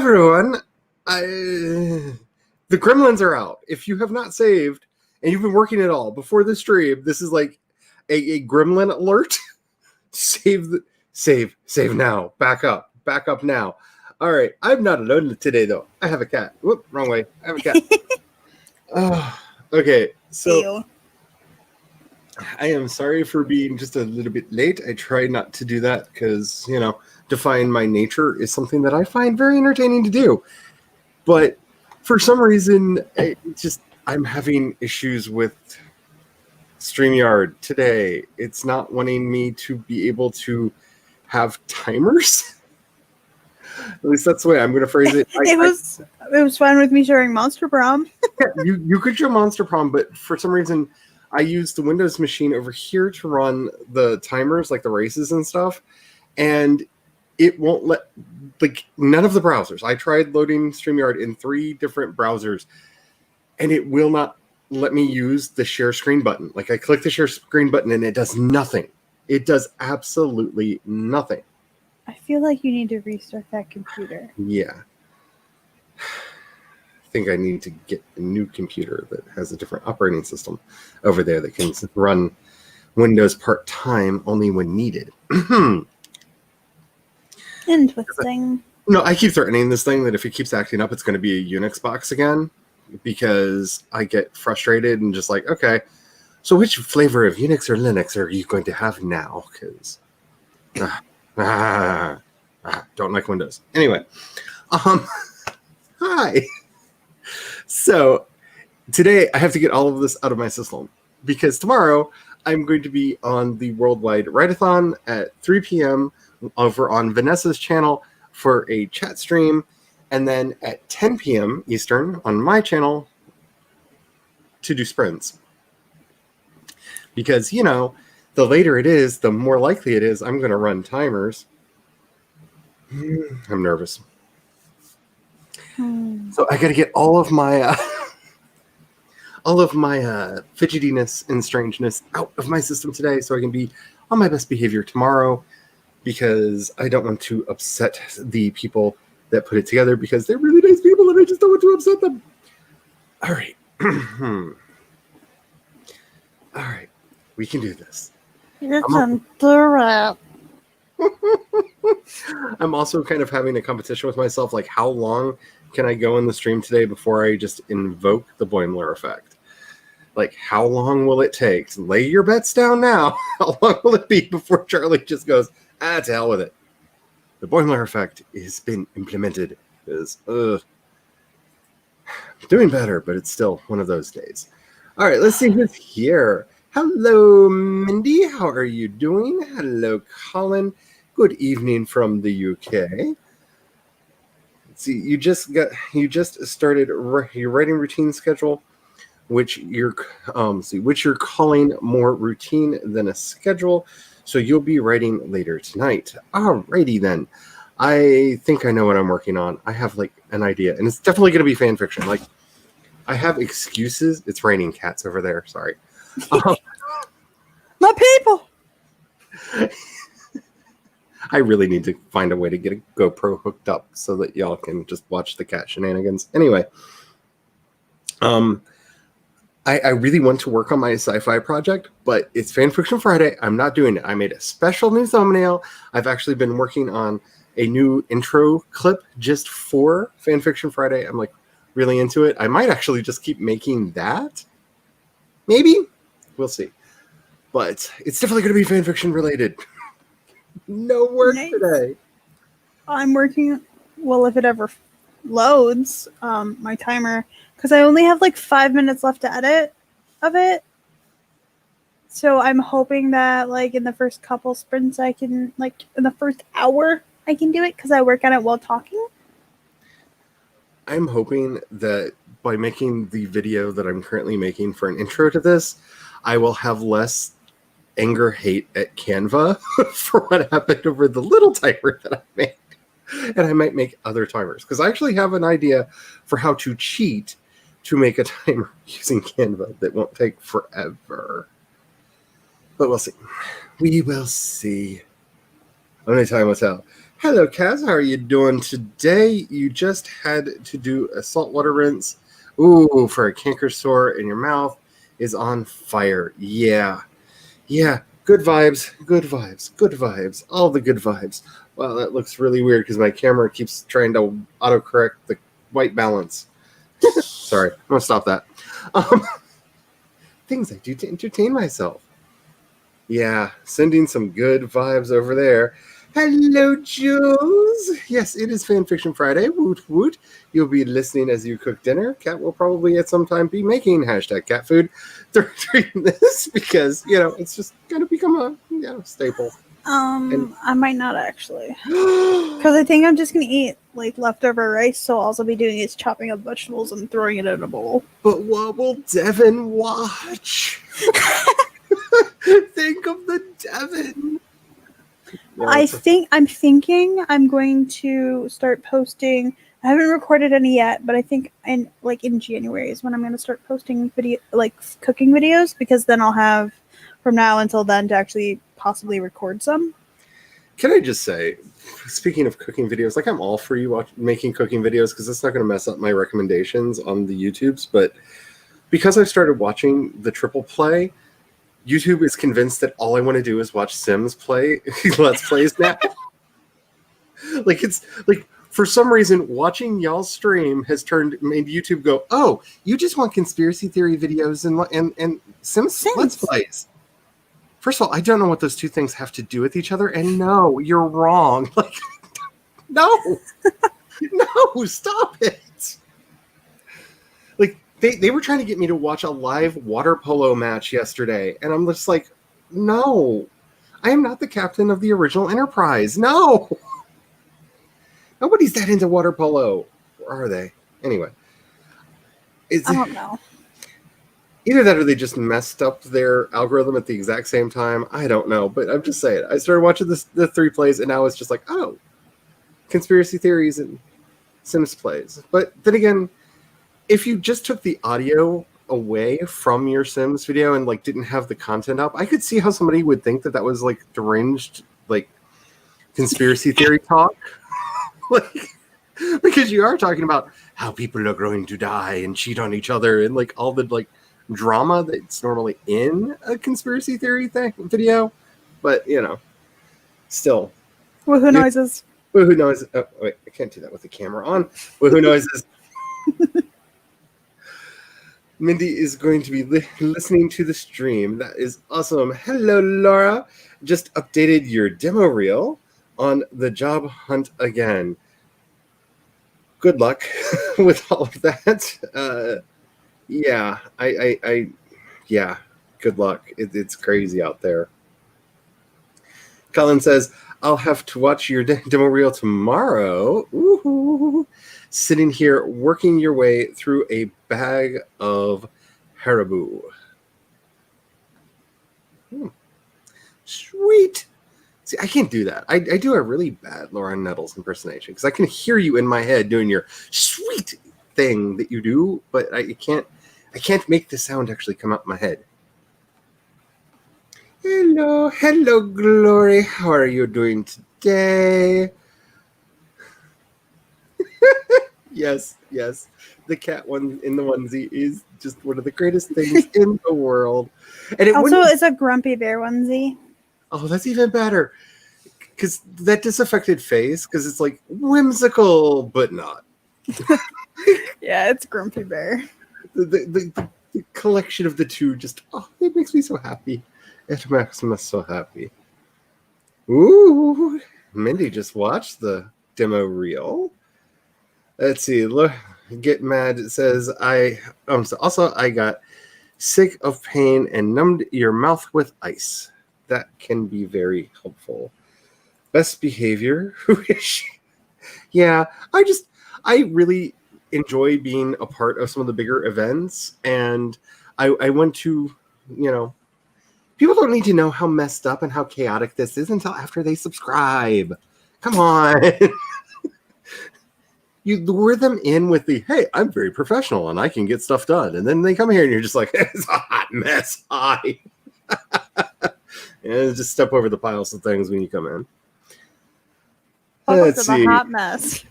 everyone. The gremlins are out. If you have not saved and you've been working at all before the stream, this is like a gremlin alert. Save now. Back up now. All right, I'm not alone today though. I have a cat. Whoop, wrong way. I have a cat. Okay, so Ew. I am sorry for being just a little bit late. I try not to do that because, defying my nature is something that I find very entertaining to do. But for some reason, I'm having issues with StreamYard today. It's not wanting me to be able to have timers. At least that's the way I'm going to phrase it. It was fine with me sharing Monster Prom. You could show Monster Prom, but for some reason, I use the Windows machine over here to run the timers, like the races and stuff, and it won't let, none of the browsers. I tried loading StreamYard in 3 different browsers, and it will not let me use the share screen button. Like, I click the share screen button, and it does nothing. It does absolutely nothing. I feel like you need to restart that computer. Yeah. I think I need to get a new computer that has a different operating system over there that can run Windows part-time only when needed. Interesting. No, I keep threatening this thing that if it keeps acting up, it's going to be a Unix box again, because I get frustrated and just like, okay, so which flavor of Unix or Linux are you going to have now? Because don't like Windows. Anyway, hi. So today I have to get all of this out of my system because tomorrow I'm going to be on the Worldwide Write-a-thon at 3 p.m. over on Vanessa's channel for a chat stream, and then at 10 p.m. Eastern on my channel to do sprints. Because, the later it is, the more likely it is I'm going to run timers. I'm nervous. So I got to get all of my fidgetiness and strangeness out of my system today so I can be on my best behavior tomorrow, because I don't want to upset the people that put it together, because they're really nice people and I just don't want to upset them. All right. All right. We can do this. It's a wrap. I'm also kind of having a competition with myself, like how long can I go in the stream today before I just invoke the Boimler effect? Like, how long will it take? Lay your bets down now. How long will it be before Charlie just goes, to hell with it? The Boimler effect has been implemented. Doing better, but it's still one of those days. All right, let's see who's here. Hello, Mindy. How are you doing? Hello, Colin. Good evening from the UK. See, you just started your writing routine schedule, which you're calling more routine than a schedule. So you'll be writing later tonight. Alrighty then. I think I know what I'm working on. I have an idea, and it's definitely going to be fan fiction. I have excuses. It's raining cats over there. Sorry. My people. I really need to find a way to get a GoPro hooked up so that y'all can just watch the cat shenanigans. Anyway, I really want to work on my sci-fi project, but it's Fanfiction Friday. I'm not doing it. I made a special new thumbnail. I've actually been working on a new intro clip just for Fanfiction Friday. I'm really into it. I might actually just keep making that. Maybe. We'll see. But it's definitely going to be fanfiction related. No work today. I'm working, well, if it ever loads, my timer, because I only have 5 minutes left to edit of it. So I'm hoping that in the first couple sprints I can, in the first hour I can do it, because I work on it while talking. I'm hoping that by making the video that I'm currently making for an intro to this, I will have less anger, hate at Canva for what happened over the little timer that I made. And I might make other timers, because I actually have an idea for how to cheat to make a timer using Canva that won't take forever. But we'll see. We will see. Only time will tell. Hello, Kaz. How are you doing today? You just had to do a saltwater rinse. Ooh, for a canker sore in your mouth is on fire. Yeah. Yeah. Good vibes. Good vibes. Good vibes. All the good vibes. Wow, that looks really weird because my camera keeps trying to autocorrect the white balance. Sorry. I'm going to stop that. Um, things I do to entertain myself. Yeah, sending some good vibes over there. Hello, Jules. Yes, it is Fanfiction Friday. Woot woot. You'll be listening as you cook dinner. Cat will probably at some time be making hashtag cat food during this because, it's just going to become a staple. I might not actually. Because I think I'm just going to eat like leftover rice, so all I'll be doing is chopping up vegetables and throwing it in a bowl. But what will Devin watch? Think of the Devin. I'm thinking I'm going to start posting. I haven't recorded any yet, but I think in January is when I'm going to start posting cooking videos, because then I'll have from now until then to actually possibly record some. Can I just say, speaking of cooking videos, I'm all for you making cooking videos because it's not going to mess up my recommendations on the YouTubes. But because I've started watching the triple play, YouTube is convinced that all I want to do is watch Sims play Let's Plays now. It's for some reason watching y'all's stream has made YouTube go, oh, you just want conspiracy theory videos and Sims Let's Plays. First of all, I don't know what those two things have to do with each other, and no, you're wrong. No, no, stop it. They were trying to get me to watch a live water polo match yesterday, and I'm just like, no, I am not the captain of the original Enterprise. No, nobody's that into water polo, or are they? Anyway, I don't know. Either that or they just messed up their algorithm at the exact same time. I don't know, but I'm just saying. I started watching the 3 plays, and now it's just like, oh, conspiracy theories and Sims plays. But then again, if you just took the audio away from your Sims video and didn't have the content up, I could see how somebody would think that was deranged, conspiracy theory talk. Because you are talking about how people are going to die and cheat on each other and all the drama that's normally in a conspiracy theory video. But still. Woohoo noises. Woohoo noises. Oh, wait, I can't do that with the camera on. Woohoo noises. Mindy is going to be listening to the stream. That is awesome. Hello, Laura. Just updated your demo reel on the job hunt again. Good luck with all of that. Yeah, yeah, good luck. It's crazy out there. Colin says, I'll have to watch your demo reel tomorrow. Ooh. Sitting here working your way through a bag of Haribo. Sweet. See, I can't do that. I do a really bad Lauren Nettles impersonation because I can hear you in my head doing your sweet thing that you do, but I can't make the sound actually come out in my head. Hello, Glory. How are you doing today? Yes. The cat one in the onesie is just one of the greatest things in the world. And it also is a grumpy bear onesie. Oh, that's even better. Because that disaffected face, because it's whimsical, but not. Yeah, it's grumpy bear. The collection of the two just, it makes me so happy. It makes me so happy. Ooh, Mindy just watched the demo reel. Let's see. Look, Get Mad. It says, I got sick of pain and numbed your mouth with ice. That can be very helpful. Best behavior. Yeah, I really enjoy being a part of some of the bigger events, and I want to, people don't need to know how messed up and how chaotic this is until after they subscribe. Come on. You lure them in with the, hey, I'm very professional and I can get stuff done. And then they come here and you're just like, it's a hot mess. Hi. And just step over the piles of things when you come in. Welcome Let's to see. the hot mess.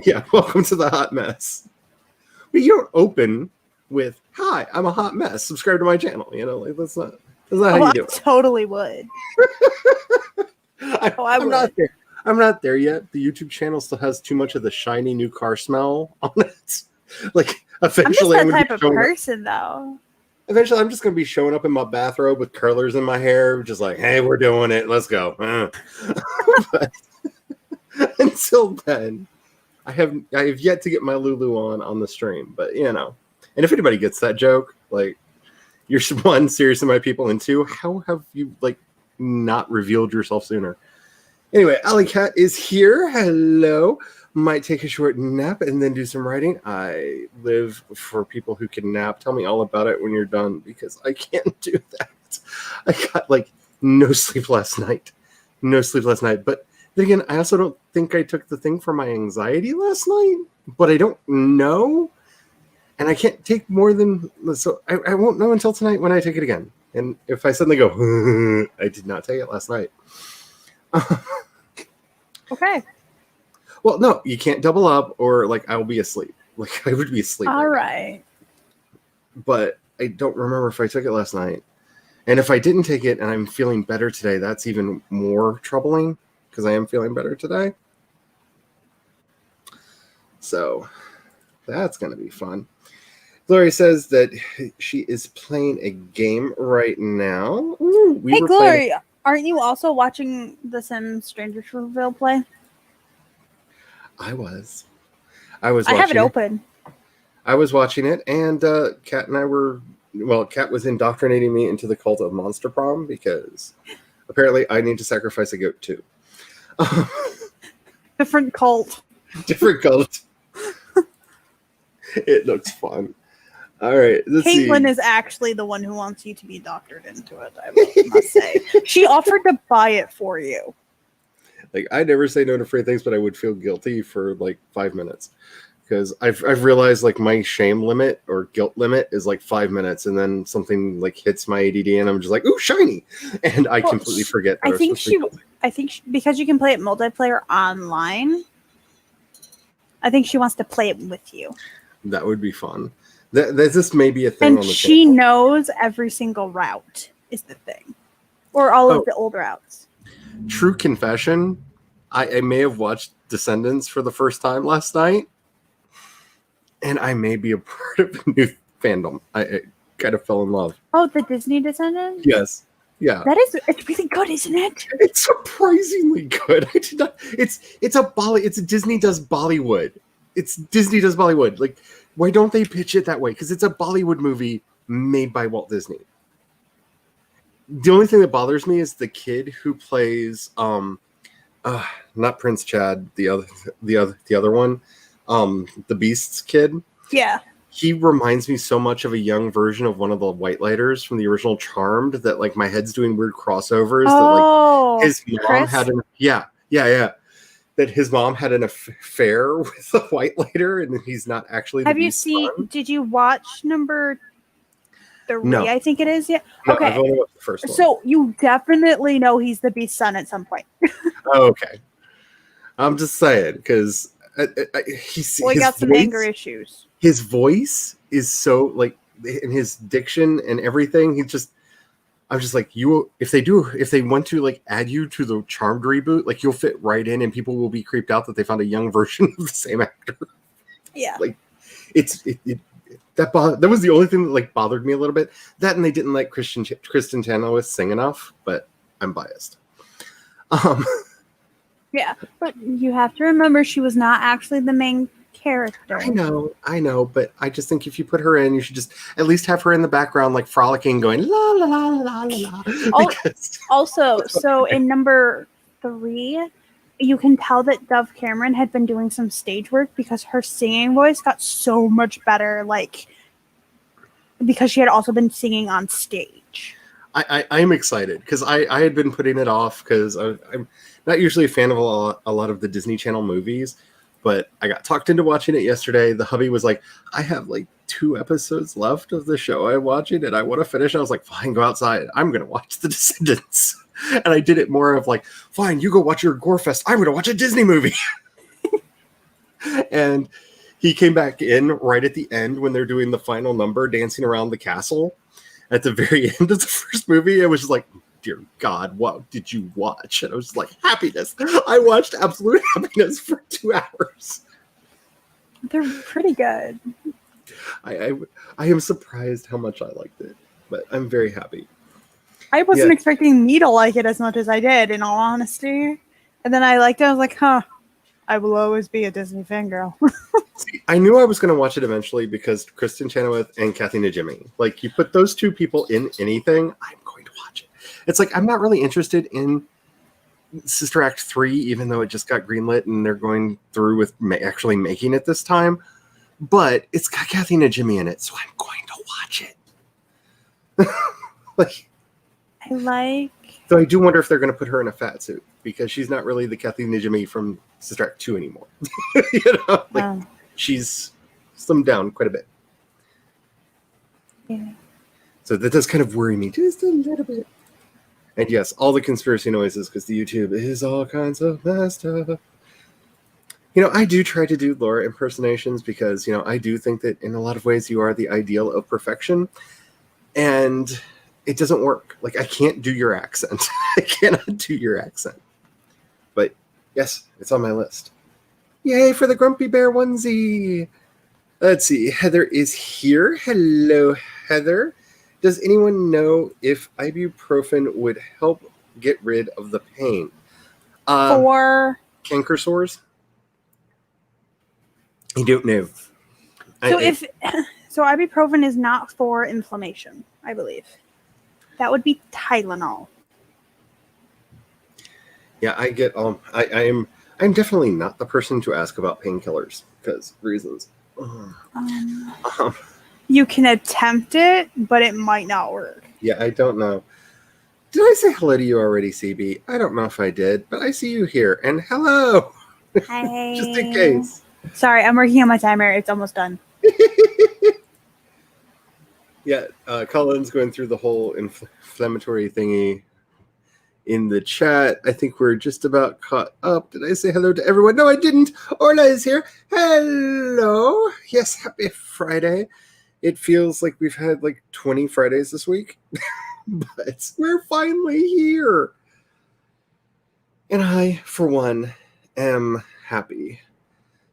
Yeah, welcome to the hot mess. But you don't open with "Hi, I'm a hot mess. Subscribe to my channel." You know, like that's not how you do I it. totally would. I I'm would. not there. I'm not there yet. The YouTube channel still has too much of the shiny new car smell on it. Like I'm just eventually, that I'm type gonna of be showing up. person, though. Eventually, I'm just gonna be showing up in my bathrobe with curlers in my hair, just like, "Hey, we're doing it. Let's go." But until then, I have yet to get my Lulu on the stream. But you know, and if anybody gets that joke, like, you're one, seriously, my people, and two, how have you like not revealed yourself sooner? Anyway, Alley Cat is here. Hello. Might take a short nap and then do some writing. I live for people who can nap. Tell me all about it when you're done, because I can't do that. I got like no sleep last night. But then again, I also don't think I took the thing for my anxiety last night, but I don't know. And I can't take more than, so I won't know until tonight when I take it again. And if I suddenly go, I did not take it last night. Okay. Well, no, you can't double up, or like I'll be asleep. Like I would be asleep. All right. But I don't remember if I took it last night. And if I didn't take it and I'm feeling better today, that's even more troubling, because I am feeling better today. So that's going to be fun. Glory says that she is playing a game right now. Ooh, Hey, Glory, aren't you also watching The Sims Stranger Reveal play? I was. I have it open. I was watching it, and Kat and I were. Well, Kat was indoctrinating me into the cult of Monster Prom, because apparently I need to sacrifice a goat too. Different cult. Different cult. It looks fun. All right. Caitlin is actually the one who wants you to be doctored into it, I must say. She offered to buy it for you. Like, I never say no to free things, but I would feel guilty for like 5 minutes. Because I've realized like my shame limit or guilt limit is like 5 minutes, and then something like hits my ADD, and I'm just like, "Ooh, shiny!" And I completely forget. I think because you can play it multiplayer online, I think she wants to play it with you. That would be fun. This may be a thing. And on the she channel. knows every single route is the thing, or all of the old routes. True confession, I may have watched Descendants for the first time last night, and I may be a part of a new fandom. I kind of fell in love. Oh, the Disney Descendants? Yes. Yeah. It's really good, isn't it? It's surprisingly good. I did not. It's a Disney does Bollywood. It's Disney does Bollywood. Like, why don't they pitch it that way? Because it's a Bollywood movie made by Walt Disney. The only thing that bothers me is the kid who plays not Prince Chad, the other one, the Beast's kid. Yeah. He reminds me so much of a young version of one of the White Lighters from the original Charmed, that like my head's doing weird crossovers. Oh, that like his mom had that his mom had an affair with the White Lighter, and he's not actually the Beast's son. Did you watch number 3? No. I think it is. Yeah. No, okay. I've only watched the first one. So you definitely know he's the Beast's son at some point. Oh, okay. I'm just saying, because he got some anger issues. His voice is so like, in his diction and everything. I'm just like, if they want to like add you to the Charmed reboot, like you'll fit right in, and people will be creeped out that they found a young version of the same actor. Yeah. Like that was the only thing that like bothered me a little bit. That, and they didn't let Kristen Chenoweth sing enough, but I'm biased. Yeah, but you have to remember she was not actually the main character. I know, but I just think if you put her in, you should just at least have her in the background, like frolicking, going la la la la la la. Also, so in number 3, you can tell that Dove Cameron had been doing some stage work, because her singing voice got so much better, like because she had also been singing on stage. I'm excited, because I had been putting it off, because I'm not usually a fan of a lot of the Disney Channel movies, but I got talked into watching it yesterday. The hubby was like, I have like 2 episodes left of the show I'm watching, and I want to finish. I was like, fine, go outside. I'm going to watch The Descendants. And I did it more of like, fine, you go watch your gore fest. I'm going to watch a Disney movie. And he came back in right at the end when they're doing the final number, dancing around the castle at the very end of the first movie. It was just like, dear God, what did you watch? And I was just like, happiness. I watched Absolute Happiness for 2 hours. They're pretty good. I am surprised how much I liked it, but I'm very happy. I wasn't expecting me to like it as much as I did, in all honesty. And then I liked it. I was like, huh, I will always be a Disney fangirl. See, I knew I was going to watch it eventually because Kristen Chenoweth and Kathy Najimy. Like, you put those two people in anything, I'm going to watch it. It's like, I'm not really interested in Sister Act 3, even though it just got greenlit and they're going through with actually making it this time. But it's got Kathy Najimy in it, so I'm going to watch it. Like, I like... So I do wonder if they're going to put her in a fat suit, because she's not really the Kathy Najimy from Sister Act 2 anymore. You know, like, she's slimmed down quite a bit. Yeah. So that does kind of worry me just a little bit. And yes, all the conspiracy noises, because the YouTube is all kinds of messed up. You know, I do try to do Laura impersonations because, you know, I do think that in a lot of ways you are the ideal of perfection. And it doesn't work. Like, I can't do your accent. I cannot do your accent. But yes, it's on my list. Yay for the Grumpy Bear onesie. Let's see. Heather is here. Hello, Heather. Does anyone know if ibuprofen would help get rid of the pain? For canker sores? I don't know. So ibuprofen is not for inflammation, I believe. That would be Tylenol. Yeah, I get I'm definitely not the person to ask about painkillers because reasons. You can attempt it, but it might not work. Yeah, I don't know. Did I say hello to you already, CB? I don't know if I did, but I see you here. And hello! Hi. Just in case. Sorry, I'm working on my timer. It's almost done. Yeah, Colin's going through the whole inflammatory thingy in the chat. I think we're just about caught up. Did I say hello to everyone? No, I didn't. Orla is here. Hello. Yes, happy Friday. It feels like we've had like 20 Fridays this week, but we're finally here. And I, for one, am happy.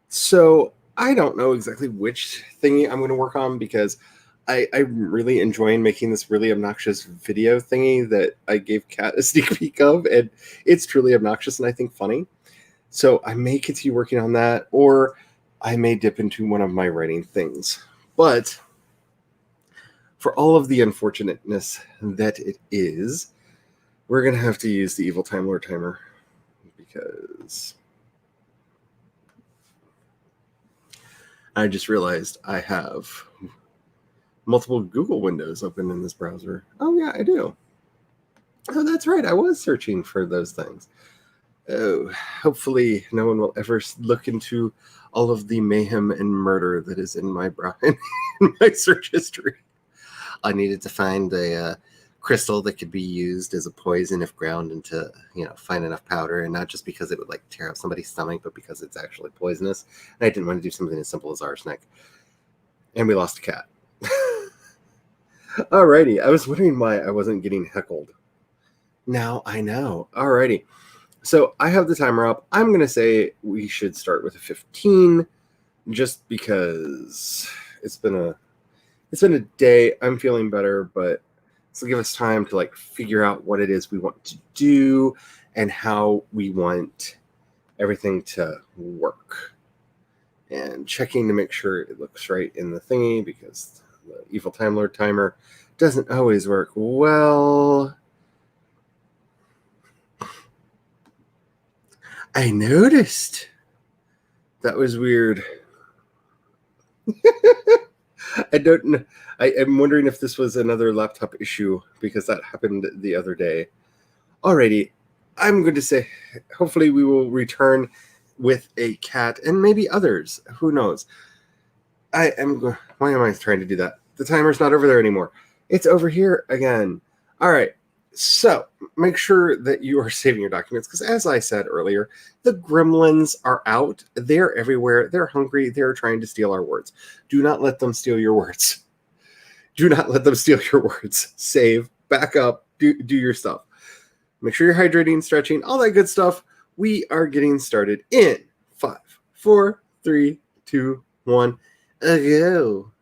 So I don't know exactly which thingy I'm going to work on because I'm really enjoying making this really obnoxious video thingy that I gave Kat a sneak peek of, and it's truly obnoxious and I think funny. So I may continue working on that, or I may dip into one of my writing things. But for all of the unfortunateness that it is, we're going to have to use the Evil Time Lord timer because I just realized I have multiple Google windows open in this browser. Oh, yeah, I do. Oh, that's right. I was searching for those things. Oh, hopefully no one will ever look into all of the mayhem and murder that is in my in my search history. I needed to find a crystal that could be used as a poison if ground into, find enough powder, and not just because it would like tear up somebody's stomach, but because it's actually poisonous. And I didn't want to do something as simple as arsenic. And we lost a cat. Alrighty, I was wondering why I wasn't getting heckled. Now I know. Alrighty. So I have the timer up. I'm going to say we should start with a 15 just because it's been a day. I'm feeling better, but this will give us time to figure out what it is we want to do and how we want everything to work. And checking to make sure it looks right in the thingy because the Evil Time Lord timer doesn't always work well. I noticed. That was weird. I don't know. I'm wondering if this was another laptop issue because that happened the other day. Alrighty. I'm going to say hopefully we will return with a cat and maybe others. Who knows? Why am I trying to do that? The timer's not over there anymore. It's over here again. All right. So make sure that you are saving your documents because, as I said earlier, the gremlins are out. They're everywhere. They're hungry. They're trying to steal our words. Do not let them steal your words. Do not let them steal your words. Save, back up, do your stuff. Make sure you're hydrating, stretching, all that good stuff. We are getting started in 5, 4, 3, 2, 1, go.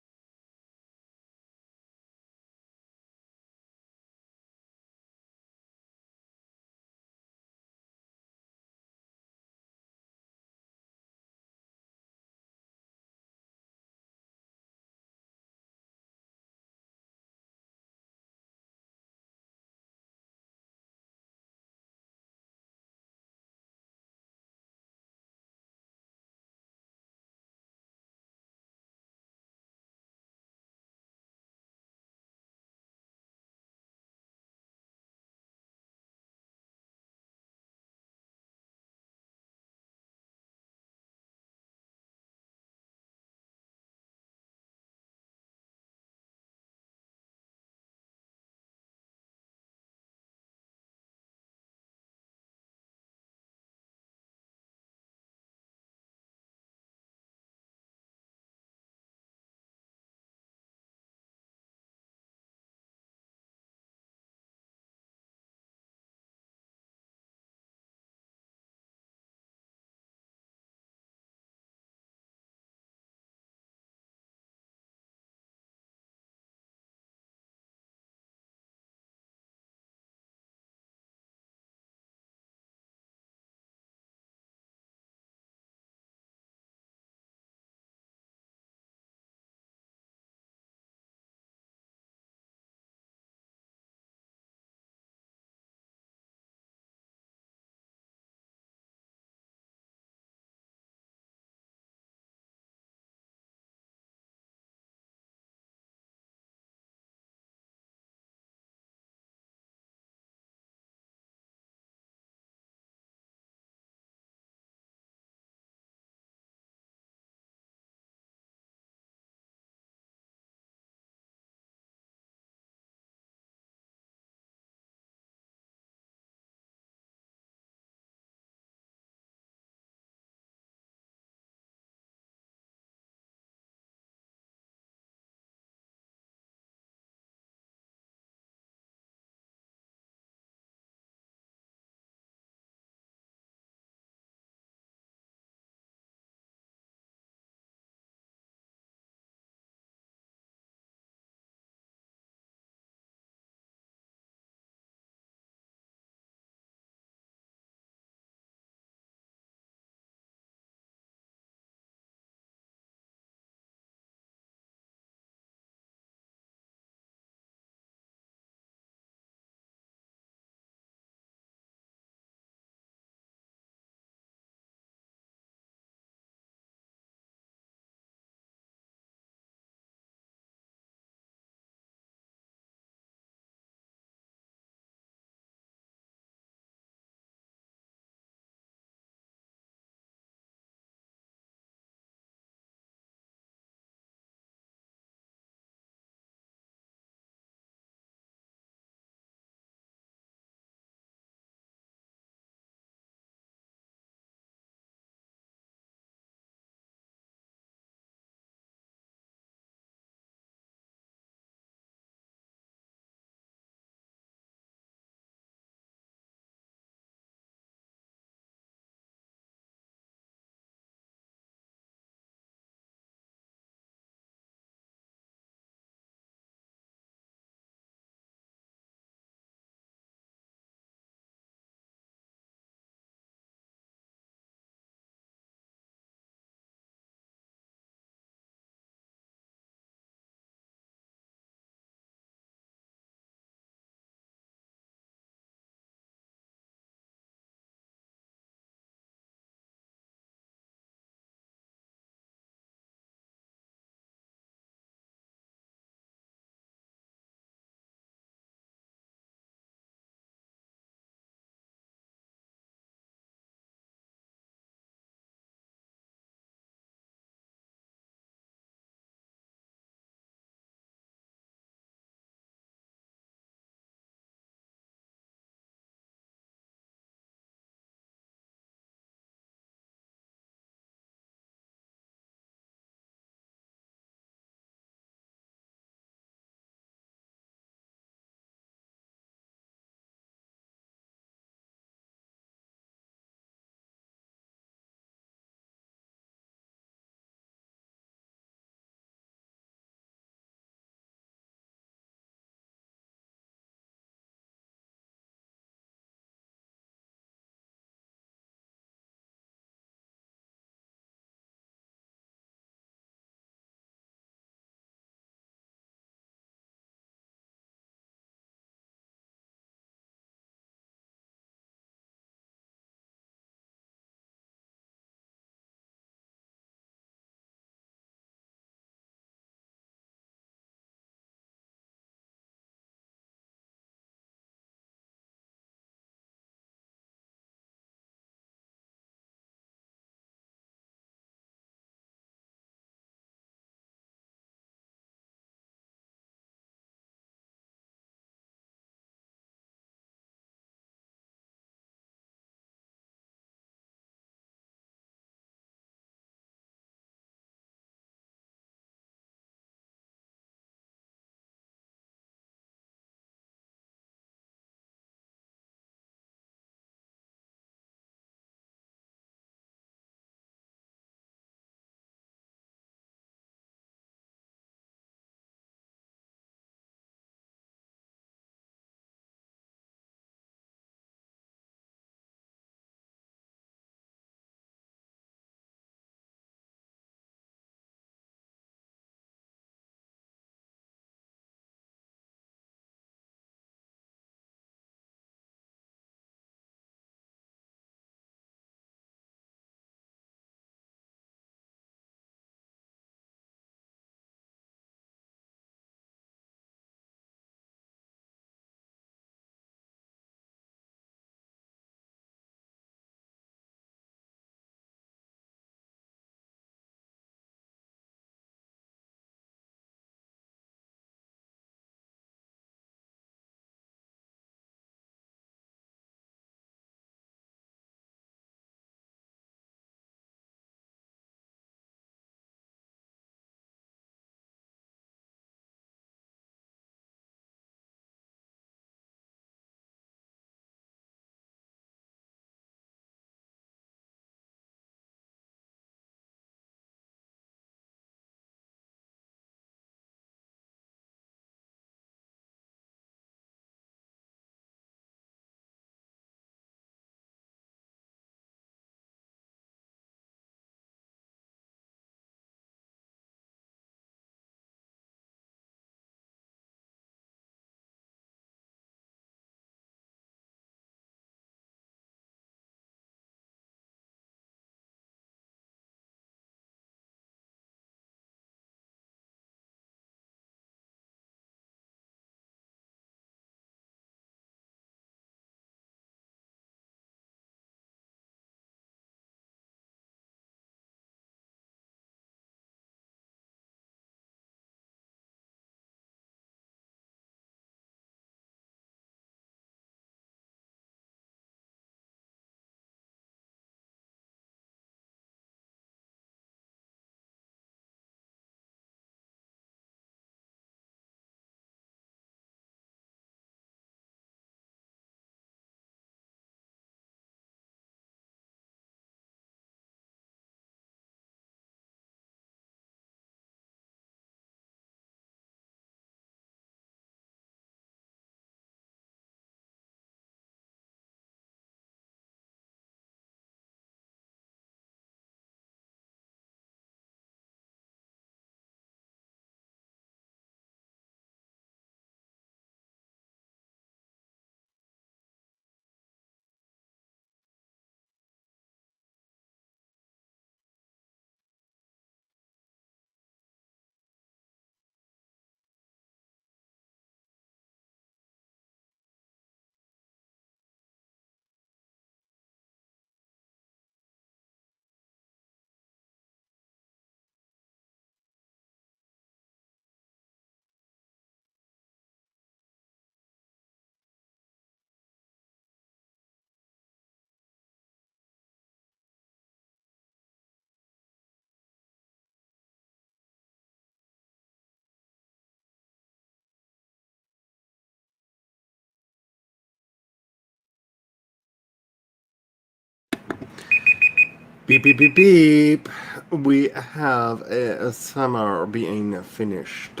Beep, beep, beep, beep. We have a summer being finished.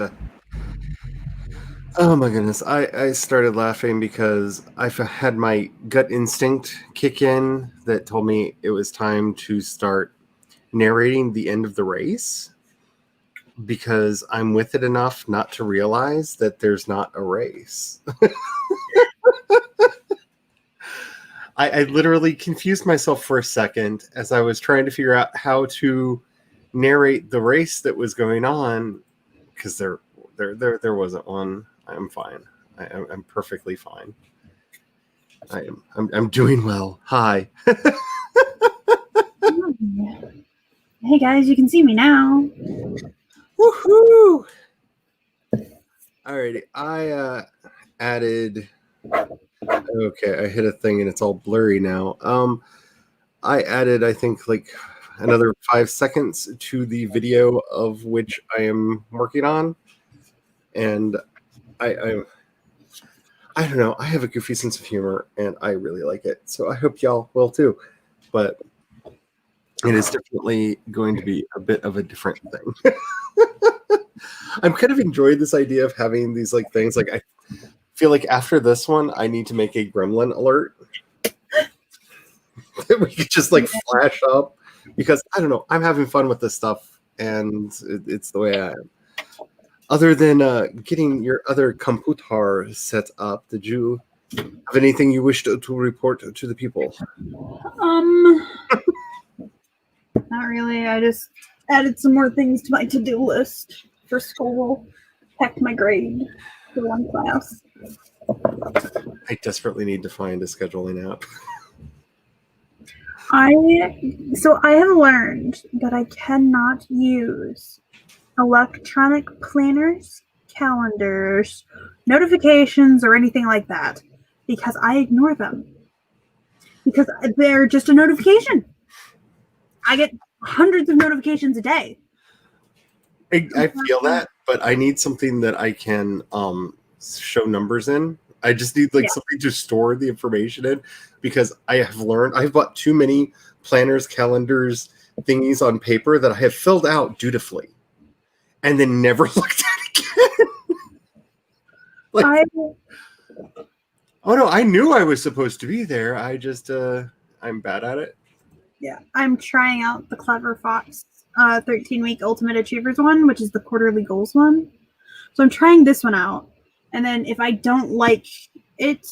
Oh my goodness. I started laughing because had my gut instinct kick in that told me it was time to start narrating the end of the race because I'm with it enough not to realize that there's not a race. I literally confused myself for a second as I was trying to figure out how to narrate the race that was going on because there wasn't one. I'm fine. I'm perfectly fine. I'm doing well. Hi. Hey guys, you can see me now. Woohoo! Alrighty, I added. Okay, I hit a thing and it's all blurry now. I added, I think, like another 5 seconds to the video of which I am working on, and I I don't know. I have a goofy sense of humor, and I really like it. So I hope y'all will too. But it is definitely going to be a bit of a different thing. I'm kind of enjoying this idea of having these like things. Like I feel like after this one, I need to make a gremlin alert that we could just like flash up because I don't know. I'm having fun with this stuff, and it's the way I am. Other than getting your other computer set up, did you have anything you wish to report to the people? Not really. I just added some more things to my to-do list for school. Checked my grade for one class. I desperately need to find a scheduling app. I have learned that I cannot use electronic planners, calendars, notifications, or anything like that because I ignore them. Because they're just a notification. I get hundreds of notifications a day. I feel that, but I need something that I can show numbers in. I just need something to store the information in because I have learned I've bought too many planners, calendars, thingies on paper that I have filled out dutifully and then never looked at again. Oh no, I knew I was supposed to be there. I just I'm bad at it. Yeah, I'm trying out the Clever Fox 13-week Ultimate Achievers one, which is the quarterly goals one. So I'm trying this one out. And then if I don't like it,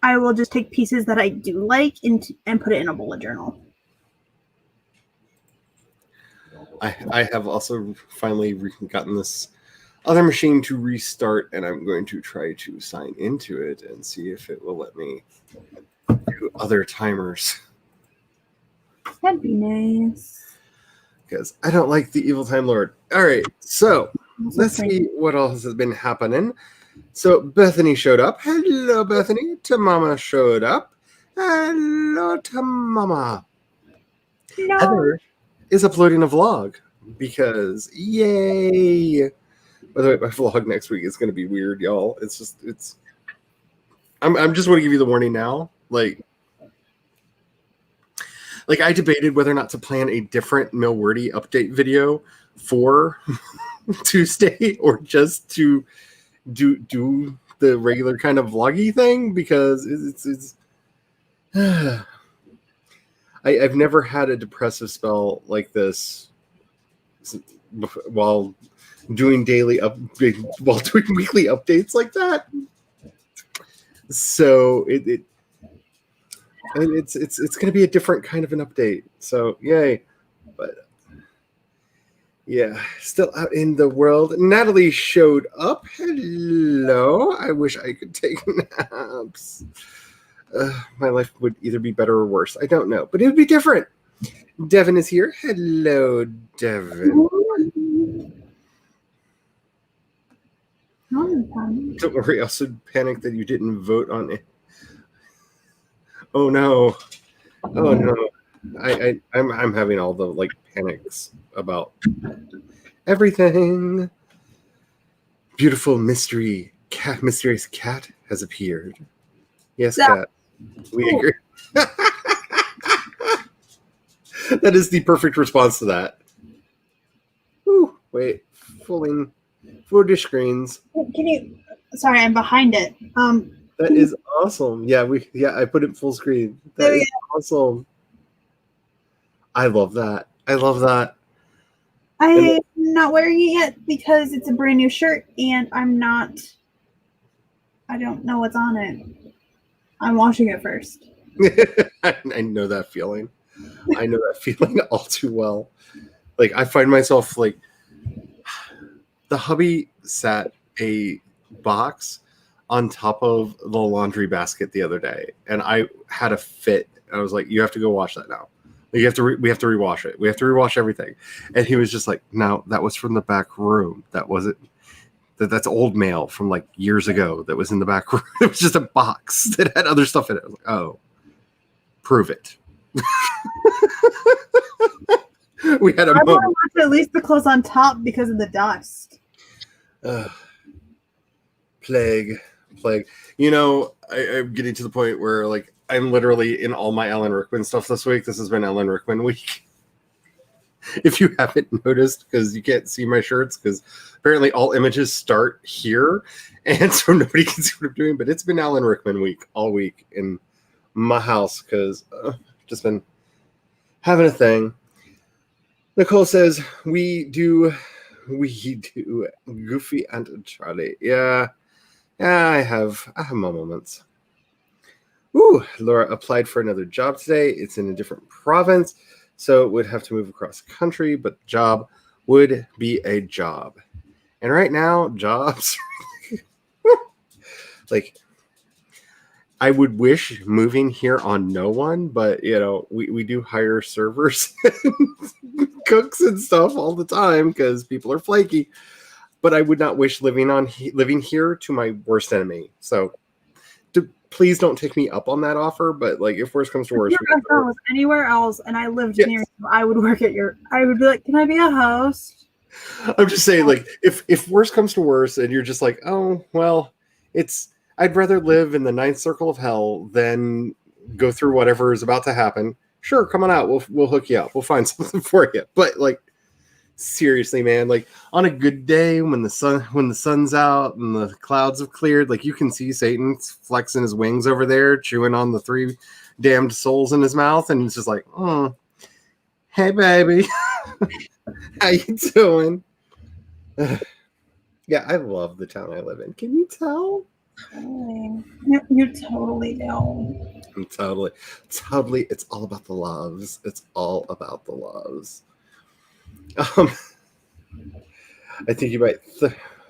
I will just take pieces that I do like and put it in a bullet journal. I have also finally gotten this other machine to restart, and I'm going to try to sign into it and see if it will let me do other timers. That'd be nice. Because I don't like the Evil Time Lord. All right, so let's see what else has been happening. So Bethany showed up. Hello, Bethany. Tamama showed up. Hello, Tamama. No. Heather is uploading a vlog because yay! By the way, my vlog next week is going to be weird, y'all. I'm just want to give you the warning now. Like I debated whether or not to plan a different Millwordy update video for Tuesday or just to do the regular kind of vloggy thing because it's I've never had a depressive spell like this while doing weekly updates like that. So it's going to be a different kind of an update. So yay! But yeah, still out in the world. Natalie showed up. Hello. I wish I could take naps. My life would either be better or worse. I don't know, but it would be different. Devin is here. Hello, Devin. Don't worry. I also panicked that you didn't vote on it. Oh no. Oh no. I'm having all the panics about everything. Beautiful mysterious cat has appeared. Yes, cat. We agree. That is the perfect response to that. Ooh, wait, full screens. Can you? Sorry, I'm behind it. That is awesome. Yeah, I put it full screen. That is awesome. I love that. I love that. I'm not wearing it yet because it's a brand new shirt and I don't know what's on it. I'm washing it first. I know that feeling. I know that feeling all too well. Like, I find myself like, the hubby sat a box on top of the laundry basket the other day, and I had a fit. I was like, "You have to go wash that now. We have to rewash it. We have to rewash everything." And he was just like, "No, that was from the back room. That wasn't. That's old mail from like years ago. That was in the back room. It was just a box that had other stuff in it." I was like, "Oh, prove it." We had a I moment. want to wash at least the clothes on top because of the dust. Plague. You know, I'm getting to the point where like I'm literally in all my Alan Rickman stuff this week. This has been Alan Rickman week. If you haven't noticed, because you can't see my shirts, because apparently all images start here, and so nobody can see what I'm doing. But it's been Alan Rickman week all week in my house because just been having a thing. Nicole says we do Goofy and Charlie. Yeah, I have my moments. Ooh, Laura applied for another job today. It's in a different province, so would have to move across the country, but the job would be a job. And right now, jobs, like, I would wish moving here on no one, but, you know, we do hire servers and cooks and stuff all the time because people are flaky. But I would not wish living here to my worst enemy. So please don't take me up on that offer. But like, if worst comes to worst, if I was anywhere else and I lived near you, I would work at I would be like, "Can I be a host?" I'm just saying, like, if worst comes to worst, and you're just like, "Oh well, I'd rather live in the ninth circle of hell than go through whatever is about to happen." Sure, come on out. We'll hook you up. We'll find something for you. But like, seriously, man, like on a good day when the sun's out and the clouds have cleared, like you can see Satan flexing his wings over there, chewing on the 3 damned souls in his mouth, and it's just like, "Oh, hey baby, how you doing?" Yeah, I love the town I live in. Can you tell? Totally. You totally know. Totally. It's all about the loves. It's all about the loves. I think you might.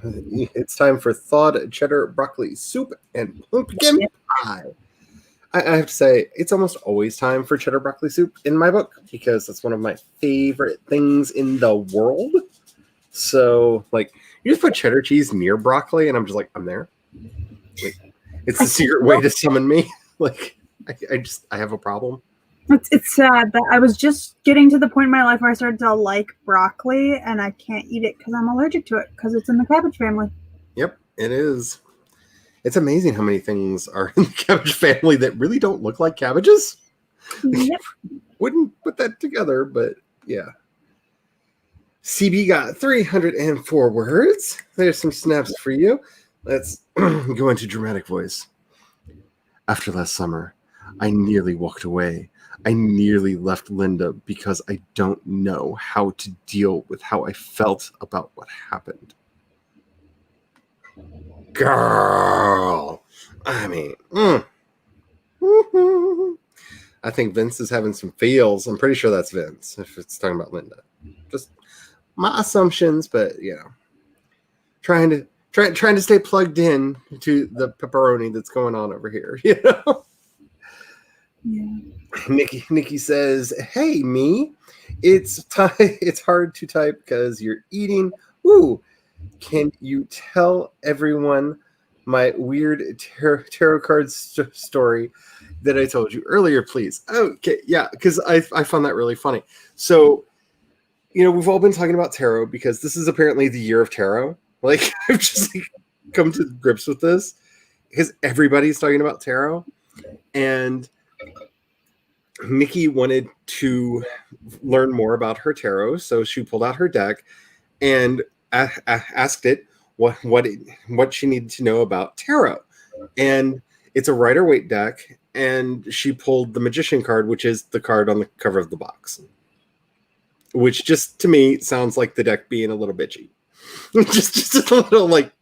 It's time for thawed cheddar broccoli soup and pumpkin pie. I have to say, it's almost always time for cheddar broccoli soup in my book because that's one of my favorite things in the world. So, like, you just put cheddar cheese near broccoli, and I'm just like, I'm there. Like, it's the secret way to summon me. Like, I have a problem. It's sad that I was just getting to the point in my life where I started to like broccoli, and I can't eat it because I'm allergic to it because it's in the cabbage family. Yep, it is. It's amazing how many things are in the cabbage family that really don't look like cabbages. Yep. Wouldn't put that together, but yeah. CB got 304 words. There's some snaps for you. Let's go into dramatic voice. After last summer, I nearly walked away. I nearly left Linda because I don't know how to deal with how I felt about what happened. Girl. I mean, I think Vince is having some feels. I'm pretty sure that's Vince if it's talking about Linda. Just my assumptions, but you know, trying to stay plugged in to the pepperoni that's going on over here. You know. Yeah. Nikki says, "Hey, me, it's hard to type because you're eating. Ooh, can you tell everyone my weird tarot card story that I told you earlier, please?" Okay, yeah, because I found that really funny. So, you know, we've all been talking about tarot because this is apparently the year of tarot. Like, I've just like come to grips with this because everybody's talking about tarot, and Nikki wanted to learn more about her tarot, so she pulled out her deck and asked it what she needed to know about tarot. And it's a Rider-Waite deck, and she pulled the Magician card, which is the card on the cover of the box. Which just to me sounds like the deck being a little bitchy. just a little like,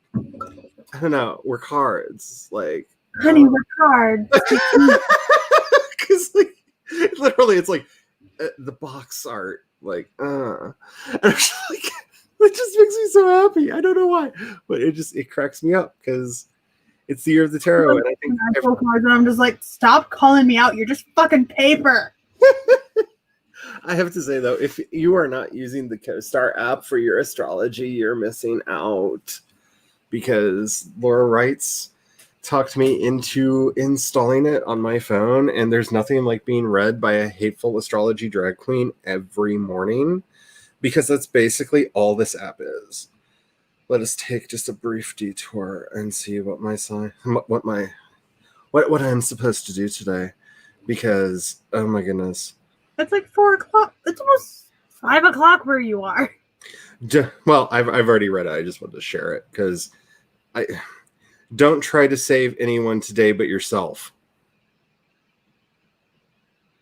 I don't know, we're cards. Like, Honey, we're cards. Because like, literally it's like the box art. Like, and I'm just like, it just makes me so happy. I don't know why, but it cracks me up because it's the year of the tarot, and I think and I'm just like, stop calling me out. You're just fucking paper. I have to say though, if you are not using the CoStar app for your astrology, you're missing out. Because Laura Wrights talked me into installing it on my phone, and there's nothing like being read by a hateful astrology drag queen every morning, because that's basically all this app is. Let us take just a brief detour and see what my sign, what I'm supposed to do today, because oh my goodness, it's like 4 o'clock. It's almost 5 o'clock where you are. Well, I've already read it. I just wanted to share it because I don't try to save anyone today but yourself.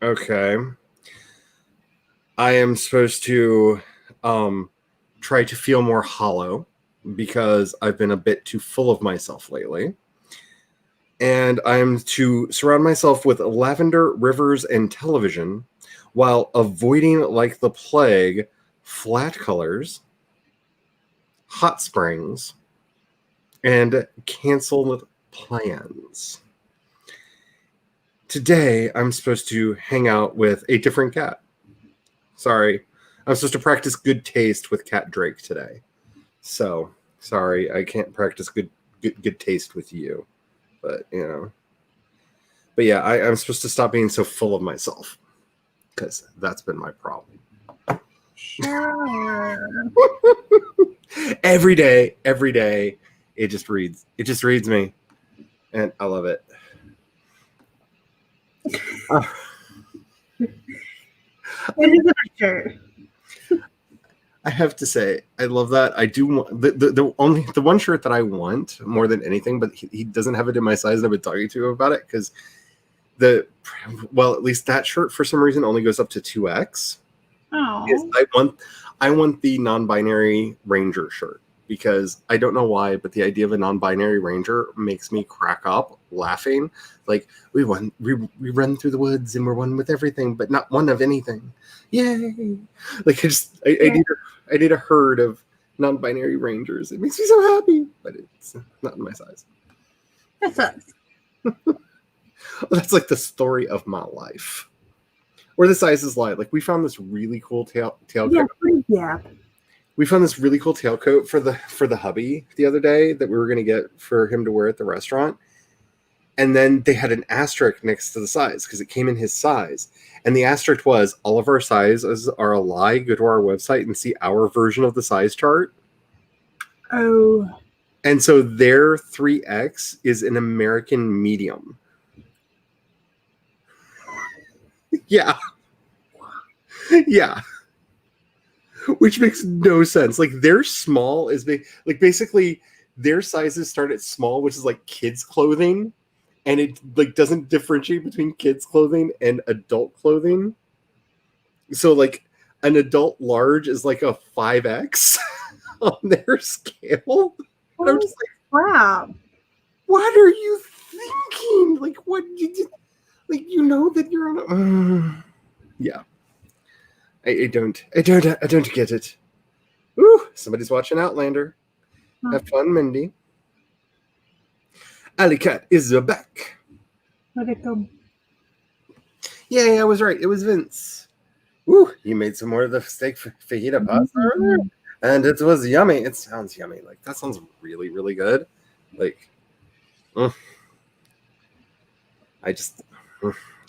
Okay. I am supposed to try to feel more hollow because I've been a bit too full of myself lately. And I'm to surround myself with lavender, rivers, and television while avoiding, like the plague, flat colors, hot springs, and canceled plans. Today, I'm supposed to hang out with a different cat. Sorry. I'm supposed to practice good taste with Cat Drake today. So, sorry, I can't practice good taste with you. But, you know. But yeah, I'm supposed to stop being so full of myself. Because that's been my problem. Sure. every day, it just reads me. And I love it. It is a shirt. I have to say, I love that. I do want the one shirt that I want more than anything, but he doesn't have it in my size, and I've been talking to him about it because at least that shirt for some reason only goes up to 2X. Oh. I want the non-binary Ranger shirt because I don't know why, but the idea of a non-binary Ranger makes me crack up laughing. Like we run through the woods and we're one with everything, but not one of anything. Yay! Like I need a herd of non-binary Rangers. It makes me so happy, but it's not in my size. That sucks. That's like the story of my life. Or the sizes lie. Like we found this really cool tailcoat. Yeah. We found this really cool tailcoat for the hubby the other day that we were going to get for him to wear at the restaurant. And then they had an asterisk next to the size because it came in his size. And the asterisk was, all of our sizes are a lie. Go to our website and see our version of the size chart. Oh. And so their 3X is an American medium. Yeah. Yeah. Which makes no sense. Like their small is big. Like basically their sizes start at small, which is like kids clothing, and it like doesn't differentiate between kids clothing and adult clothing. So like an adult large is like a 5X on their scale. And I'm just like, wow. What are you thinking? Like what like you know that you're on a yeah. I don't get it. Ooh, somebody's watching Outlander. Have fun, Mindy. Alley Cat is back. Where'd it go? Yay, I was right. It was Vince. Ooh, you made some more of the steak fajita pasta earlier, and it was yummy. It sounds yummy. Like that sounds really, really good. Like,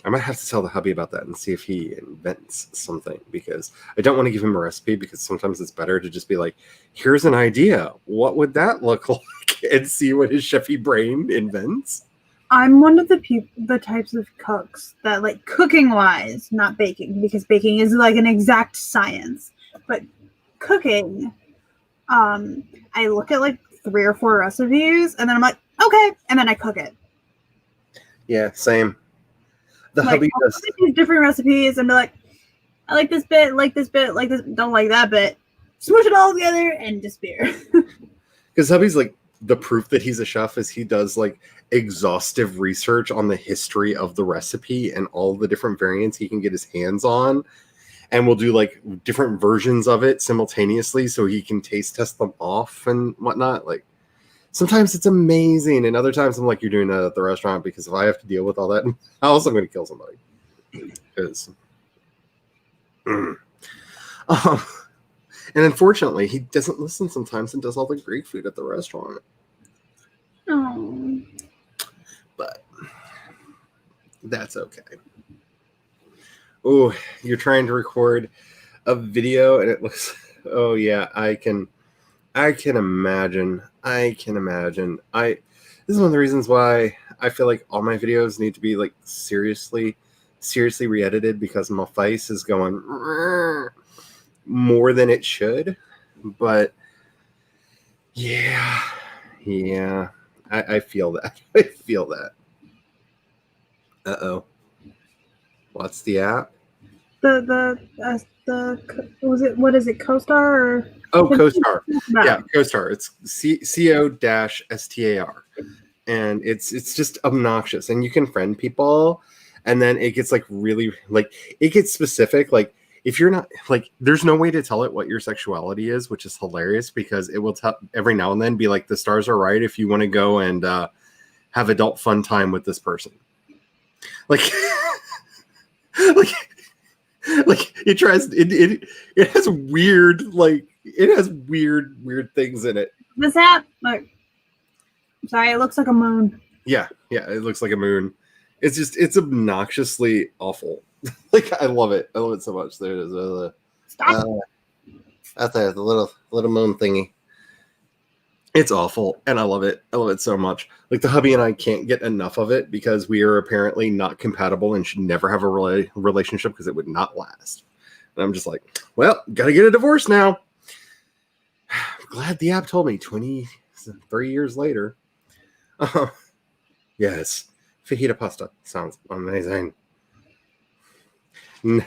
I might have to tell the hubby about that and see if he invents something, because I don't want to give him a recipe, because sometimes it's better to just be like, here's an idea. What would that look like? And see what his chefy brain invents. I'm one of the types of cooks that, like, cooking wise, not baking, because baking is like an exact science. But cooking, I look at like 3 or 4 recipes and then I'm like, okay, and then I cook it. Yeah, same. The Like, hubby I'll does. look at these different recipes and be like, I like this bit, like this bit, like this, don't like that bit. Smoosh it all together and despair. Because hubby's like the proof that he's a chef is he does like exhaustive research on the history of the recipe and all the different variants he can get his hands on, and we'll do like different versions of it simultaneously so he can taste test them off and whatnot. Like sometimes it's amazing, and other times I'm like, you're doing that at the restaurant because if I have to deal with all that in the house, I'm going to kill somebody. Because. And unfortunately, he doesn't listen sometimes and does all the Greek food at the restaurant. Oh. But that's okay. Oh, you're trying to record a video and it looks. Oh yeah, I can imagine. This is one of the reasons why I feel like all my videos need to be like seriously re-edited because my face is going more than it should. But yeah, I feel that. I feel that. Uh-oh. What's the app? The what is it, CoStar or? Oh, CoStar. Yeah, CoStar. It's CO-STAR. And it's just obnoxious. And you can friend people, and then it gets like really like it gets specific. Like if you're not like, there's no way to tell it what your sexuality is, which is hilarious because it will tell every now and then be like the stars are right if you want to go and have adult fun time with this person. Like, like it tries it has weird things in it. This app, like, sorry, it looks like a moon. Yeah, it looks like a moon. It's obnoxiously awful. Like I love it so much. There it is. Stop. Out there, the little moon thingy. It's awful, and I love it. I love it so much. Like the hubby and I can't get enough of it because we are apparently not compatible and should never have a relationship because it would not last. And I'm just like, well, gotta get a divorce now. Glad the app told me 23 years later. Yes, fajita pasta sounds amazing. I'm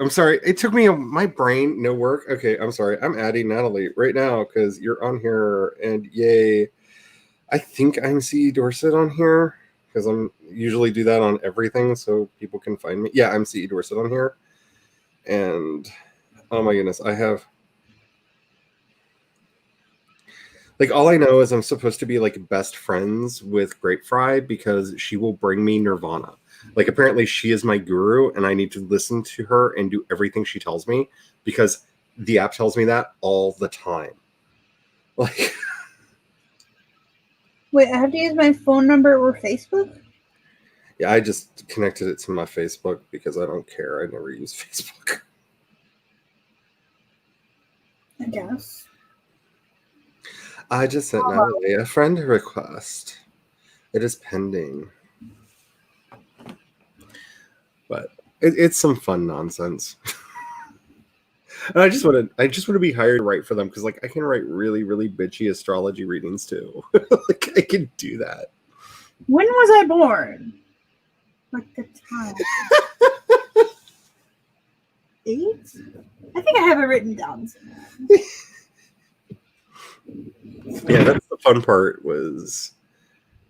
sorry. It took me my brain, no work. Okay, I'm sorry. I'm adding Natalie right now because you're on here, and yay. I think I'm CE Dorset on here because I'm usually do that on everything so people can find me. Yeah, I'm CE Dorset on here. And oh my goodness, I have like all I know is I'm supposed to be like best friends with Grape Fry because she will bring me nirvana. Like apparently she is my guru and I need to listen to her and do everything she tells me because the app tells me that all the time. Like Wait, I have to use my phone number or Facebook? yeah, I just connected it to my Facebook because I don't care. I never use Facebook. I guess. I just sent Natalie a friend request. It is pending. But it's some fun nonsense. And I just want to be hired to write for them because like I can write really, really bitchy astrology readings too. Like I can do that. When was I born? Like the time. 8? I think I have it written down somewhere. Yeah, that's the fun part was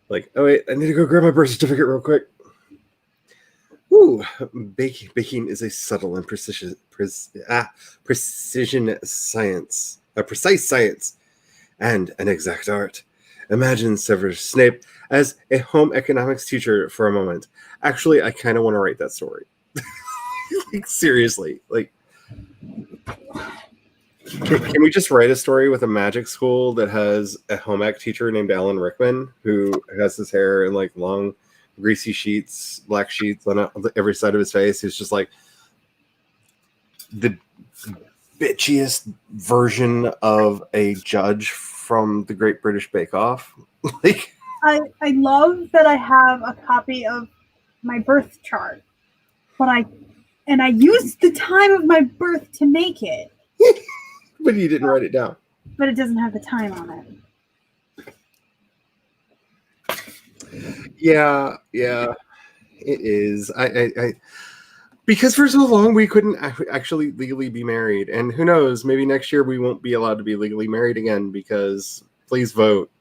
like, oh wait, I need to go grab my birth certificate real quick. Ooh, baking is a subtle and precision science, a precise science, and an exact art. Imagine Severus Snape as a home economics teacher for a moment. Actually, I kind of want to write that story. Like, seriously, like, can we just write a story with a magic school that has a home ec teacher named Alan Rickman who has his hair in like long greasy sheets, black sheets on every side of his face? He's just like the bitchiest version of a judge from the Great British Bake Off. Like, I love that I have a copy of my birth chart, but I used the time of my birth to make it, but you didn't write it down. but it doesn't have the time on it. Yeah, it is. I because for so long we couldn't actually legally be married, and who knows, maybe next year we won't be allowed to be legally married again because please vote.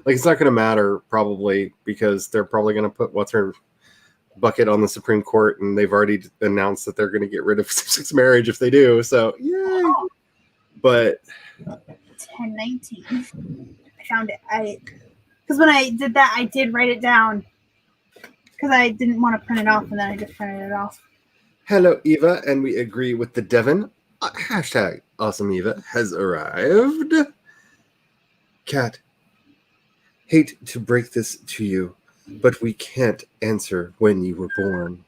Like, it's not going to matter probably because they're probably going to put what's her bucket on the Supreme Court, and they've already announced that they're going to get rid of same-sex marriage if they do. So yay! But 1019. I found it. Because when I did that, I did write it down because I didn't want to print it off, and then I just printed it off. Hello, Eva, and we agree with the Devon. Hashtag Awesome Eva has arrived. Kat, hate to break this to you, but we can't answer when you were born.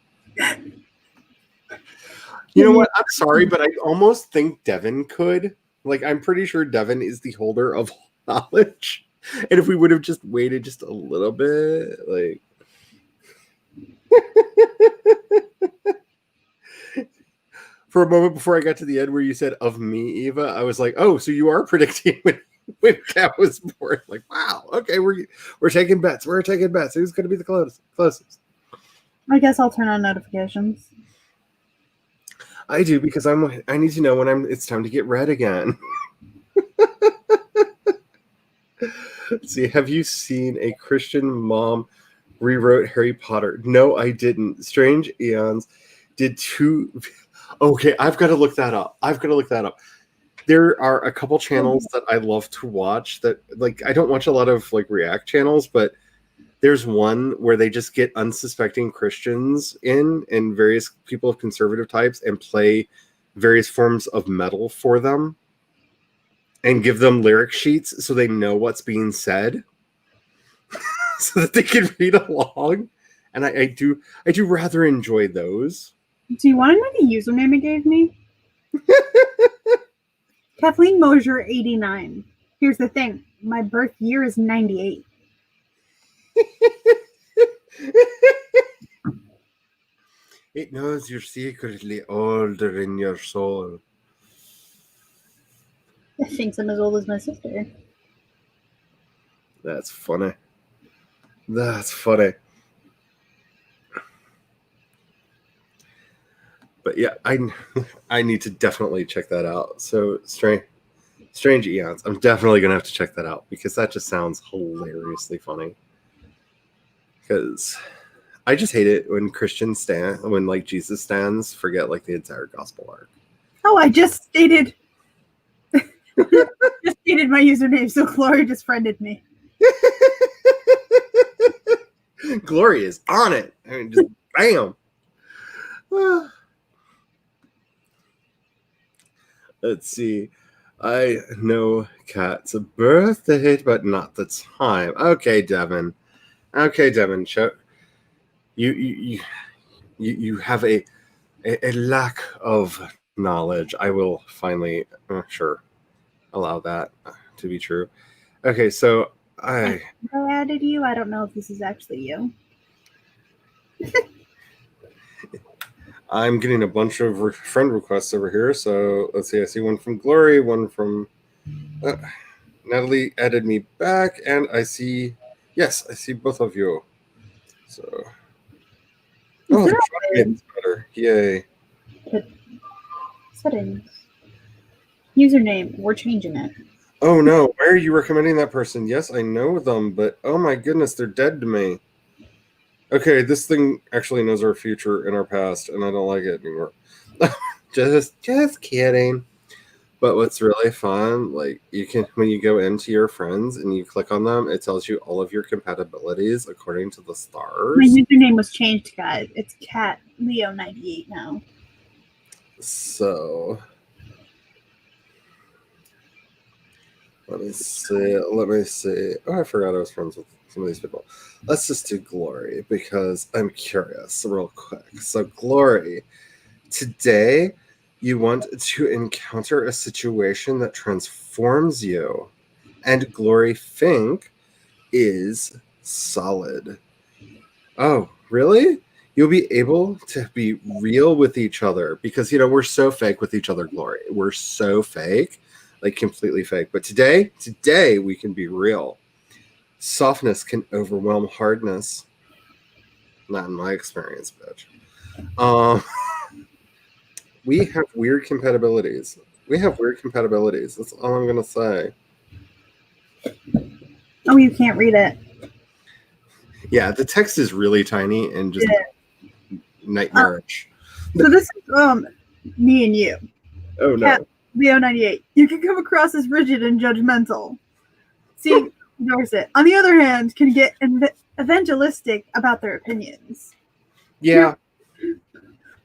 You know what? I'm sorry, but I almost think Devon could. Like, I'm pretty sure Devon is the holder of knowledge. And if we would have just waited just a little bit, like... For a moment before I got to the end where you said, of me, Eva, I was like, oh, so you are predicting when Kat was born. Like, wow, okay, we're taking bets. We're taking bets. Who's going to be the closest? I guess I'll turn on notifications. I do, because I need to know when it's time to get read again. Let's see, have you seen a Christian mom rewrote Harry Potter? No, I didn't. Strange Eons did two. Okay, I've got to look that up. There are a couple channels that I love to watch that, like, I don't watch a lot of like React channels, but there's one where they just get unsuspecting Christians in and various people of conservative types and play various forms of metal for them and give them lyric sheets so they know what's being said so that they can read along. And I do rather enjoy those. Do you want to know the username it gave me? Kathleen Mosier 89. Here's the thing. My birth year is 98. It knows you're secretly older in your soul. It thinks I'm as old as my sister. That's funny. That's funny. But yeah, I need to definitely check that out. So Strange Eons. I'm definitely gonna have to check that out because that just sounds hilariously funny. Because I just hate it when when like Jesus stands forget like the entire gospel arc. Oh, I just stated my username, so Glory just friended me. Glory is on it. I mean, just bam. Let's see. I know Kat's birthday, but not the time. Okay, Devon. Show you have a lack of knowledge. I will finally sure allow that to be true. Okay, so I added you. I don't know if this is actually you. I'm getting a bunch of friend requests over here. So let's see. I see one from Glory, one from Natalie added me back, and I see both of you. So it's better. Yay. Settings. Username. We're changing it. Oh no, why are you recommending that person? Yes, I know them, but oh my goodness, they're dead to me. Okay, this thing actually knows our future and our past, and I don't like it anymore. just kidding. But what's really fun, like you can when you go into your friends and you click on them, it tells you all of your compatibilities according to the stars. My username was changed, guys. It's Cat Leo 98 now. So let me see. Oh, I forgot I was friends with some of these people. Let's just do Glory because I'm curious real quick. So Glory, today You want to encounter a situation that transforms you. And Glory Fink is solid. Oh, really? You'll be able to be real with each other because, we're so fake with each other, Glory. We're so fake, like completely fake. But today we can be real. Softness can overwhelm hardness. Not in my experience, bitch. We have weird compatibilities. That's all I'm going to say. Oh, you can't read it. Yeah, the text is really tiny and just nightmarish. So this is me and you. Oh no. Cat Leo 98. You can come across as rigid and judgmental. See, Dorset, on the other hand, can get evangelistic about their opinions. Yeah.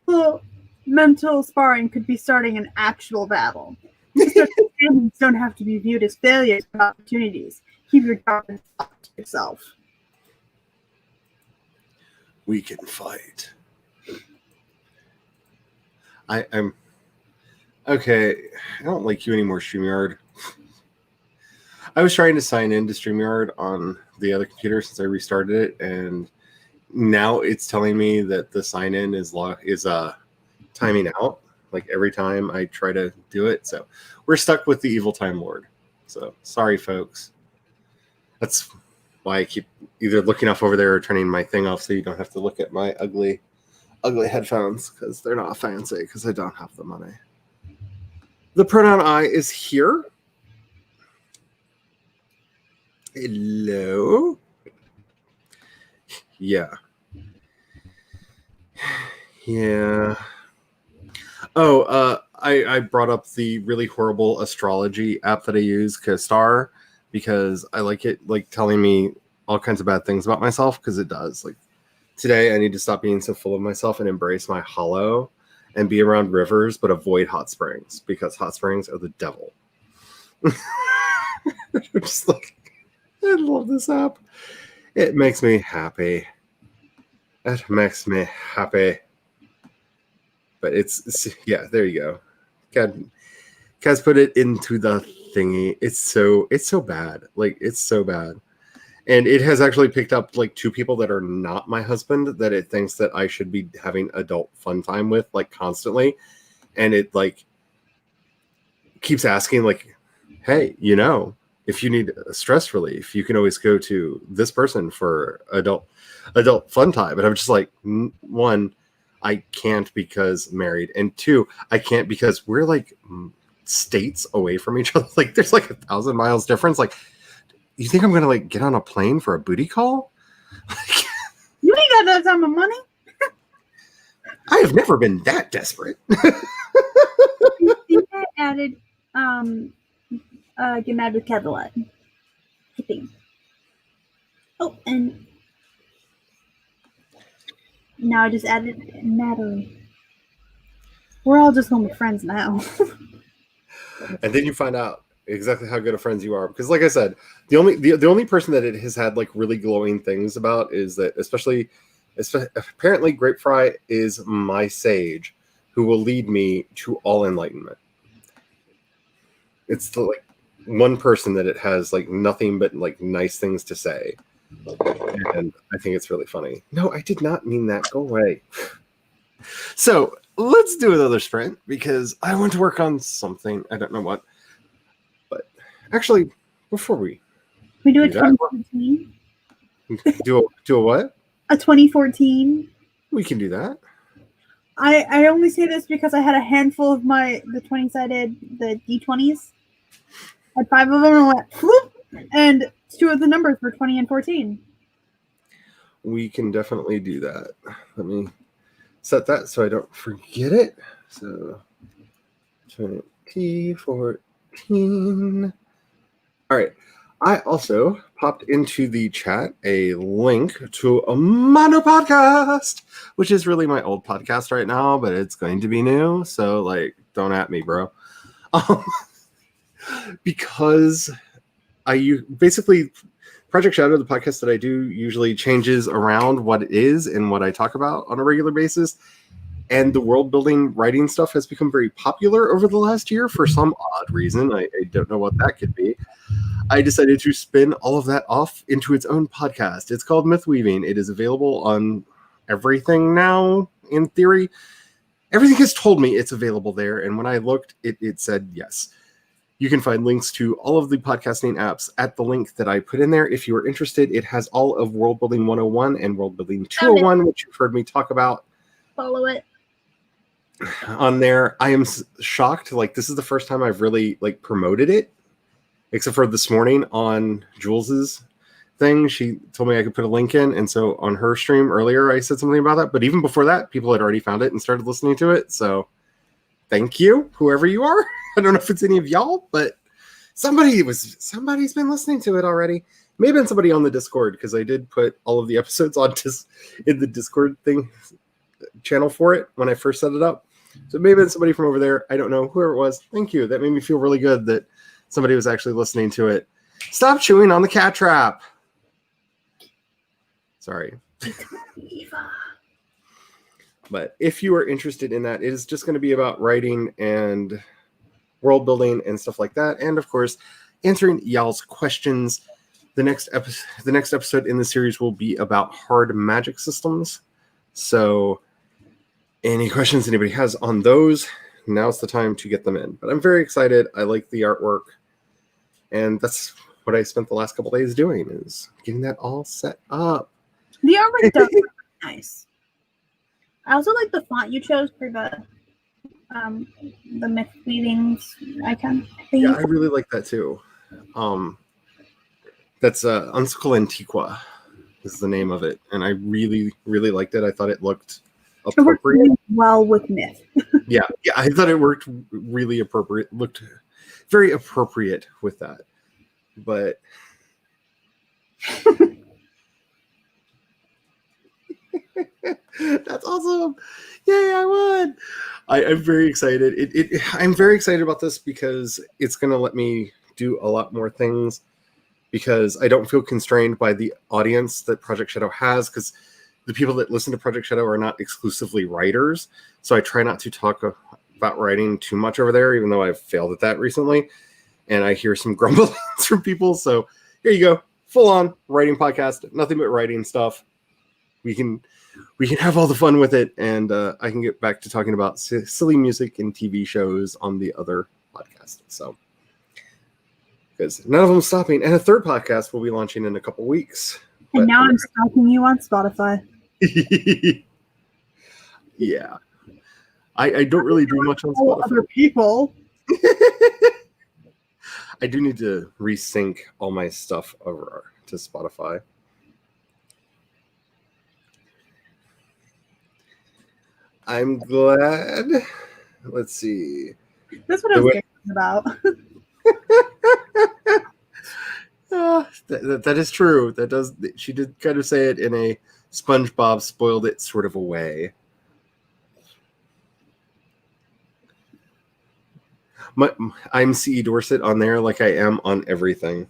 Well, mental sparring could be starting an actual battle. Misunderstandings don't have to be viewed as failures or opportunities. Keep your darkness to yourself. We can fight. I'm okay. I don't like you anymore, StreamYard. I was trying to sign into StreamYard on the other computer since I restarted it, and now it's telling me that the sign in is timing out. Like every time I try to do it, so we're stuck with the evil Time Lord. So sorry, folks. That's why I keep either looking off over there or turning my thing off so you don't have to look at my ugly headphones because they're not fancy because I don't have the money. The pronoun I is here. Hello. Yeah. Oh, I brought up the really horrible astrology app that I use, CoStar, because I like it, like telling me all kinds of bad things about myself, because it does. Like today, I need to stop being so full of myself and embrace my hollow and be around rivers, but avoid hot springs, because hot springs are the devil. Just like, I love this app. It makes me happy. It makes me happy. But it's yeah, there you go. Kaz put it into the thingy. It's so bad. Like, it's so bad. And it has actually picked up like 2 people that are not my husband that it thinks that I should be having adult fun time with, like, constantly. And it like keeps asking, like, hey, if you need a stress relief, you can always go to this person for adult fun time. And I'm just like, 1, I can't because married, and 2, I can't because we're like states away from each other. Like there's like 1,000 miles difference. Like, you think I'm gonna like get on a plane for a booty call? You ain't got that time of money. I have never been that desperate. I think I added get mad with Cadillac. I think. Oh, and now I just added Natalie. We're all just gonna be friends now. And then you find out exactly how good of friends you are, because like I said, the only person that it has had like really glowing things about is that especially apparently Grapefry is my sage who will lead me to all enlightenment. It's the like one person that it has like nothing but like nice things to say, and I think it's really funny. No, I did not mean that. Go away. So let's do another sprint because I want to work on something. I don't know what. But actually, before we do a 2014. Do a what? A 2014. We can do that. I only say this because I had a handful of the 20-sided, the D20s. I had 5 of them and went whoop, and 2 of the numbers were 20 and 14. We can definitely do that. Let me set that so I don't forget it. So 2014. All right. I also popped into the chat a link to a Mono podcast, which is really my old podcast right now, but it's going to be new. So, like, don't at me, bro. Because basically Project Shadow, the podcast that I do, usually changes around what it is and what I talk about on a regular basis. And the world building writing stuff has become very popular over the last year for some odd reason. I don't know what that could be. I decided to spin all of that off into its own podcast. It's called Myth Weaving. It is available on everything now, in theory. Everything has told me it's available there. And when I looked, it said yes. You can find links to all of the podcasting apps at the link that I put in there. If you are interested, it has all of World Building 101 and World Building 201, which you've heard me talk about. Follow it. On there. I am shocked. Like, this is the first time I've really like promoted it, except for this morning on Jules's thing. She told me I could put a link in, and so on her stream earlier I said something about that, but even before that people had already found it and started listening to it. So thank you, whoever you are. I don't know if it's any of y'all, but somebody's been listening to it already. Maybe been somebody on the Discord, because I did put all of the episodes on in the Discord thing channel for it when I first set it up. So maybe it's somebody from over there. I don't know. Whoever it was, thank you. That made me feel really good that somebody was actually listening to it. Stop chewing on the cat trap. Sorry. But if you are interested in that, it is just going to be about writing and world building and stuff like that. And of course, answering y'all's questions. The next episode in the series will be about hard magic systems. So any questions anybody has on those, now's the time to get them in. But I'm very excited. I like the artwork. And that's what I spent the last couple days doing, is getting that all set up. The artwork does look nice. I also like the font you chose for the myth weavings icon thing. Yeah, I really like that too. That's Unsicle Antiqua is the name of it, and I really, really liked it. I thought it looked appropriate. It worked really well with myth. yeah, I thought it worked really appropriate. Looked very appropriate with that, but. That's awesome. Yay, I won. I'm very excited. I'm very excited about this because it's going to let me do a lot more things, because I don't feel constrained by the audience that Project Shadow has, because the people that listen to Project Shadow are not exclusively writers. So I try not to talk about writing too much over there, even though I've failed at that recently. And I hear some grumblings from people. So here you go. Full on writing podcast, nothing but writing stuff. We can have all the fun with it, and I can get back to talking about silly music and TV shows on the other podcast. So, because none of them stopping, and a third podcast will be launching in a couple weeks. And now I'm stalking you on Spotify. Yeah, I don't really do much on Spotify. Other people. I do need to resync all my stuff over to Spotify. I'm glad. Let's see. That's what I was thinking about. That is true. That does. She did kind of say it in a SpongeBob spoiled it sort of a way. I'm C.E. Dorset on there, like I am on everything.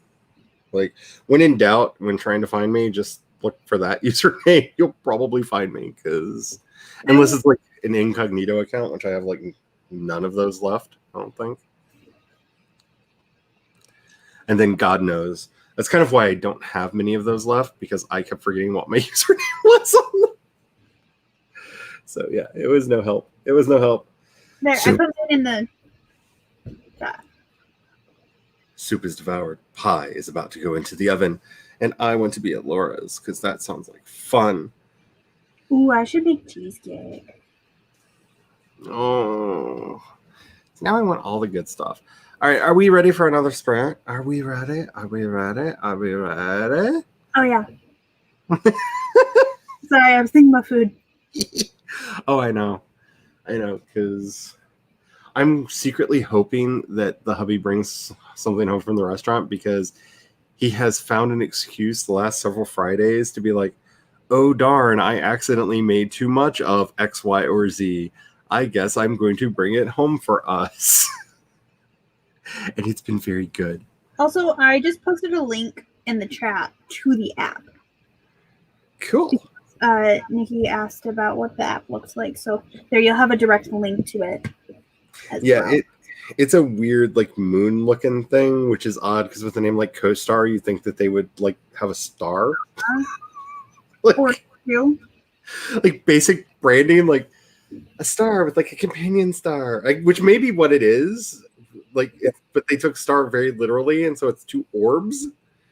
Like, when in doubt, when trying to find me, just look for that username. You'll probably find me, because unless it's like an incognito account, which I have like none of those left, I don't think. And then God knows. That's kind of why I don't have many of those left, because I kept forgetting what my username was on them. So yeah, it was no help. There, I put it in the chat. Soup is devoured. Pie is about to go into the oven. And I want to be at Laura's, because that sounds like fun. Ooh, I should make cheesecake. Oh. Now I want all the good stuff. All right, are we ready for another sprint? Are we ready? Oh, yeah. Sorry, I was thinking about food. Oh, I know, because I'm secretly hoping that the hubby brings something home from the restaurant, because he has found an excuse the last several Fridays to be like, oh, darn, I accidentally made too much of X, Y, or Z. I guess I'm going to bring it home for us. And it's been very good. Also, I just posted a link in the chat to the app. Cool. Nikki asked about what the app looks like. So there, you'll have a direct link to it as well. It's a weird like moon looking thing, which is odd because with a name like CoStar, you think that they would like have a star, like, Or two. like basic branding, like a star with like a companion star, like, which may be what it is. But they took star very literally, and so it's two orbs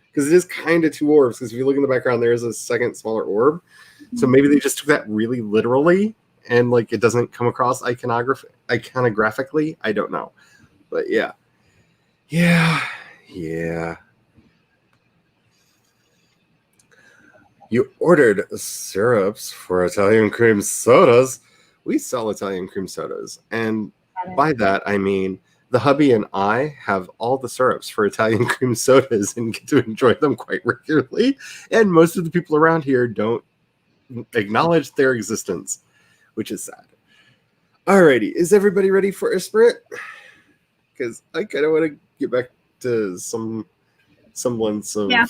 because it is kind of two orbs. Because if you look in the background, there is a second smaller orb. So maybe they just took that really literally, and like it doesn't come across iconographically. I don't know, but yeah. You ordered syrups for Italian cream sodas. We sell Italian cream sodas, and by that I mean the hubby and I have all the syrups for Italian cream sodas and get to enjoy them quite regularly. And most of the people around here don't acknowledge their existence, which is sad. Alrighty, is everybody ready for a sprint? Because I kind of want to get back to some semblance of. Yeah.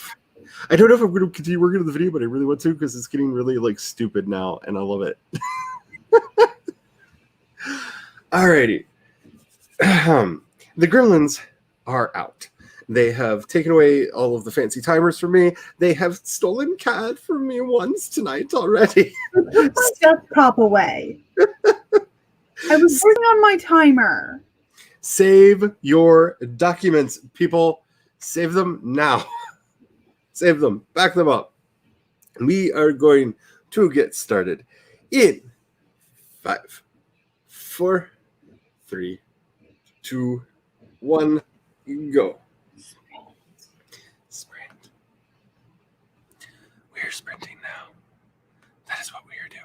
I don't know if I'm going to continue working on the video, but I really want to because it's getting really like stupid now, and I love it. Alrighty, the gremlins are out. They have taken away all of the fancy timers from me. They have stolen cat from me once tonight already. Desktop away. I was working on my timer. Save your documents, people. Save them now. Save them. Back them up. We are going to get started in 5, 4, 3, 2, 1, go. Sprint. We're sprinting now. That is what we are doing.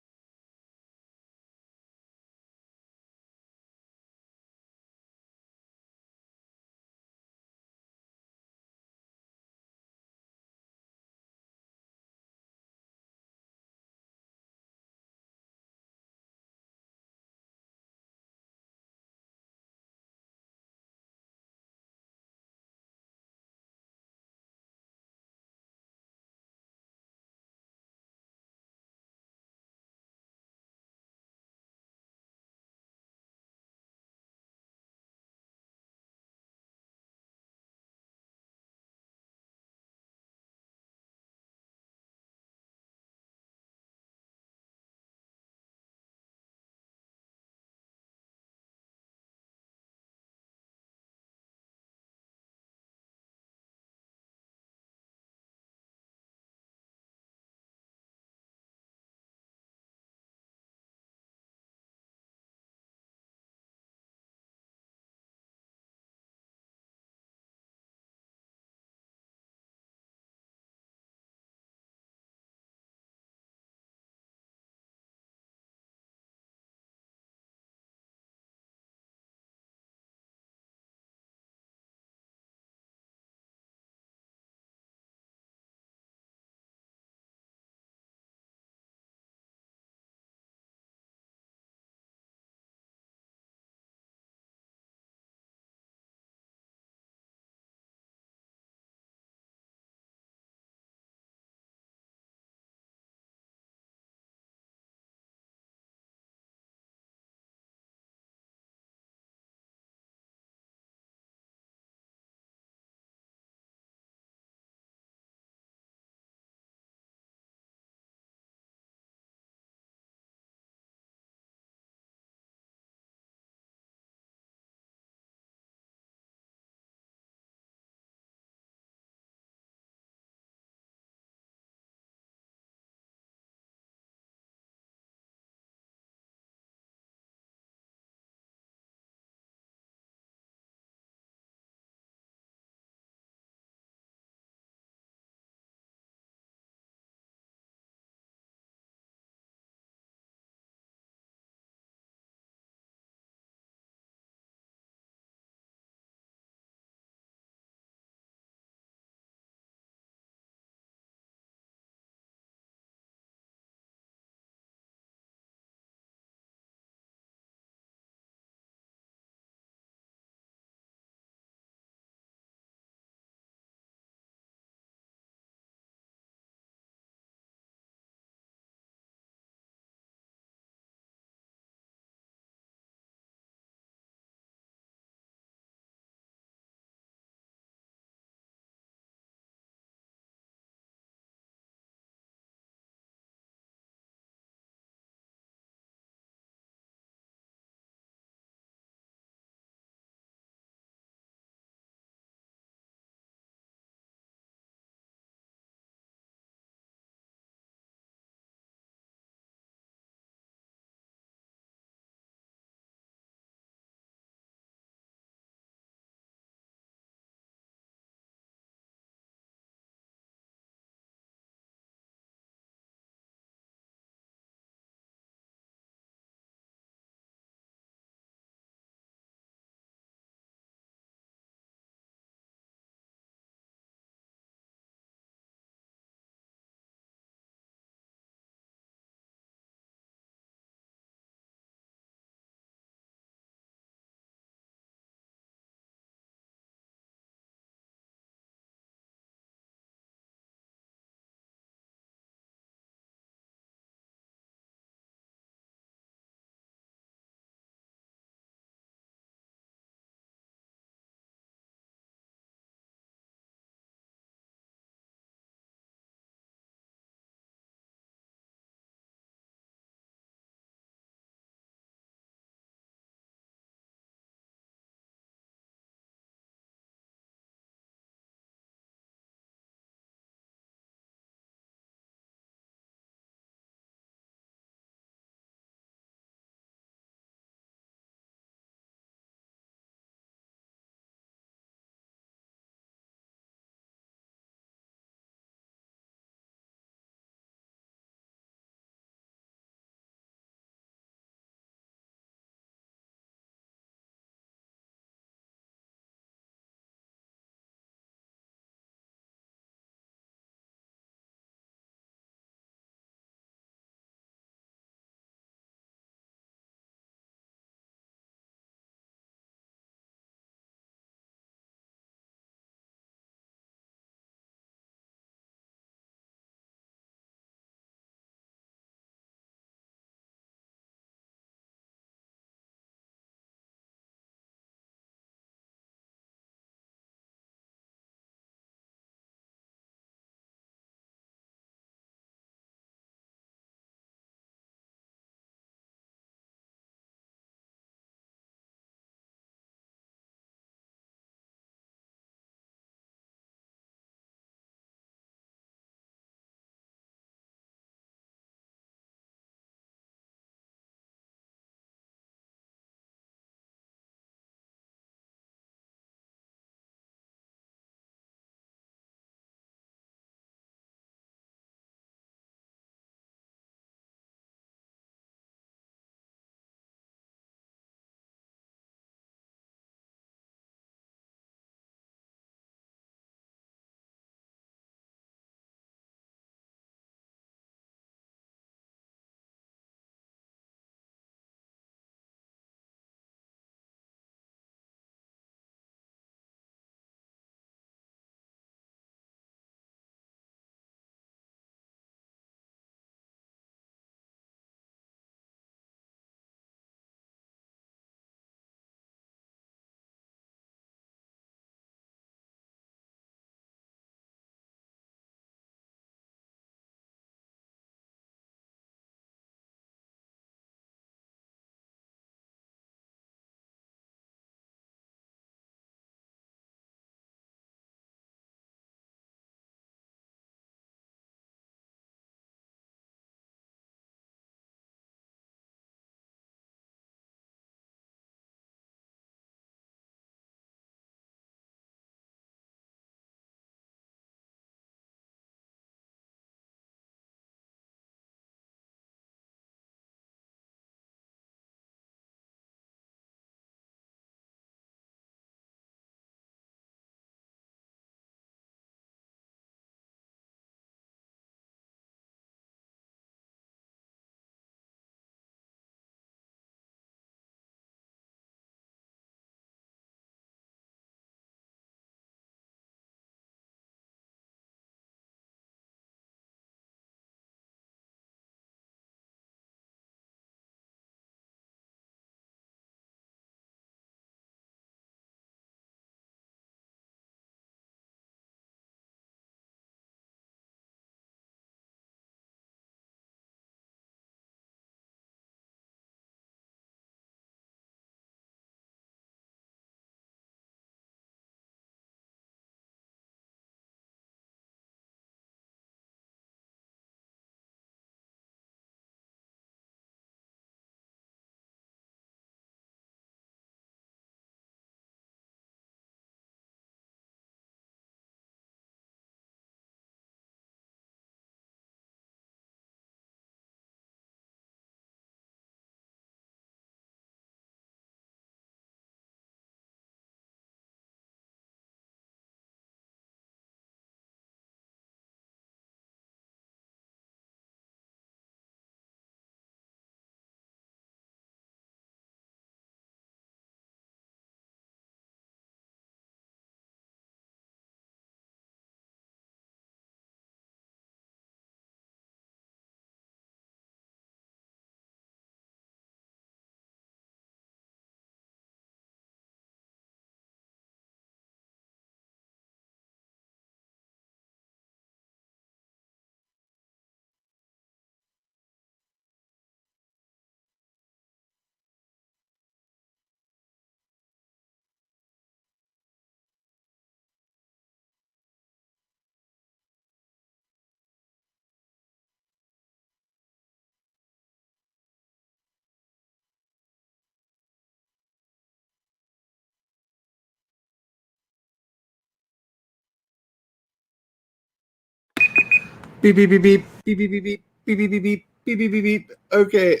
Beep beep beep beep beep beep beep beep beep beep beep beep beep beep beep beep. Okay.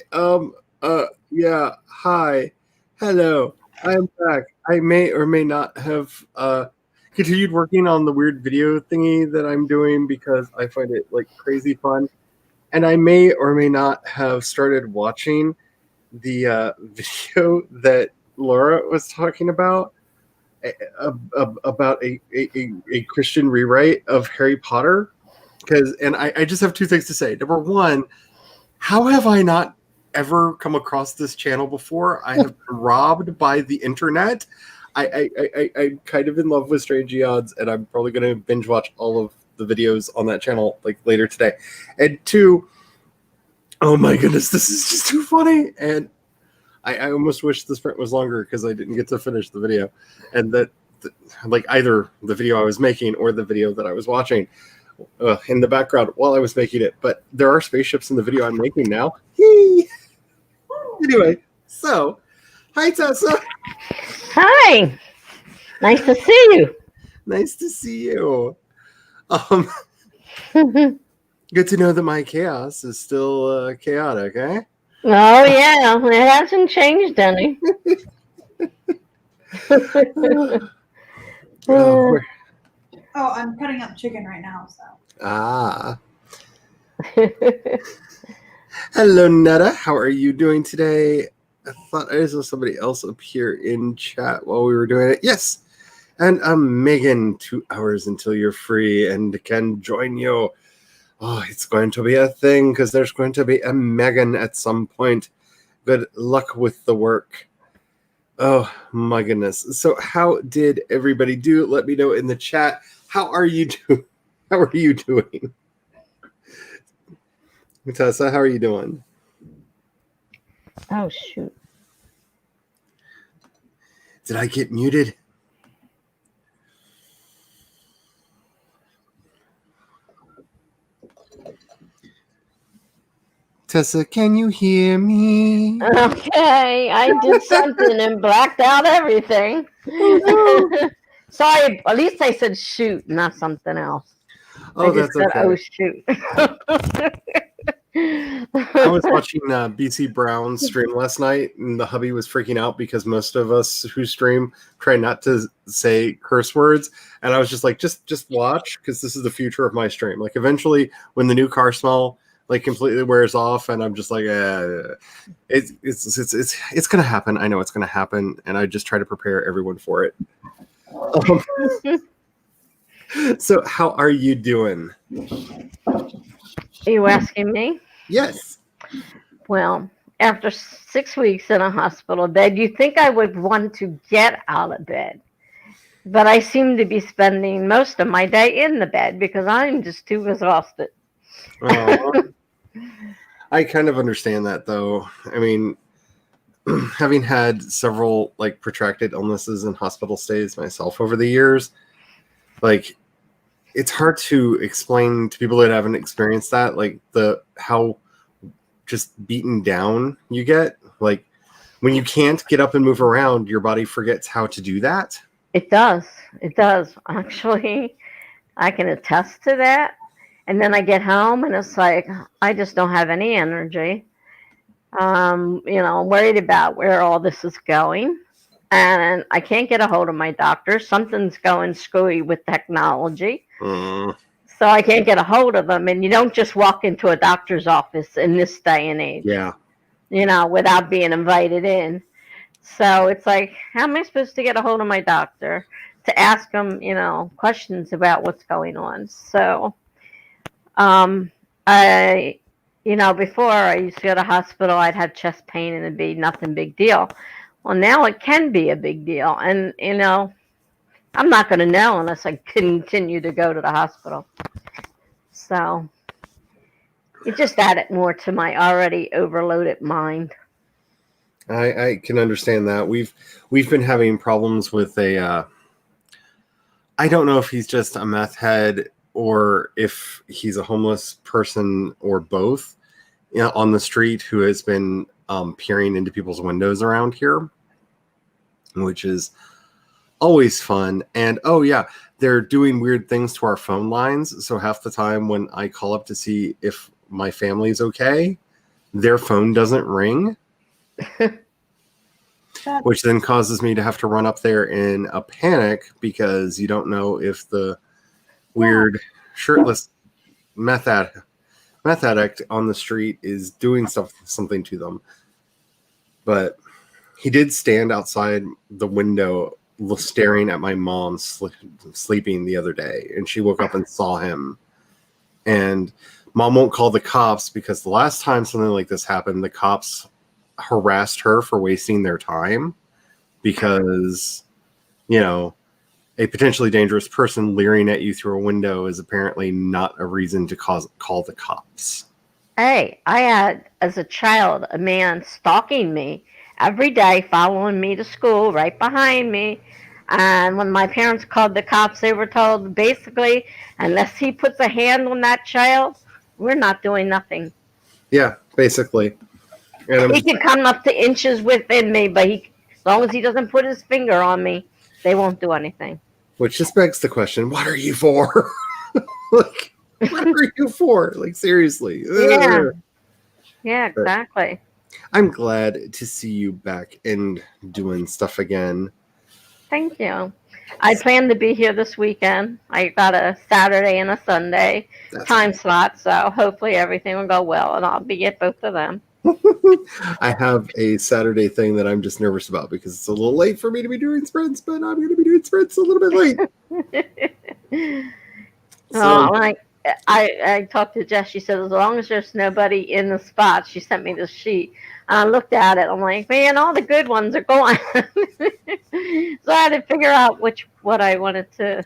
Yeah. Hi. Hello. I am back. I may or may not have continued working on the weird video thingy that I'm doing because I find it like crazy fun, and I may or may not have started watching the video that Laura was talking about about a Christian rewrite of Harry Potter. And I just have two things to say. Number one, how have I not ever come across this channel before? I have been robbed by the internet. I'm kind of in love with Strange Eons, and I'm probably going to binge watch all of the videos on that channel like later today. And two, oh my goodness, this is just too funny. And I almost wish the sprint was longer because I didn't get to finish the video, and that like either the video I was making or the video that I was watching in the background while I was making it. But there are spaceships in the video I'm making now. Yay! Anyway, so hi Tessa. Hi. Nice to see you. Nice to see you. Good to know that my chaos is still chaotic, eh? Oh yeah, it hasn't changed any. Oh, I'm cutting up chicken right now, so. Ah. Hello, Netta. How are you doing today? I thought I saw somebody else appear in chat while we were doing it. Yes. And Megan, 2 hours until you're free and can join you. Oh, it's going to be a thing because there's going to be a Megan at some point. Good luck with the work. Oh, my goodness. So how did everybody do? Let me know in the chat. How are you doing? How are you doing? Tessa, how are you doing? Oh, shoot. Did I get muted? Tessa, can you hear me? Okay, I did something and blacked out everything. Oh, no. Sorry, at least I said shoot, not something else. Oh, I just that's said, okay. oh, shoot. I was watching BC Brown's stream last night, and the hubby was freaking out because most of us who stream try not to say curse words. And I was just like, just watch, because this is the future of my stream. Like, eventually, when the new car smell like completely wears off, and I'm just like, it's gonna happen. I know it's gonna happen, and I just try to prepare everyone for it. So, how are you doing? Are you asking me? Yes. Well, after 6 weeks in a hospital bed, you'd think I would want to get out of bed. But I seem to be spending most of my day in the bed because I'm just too exhausted. I kind of understand that, though. I mean, having had several like protracted illnesses and hospital stays myself over the years, like it's hard to explain to people that haven't experienced that, like how just beaten down you get. Like when you can't get up and move around, your body forgets how to do that. It does. It does. Actually, I can attest to that. And then I get home and it's like, I just don't have any energy. I'm worried about where all this is going. And I can't get a hold of my doctor. Something's going screwy with technology. So I can't get a hold of them. And you don't just walk into a doctor's office in this day and age. Yeah. Without being invited in. So it's like, how am I supposed to get a hold of my doctor to ask him, questions about what's going on? So, before I used to go to the hospital, I'd have chest pain and it'd be nothing big deal. Well, now it can be a big deal. And, I'm not going to know unless I continue to go to the hospital. So it just added more to my already overloaded mind. I can understand that. We've been having problems with I don't know if he's just a meth head or if he's a homeless person or both, on the street who has been peering into people's windows around here, which is always fun. And oh yeah, they're doing weird things to our phone lines. So half the time when I call up to see if my family's okay, their phone doesn't ring, which then causes me to have to run up there in a panic because you don't know if the weird shirtless meth addict on the street is doing something to them. But he did stand outside the window staring at my mom sleeping the other day, and she woke up and saw him. And mom won't call the cops because the last time something like this happened, the cops harassed her for wasting their time because, you know, a potentially dangerous person leering at you through a window is apparently not a reason to call the cops. Hey, I had, as a child, a man stalking me every day, following me to school, right behind me. And when my parents called the cops, they were told, basically, unless he puts a hand on that child, we're not doing nothing. Yeah, basically. And he can come up to inches within me, but as long as he doesn't put his finger on me, they won't do anything. Which just begs the question, what are you for? Like, what are you for? Like, seriously. Yeah. Yeah, exactly. But I'm glad to see you back and doing stuff again. Thank you. I plan to be here this weekend. I got a Saturday and a Sunday time slot, so hopefully everything will go well, and I'll be at both of them. I have a Saturday thing that I'm just nervous about because it's a little late for me to be doing sprints, but I'm going to be doing sprints a little bit late. I talked to Jess. She said, as long as there's nobody in the spot, she sent me the sheet. I looked at it. I'm like, man, all the good ones are gone. So I had to figure out what I wanted to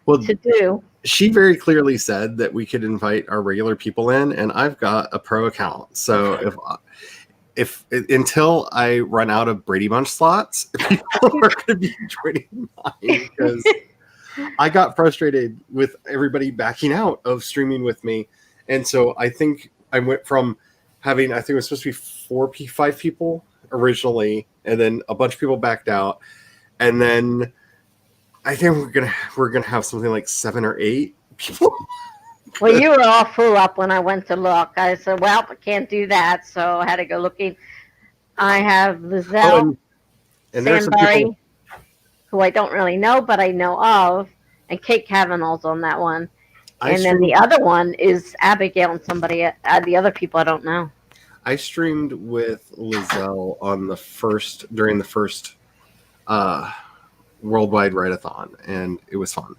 do. She very clearly said that we could invite our regular people in, and I've got a pro account. So if until I run out of Brady Bunch slots, people are going to be joining mine because I got frustrated with everybody backing out of streaming with me. And so I think I went from having, I think it was supposed to be 5 people originally, and then a bunch of people backed out. And then I think we're gonna have something like 7 or 8 people. Well, you were all full up when I went to look. I said, well, I can't do that. So I had to go looking. I have Lizelle, Sandberry, who I don't really know, but I know of, and Kate Kavanaugh's on that one. And then the other one is Abigail and somebody, the other people I don't know. I streamed with Lizelle on during the first Worldwide Write-a-thon, and it was fun.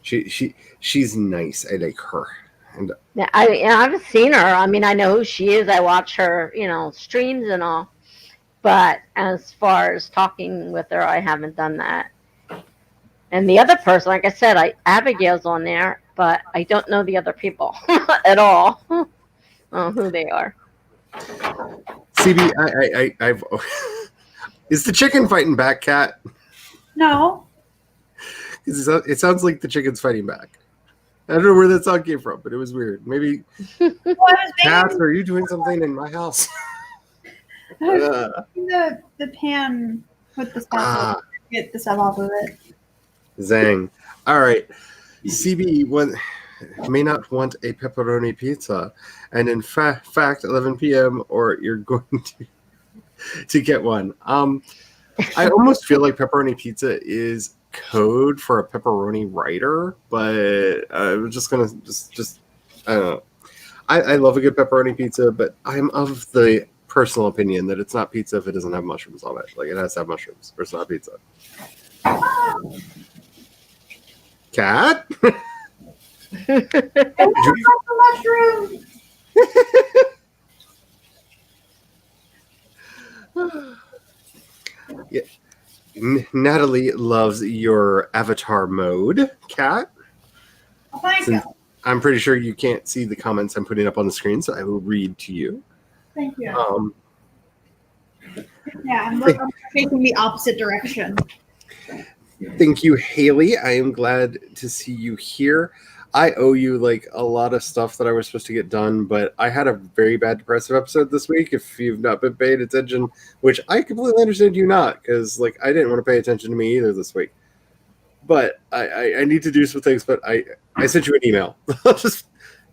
She's nice. I like her. And yeah, I've seen her. I mean, I know who she is. I watch her, streams and all. But as far as talking with her, I haven't done that. And the other person, like I said, Abigail's on there, but I don't know the other people at all. Who they are. CB, I've is the chicken fighting back, Kat? No. It sounds like the chicken's fighting back. I don't know where that song came from, but it was weird. Maybe Kat, are you doing something in my house? The pan with the stuff. Get the stuff off of it. Zang. All right. CB may not want a pepperoni pizza, and in fact 11 p.m. or you're going to get one. I almost feel like pepperoni pizza is code for a pepperoni writer, but I'm just gonna just I don't know. I love a good pepperoni pizza, but I'm of the personal opinion that it's not pizza if it doesn't have mushrooms on it. Like, it has to have mushrooms, or it's not pizza. Cat? Mushroom. Yeah. Natalie loves your avatar mode, Kat. Oh, thank you. I'm pretty sure you can't see the comments I'm putting up on the screen, so I will read to you. Thank you. Yeah, I'm facing the opposite direction. Thank you, Haley. I am glad to see you here. I owe you like a lot of stuff that I was supposed to get done, but I had a very bad depressive episode this week. If you've not been paying attention, which I completely understand you not, because like I didn't want to pay attention to me either this week. But I need to do some things. But I sent you an email. I'll just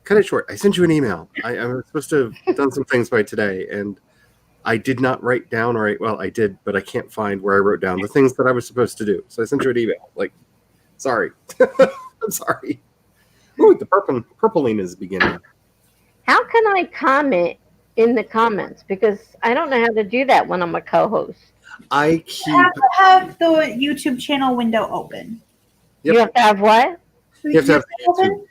cut it short. I sent you an email. I was supposed to have done some things by today, and I did not write down. Well, I did, but I can't find where I wrote down the things that I was supposed to do. So I sent you an email. Like, sorry. I'm sorry. Ooh, the purpling is beginning. How can I comment in the comments? Because I don't know how to do that when I'm a co-host. I keep. You have to have the YouTube channel window open. Yep. You have to have what? You have to have the YouTube.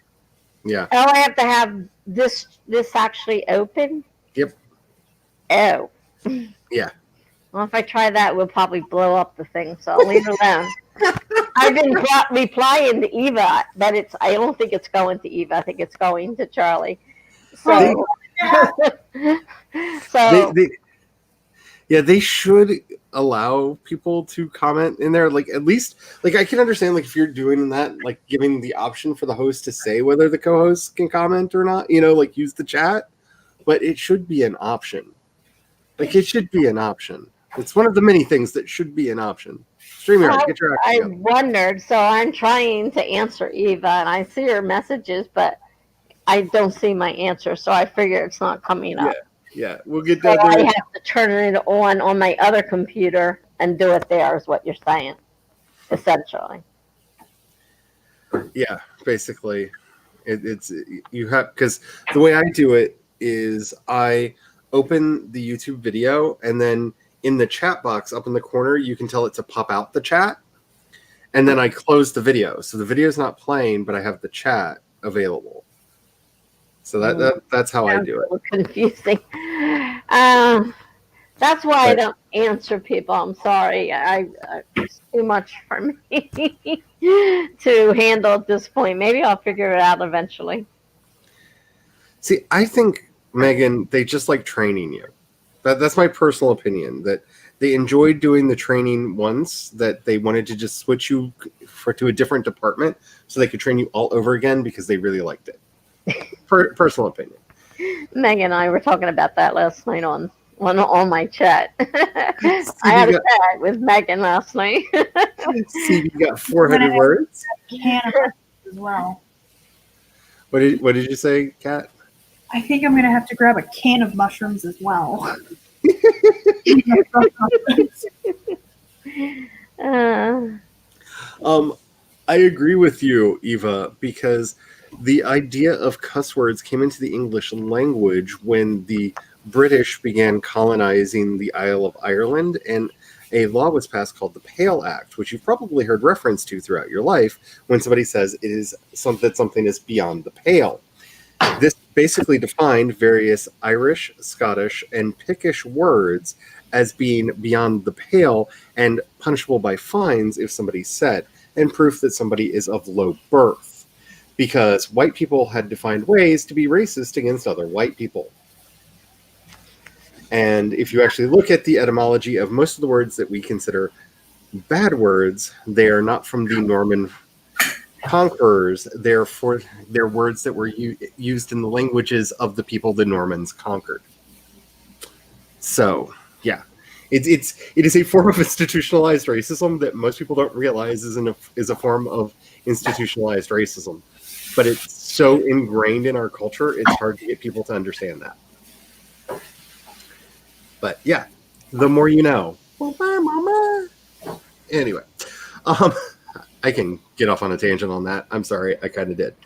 Yeah. Oh, I have to have this actually open? Yep. Oh. Yeah. Well, if I try that, we'll probably blow up the thing, so I'll leave it alone. I've been replying to Eva, but I don't think it's going to Eva. I think it's going to Charlie. So, they should allow people to comment in there. Like, at least, like, I can understand, like, if you're doing that, like, giving the option for the host to say whether the co-host can comment or not, like, use the chat. But it should be an option. Like, it should be an option. It's one of the many things that should be an option. StreamYard, get your act together. I wondered, so I'm trying to answer Eva, and I see her messages, but I don't see my answer, so I figure it's not coming up. Yeah, we'll get So that. I have to turn it on my other computer and do it there, is what you're saying, essentially. Yeah, basically, it's you have, because the way I do it is I open the YouTube video, and then in the chat box up in the corner, you can tell it to pop out the chat, and then I close the video. So the video is not playing, but I have the chat available. So that's how I do it. Confusing. That's why I don't answer people. I'm sorry. It's too much for me to handle at this point. Maybe I'll figure it out eventually. See, I think, Megan, they just like training you. That's my personal opinion, that they enjoyed doing the training once, that they wanted to just switch you to a different department so they could train you all over again because they really liked it. Personal opinion. Megan and I were talking about that last night on my chat. I had a chat with Megan last night. See, you got 400 words. As well. What did you say, Kat? I think I'm going to have to grab a can of mushrooms as well. I agree with you, Eva, because the idea of cuss words came into the English language when the British began colonizing the Isle of Ireland, and a law was passed called the Pale Act, which you've probably heard reference to throughout your life when somebody says it is something is beyond the pale. This basically defined various Irish, Scottish, and Pictish words as being beyond the pale and punishable by fines if somebody said, and proof that somebody is of low birth, because white people had to find ways to be racist against other white people. And if you actually look at the etymology of most of the words that we consider bad words, they are not from the Norman conquerors. They're words that were used in the languages of the people the Normans conquered. So, yeah, it is a form of institutionalized racism that most people don't realize is a form of institutionalized racism. But it's so ingrained in our culture, it's hard to get people to understand that. But yeah, the more you know. Anyway, I can get off on a tangent on that. I'm sorry, I kind of did.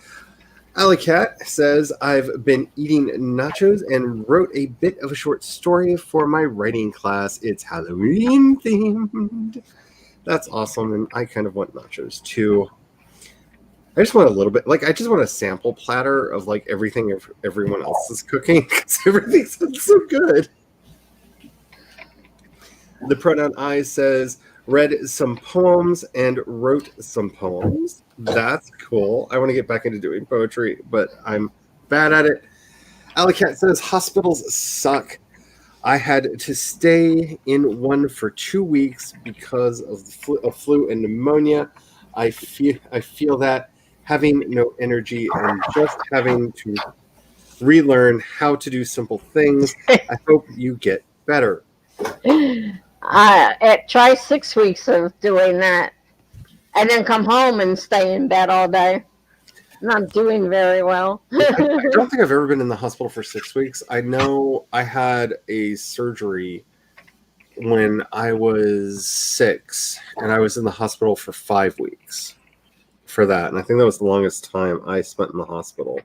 Alicat says, I've been eating nachos and wrote a bit of a short story for my writing class. It's Halloween themed. That's awesome, and I kind of want nachos too. I just want a little bit, I just want a sample platter of everything everyone else is cooking, because everything sounds so good. The pronoun I says, read some poems and wrote some poems. That's cool. I want to get back into doing poetry, but I'm bad at it. Alicat says, hospitals suck. I had to stay in one for 2 weeks because of the flu and pneumonia. I feel that having no energy and just having to relearn how to do simple things. I hope you get better. Try 6 weeks of doing that, and then come home and stay in bed all day. Not doing very well. I don't think I've ever been in the hospital for 6 weeks. I know I had a surgery when I was 6, and I was in the hospital for 5 weeks for that. And I think that was the longest time I spent in the hospital.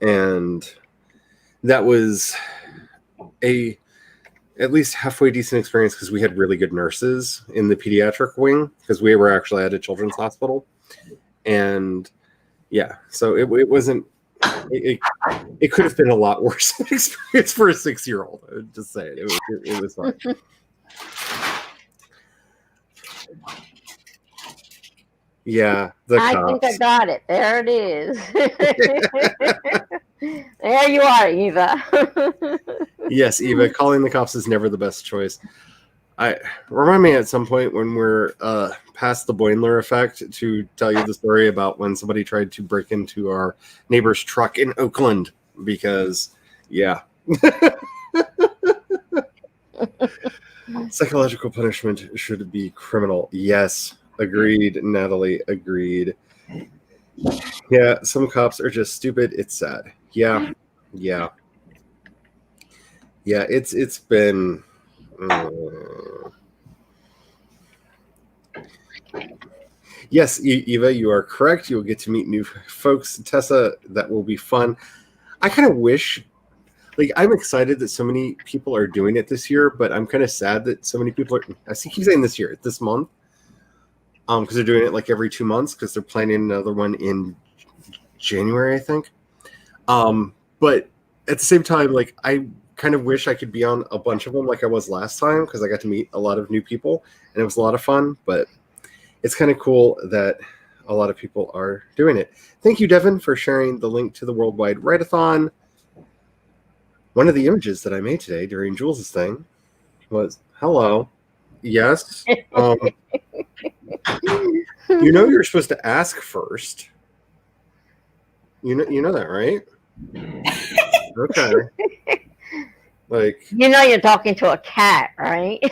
And that was at least halfway decent experience because we had really good nurses in the pediatric wing because we were actually at a children's hospital. And yeah, so it wasn't, it could have been a lot worse of an experience for a 6-year-old. I would just say it was fun. Yeah, I think I got it. There it is. There you are, Eva. Yes, Eva, calling the cops is never the best choice. Remind me at some point when we're past the Boimler effect to tell you the story about when somebody tried to break into our neighbor's truck in Oakland because, yeah. Psychological punishment should be criminal. Yes, agreed, Natalie, agreed. Yeah, some cops are just stupid. It's sad. Yeah. It's been. Yes, Eva, you are correct. You'll get to meet new folks. Tessa, that will be fun. I kind of wish, like, I'm excited that so many people are doing it this year, but I'm kind of sad that so many people are. Keep saying this year, this month, because they're doing it like every 2 months because they're planning another one in January, I think. But at the same time, like, I kind of wish I could be on a bunch of them like I was last time because I got to meet a lot of new people and it was a lot of fun. But it's kind of cool that a lot of people are doing it. Thank you, Devin, for sharing the link to the Worldwide Write-a-thon. One of the images that I made today during Jules' thing was, hello. Yes. You know you're supposed to ask first. You know that, right? Okay. Like, you know you're talking to a cat, right?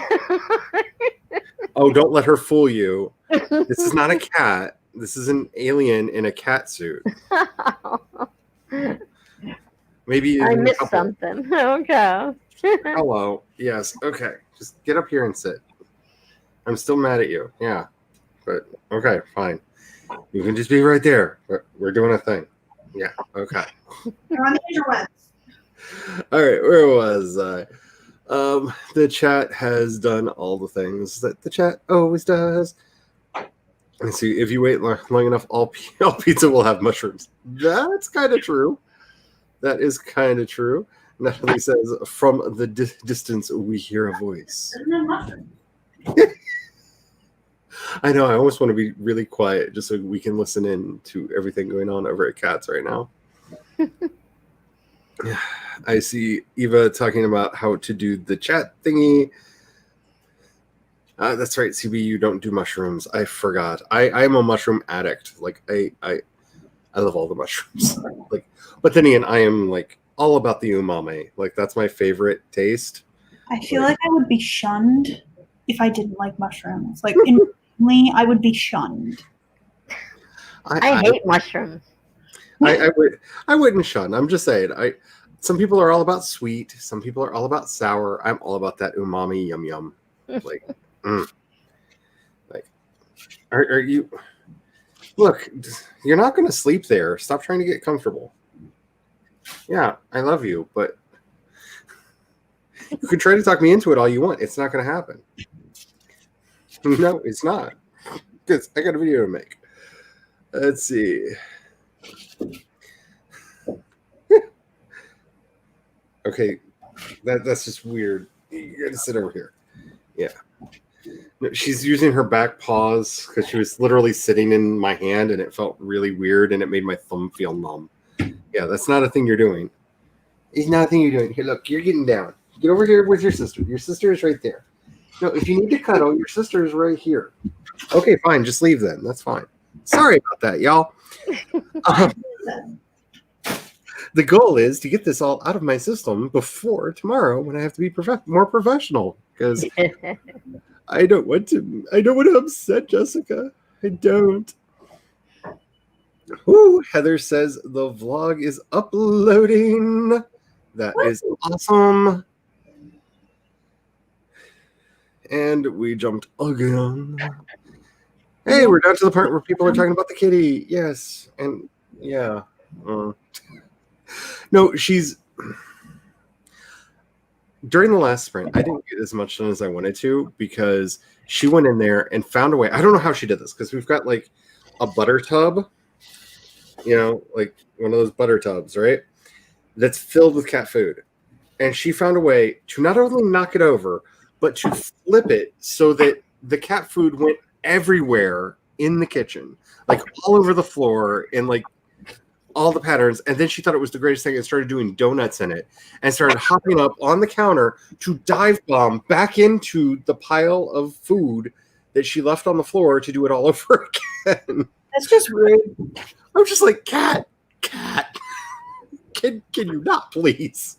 Oh, don't let her fool you. This is not a cat. This is an alien in a cat suit. Maybe I missed something. Okay. Hello. Yes. Okay. Just get up here and sit. I'm still mad at you. Yeah. But okay, fine. You can just be right there. We're doing a thing. Yeah. Okay. You're on the interwebs. All right. Where was I? The chat has done all the things that the chat always does. Let's see. If you wait long enough, all pizza will have mushrooms. That's kind of true. That is kind of true. Natalie says, from the distance, we hear a voice. I know. I almost want to be really quiet just so we can listen in to everything going on over at Cats right now. I see Eva talking about how to do the chat thingy. That's right, CB, you don't do mushrooms. I forgot. I am a mushroom addict. Like, I love all the mushrooms. Like, but then again, I am like all about the umami. Like, that's my favorite taste. I feel like I would be shunned if I didn't like mushrooms. Like, in family, I would be shunned. I hate mushrooms. I wouldn't shun. I'm just saying. Some people are all about sweet. Some people are all about sour. I'm all about that umami yum yum. Like, like, are you? Look, you're not going to sleep there. Stop trying to get comfortable. Yeah, I love you, but you can try to talk me into it all you want. It's not going to happen. No, it's not. Because I got a video to make. Let's see. Okay, that's just weird. You got to sit over here. Yeah. No, she's using her back paws because she was literally sitting in my hand and it felt really weird and it made my thumb feel numb. Yeah, that's not a thing you're doing. It's not a thing you're doing. Here, look, you're getting down. Get over here with your sister. Your sister is right there. No, if you need to cuddle, your sister is right here. Okay, fine. Just leave then. That's fine. Sorry about that, y'all. The goal is to get this all out of my system before tomorrow when I have to be more professional because I don't want to upset Jessica. I don't. Ooh, Heather says the vlog is uploading. That is awesome. And we jumped again. Hey, we're down to the part where people are talking about the kitty. Yes. And yeah. No, she's... During the last sprint, I didn't get as much done as I wanted to because she went in there and found a way. I don't know how she did this because we've got like a butter tub, you know, like one of those butter tubs, right? That's filled with cat food. And she found a way to not only knock it over, but to flip it so that the cat food went everywhere in the kitchen, like all over the floor and like all the patterns. And then she thought it was the greatest thing and started doing donuts in it and started hopping up on the counter to dive bomb back into the pile of food that she left on the floor to do it all over again. That's just rude. I'm just like, cat, can you not please?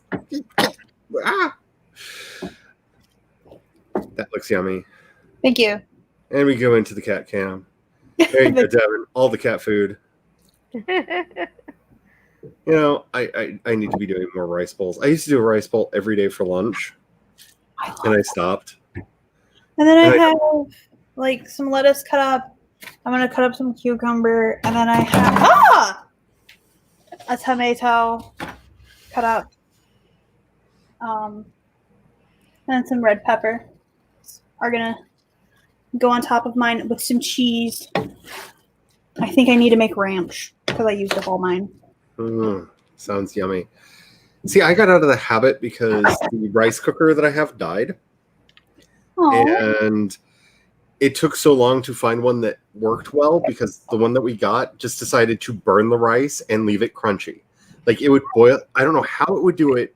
Ah. That looks yummy. Thank you. And we go into the cat cam. There you go, Devin. All the cat food. You know, I need to be doing more rice bowls. I used to do a rice bowl every day for lunch, and I stopped. And then I have like some lettuce cut up. I'm gonna cut up some cucumber, and then I have a tomato cut up, and some red pepper are gonna go on top of mine with some cheese. I think I need to make ranch because I used up all mine. Sounds yummy. See, I got out of the habit because the rice cooker that I have died. Aww. And it took so long to find one that worked well because the one that we got just decided to burn the rice and leave it crunchy. Like it would boil. I don't know how it would do it,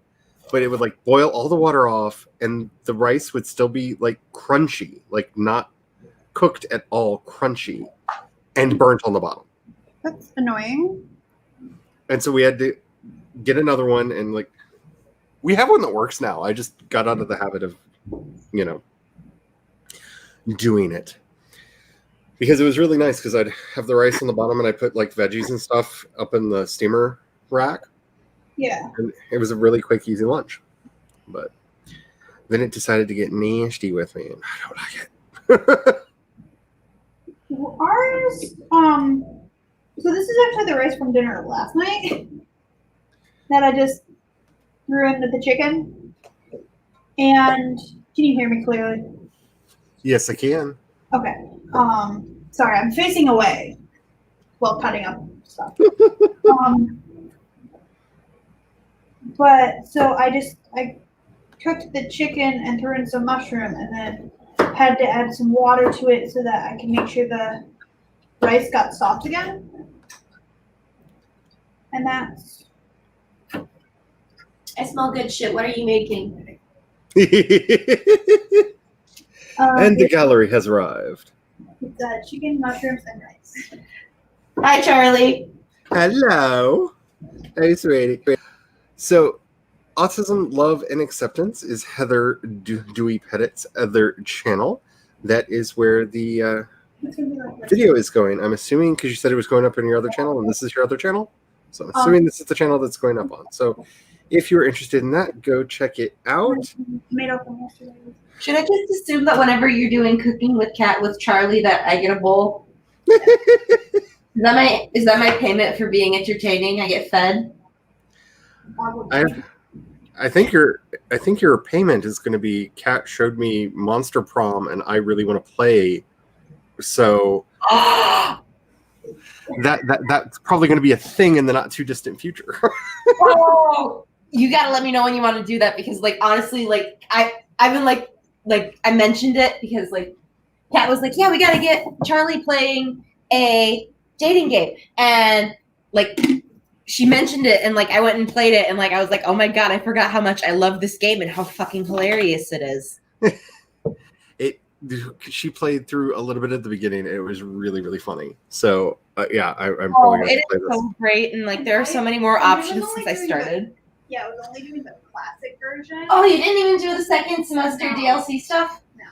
but it would like boil all the water off and the rice would still be like crunchy, like not cooked at all, crunchy and burnt on the bottom. That's annoying. And so we had to get another one, and like we have one that works now. I just got out of the habit of, you know, doing it because it was really nice because I'd have the rice on the bottom and I put like veggies and stuff up in the steamer rack. Yeah. And it was a really quick, easy lunch. But then it decided to get nasty with me, and I don't like it. Ours, so this is actually the rice from dinner last night that I just threw into the chicken. And can you hear me clearly? Yes, I can. Okay. Sorry, I'm facing away while cutting up stuff. But so I cooked the chicken and threw in some mushroom and then had to add some water to it so that I can make sure the rice got soft again. And that's... I smell good shit. What are you making? And the gallery has arrived. It's chicken, mushrooms, and rice. Hi, Charlie. Hello. Hey, sweetie. So, Autism, Love, and Acceptance is Heather Dewey Pettit's other channel. That is where the video is going. I'm assuming because you said it was going up on your other channel, and this is your other channel. So I'm assuming this is the channel that's going up on. So if you're interested in that, go check it out. Should I just assume that whenever you're doing cooking with Cat with Charlie that I get a bowl? Is that my payment for being entertaining? I get fed? I think your payment is going to be Cat showed me Monster Prom and I really want to play. So that's probably going to be a thing in the not too distant future. Oh, you got to let me know when you want to do that because like honestly like I've been like I mentioned it because like Cat was like, yeah, we got to get Charlie playing a dating game and like she mentioned it and like I went and played it and like I was like, oh my god, I forgot how much I love this game and how fucking hilarious it is. She played through a little bit at the beginning. It was really, really funny. So yeah, I'm probably going to play this. So great, and like there are so many more options since I started. Yeah, I was only doing the classic version. Oh, you didn't even do the second semester DLC stuff? No.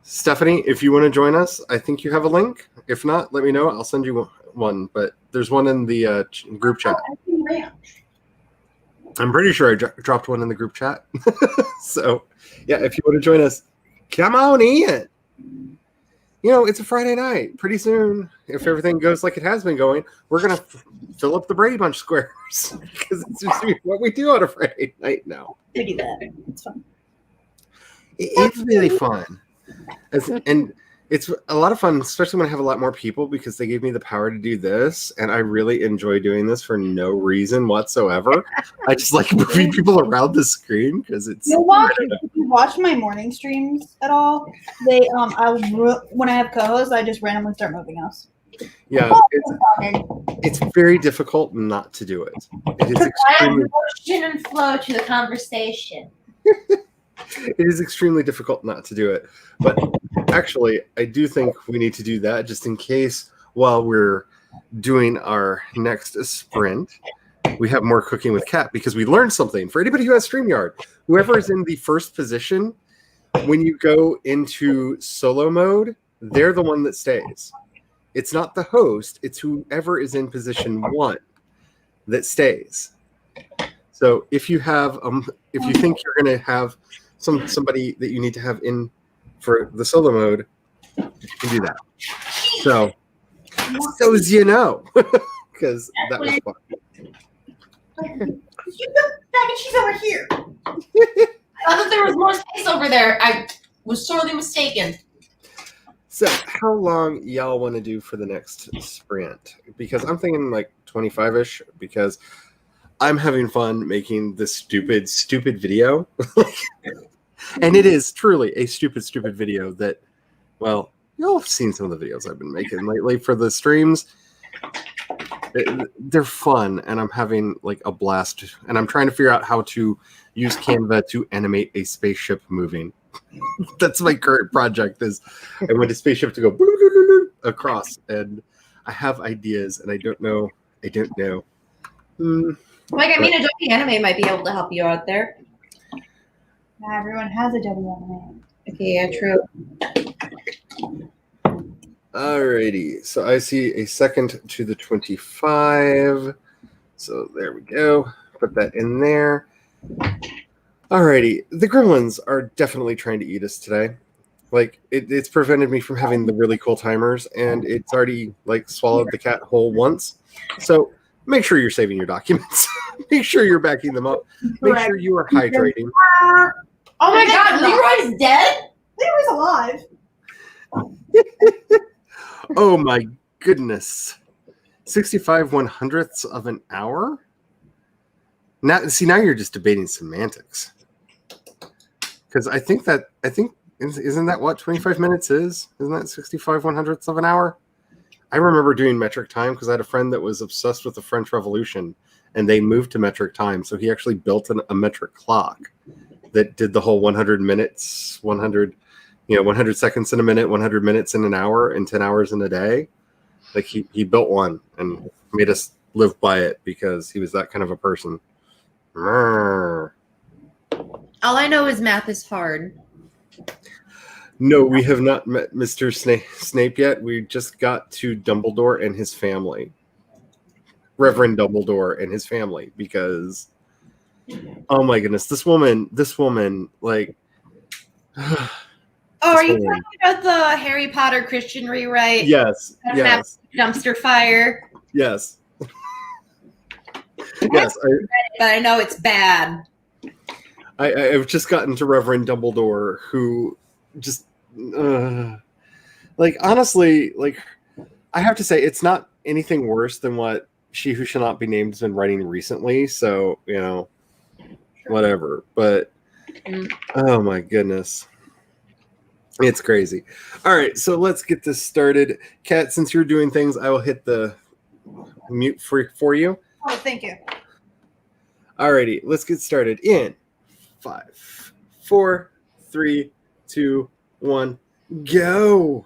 Stephanie, if you want to join us, I think you have a link. If not, let me know. I'll send you one. But there's one in the group chat. I'm pretty sure I dropped one in the group chat. So, yeah, if you want to join us, come on in. You know, it's a Friday night. Pretty soon, if everything goes like it has been going, we're going to fill up the Brady Bunch squares because it's just what we do on a Friday night now. We do that. It's fun. It's really fun. And it's a lot of fun, especially when I have a lot more people, because they gave me the power to do this, and I really enjoy doing this for no reason whatsoever. I just like moving people around the screen because it's. If you watch my morning streams at all, they when I have co-hosts, I just randomly start moving us. Yeah, it's very difficult not to do it. It is extremely motion and flow to the conversation. It is extremely difficult not to do it. But actually, I do think we need to do that just in case while we're doing our next sprint, we have more cooking with Kat, because we learned something. For anybody who has StreamYard, whoever is in the first position, when you go into solo mode, they're the one that stays. It's not the host, it's whoever is in position 1 that stays. So if you have if you think you're going to have somebody that you need to have in for the solo mode, you can do that. So as you know, because that was fun. She's over here. I thought there was more space over there. I was sorely mistaken. So how long y'all want to do for the next sprint? Because I'm thinking like 25-ish, because I'm having fun making this stupid video. And it is truly a stupid video that, well, you'll have seen some of the videos I've been making lately for the streams. They're fun, and I'm having like a blast. And I'm trying to figure out how to use Canva to animate a spaceship moving. That's my current project. Is I want a spaceship to go across, and I have ideas, and I don't know. Like, I mean, Adobe Anime might be able to help you out there. Not everyone has Adobe Anime. Okay, yeah, true. Alrighty, so I see a second to the 25. So there we go. Put that in there. Alrighty, the gremlins are definitely trying to eat us today. Like, it's prevented me from having the really cool timers, and it's already like swallowed the cat whole once. So make sure you're saving your documents. Make sure you're backing them up. Make sure you are hydrating. Oh my God, Leroy's dead? Leroy's alive. Oh my goodness. 65 100ths of an hour? Now you're just debating semantics. Because I think isn't that what 25 minutes is? Isn't that 65 100ths of an hour? I remember doing metric time because I had a friend that was obsessed with the French Revolution, and they moved to metric time. So he actually built a metric clock that did the whole 100 minutes, 100 seconds in a minute, 100 minutes in an hour, and 10 hours in a day. Like he built one and made us live by it because he was that kind of a person. All I know is math is hard. No, we have not met Mr. Snape yet. We just got to Dumbledore and his family. Reverend Dumbledore and his family, because oh my goodness, this woman, like Oh, are you talking about the Harry Potter Christian rewrite? Yes. Dumpster fire. Yes. Yes. But I know it's bad. I've just gotten to Reverend Dumbledore, who just like, honestly, like, I have to say it's not anything worse than what She Who Shall Not Be Named has been writing recently. So, whatever. But oh my goodness. It's crazy. All right, so let's get this started. Kat, since you're doing things, I will hit the mute for you. Oh, thank you. All righty, let's get started in 5, 4, 3, 2, 1, go.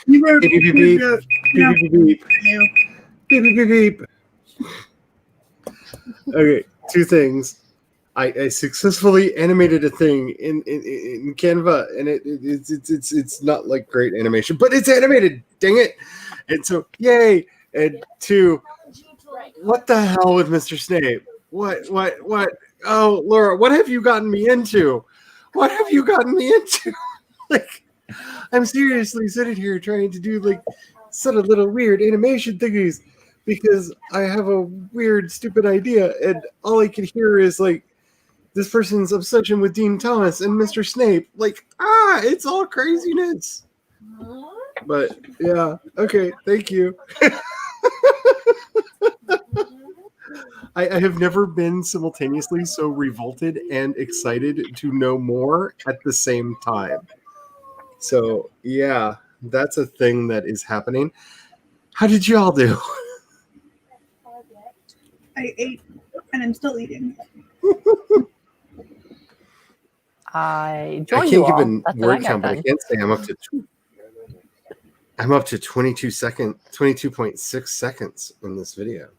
You were Beep, beep, beep, no, beep, beep, beep, no. beep, beep, beep, beep. Okay, two things. I successfully animated a thing in Canva, and it's not like great animation, but it's animated. Dang it! And so, yay! And two, what the hell with Mr. Snape? What? Oh, Laura, what have you gotten me into? What have you gotten me into? Like, I'm seriously sitting here trying to do like sort of little weird animation thingies because I have a weird, stupid idea, and all I can hear is like this person's obsession with Dean Thomas and Mr. Snape. Like, it's all craziness. But yeah, okay, thank you. I have never been simultaneously so revolted and excited to know more at the same time. So yeah, that's a thing that is happening. How did y'all do? I ate, and I'm still eating. I I joined you can't give all. a That's what I word got count, but I done. can't say I'm up to 22.6 seconds in this video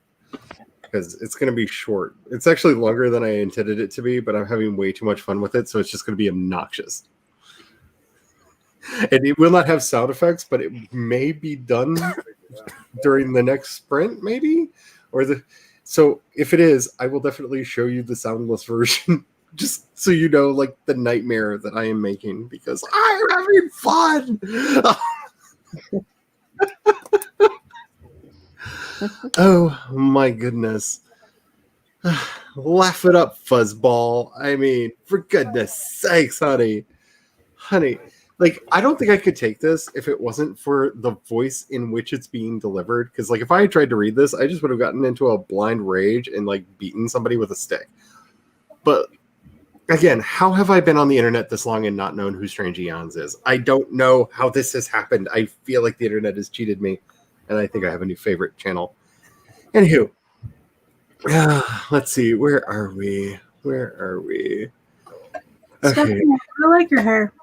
because it's going to be short. It's actually longer than I intended it to be, but I'm having way too much fun with it, so it's just going to be obnoxious. And it will not have sound effects, but it may be done during the next sprint, maybe, so if it is, I will definitely show you the soundless version. Just so you know, like the nightmare that I am making because I'm having fun. Oh my goodness. Laugh it up, fuzzball. I mean, for goodness sakes, honey. Like, I don't think I could take this if it wasn't for the voice in which it's being delivered. Because, like, if I had tried to read this, I just would have gotten into a blind rage and, like, beaten somebody with a stick. But, again, how have I been on the internet this long and not known who Strange Eons is? I don't know how this has happened. I feel like the internet has cheated me. And I think I have a new favorite channel. Anywho. Let's see. Where are we? Okay. Stephanie, I like your hair.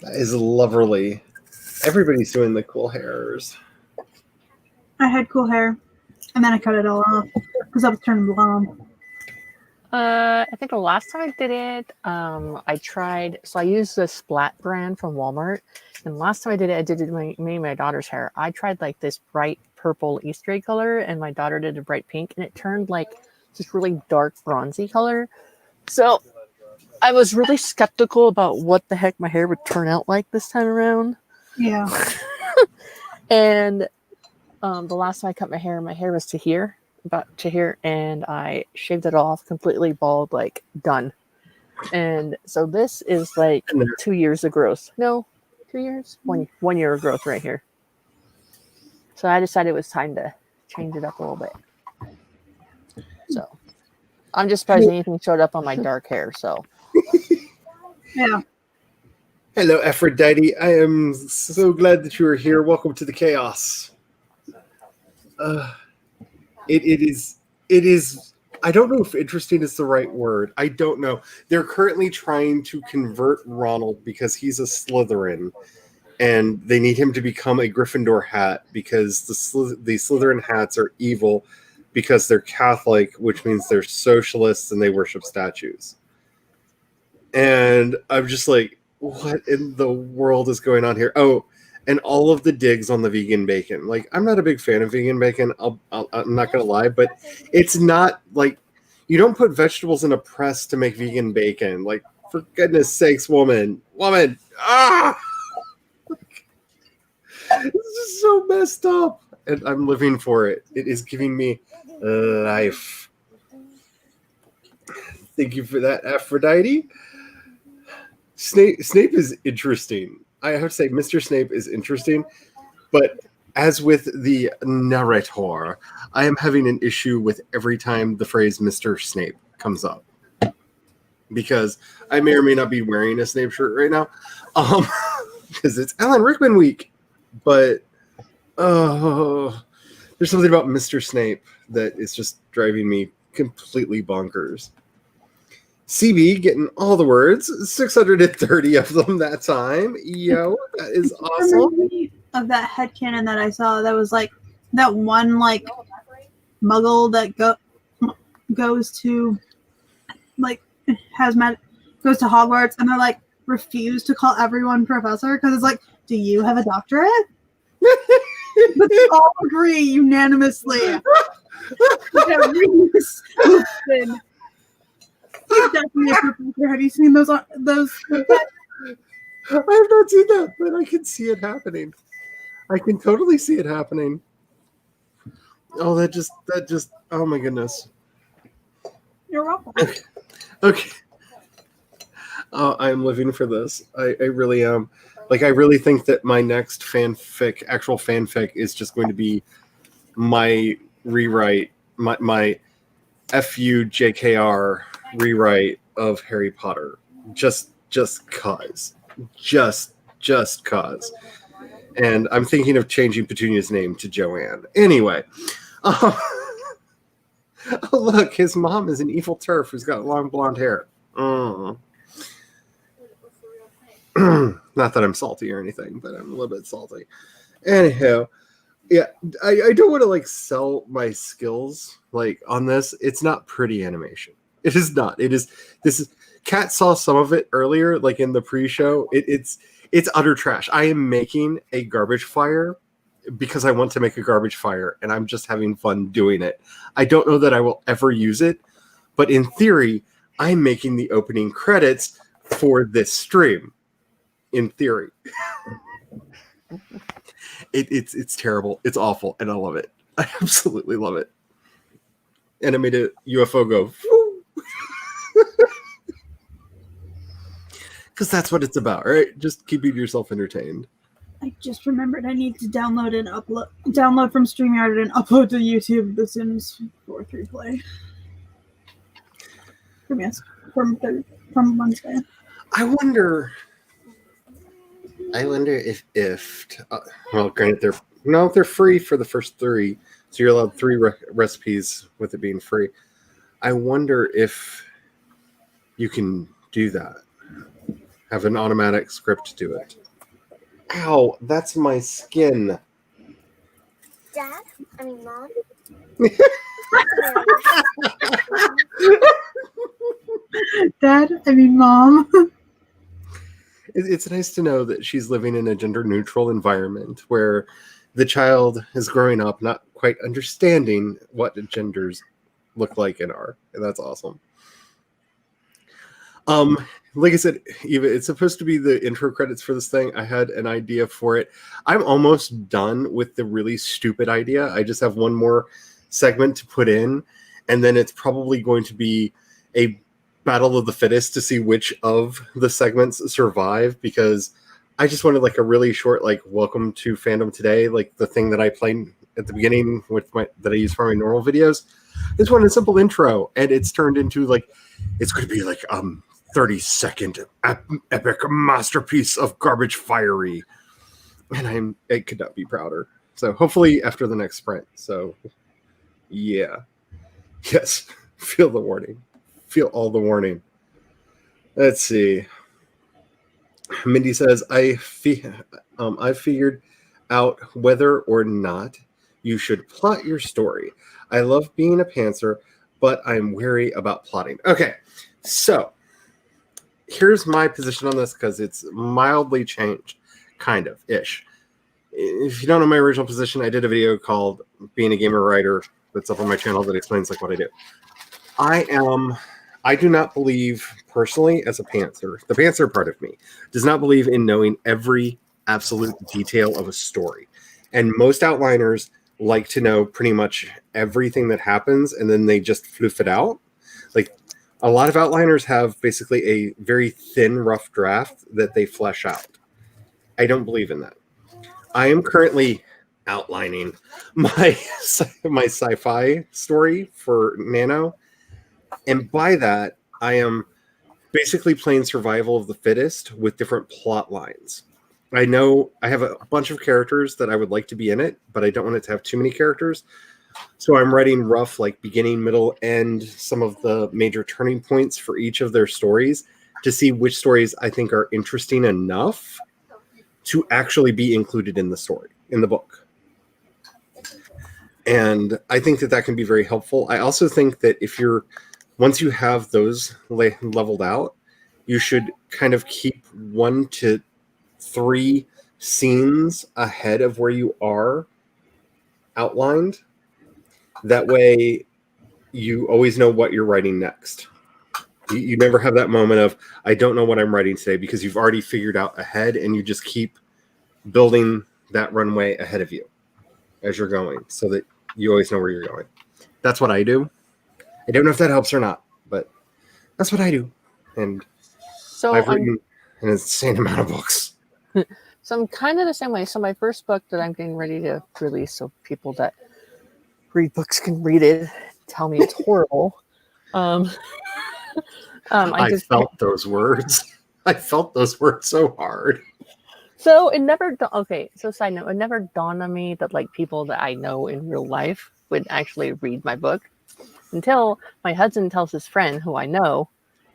That is lovely. Everybody's doing the cool hairs. I had cool hair, and then I cut it all off because I was turning blonde. I think the last time I did it, I tried. So I used the Splat brand from Walmart, and last time I did it my daughter's hair. I tried like this bright purple Easter egg color, and my daughter did a bright pink, and it turned like this really dark bronzy color. So I was really skeptical about what the heck my hair would turn out like this time around. Yeah. And the last time I cut my hair was to here, about to here, and I shaved it off completely bald, like done. And so this is like 2 years of growth. No, 2 years? 1 year of growth right here. So I decided it was time to change it up a little bit. So I'm just surprised anything showed up on my dark hair. So Yeah. Hello, Aphrodite. I am so glad that you are here. Welcome to the chaos. It is. I don't know if interesting is the right word. I don't know. They're currently trying to convert Ronald because he's a Slytherin, and they need him to become a Gryffindor hat because the Slytherin hats are evil because they're Catholic, which means they're socialists and they worship statues. And I'm just like, what in the world is going on here? Oh, and all of the digs on the vegan bacon. Like, I'm not a big fan of vegan bacon. I'm not going to lie, but it's not like you don't put vegetables in a press to make vegan bacon. Like, for goodness sakes, woman. Ah! This is so messed up. And I'm living for it. It is giving me life. Thank you for that, Aphrodite. Snape is interesting. I have to say, Mr. Snape is interesting, but as with the narrator, I am having an issue with every time the phrase Mr. Snape comes up. Because I may or may not be wearing a Snape shirt right now. Because it's Alan Rickman week. But there's something about Mr. Snape that is just driving me completely bonkers. CB getting all the words, 630 of them that time. Yo, that is awesome. Remind me of that headcanon that I saw that was like that one like muggle that goes to like goes to Hogwarts and they're like refuse to call everyone professor because it's like, do you have a doctorate? But they all agree unanimously. He's definitely a professor. Have you seen those? I have not seen that, but I can see it happening. I can totally see it happening. Oh, that just, oh my goodness. You're welcome. Okay. I'm living for this. I really am. Like, I really think that my next actual fanfic, is just going to be my rewrite, my FUJKR rewrite of Harry Potter. Just cause. Just cause. And I'm thinking of changing Petunia's name to Joanne. Anyway. Oh, look, his mom is an evil TERF who's got long blonde hair. Not that I'm salty or anything, but I'm a little bit salty. Anyhow, yeah, I don't want to like sell my skills like on this. It's not pretty animation. It is not. Kat saw some of it earlier, like in the pre-show. It's utter trash. I am making a garbage fire because I want to make a garbage fire, and I'm just having fun doing it. I don't know that I will ever use it, but in theory, I'm making the opening credits for this stream. In theory. It's terrible. It's awful, and I love it. I absolutely love it. And I made a UFO go. Because that's what it's about, right? Just keeping yourself entertained. I just remembered I need to download from StreamYard and upload to YouTube The Sims 4 3 play. From Wednesday. I wonder if well, granted they're free for the first 3, so you're allowed 3 recipes with it being free. I wonder if you can do that. Have an automatic script do it. Ow, that's my skin. Dad? I mean, Mom? Dad? I mean, Mom? It's nice to know that she's living in a gender-neutral environment where the child is growing up not quite understanding what genders look like and are. And that's awesome. Like I said, Eva, it's supposed to be the intro credits for this thing. I had an idea for it. I'm almost done with the really stupid idea. I just have one more segment to put in, and then it's probably going to be a battle of the fittest to see which of the segments survive, because I just wanted like a really short, like, welcome to fandom today, like the thing that I played at the beginning that I use for my normal videos. I just wanted a simple intro, and it's turned into like, it's going to be like 30-second epic masterpiece of garbage fiery, and I could not be prouder. So hopefully after the next sprint. So yeah, yes, feel the warning, feel all the warning. Let's see. Mindy says, I figured out whether or not you should plot your story. I love being a pantser, but I'm wary about plotting. Okay, so here's my position on this, because it's mildly changed, kind of ish. If you don't know my original position, I did a video called Being a Gamer Writer that's up on my channel that explains like what I do. I do not believe personally as a pantser. The pantser part of me does not believe in knowing every absolute detail of a story. And most outliners like to know pretty much everything that happens, and then they just floof it out. Like, a lot of outliners have basically a very thin, rough draft that they flesh out. I don't believe in that. I am currently outlining my sci-fi story for Nano, and by that, I am basically playing survival of the fittest with different plot lines. I know I have a bunch of characters that I would like to be in it, but I don't want it to have too many characters. So I'm writing rough, like beginning, middle, end, some of the major turning points for each of their stories to see which stories I think are interesting enough to actually be included in the story, in the book. And I think that that can be very helpful. I also think that once you have those leveled out, you should kind of keep 1 to 3 scenes ahead of where you are outlined. That way you always know what you're writing next. You never have that moment of, I don't know what I'm writing today, because you've already figured out ahead, and you just keep building that runway ahead of you as you're going so that you always know where you're going. That's what I do. I don't know if that helps or not, but that's what I do. And So I've written an insane amount of books. So I'm kind of the same way. So my first book that I'm getting ready to release, so people that read books can read it, tell me it's horrible. I felt those words. I felt those words so hard. So it never, okay, so side note, it never dawned on me that like people that I know in real life would actually read my book until my husband tells his friend who I know,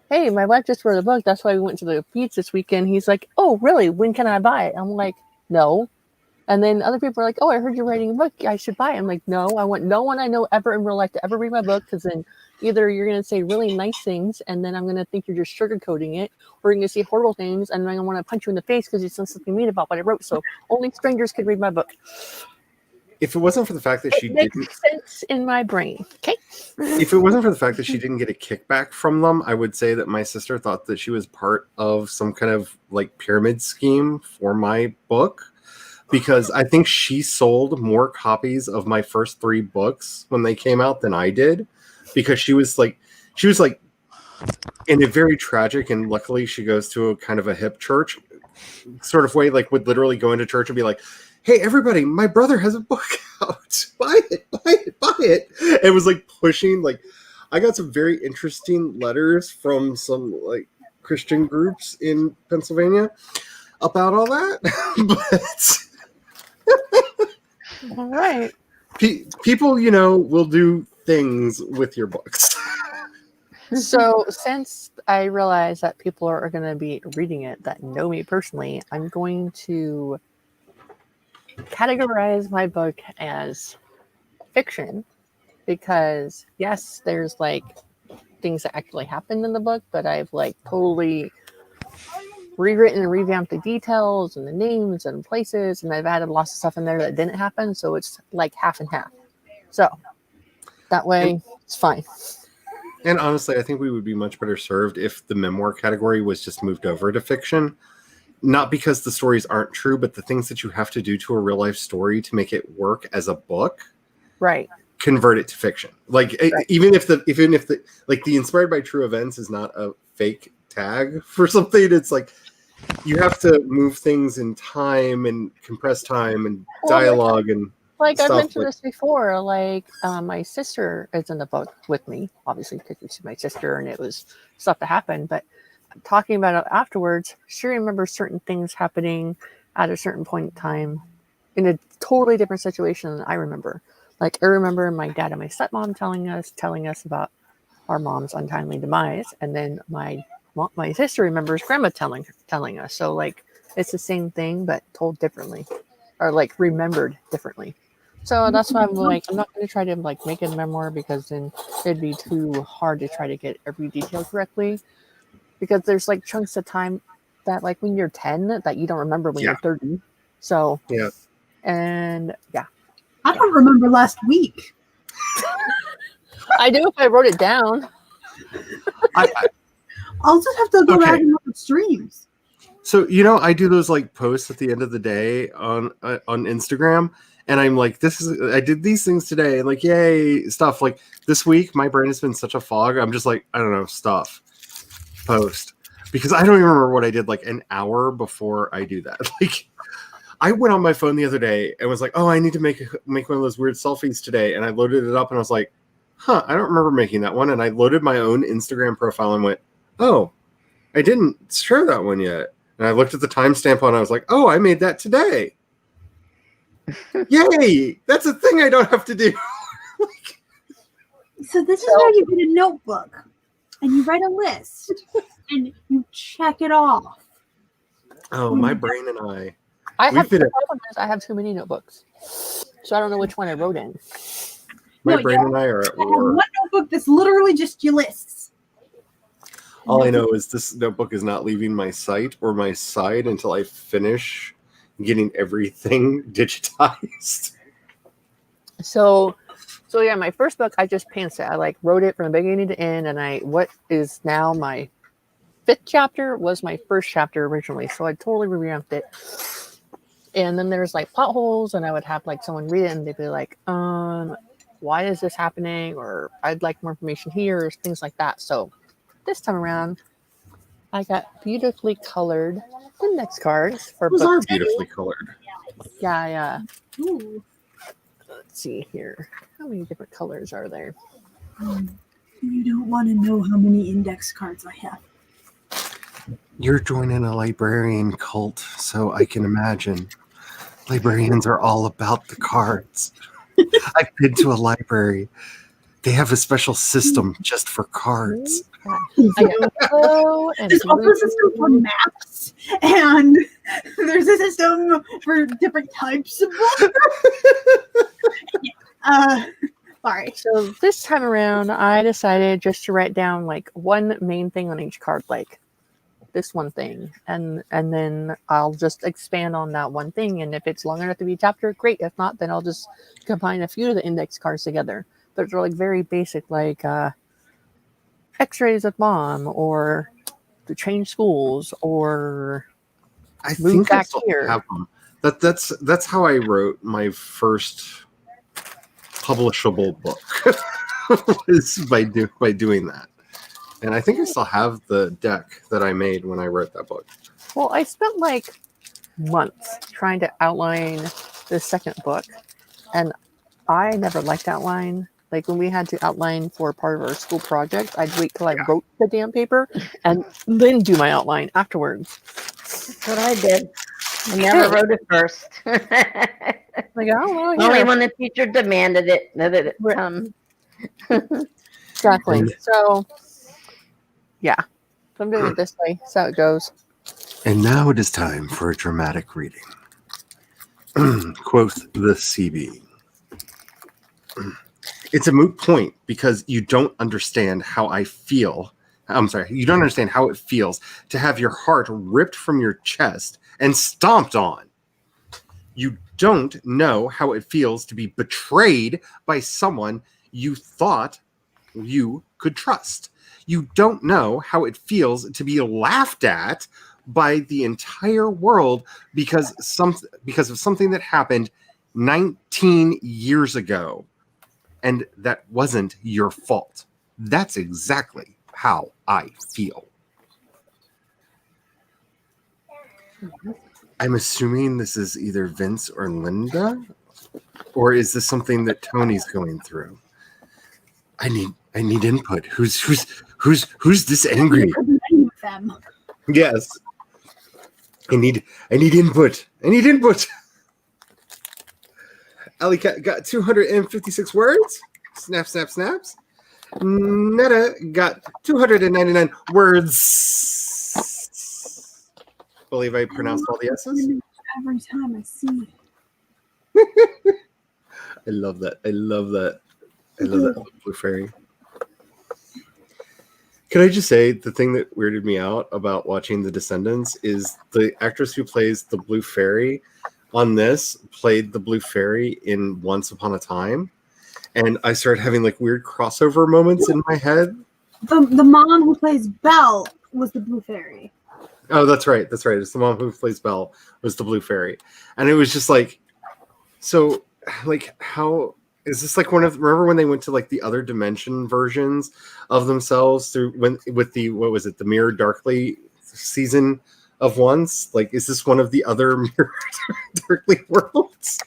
hey, my wife just wrote a book. That's why we went to the beach this weekend. He's like, oh, really? When can I buy it? I'm like, no. And then other people are like, oh, I heard you're writing a book. I should buy it. I'm like, no, I want no one I know ever in real life to ever read my book, because then either you're going to say really nice things and then I'm going to think you're just sugarcoating it, or you're going to say horrible things and I'm going to want to punch you in the face because you said something mean about what I wrote. So only strangers could read my book. If it wasn't for the fact that It makes sense in my brain. Okay. If it wasn't for the fact that she didn't get a kickback from them, I would say that my sister thought that she was part of some kind of like pyramid scheme for my book, because I think she sold more copies of my first 3 books when they came out than I did, because she was like in a very tragic, and luckily she goes to a kind of a hip church sort of way, like would literally go into church and be like, hey, everybody, my brother has a book out. Buy it, buy it, buy it. It was like pushing, like, I got some very interesting letters from some like Christian groups in Pennsylvania about all that. All right. People, will do things with your books. So since I realize that people are going to be reading it that know me personally, I'm going to categorize my book as fiction, because yes, there's like things that actually happened in the book, but I've like totally rewritten and revamped the details and the names and places, and I've added lots of stuff in there that didn't happen, so it's like half and half. So that way it's fine. And honestly, I think we would be much better served if the memoir category was just moved over to fiction. Not because the stories aren't true, but the things that you have to do to a real life story to make it work as a book, right? Convert it to fiction. Like right. even if the like the inspired by true events is not a fake tag for something, it's like you have to move things in time and compress time and dialogue and like stuff. I've mentioned this before. Like my sister is in the book with me, obviously because she's my sister and it was stuff that happened, but talking about it afterwards, she remembers certain things happening at a certain point in time in a totally different situation than I remember. Like I remember my dad and my stepmom telling us about our mom's untimely demise, and then my sister remembers grandma telling us. So like it's the same thing but told differently, or like remembered differently. So that's why I'm like, I'm not going to try to like make it a memoir, because then it'd be too hard to try to get every detail correctly. Because there's like chunks of time that like when you're 10 that you don't remember when you're 30. So yeah. And yeah. I don't remember last week. I do if I wrote it down. I'll just have to go back and look at streams. So I do those like posts at the end of the day on Instagram, and I'm like, I did these things today, and like, yay, stuff. Like this week, my brain has been such a fog. I'm just like, I don't know, stuff. Post, because I don't even remember what I did like an hour before I do that. Like I went on my phone the other day and was like, oh, I need to make one of those weird selfies today, and I loaded it up and I was like, I don't remember making that one, and I loaded my own Instagram profile and went, oh, I didn't share that one yet, and I looked at the timestamp on it, I was like, oh, I made that today. Yay, that's a thing I don't have to do. So this is where you get a notebook and you write a list and you check it off. Oh, my brain and I We've have been the a- problem is I have too many notebooks, so I don't know which one I wrote in. my No, brain and I are at I have war. one notebook that's literally just your lists. All I know is this notebook is not leaving my sight or my side until I finish getting everything digitized. So yeah, my first book I just pantsed it. I like wrote it from the beginning to end, and what is now my 5th chapter was my first chapter originally. So I totally revamped it. And then there's like plot holes, and I would have like someone read it and they'd be like, why is this happening? Or I'd like more information here, or things like that. So this time around, I got beautifully colored index cards for Those book are 2. beautifully colored. Yeah. Ooh. Let's see here. How many different colors are there? You don't want to know how many index cards I have. You're joining a librarian cult, so I can imagine. Librarians are all about the cards. I've been to a library. They have a special system just for cards. I got yellow and There's also blue. a system for maps, and there's a system for different types of books. Sorry. So this time around, I decided just to write down like one main thing on each card, like this one thing, and then I'll just expand on that one thing. And if it's long enough to be a chapter, great. If not, then I'll just combine a few of the index cards together. But they're like very basic, like X-rays of mom, or to change schools, or I move think I back still here. have them. That's how I wrote my first publishable book was by doing that. And I think I still have the deck that I made when I wrote that book. Well, I spent like months trying to outline the second book, and I never liked outline. Like when we had to outline for part of our school project, I'd wait till I wrote the damn paper and then do my outline afterwards. That's what I did. I never wrote it first. Like, oh, well, Only here. when the teacher demanded it. Exactly. So, yeah. So I'm doing it this way. That's how it goes. And now it is time for a dramatic reading. Quoth the CB. It's a moot point because you don't understand how I feel. I'm sorry, you don't understand how it feels to have your heart ripped from your chest and stomped on. You don't know how it feels to be betrayed by someone you thought you could trust. You don't know how it feels to be laughed at by the entire world because of something that happened 19 years ago. And that wasn't your fault. That's exactly how I feel. I'm assuming this is either Vince or Linda, or is this something that Tony's going through? I need input. Who's this angry? Them. Yes. I need input. I need input. Alley Cat got 256 words. Snap, snap, snaps. Netta got 299 words. Believe I pronounced all the S's. Every time I see I love that. I love that. I love that Blue Fairy. Can I just say the thing that weirded me out about watching The Descendants is the actress who plays the Blue Fairy on this played the Blue Fairy in Once Upon a Time. And I started having like weird crossover moments in my head. the mom who plays Belle was the Blue Fairy. Oh, that's right. That's right. It's the mom who plays Belle was the Blue Fairy. And it was just like, so like how is this like remember when they went to like the other dimension versions of themselves through with the, what was it? The Mirror Darkly season of Once? Like, is this one of the other Mirror Darkly worlds?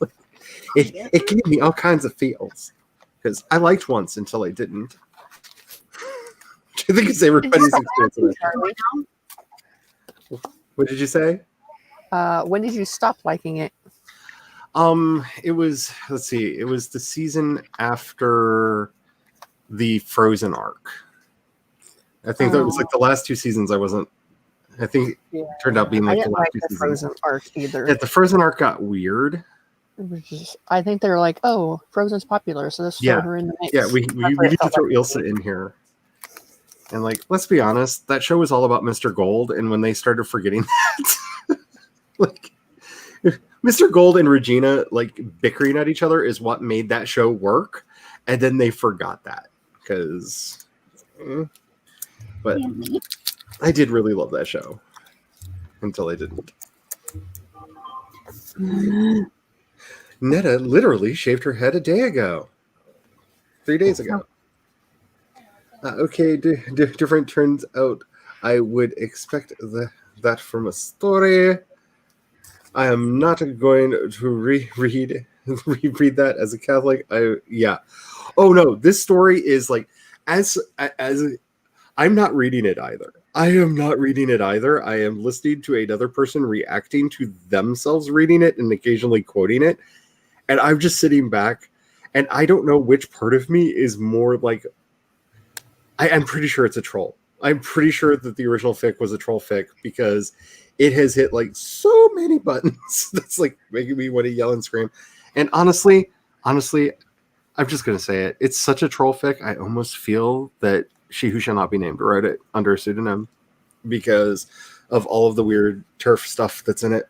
It gave me all kinds of feels because I liked Once until I didn't. I think it's everybody's experience. What did you say? When did you stop liking it? It was, let's see, it was the season after the Frozen arc. I think that was like the last 2 seasons. I think it turned out being I like the didn't last like 2 the seasons. Frozen arc either. Yeah, the Frozen arc got weird. It was just, I think they're like, oh, Frozen's popular, so let's throw her in the mix. Yeah, we need to throw Ilsa in here. And like, let's be honest, that show was all about Mr. Gold, and when they started forgetting that, like Mr. Gold and Regina like bickering at each other is what made that show work, and then they forgot that because. But I did really love that show until I didn't. Netta literally shaved her head a day ago. 3 days ago. Okay, different turns out. I would expect that from a story. I am not going to reread that as a Catholic. Oh no, this story is like as I'm not reading it either. I am not reading it either. I am listening to another person reacting to themselves reading it and occasionally quoting it. And I'm just sitting back and I don't know which part of me is more like I'm pretty sure it's a troll. I'm pretty sure that the original fic was a troll fic because it has hit like so many buttons that's like making me want to yell and scream. And honestly, I'm just going to say it. It's such a troll fic. I almost feel that She Who Shall Not Be Named wrote it under a pseudonym because of all of the weird turf stuff that's in it.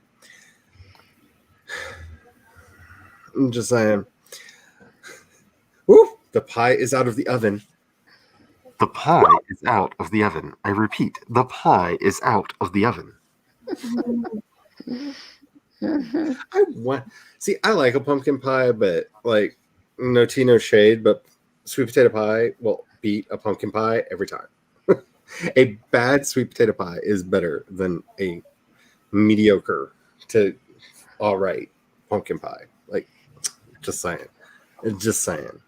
I'm just saying. Woo! The pie is out of the oven. The pie is out of the oven. I repeat, the pie is out of the oven. I like a pumpkin pie, but like no tea, no shade, but sweet potato pie will beat a pumpkin pie every time. A bad sweet potato pie is better than a mediocre to all right pumpkin pie. Like, just saying. Just saying.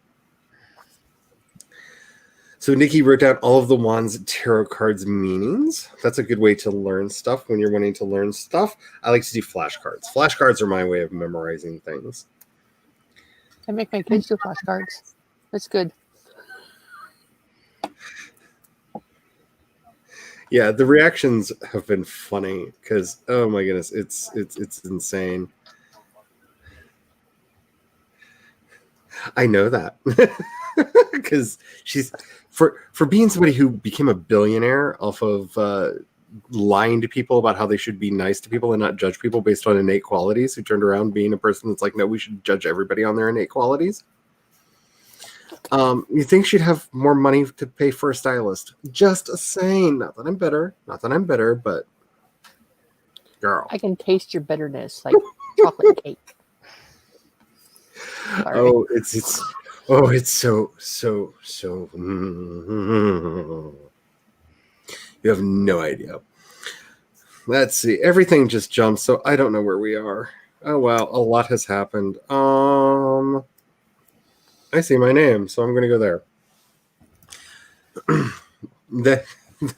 So Nikki wrote down all of the Wands tarot cards meanings. That's a good way to learn stuff when you're wanting to learn stuff. I like to do flashcards. Flashcards are my way of memorizing things. I make my kids do flashcards. That's good. Yeah, the reactions have been funny because oh my goodness, it's insane. I know that because she's for being somebody who became a billionaire off of lying to people about how they should be nice to people and not judge people based on innate qualities. Who turned around being a person that's like, no, we should judge everybody on their innate qualities. You think she'd have more money to pay for a stylist? Just saying. Not that I'm better, but girl. I can taste your bitterness like chocolate cake. Sorry. Oh, it's so. You have no idea. Let's see. Everything just jumped, so I don't know where we are. Oh wow, a lot has happened. I see my name, so I'm going to go there. that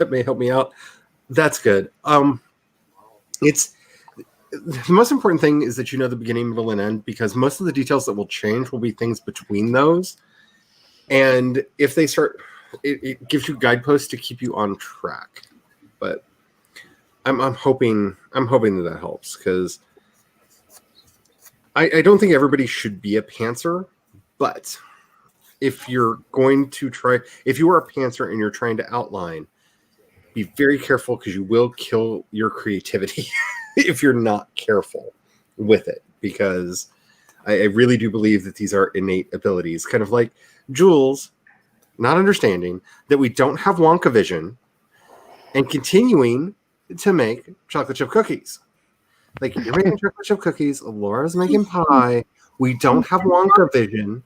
may help me out. That's good. It's the most important thing is that you know the beginning, middle, and end because most of the details that will change will be things between those. And if they start, it gives you guideposts to keep you on track. But I'm hoping that helps because I don't think everybody should be a pantser, but if you're going to try, if you are a pantser and you're trying to outline, be very careful because you will kill your creativity if you're not careful with it. Because I really do believe that these are innate abilities, kind of like Jules not understanding that we don't have Wonka vision and continuing to make chocolate chip cookies. Like you're making chocolate chip cookies, Laura's making pie. We don't have Wonka vision.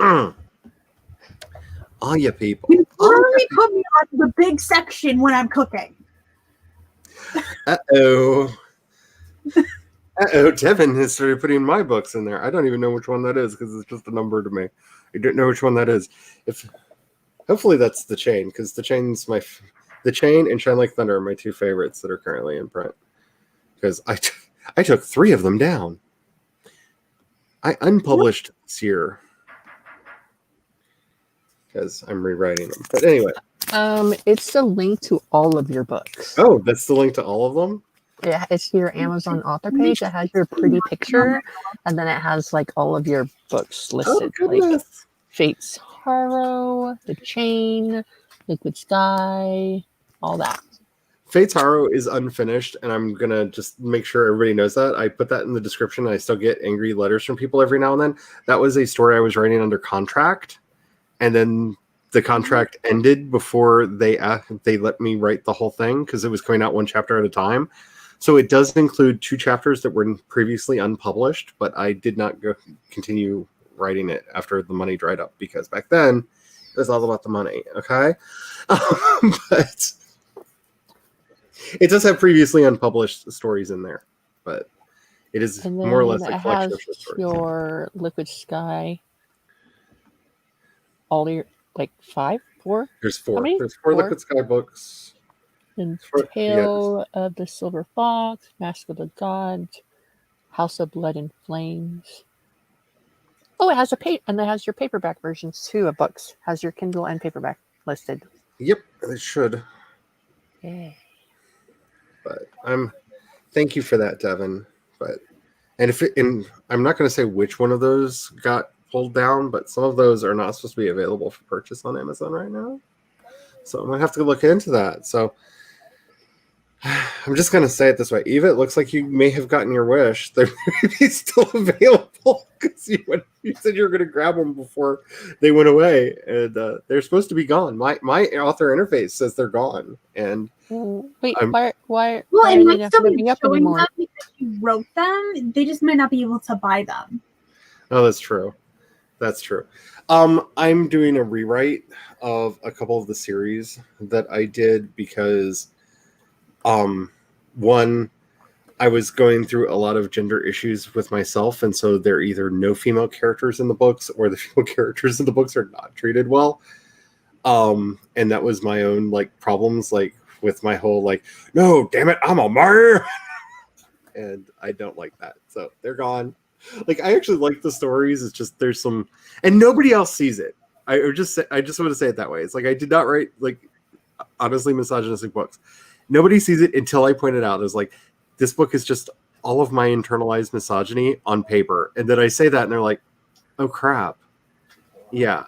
All you people. You literally put me on the big section when I'm cooking. Uh-oh. Devin has started putting my books in there. I don't even know which one that is because it's just a number to me. I don't know which one that is. Hopefully that's The Chain because The Chain's The Chain and Shine Like Thunder are my two favorites that are currently in print. Because I took 3 of them down. I unpublished this year because I'm rewriting them. But anyway. It's the link to all of your books. Oh, that's the link to all of them? Yeah, it's your Amazon author page. It has your pretty picture, and then it has like all of your books listed. Oh, Like goodness. Fate's Harrow, The Chain, Liquid Sky, all that. Fate's Harrow is unfinished, and I'm going to just make sure everybody knows that. I put that in the description, and I still get angry letters from people every now and then. That was a story I was writing under contract, and then the contract ended before they let me write the whole thing because it was coming out 1 chapter at a time. So it does include 2 chapters that were previously unpublished, but I did not continue writing it after the money dried up because back then it was all about the money. Okay. But it does have previously unpublished stories in there, but it is And more or less then a it collection has of short stories. your Liquid Sky. All your like 4. There's How 4. many? There's 4 4? Liquid Sky books. And Yes. Tale of the Silver Fox, Mask of the Gods, House of Blood and Flames. Oh, it has and it has your paperback versions too of books. Has your Kindle and paperback listed. Yep, it should. Yeah. But thank you for that, Devin. And I'm not going to say which one of those got pulled down, but some of those are not supposed to be available for purchase on Amazon right now. So I'm going to have to look into that. So I'm just going to say it this way. Eva, it looks like you may have gotten your wish. They're maybe still available because you said you were going to grab them before they went away. And they're supposed to be gone. My author interface says they're gone. And wait, why Well, are it they might not still going to be be up showing anymore? them because you wrote them. They just might not be able to buy them. Oh, that's true. That's true. I'm doing a rewrite of a couple of the series that I did because one, I was going through a lot of gender issues with myself, and so there are either no female characters in the books or the female characters in the books are not treated well. And that was my own like problems, like with my whole like, no, damn it, I'm a man. And I don't like that. So they're gone. Like I actually like the stories. It's just there's some, and nobody else sees it. I just want to say it that way. It's like I did not write like honestly misogynistic books. Nobody sees it until I point it out. It's like this book is just all of my internalized misogyny on paper, and then I say that, and they're like, "Oh crap, yeah,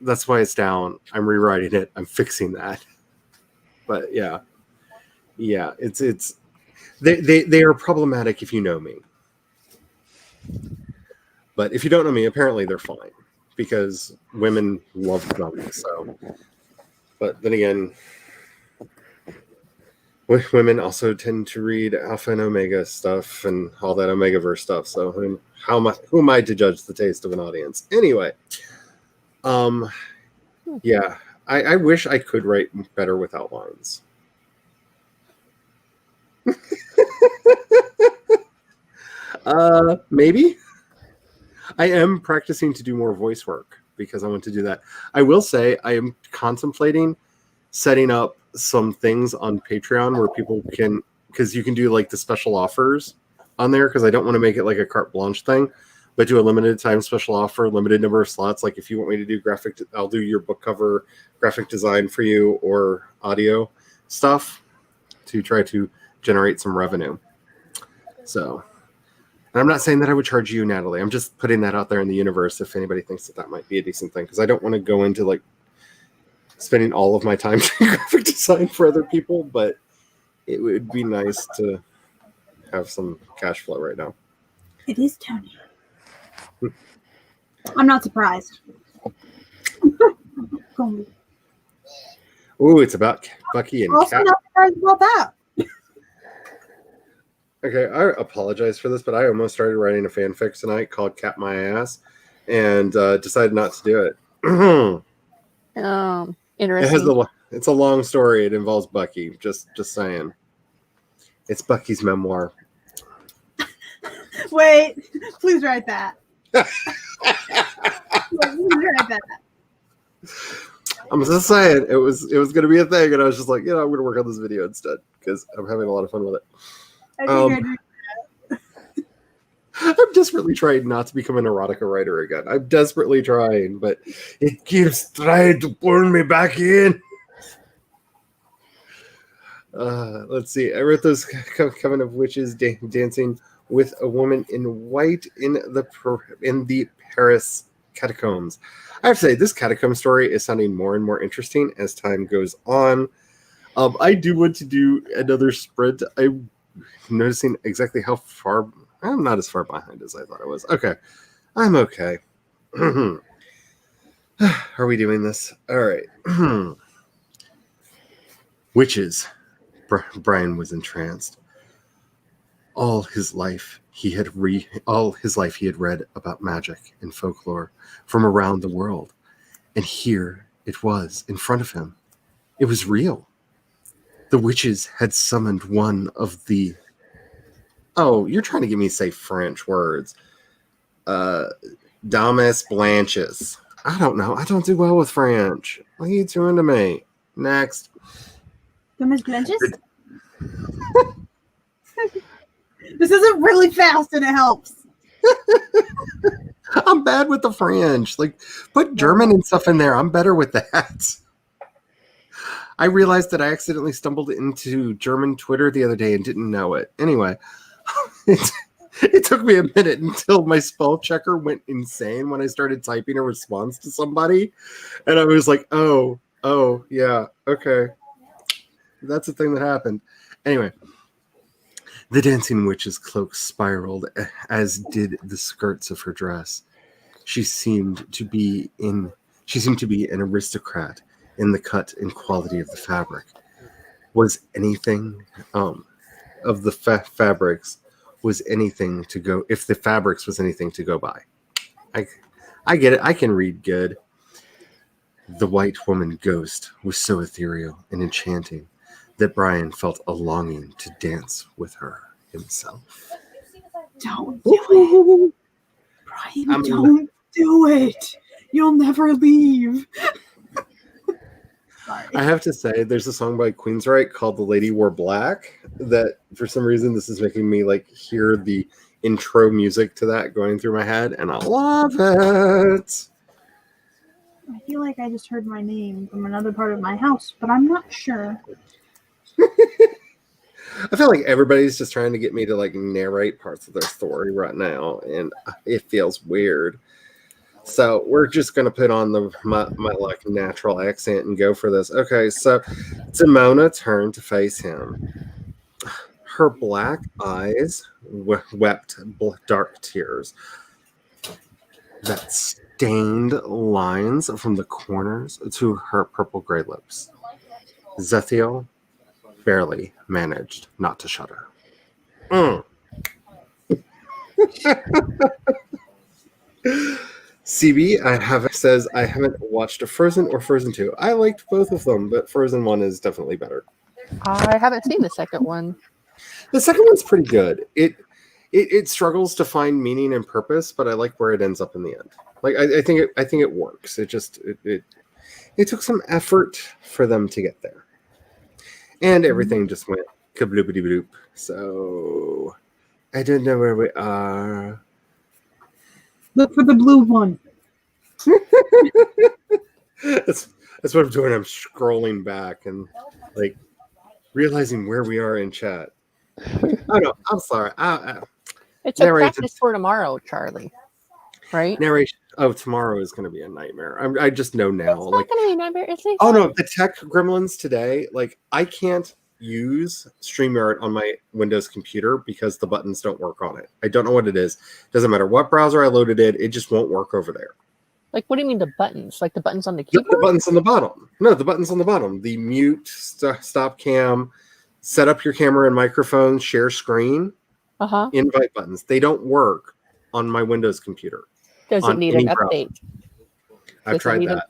that's why it's down. I'm rewriting it. I'm fixing that." But yeah, it's they are problematic if you know me. But if you don't know me, apparently they're fine because women love them. So, but then again, women also tend to read Alpha and Omega stuff and all that Omegaverse stuff. So, I mean, who am I to judge the taste of an audience? Anyway, yeah, I wish I could write better with outlines. Maybe. I am practicing to do more voice work because I want to do that. I will say I am contemplating setting up some things on Patreon where people can, because you can do like the special offers on there, because I don't want to make it like a carte blanche thing, but do a limited time special offer, limited number of slots. Like if you want me to do I'll do your book cover, graphic design for you, or audio stuff to try to generate some revenue. So... And I'm not saying that I would charge you, Natalie. I'm just putting that out there in the universe if anybody thinks that might be a decent thing. Because I don't want to go into like spending all of my time doing graphic design for other people, but it would be nice to have some cash flow right now. It is Tony. I'm not surprised. Ooh, it's about Bucky and Also Cat. not surprised about that. Okay, I apologize for this, but I almost started writing a fanfic tonight called Cat My Ass and decided not to do it. Interesting. It's a long story. It involves Bucky. Just saying. It's Bucky's memoir. Wait, please write that. Please write that. I'm just saying it was going to be a thing, and I was just like, I'm going to work on this video instead because I'm having a lot of fun with it. I think I'd read I'm desperately trying not to become an erotica writer again. I'm desperately trying, but it keeps trying to pull me back in. Let's see. I wrote those coven of witches dancing with a woman in white in the Paris catacombs. I have to say, this catacomb story is sounding more and more interesting as time goes on. I do want to do another sprint. I'm noticing exactly how far. I'm not as far behind as I thought I was. Okay. I'm okay. Are we doing this? All right. Witches. Brian was entranced. All his life he had read about magic and folklore from around the world. And here it was in front of him. It was real. The witches had summoned one of the... Oh, you're trying to get me to say French words. Dames Blanches. I don't know. I don't do well with French. What are you doing to me? Next. Miss Blanches? This isn't really fast and it helps. I'm bad with the French. Like, put German and stuff in there. I'm better with that. I realized that I accidentally stumbled into German Twitter the other day and didn't know it. Anyway, it took me a minute until my spell checker went insane when I started typing a response to somebody. And I was like, oh, yeah, okay. That's a thing that happened. Anyway, the dancing witch's cloak spiraled, as did the skirts of her dress. She seemed to be an aristocrat in the cut and quality of the fabric. Was anything of the fabrics was anything to go? If the fabrics was anything to go by, I get it. I can read good. The white woman ghost was so ethereal and enchanting that Brian felt a longing to dance with her himself. Don't do it. Brian, don't do it. You'll never leave. Sorry. I have to say, there's a song by Queensryche called The Lady Wore Black that for some reason this is making me like hear the intro music to that going through my head, and I love it. I feel like I just heard my name from another part of my house, but I'm not sure. I feel like everybody's just trying to get me to like narrate parts of their story right now, and it feels weird. So we're just gonna put on my like natural accent and go for this. Okay, so Simona turned to face him. Her black eyes wept dark tears that stained lines from the corners to her purple gray lips. Zethiel barely managed not to shudder. CB says I haven't watched a Frozen or Frozen 2. I liked both of them, but Frozen 1 is definitely better. I haven't seen the second one. The second one's pretty good. It struggles to find meaning and purpose, but I like where it ends up in the end. Like I think it works. It took some effort for them to get there. And everything just went kabloopity bloop. So I don't know where we are. Look for the blue one. That's what I'm doing. I'm scrolling back and like realizing where we are in chat. Oh no, I'm sorry. It's a practice for tomorrow, Charlie. Right? Narration. Oh, tomorrow is going to be a nightmare. I just know now. It's not going to be a nightmare. Oh no, the tech gremlins today. Like I can't use StreamYard on my Windows computer because the buttons don't work on it. I don't know what it is. Doesn't matter what browser I loaded it just won't work over there. Like, what do you mean the buttons? Like the buttons on the keyboard? The buttons on the bottom. No, the buttons on the bottom. The mute, stop cam, set up your camera and microphone, share screen, invite buttons. They don't work on my Windows computer. Does it need an update? I've tried that.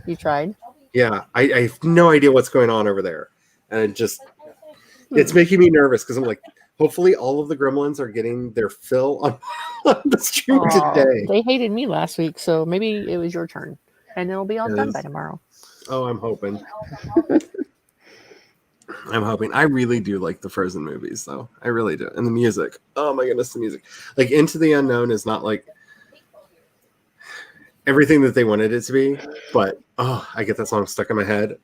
You tried? Yeah, I have no idea what's going on over there. And it's making me nervous because I'm like, hopefully all of the gremlins are getting their fill on the stream today. They hated me last week, so maybe it was your turn. And it'll be all done by tomorrow. Oh, I'm hoping. I'm hoping. I really do like the Frozen movies, though. I really do. And the music. Oh my goodness, the music. Like Into the Unknown is not like everything that they wanted it to be, but oh, I get that song stuck in my head.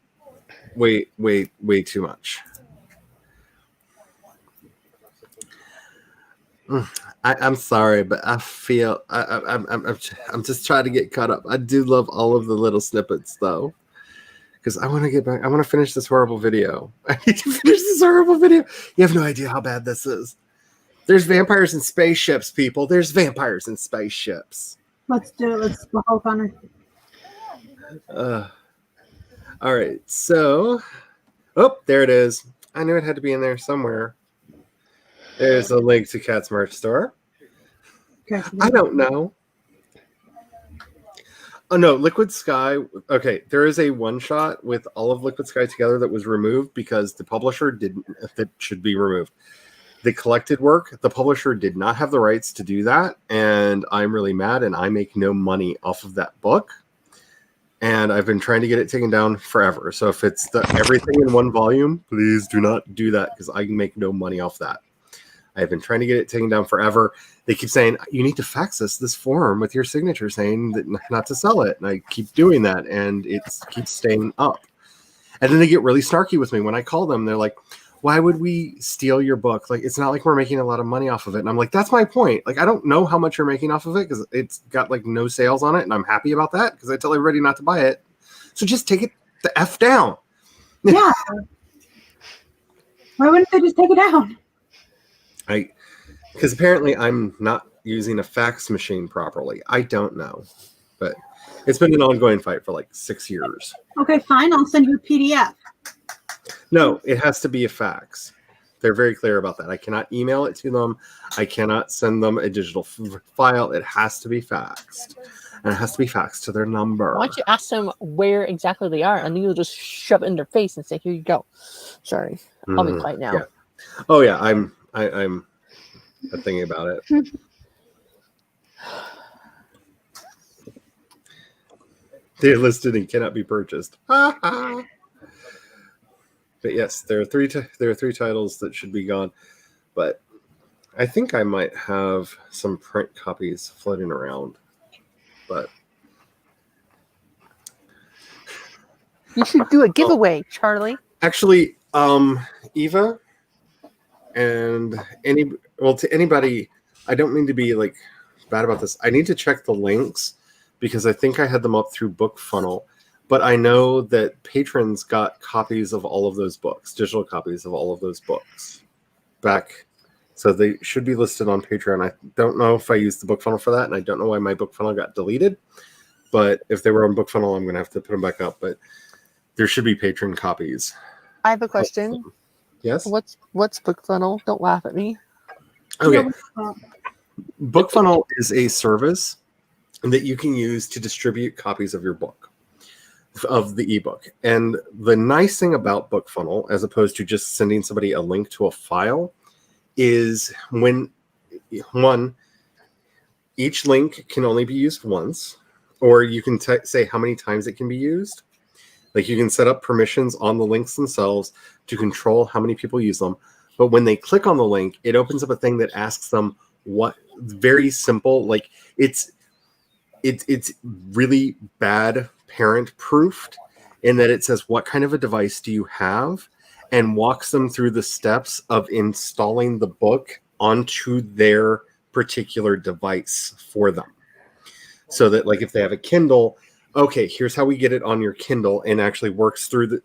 Way too much. I'm sorry, but I feel I'm just trying to get caught up. I do love all of the little snippets, though. Because I want to get back. I want to finish this horrible video. I need to finish this horrible video. You have no idea how bad this is. There's vampires and spaceships, people. There's vampires and spaceships. Let's do it. Let's go, Connor. All right. So, oh, there it is. I knew it had to be in there somewhere. There's a link to Cat's merch store. Okay. I don't know. Oh no, Liquid Sky. Okay, there is a one shot with all of Liquid Sky together that was removed because the publisher didn't. That should be removed. The collected work, the publisher did not have the rights to do that, and I'm really mad. And I make no money off of that book. And I've been trying to get it taken down forever. So if it's everything in one volume, please do not do that because I make no money off that. I've been trying to get it taken down forever. They keep saying, you need to fax us this form with your signature saying that not to sell it. And I keep doing that, and it keeps staying up. And then they get really snarky with me when I call them. They're like, why would we steal your book? Like, it's not like we're making a lot of money off of it. And I'm like, that's my point. Like, I don't know how much you're making off of it because it's got, like, no sales on it. And I'm happy about that because I tell everybody not to buy it. So just take it the F down. Yeah. Why wouldn't they just take it down? Because apparently I'm not using a fax machine properly. I don't know, but it's been an ongoing fight for like 6 years. Okay, fine. I'll send you a PDF. No, it has to be a fax. They're very clear about that. I cannot email it to them. I cannot send them a digital file. It has to be faxed. And it has to be faxed to their number. Why don't you ask them where exactly they are, and then you'll just shove it in their face and say, "Here you go." Sorry, I'll be quiet now. Yeah. Oh yeah, I'm thinking about it. They're listed and cannot be purchased. But yes, there are three titles that should be gone. But I think I might have some print copies floating around. But You should do a giveaway, Charlie. actually, Eva and to anybody, I don't mean to be like bad about this. I need to check the links because I think I had them up through BookFunnel, but I know that patrons got copies of all of those books, digital copies of all of those books back. So they should be listed on Patreon. I don't know if I used the BookFunnel for that, and I don't know why my BookFunnel got deleted. But if they were on BookFunnel, I'm going to have to put them back up. But there should be patron copies. I have a question. Yes? What's BookFunnel? Don't laugh at me. Okay. BookFunnel is a service that you can use to distribute copies of your book, of the ebook. And the nice thing about BookFunnel, as opposed to just sending somebody a link to a file, is when each link can only be used once, or you can say how many times it can be used. Like you can set up permissions on the links themselves to control how many people use them. But when they click on the link, it opens up a thing that asks them what, very simple, like it's really bad parent proofed in that it says, what kind of a device do you have? And walks them through the steps of installing the book onto their particular device for them. So that, like, if they have a Kindle, okay, here's how we get it on your Kindle, and actually works through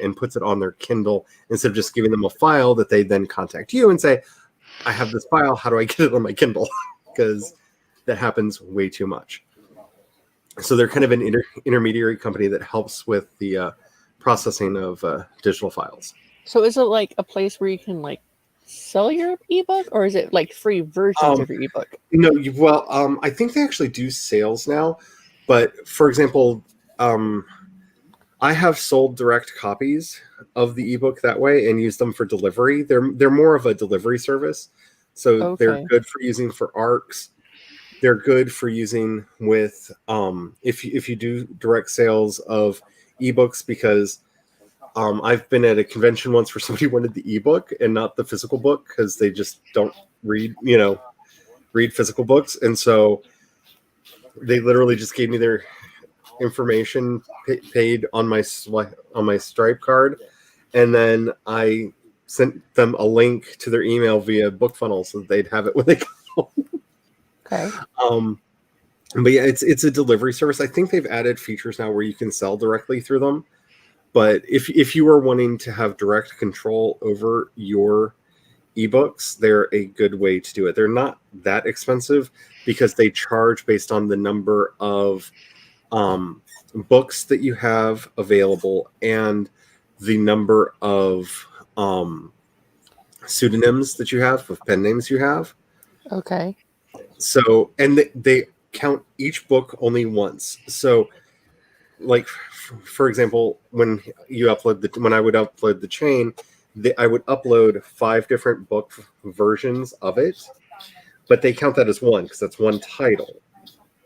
and puts it on their Kindle instead of just giving them a file that they then contact you and say, I have this file, how do I get it on my Kindle? Because that happens way too much. So they're kind of an intermediary company that helps with the processing of digital files. So is it like a place where you can like sell your ebook, or is it like free versions of your ebook? No, I think they actually do sales now. But for example, I have sold direct copies of the ebook that way and used them for delivery. They're more of a delivery service, so they're good for using for ARCs. They're good for using with if you do direct sales of ebooks, because I've been at a convention once where somebody wanted the ebook and not the physical book because they just don't read physical books, and so they literally just gave me their information, paid on my Stripe card, and then I sent them a link to their email via BookFunnel so that they'd have it when they go. Okay. But yeah, it's a delivery service. I think they've added features now where you can sell directly through them. But if you are wanting to have direct control over your ebooks, they're a good way to do it. They're not that expensive because they charge based on the number of books that you have available and the number of pseudonyms that you have, with pen names you have. Okay. So, and they count each book only once. So, like, for example, when I would upload the chain, I would upload 5 different book versions of it, but they count that as one because that's one title.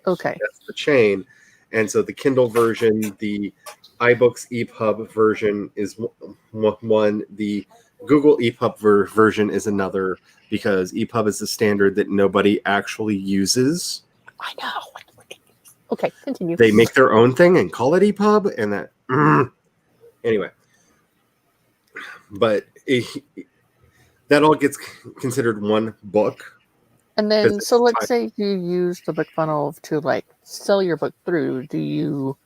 Okay. That's the chain. And so the Kindle version, the iBooks EPUB version is one. The Google EPUB version is another, because EPUB is a standard that nobody actually uses. I know. Okay, continue. They make their own thing and call it EPUB, and that anyway. But that all gets considered one book. And then, so let's say you use the BookFunnel to like sell your book through. Do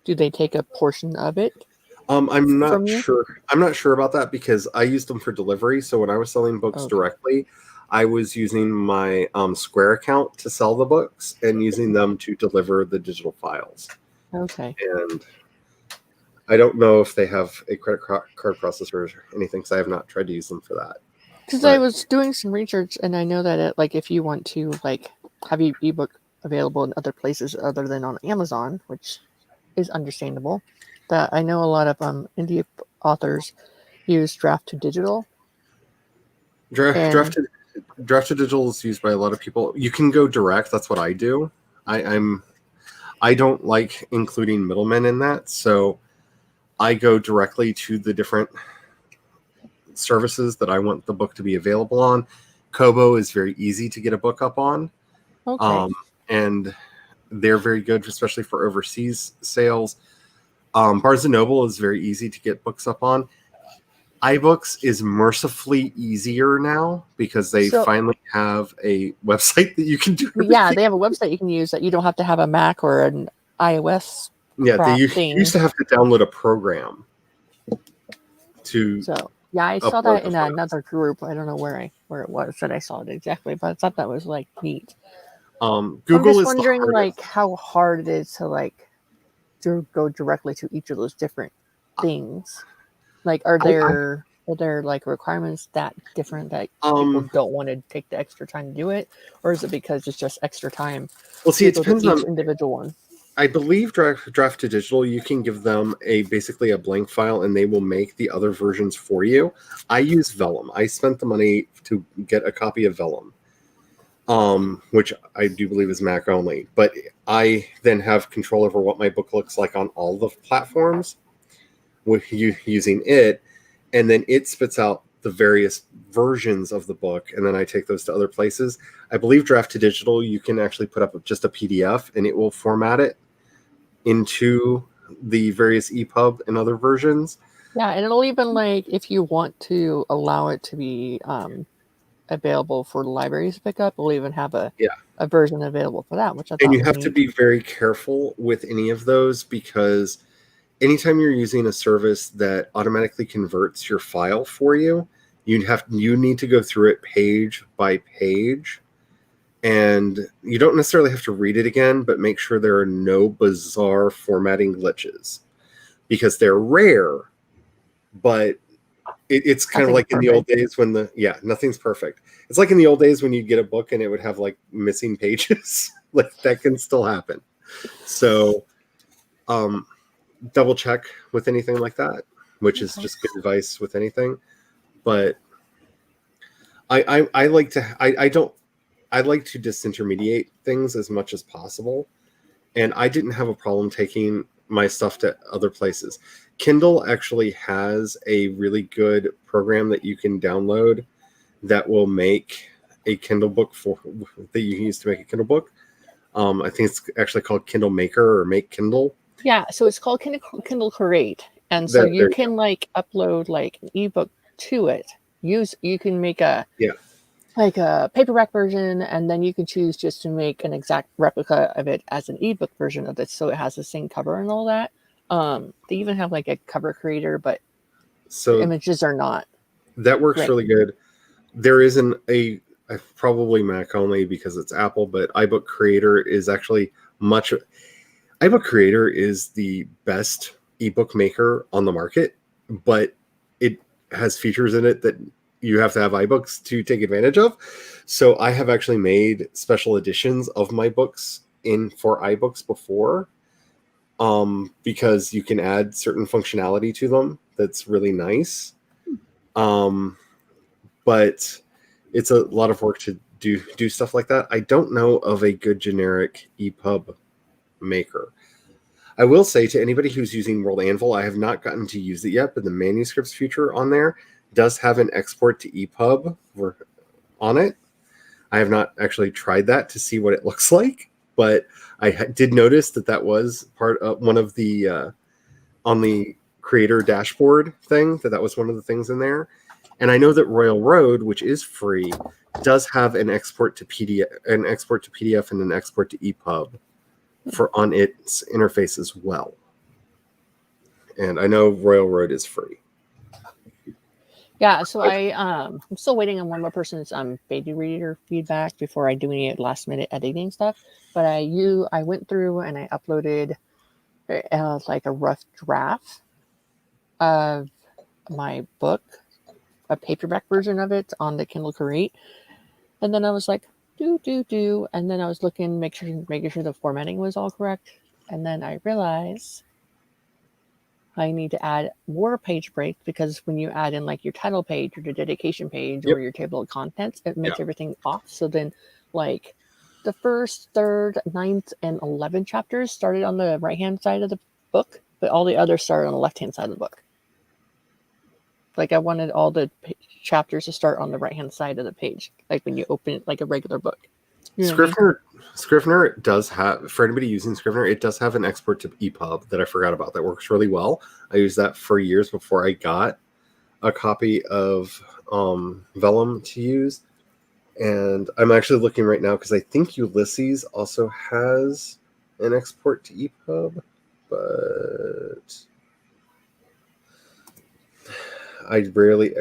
they take a portion of it? I'm not sure. I'm not sure about that because I used them for delivery. So when I was selling books directly, I was using my Square account to sell the books and using them to deliver the digital files. Okay. And I don't know if they have a credit card processor or anything, because I have not tried to use them for that. Because I was doing some research, and I know that if you want to like have your ebook available in other places other than on Amazon, which is understandable, that I know a lot of indie authors use Draft to Digital. Draft to Digital is used by a lot of people. You can go direct. That's what I do. I don't like including middlemen in that, so I go directly to the different services that I want the book to be available on. Kobo is very easy to get a book up on. Okay. And they're very good, especially for overseas sales. Barnes & Noble is very easy to get books up on. iBooks is mercifully easier now because they finally have a website that you can do everything. Yeah, they have a website you can use that you don't have to have a Mac or an iOS. Yeah, they used to have to download a program to. So yeah, I saw that in another group. I don't know where it was that I saw it exactly, but I thought that was like neat. Google I'm just is wondering the like how hard it is to go directly to each of those different things. Like, are there like requirements that different that people don't want to take the extra time to do it, or is it because it's just extra time? Well, see, it depends on each individual one. I believe Draft to Digital, you can give them basically a blank file and they will make the other versions for you. I use Vellum. I spent the money to get a copy of Vellum, which I do believe is Mac only. But I then have control over what my book looks like on all the platforms with using it. And then it spits out the various versions of the book, and then I take those to other places. I believe Draft to Digital, you can actually put up just a PDF and it will format it into the various EPUB and other versions. Yeah, and it'll even like if you want to allow it to be available for libraries to pick up, it'll even have a version available for that, which I thought and you was have neat. to be very careful with any of those, because anytime you're using a service that automatically converts your file for you, you need to go through it page by page, and you don't necessarily have to read it again, but make sure there are no bizarre formatting glitches, because they're rare. But it's kind of like in the old days when nothing's perfect. It's like in the old days when you'd get a book and it would have like missing pages. Like that can still happen. So double check with anything like that, which is just good advice with anything. But I like to disintermediate things as much as possible. And I didn't have a problem taking my stuff to other places. Kindle actually has a really good program that you can download that will make a Kindle book that you can use to make a Kindle book. I think it's actually called Kindle Maker or Make Kindle. Yeah, so it's called Kindle Create, and so you can like upload like an ebook to it. You can make a like a paperback version, and then you can choose just to make an exact replica of it as an ebook version of it, so it has the same cover and all that. They even have like a cover creator, but the images are not. That works really good. There isn't probably Mac only because it's Apple, but iBook Creator is actually iBook Creator is the best ebook maker on the market, but it has features in it that you have to have iBooks to take advantage of. So I have actually made special editions of my books for iBooks before, because you can add certain functionality to them that's really nice. But it's a lot of work to do stuff like that. I don't know of a good generic EPUB maker. I will say to anybody who's using World Anvil, I have not gotten to use it yet, but the manuscripts feature on there does have an export to EPUB on it. I have not actually tried that to see what it looks like, but I did notice that was part of one of the on the creator dashboard thing, that was one of the things in there. And I know that Royal Road, which is free, does have an export to PDF and an export to EPUB on its interface as well. And I know Royal Road is free. Yeah, so I'm still waiting on one more person's beta reader feedback before I do any last minute editing stuff. But I went through and I uploaded like a rough draft of my book, a paperback version of it on the Kindle Create, and then I was like, do, and then I was making sure the formatting was all correct, and then I realized I need to add more page breaks, because when you add in like your title page or your dedication page or your table of contents, it makes everything off. So then like the first, third, 9th, and 11th chapters started on the right-hand side of the book, but all the others started on the left-hand side of the book. Like I wanted all the chapters to start on the right-hand side of the page, like when you open it like a regular book. You know Scrivener does have, for anybody using Scrivener, it does have an export to EPUB that I forgot about. That works really well. I used that for years before I got a copy of Vellum to use. And I'm actually looking right now because I think Ulysses also has an export to EPUB, but I rarely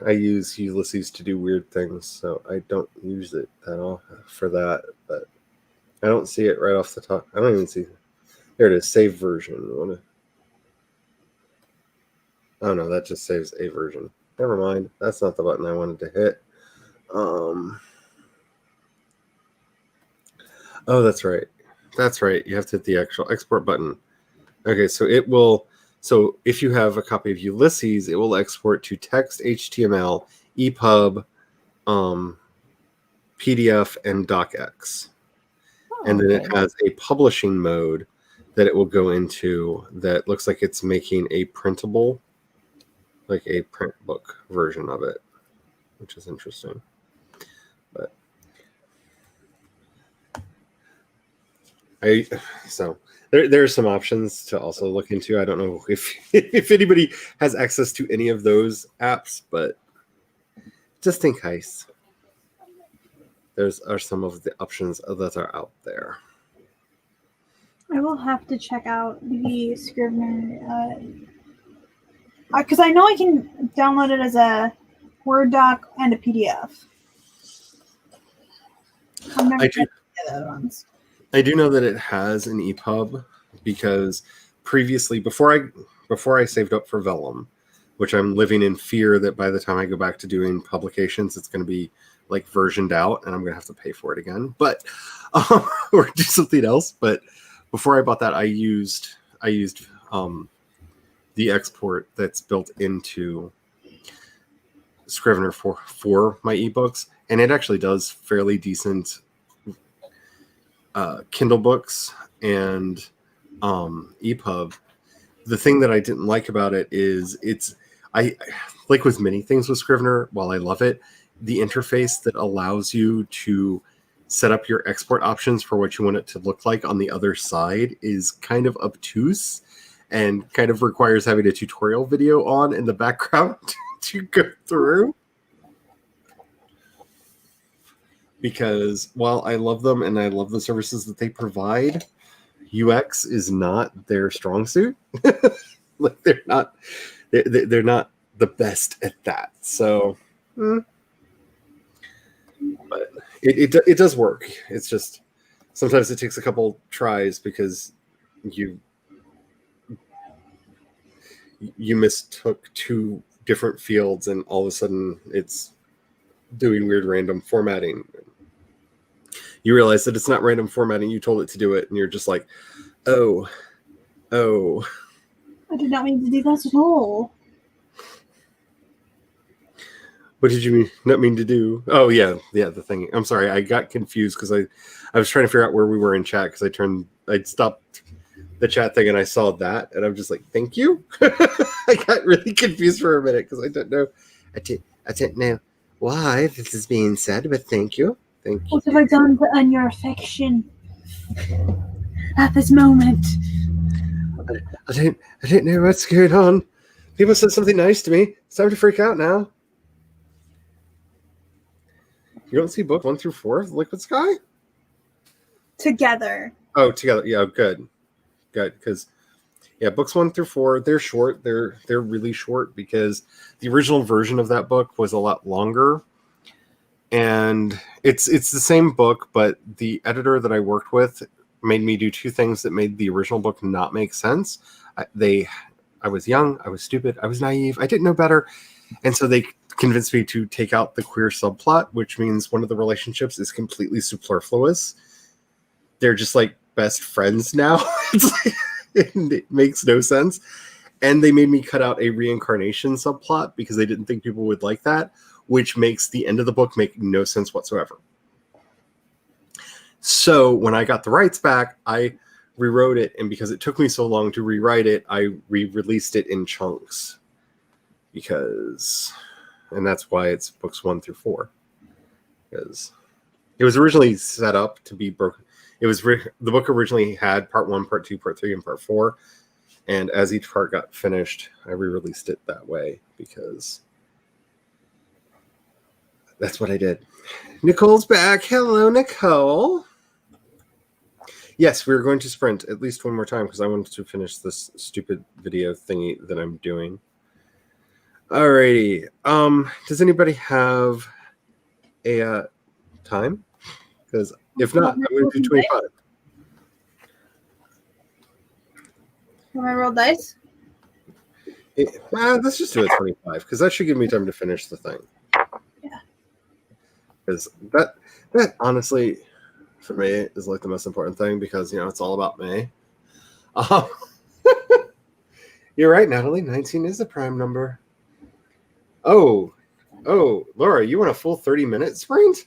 I use Ulysses to do weird things, so I don't use it at all for that. But I don't see it right off the top. I don't even see it. There it is, save version. Oh no, that just saves a version. Never mind. That's not the button I wanted to hit. Oh, that's right. That's right. You have to hit the actual export button. Okay, so it will. So if you have a copy of Ulysses, it will export to text, HTML, EPUB, PDF, and DocX. And then it has a publishing mode that it will go into that looks like it's making a printable, like a print book version of it, which is interesting. But there are some options to also look into. I don't know if anybody has access to any of those apps, but just in case, those are some of the options that are out there. I will have to check out the Scrivener, because I know I can download it as a Word doc and a PDF. I do know that it has an EPUB because previously, before I saved up for Vellum, which I'm living in fear that by the time I go back to doing publications, it's going to be like versioned out and I'm going to have to pay for it again, but or do something else. But before I bought that, I used the export that's built into Scrivener for my ebooks, and it actually does fairly decent Kindle books and EPUB. the thing that I didn't like about it is I like with many things with Scrivener, while I love it, the interface that allows you to set up your export options for what you want it to look like on the other side is kind of obtuse and kind of requires having a tutorial video on in the background to go through. Because while I love them and I love the services that they provide, UX is not their strong suit. Like they're not the best at that. So, but it does work. It's just sometimes it takes a couple tries because you mistook two different fields and all of a sudden it's doing weird random formatting. You realize that it's not random formatting. You told it to do it, and you're just like, oh. I did not mean to do that at all. What did you not mean to do? Oh, yeah, the thing. I'm sorry, I got confused because I was trying to figure out where we were in chat because I stopped the chat thing and I saw that, and I'm just like, thank you? I got really confused for a minute because I didn't know. I didn't know why this is being said, but thank you. Thank you. What have I done to earn your affection at this moment? I didn't know what's going on. People said something nice to me. It's time to freak out now. You don't see book 1 through 4 of Liquid Sky? Together. Oh, together. Yeah, good. Because books 1 through 4, they're short. They're really short because the original version of that book was a lot longer. And it's the same book, but the editor that I worked with made me do two things that made the original book not make sense. I was young, I was stupid, I was naive, I didn't know better. And so they convinced me to take out the queer subplot, which means one of the relationships is completely superfluous. They're just like best friends now. It makes no sense. And they made me cut out a reincarnation subplot because they didn't think people would like that, which makes the end of the book make no sense whatsoever. So when I got the rights back, I rewrote it, and because it took me so long to rewrite it, I re-released it in chunks. And that's why it's books 1 through 4. Because it was originally set up to be broken. The book originally had part 1, part 2, part 3, and part 4. And as each part got finished, I re-released it that way because that's what I did. Nicole's back. Hello, Nicole. Yes, we're going to sprint at least one more time because I wanted to finish this stupid video thingy that I'm doing. Alrighty. Does anybody have a time? Because if not, I'm going to do 25. Can I roll dice? Let's just do a 25 because that should give me time to finish the thing. Yeah. Because that honestly, for me, is like the most important thing because it's all about me. You're right, Natalie. 19 is the prime number. Oh, Laura, you want a full 30-minute sprint?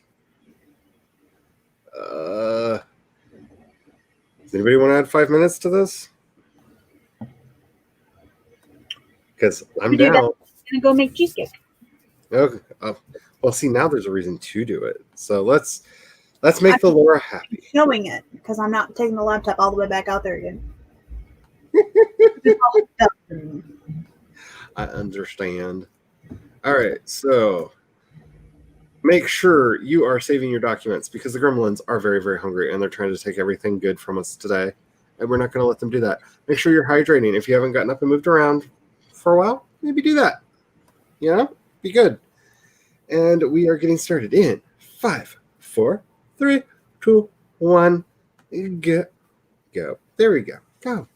Does anybody want to add 5 minutes to this? Because I'm down. I'm gonna go make cheesecake. Okay. Well, see, now there's a reason to do it. So let's make the Laura happy. Showing it because I'm not taking the laptop all the way back out there again. I understand. All right, so make sure you are saving your documents because the gremlins are very, very hungry and they're trying to take everything good from us today. And we're not going to let them do that. Make sure you're hydrating. If you haven't gotten up and moved around for a while, maybe do that. Be good. And we are getting started in 5, 4, 3, 2, 1. Go. There we go. Go.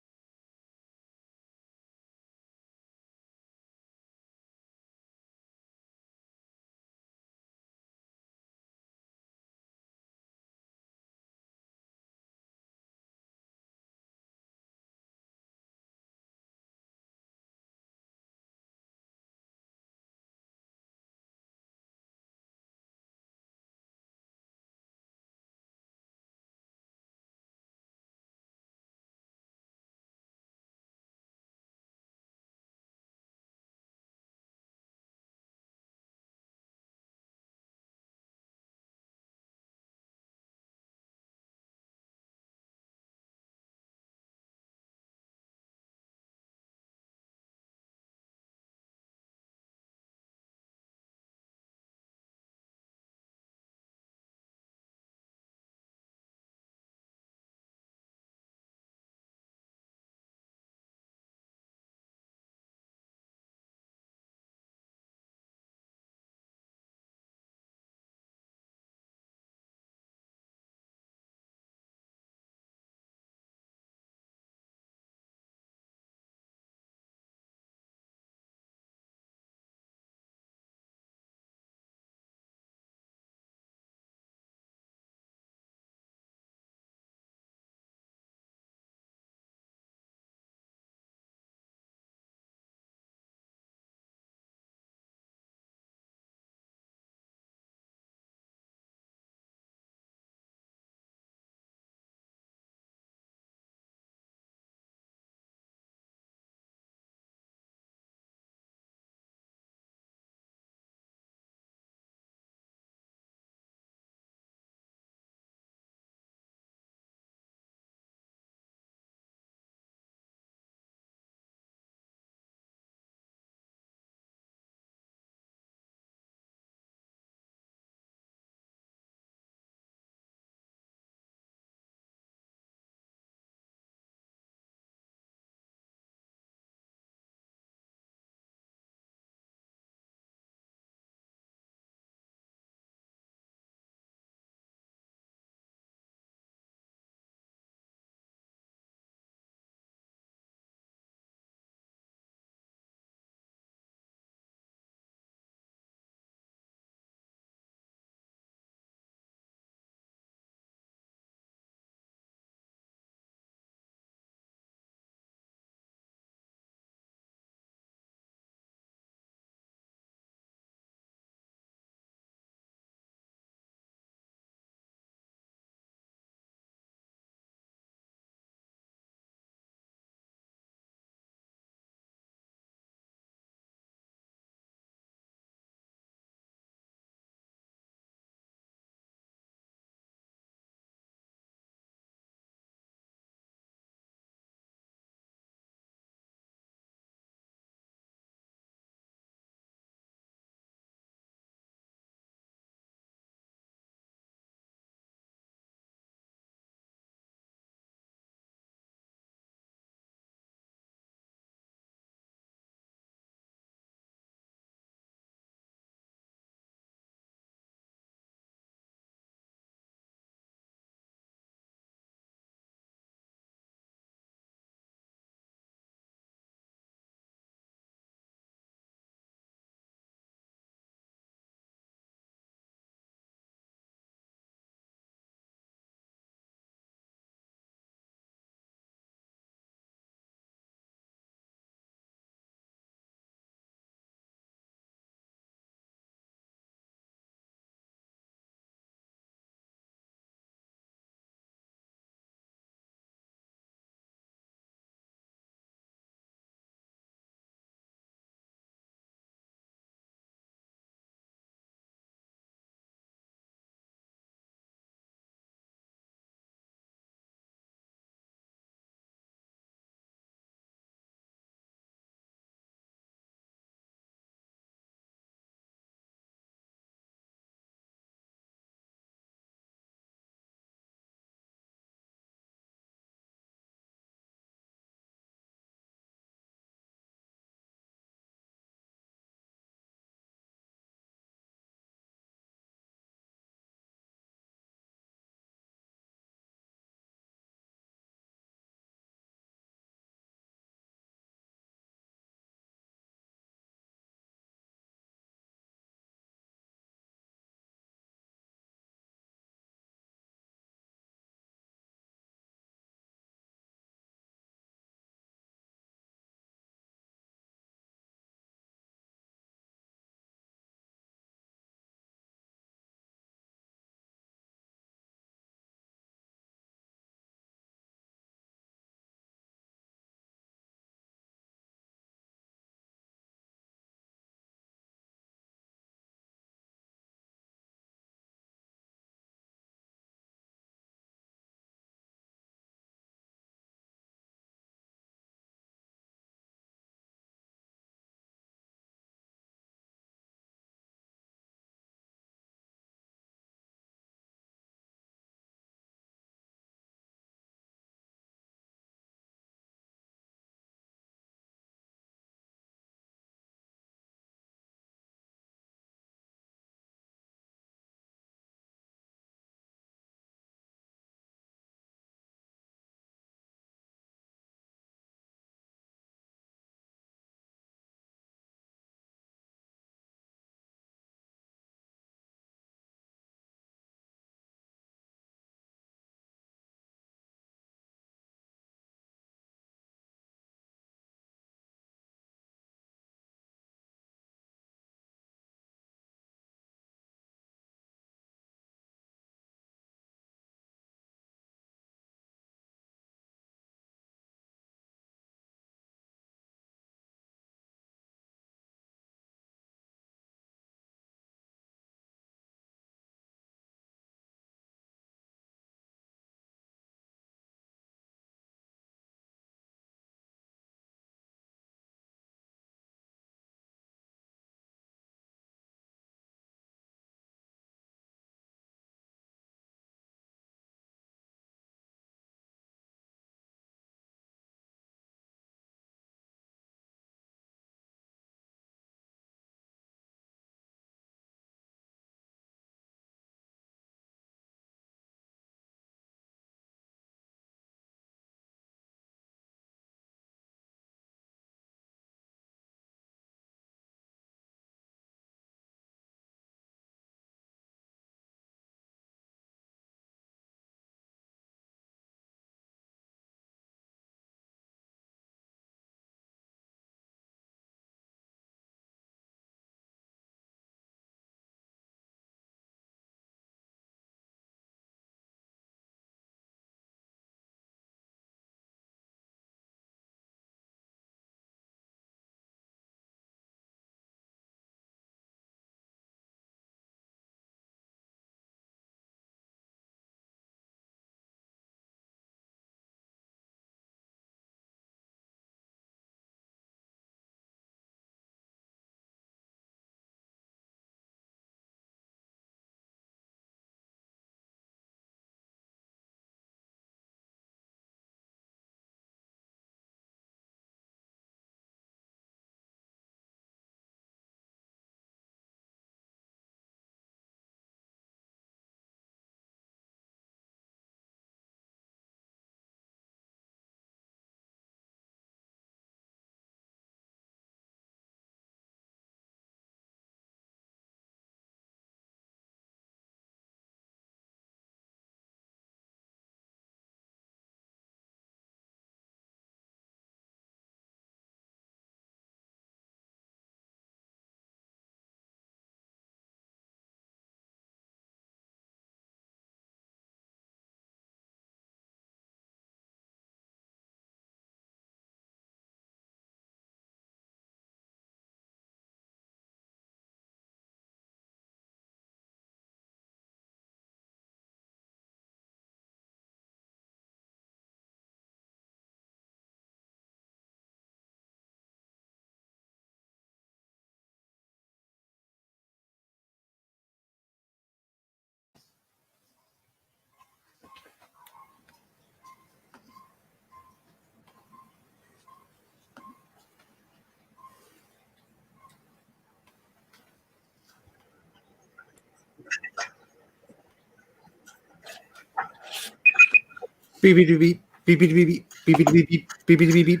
Beep beep beep beep beep beep beep beep beep beep beep beep beep beep.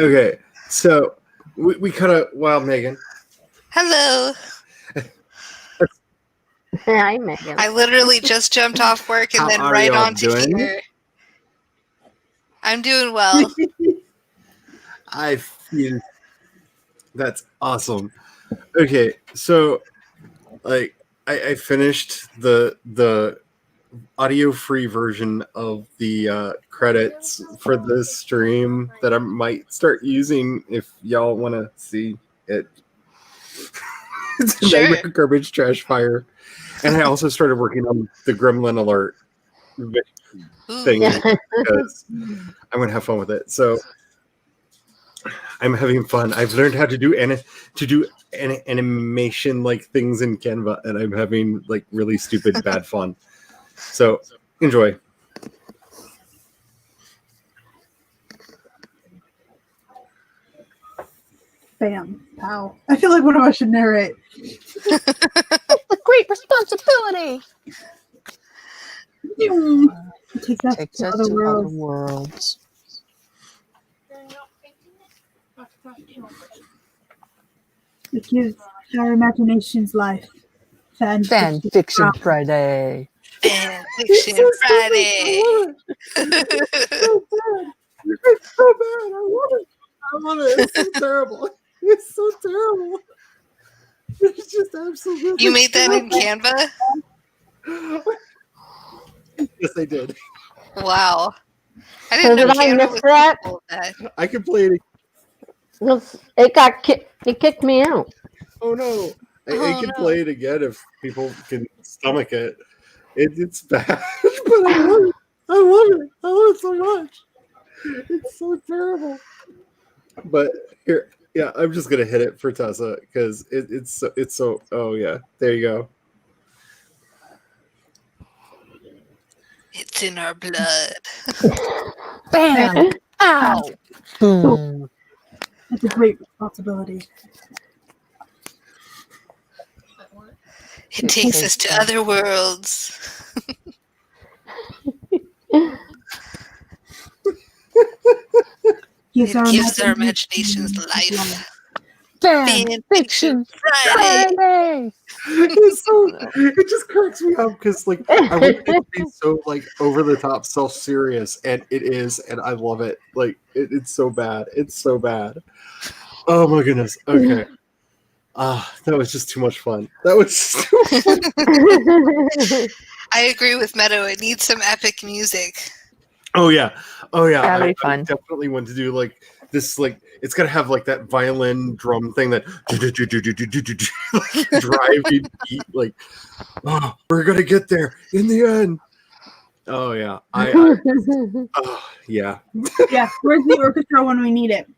Okay, so we kind of Megan. Hello. Hi, Megan. I literally just jumped off work and How then are right y'all on to doing? here. I'm doing well. I feel that's awesome. Okay, so like I finished the audio free version of the credits for this stream that I might start using if y'all want to see it. It's a Sure. Nightmare Garbage Trash Fire, and I also started working on the Gremlin Alert thing Ooh. because I'm gonna have fun with it. So I'm having fun. I've learned how to do animation like things in Canva, and I'm having like really stupid bad fun. So enjoy. Bam. Pow. I feel like one of us should narrate. The great responsibility Takes us takes to us other to other worlds. worlds. It gives our imaginations life. Fan fiction Friday. Fan Fiction Friday. It's so bad. I love it. I love it. It's so terrible. It's so terrible. It's just absolutely. You made that in Canva? Yes, I did. Wow. I So didn't know did I Canva miss was that? capable of that. I can play it. It kicked me out. Oh no! I Oh, can no. play it again if people can stomach it. It's bad, but I love it. I love it. I love it so much. It's so terrible. But here, yeah, I'm just gonna hit it for Tessa because it's so. Oh yeah, there you go. It's in our blood. Bam! Ow! Boom! It's a great responsibility. It takes us to other worlds. It gives our imaginations life. Fan fiction Friday! It's so, it just cracks me up because like I want it to be so like over the top, self serious, and it is, and I love it. Like it's so bad. It's so bad. Oh my goodness. Okay. That was just too much fun. That was just too much fun. I agree with Meadow. It needs some epic music. Oh yeah. That'd be I fun. definitely want to do like this. Like it's gotta have like that violin drum thing that like driving beat. Like, oh, we're gonna get there in the end. Oh yeah. Yeah. Yeah, where's the orchestra when we need it?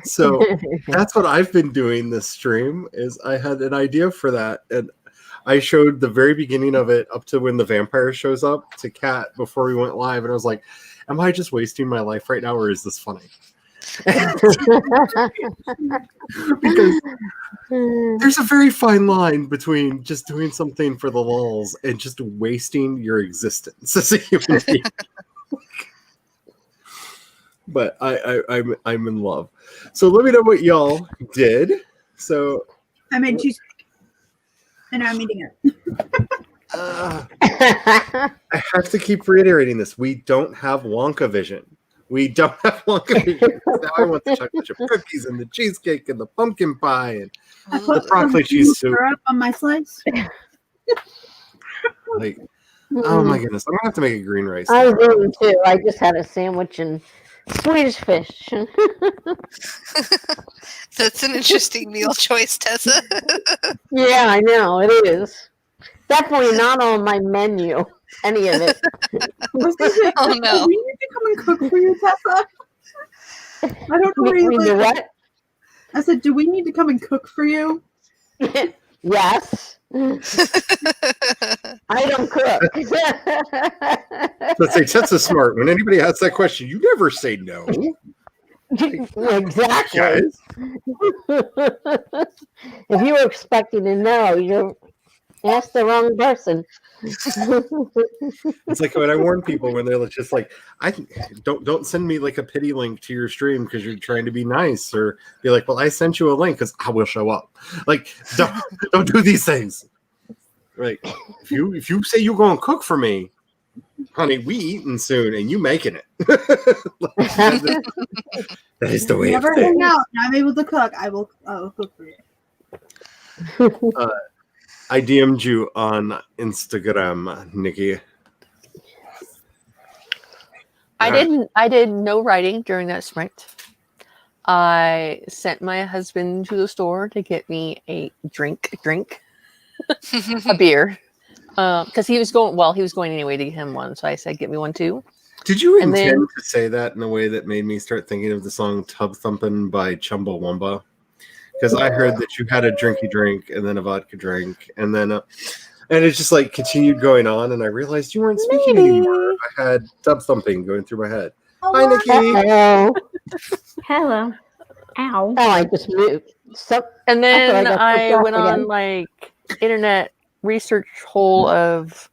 So that's what I've been doing this stream. Is I had an idea for that, and I showed the very beginning of it up to when the vampire shows up to Kat before we went live, and I was like, "Am I just wasting my life right now, or is this funny?" Because there's a very fine line between just doing something for the lulz and just wasting your existence as a human being. But I'm in love. So let me know what y'all did. So I made cheesecake. And I'm eating it. I have to keep reiterating this. We don't have Wonka vision. We don't have Wonka vision. Now I want the chocolate chip cookies and the cheesecake and the pumpkin pie and I the put broccoli some cheese soup. syrup on my slice. Like, oh my goodness. I'm going to have to make a green rice. I was tomorrow. eating too. I just had a sandwich and Swedish fish. That's an interesting meal choice, Tessa. Yeah, I know it is. Definitely not on my menu. Any of it. Oh, no. Do we need to come and cook for you, Tessa? I don't know where you We do live. what? I said, do we need to come and cook for you? Yes. I don't cook. Let's say Tessa's smart. When anybody asks that question, you never say no. Exactly. Guys. If you were expecting to know, you're Ask the wrong person. It's like when I warn people when they're just like, I don't send me like a pity link to your stream because you're trying to be nice, or be like, well, I sent you a link because I will show up. Like, don't do these things. Like, if you say you're going to cook for me, honey, we eating soon, and you making it. That is the way. Never hang out. I'm able to cook. I will cook for you. I DM'd you on Instagram, Nikki. I did no writing during that sprint. I sent my husband to the store to get me a drink, a beer. Because he was going anyway to get him one. So I said, get me one too. Did you intend to say that in a way that made me start thinking of the song Tub Thumpin' by Chumbawamba? Because I heard that you had a drinky drink and then a vodka drink and then and it just like continued going on, and I realized you weren't speaking anymore. I had tub thumping going through my head. Hi, Nikki. Hello. Hello. Ow. Oh, I just moved. So, and then I went on like internet research hole of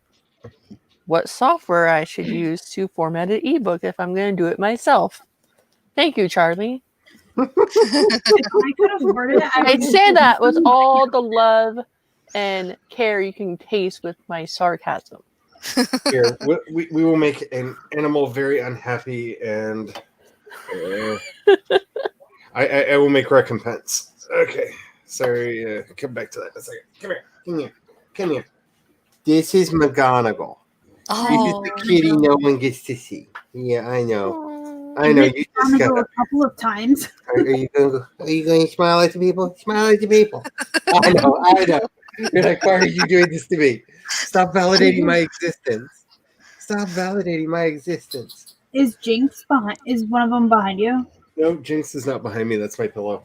what software I should use to format an ebook if I'm going to do it myself. Thank you, Charlie. I could have worded it. I say that with all the love and care you can taste with my sarcasm. Here, we will make an animal very unhappy, and I will make recompense. Okay, sorry. Come back to that in a second. Come here. This is McGonagall. Oh, this is the kitty no one gets to see. Yeah, I know. I know. You just got a couple of times. Are you going to smile at the people? Smile at the people. I know. You're like, why are you doing this to me? Stop validating my existence. Is Jinx behind? Is one of them behind you? No, Jinx is not behind me. That's my pillow.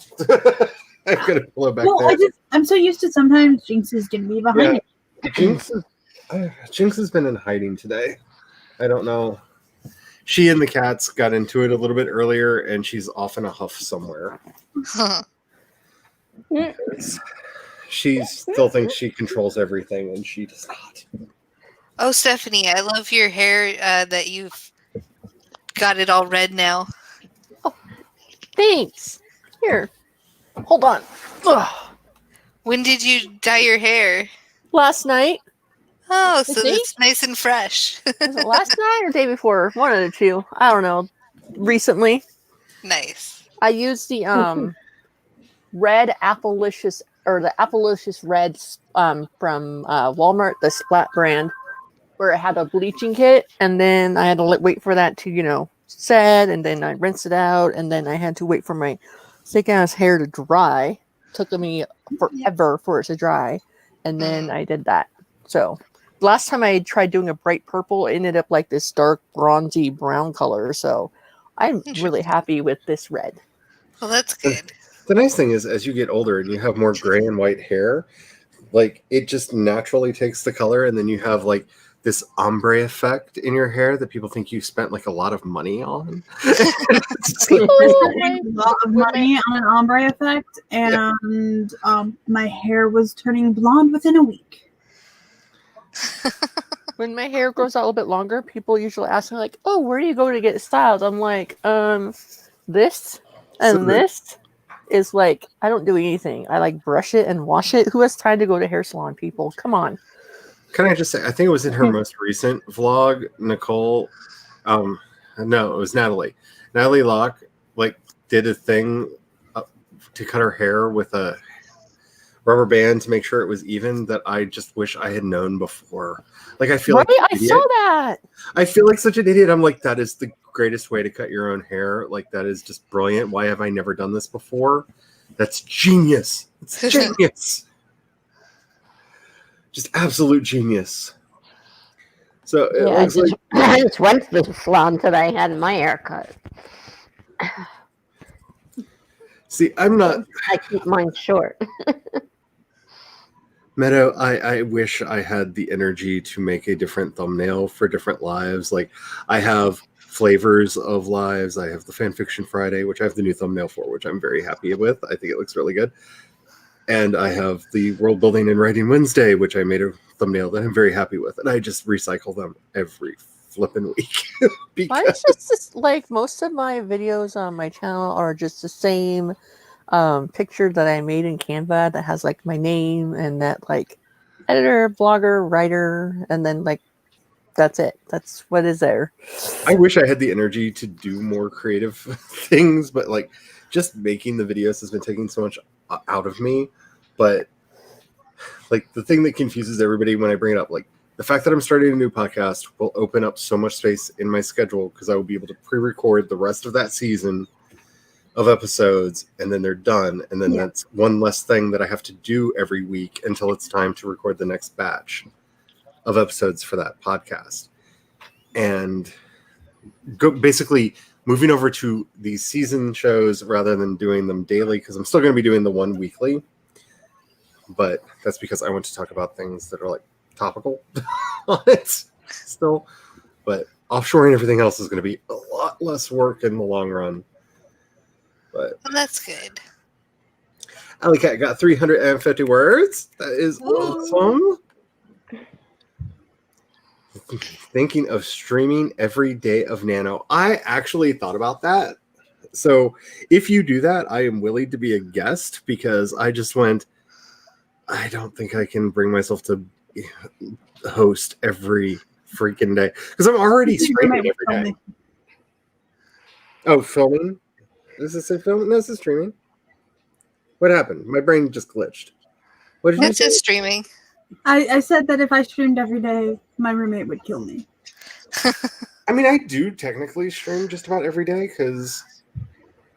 I've got a pillow back there. I'm so used to sometimes Jinx is going to be behind me. Jinx has been in hiding today. I don't know. She and the cats got into it a little bit earlier, and she's off in a huff somewhere. huh. She still thinks she controls everything, and she does not. Oh, Stephanie, I love your hair that you've got it all red now. Oh, thanks. Here. Hold on. Ugh. When did you dye your hair? Last night. Oh, so it's nice and fresh. Was it last night or day before? One of the two. I don't know. Recently. Nice. I used the red Appalicious or the Appalicious Red from Walmart, the Splat brand, where it had a bleaching kit, and then I had to wait for that to set, and then I rinsed it out, and then I had to wait for my thick ass hair to dry. Took me forever for it to dry, and then I did that. So last time I tried doing a bright purple, it ended up like this dark bronzy brown color. So I'm really happy with this red. Well, that's good. The nice thing is, as you get older and you have more gray and white hair, like it just naturally takes the color, and then you have like this ombre effect in your hair that people think you spent like a lot of money on. People spent a lot of money on an ombre effect, and my hair was turning blonde within a week. When my hair grows out a little bit longer, people usually ask me like, "Oh, where do you go to get styled?" I'm like, this and this is like, I don't do anything. I like brush it and wash it. Who has time to go to hair salon, people? Come on. Can I just say, I think it was in her most recent vlog, Nicole. No, it was Natalie. Natalie Locke did a thing to cut her hair with a rubber band to make sure it was even that I just wish I had known before. Like, I feel like I saw that. I feel like such an idiot. I'm like, that is the greatest way to cut your own hair. Like, that is just brilliant. Why have I never done this before? That's genius. It's genius. Just absolute genius. So it looks like I just went to the salon today, had my hair cut. See, I'm not. I keep mine short. Meadow, I wish I had the energy to make a different thumbnail for different lives. Like, I have flavors of lives. I have the Fanfiction Friday, which I have the new thumbnail for, which I'm very happy with. I think it looks really good. And I have the World Building and Writing Wednesday, which I made a thumbnail that I'm very happy with. And I just recycle them every flipping week. Mine's because just like most of my videos on my channel are just the same picture that I made in Canva that has like my name and that like editor, blogger, writer, and then like that's it. That's what is there. I wish I had the energy to do more creative things, but like just making the videos has been taking so much out of me. But like the thing that confuses everybody when I bring it up, like the fact that I'm starting a new podcast will open up so much space in my schedule because I will be able to pre-record the rest of that season of episodes, and then they're done. And then that's one less thing that I have to do every week until it's time to record the next batch of episodes for that podcast. And basically moving over to these season shows rather than doing them daily, because I'm still going to be doing the one weekly, but that's because I want to talk about things that are like topical on it still. But offshoring everything else is going to be a lot less work in the long run. But Well, that's good. Alley Cat got 350 words. That is awesome. Thinking of streaming every day of Nano. I actually thought about that. So if you do that, I am willing to be a guest, because I just went, I don't think I can bring myself to host every freaking day, because I'm already streaming every day. Oh, filming? Does it say filming? No, this is streaming. What happened? My brain just glitched. What did you That's say? just streaming. I said that if I streamed every day, my roommate would kill me. I mean, I do technically stream just about every day, because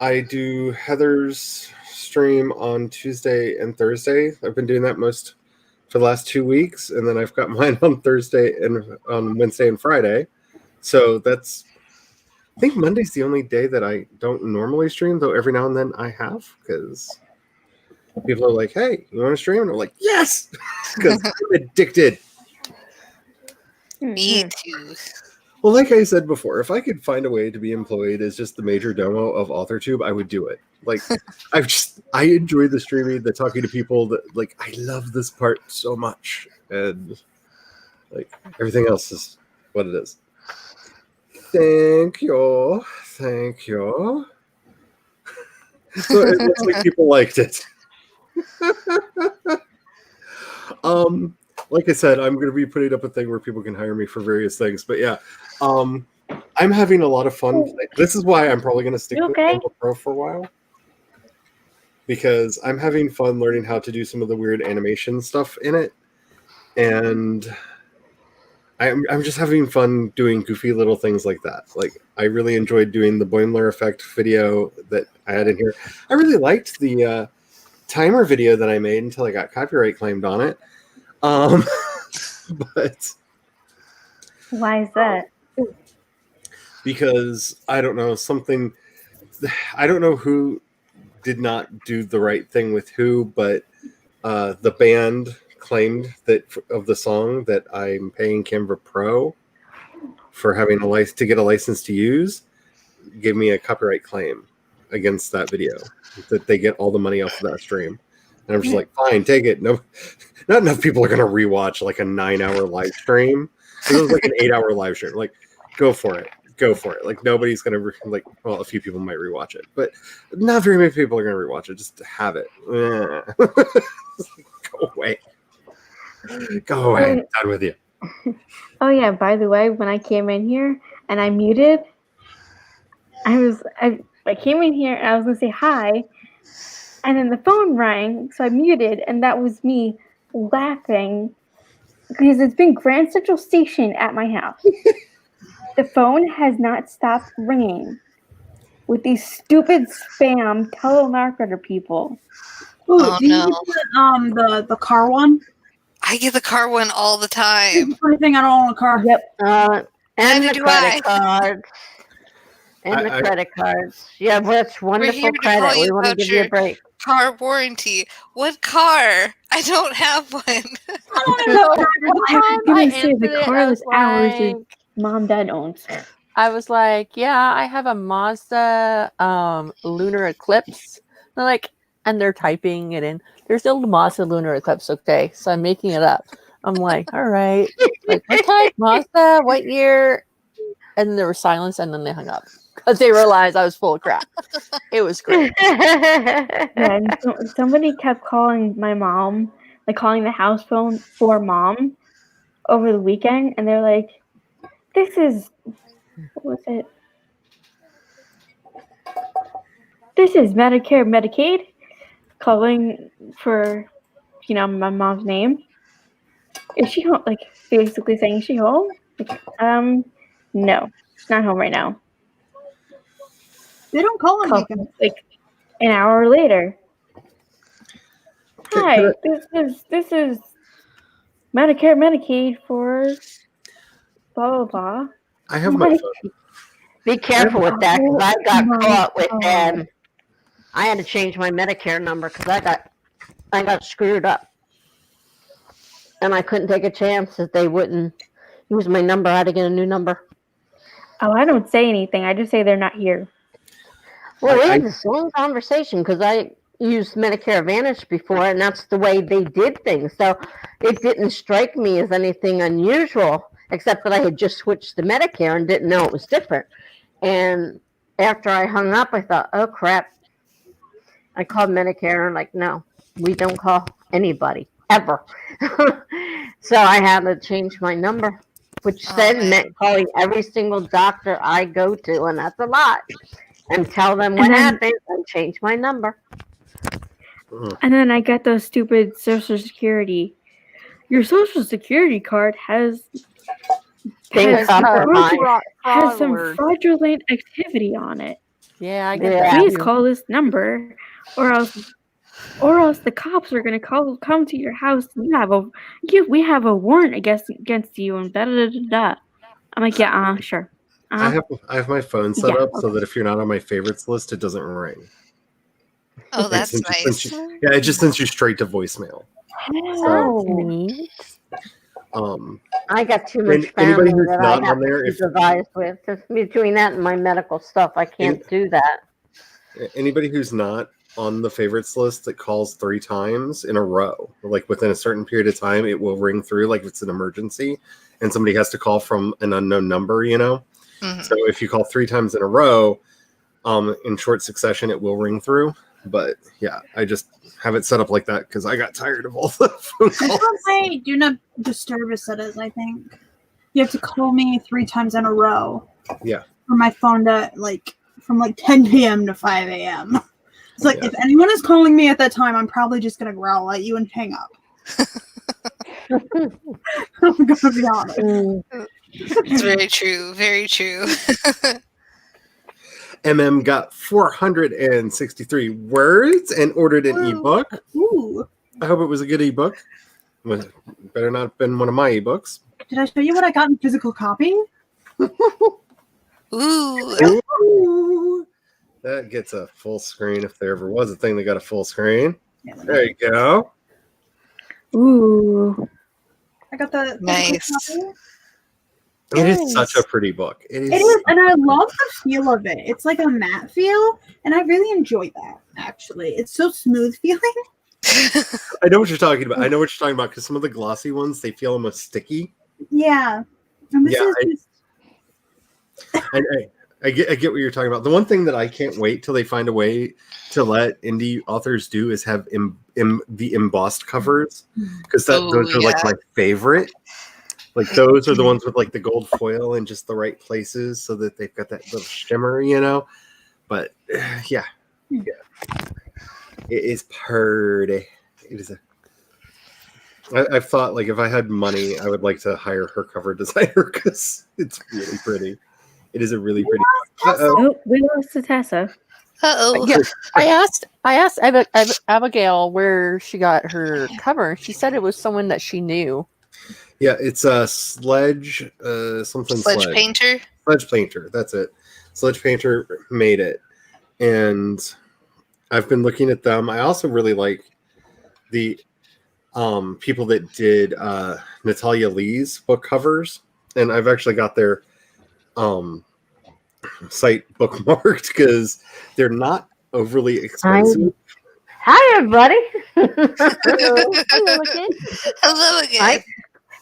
I do Heather's stream on Tuesday and Thursday. I've been doing that most for the last 2 weeks, and then I've got mine on Thursday and on Wednesday and Friday. So that's, I think Monday's the only day that I don't normally stream, though every now and then I have, because people are like, hey, you want to stream? And I'm like, yes, because I'm addicted. Me too. Well, like I said before, if I could find a way to be employed as just the major domo of AuthorTube, I would do it. Like, I enjoy the streaming, the talking to people. That, like, I love this part so much, and like everything else is what it is. Thank you. So it looks like people liked it. Like I said, I'm going to be putting up a thing where people can hire me for various things. But yeah, I'm having a lot of fun. This is why I'm probably going to stick with Canva Pro for a while, because I'm having fun learning how to do some of the weird animation stuff in it, and I'm just having fun doing goofy little things like that. Like, I really enjoyed doing the Boimler effect video that I had in here. I really liked the timer video that I made until I got copyright claimed on it. But Why is that? Because I don't know, I don't know who did not do the right thing with who, but the band claimed that of the song that I'm paying Canva Pro for having to get a license to use, gave me a copyright claim against that video, that they get all the money off of that stream. And I'm just like, fine, take it. No, not enough people are going to rewatch like a 9-hour live stream. It was like an 8-hour live stream. Like, go for it. Like, nobody's going to, like, well, a few people might rewatch it, but not very many people are going to rewatch it. Just have it. Go away. Go away. I'm done with you. Oh yeah, by the way, when I came in here and I muted, I came in here and I was gonna say hi, and then the phone rang, so I muted, and that was me laughing because it's been Grand Central Station at my house. The phone has not stopped ringing with these stupid spam telemarketer people. Ooh, Oh, do you no. get the car one? I get the car one all the time. It's the funny thing, I don't own a car. Yep. And Neither the do credit I. cards. And the credit cards. Yeah, that's wonderful here to credit. call you We want to about give you a your- break. Car warranty. What car? I don't have one. I don't even know. I was gonna say the answered it, car I was was ours is like- mom dad owns. I was like, yeah, I have a Mazda Lunar Eclipse. They're like, and they're typing it in. There's no Mazda lunar eclipse, okay? So I'm making it up. I'm like, all right, like what type Mazda, what year? And then there was silence, and then they hung up because they realized I was full of crap. It was great. Yeah, and somebody kept calling my mom, like calling the house phone for mom over the weekend, and they're like, "This is what was it? This is Medicare, Medicaid." Calling for, my mom's name. Is she home? Like basically saying, "Is she home?" Like, no, she's not home right now. They don't call them Call like like an hour later. Can Hi, this is Medicare, Medicaid for blah blah blah. I have my Like, phone. Be careful with that because I got my caught with God. I had to change my Medicare number because I got screwed up. And I couldn't take a chance that they wouldn't use my number. I had to get a new number. Oh, I don't say anything. I just say they're not here. Well, we had this long conversation because I used Medicare Advantage before, and that's the way they did things. So it didn't strike me as anything unusual, except that I had just switched to Medicare and didn't know it was different. And after I hung up, I thought, oh, crap. I called Medicare and like, no, we don't call anybody ever. So I had to change my number, which then meant calling every single doctor I go to, and that's a lot, and tell them what happened and change my number. And then I got those stupid Social Security. Your Social Security card has some fraudulent activity on it. Yeah, I get that. Please call this number, or else the cops are gonna come to your house. And we have a warrant against you, and da da da da. I'm like, yeah, sure. I have my phone set up so that if you're not on my favorites list, it doesn't ring. Oh, that's nice. It just sends you straight to voicemail. I got too much family that I have to devise with. Just between that and my medical stuff, I can't do that. Anybody who's not on the favorites list that calls 3 times in a row, like within a certain period of time, it will ring through like it's an emergency and somebody has to call from an unknown number, Mm-hmm. So if you call 3 times in a row, in short succession, it will ring through. But yeah, I just have it set up like that because I got tired of all the phone calls. That's what my do not disturb is set as, I think. You have to call me 3 times in a row. Yeah. For my phone to from 10 p.m. to 5 a.m. It's like if anyone is calling me at that time, I'm probably just gonna growl at you and hang up. I'm gonna be honest. It's very true. Very true. MM got 463 words and ordered an ebook. Ooh. I hope it was a good ebook. Better not have been one of my ebooks. Did I show you what I got in physical copy? Ooh. That gets a full screen if there ever was a thing that got a full screen. Yeah, there you go. Ooh. I got the nice. It is such a pretty book. It is, and I love the feel of it. It's like a matte feel, and I really enjoy that, actually. It's so smooth feeling. I know what you're talking about. Because some of the glossy ones, they feel almost sticky. Yeah. And this is just... I get what you're talking about. The one thing that I can't wait till they find a way to let indie authors do is have the embossed covers, because those are like my favorite. Like those are the ones with like the gold foil in just the right places so that they've got that little shimmer, But yeah. It is pretty. It is I've thought like if I had money, I would like to hire her cover designer because it's really pretty. It is a really pretty. Oh, we lost to Tessa. Yeah, I asked Abigail where she got her cover. She said it was someone that she knew. Yeah, it's a Sledge Painter. Sledge Painter, that's it. Sledge Painter made it, and I've been looking at them. I also really like the people that did Natalia Lee's book covers, and I've actually got their site bookmarked because they're not overly expensive. Hi, everybody. Hello again. Hello again.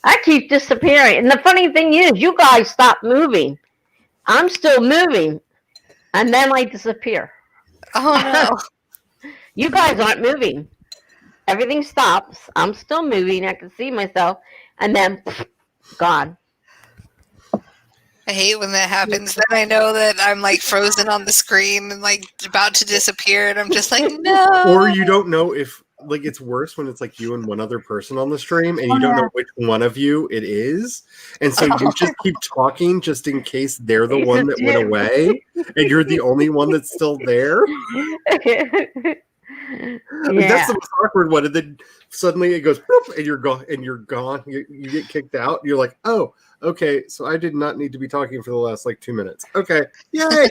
I keep disappearing. And the funny thing is, you guys stop moving. I'm still moving. And then I disappear. Oh no. You guys aren't moving. Everything stops. I'm still moving. I can see myself. And then, gone. I hate when that happens. Then I know that I'm like frozen on the screen and like about to disappear, and I'm just like, no. Or you don't know if like it's worse when it's like you and one other person on the stream and you don't know which one of you it is. And so you just keep talking just in case they're the one that went away and you're the only one that's still there. Like, that's the most awkward one. And then suddenly it goes whoop, and you're gone you get kicked out. You're like, oh, okay, so I did not need to be talking for the last like 2 minutes. Okay, yay.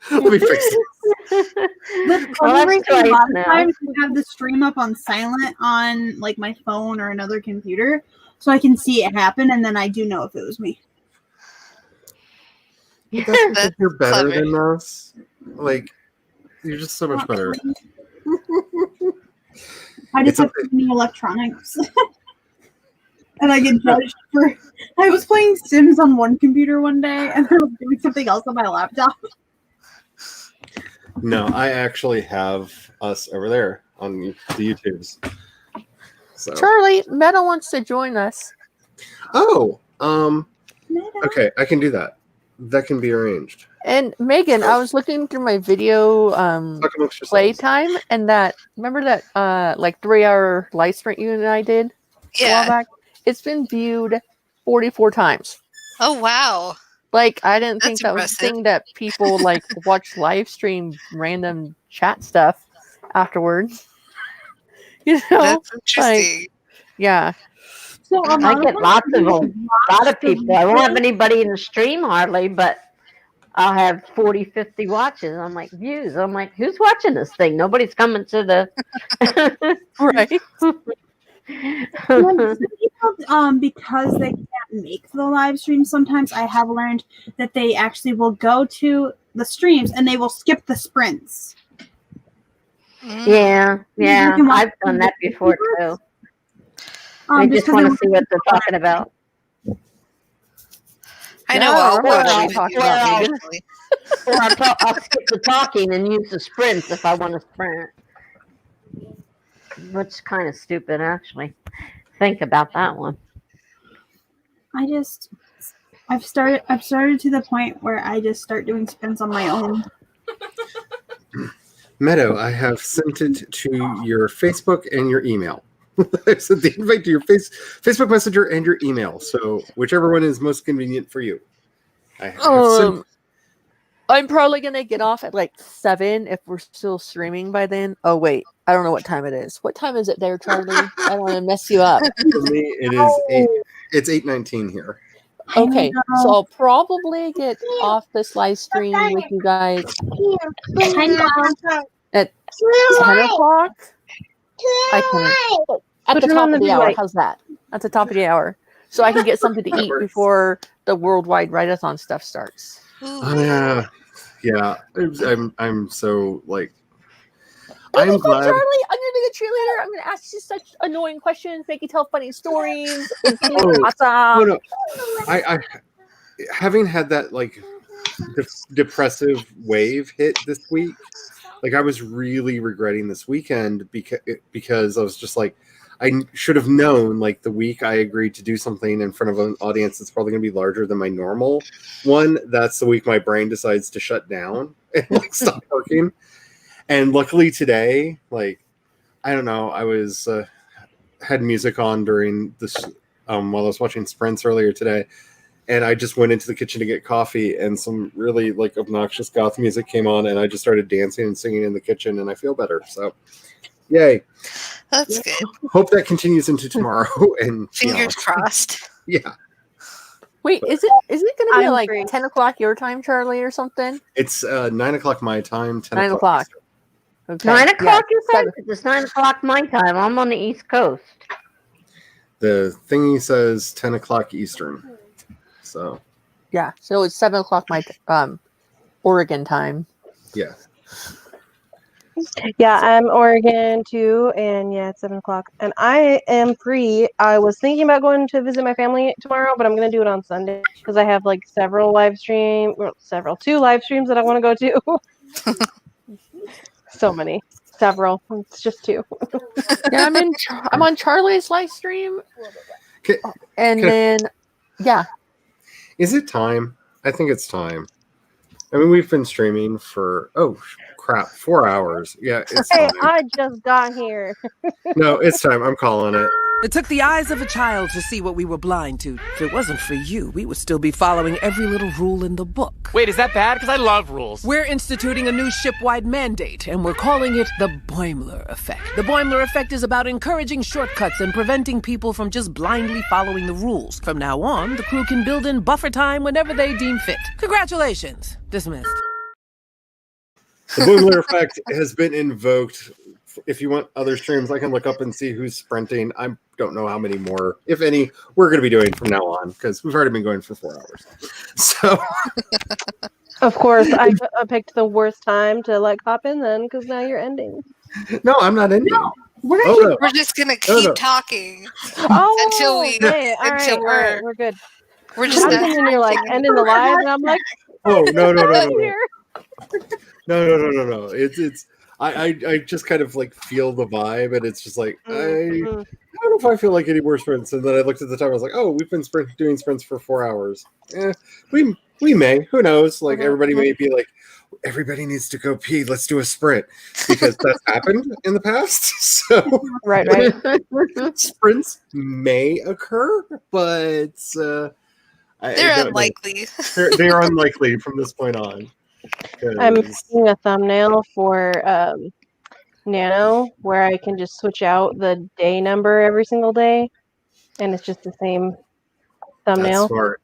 Let me fix this. A lot of times I have the stream up on silent on like my phone or another computer, so I can see it happen, and then I do know if it was me. But that's because you're better clever. than us. Like, you're just so much better. I just have too many electronics. And I get judged for. I was playing Sims on one computer one day, and I was doing something else on my laptop. No, I actually have us over there on the YouTubes. So. Charlie, Meta wants to join us. Oh, okay, I can do that. That can be arranged. And Megan, I was looking through my video playtime, and remember that like 3-hour live stream you and I did a while Yeah. back? It's been viewed 44 times. Oh wow. Like, I didn't think That's that was a impressive. thing that people like watch live stream random chat stuff afterwards. You know, That's interesting. like, yeah. So I get lots of them. A lot of people. I won't have anybody in the stream hardly, but I'll have 40, 50 watches. I'm like, views. I'm like, who's watching this thing? Nobody's coming to the Right. Because they can't make the live stream, sometimes I have learned that they actually will go to the streams and they will skip the sprints. Yeah, I've done that before too. They just want to see what they're talking about. I know I'll what watch are it you talking about, Megan? Or I'll skip the talking and use the sprints if I want to sprint. Which is kind of stupid, actually. Think about that one. I've started to the point where I just start doing sprints on my own. Meadow, I have sent it to your Facebook and your email. I sent the invite to your Facebook Messenger and your email. So whichever one is most convenient for you. I have I'm probably gonna get off at like 7 if we're still streaming by then. Oh wait, I don't know what time it is. What time is it there, Charlie? I don't want to mess you up. For me, it is It's 8:19 here. Okay, so I'll probably get off this live stream with you guys at 10 o'clock. At the top of the hour. How's that? At the top of the hour. So I can get something to eat before the worldwide write-a-thon stuff starts. Yeah. I'm so like. I'm I'm glad. Charlie, I'm gonna be the cheerleader. I'm gonna ask you such annoying questions, make you tell funny stories. No. I having had that like depressive wave hit this week, like I was really regretting this weekend because I was just like, I should have known like the week I agreed to do something in front of an audience that's probably going to be larger than my normal one. That's the week my brain decides to shut down and like stop working. And luckily today, like, I don't know, I was had music on during this while I was watching sprints earlier today, and I just went into the kitchen to get coffee, and some really like obnoxious goth music came on, and I just started dancing and singing in the kitchen, and I feel better. So, yay! That's good. Hope that continues into tomorrow. And Fingers crossed. Yeah. Wait, is it going to be like 10 o'clock your time, Charlie, or something? It's 9 o'clock my time. 9 o'clock. Okay. 9 o'clock your time? It's 9 o'clock my time. I'm on the East Coast. The thingy says 10 o'clock Eastern. So. Yeah, so it's 7 o'clock my Oregon time. Yeah. Yeah, I'm Oregon too, and yeah, it's 7 o'clock. And I am free. I was thinking about going to visit my family tomorrow, but I'm gonna do it on Sunday because I have like two live streams that I want to go to. So many, several. It's just two. Yeah, I'm on Charlie's live stream, Okay, and Can I- then yeah, is it time? I think it's time. I mean, we've been streaming for 4 hours. Yeah, it's Hey, time. I just got here. No, it's time. I'm calling it. It took the eyes of a child to see what we were blind to. If it wasn't for you, we would still be following every little rule in the book. Wait, is that bad? Because I love rules. We're instituting a new ship-wide mandate, and we're calling it the Boimler Effect. The Boimler Effect is about encouraging shortcuts and preventing people from just blindly following the rules. From now on, the crew can build in buffer time whenever they deem fit. Congratulations. Dismissed. The Boomler effect has been invoked. If you want other streams, I can look up and see who's sprinting. I don't know how many more, if any, we're going to be doing from now on because we've already been going for 4 hours. So, Of course, I picked the worst time to like hop in then because now you're ending. no, I'm not ending. No, we're Oh, gonna no. We're just gonna keep no. talking Oh, until we. okay. All right, until all right, we're good. We're just I'm not. thinking you're like ending the live, and I'm like, Oh, no. here. No. It's I just kind of like feel the vibe, and it's just like Mhm. I don't know if I feel like any more sprints. And then I looked at the time. I was like, oh, we've been doing sprints for 4 hours. We may. Who knows? Like everybody may be like, everybody needs to go pee. Let's do a sprint because that's happened in the past. So Right. sprints may occur, but They're don't know. unlikely. They are unlikely from this point on. I'm 'Cause- making a thumbnail for Nano where I can just switch out the day number every single day, and it's just the same That's thumbnail. smart.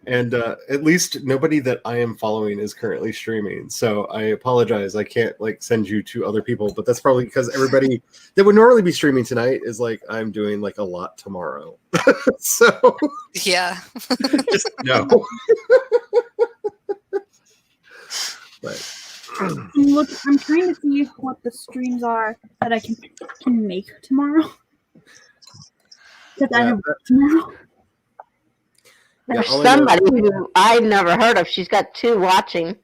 And at least nobody that I am following is currently streaming. So I apologize. I can't like send you to other people, but that's probably because everybody that would normally be streaming tonight is like, I'm doing like a lot tomorrow. So Yeah. just no. But look. I'm trying to see what the streams are that I can make tomorrow. Because I Yeah, have tomorrow. There's all I know- somebody who I've never heard of. She's got 2 watching.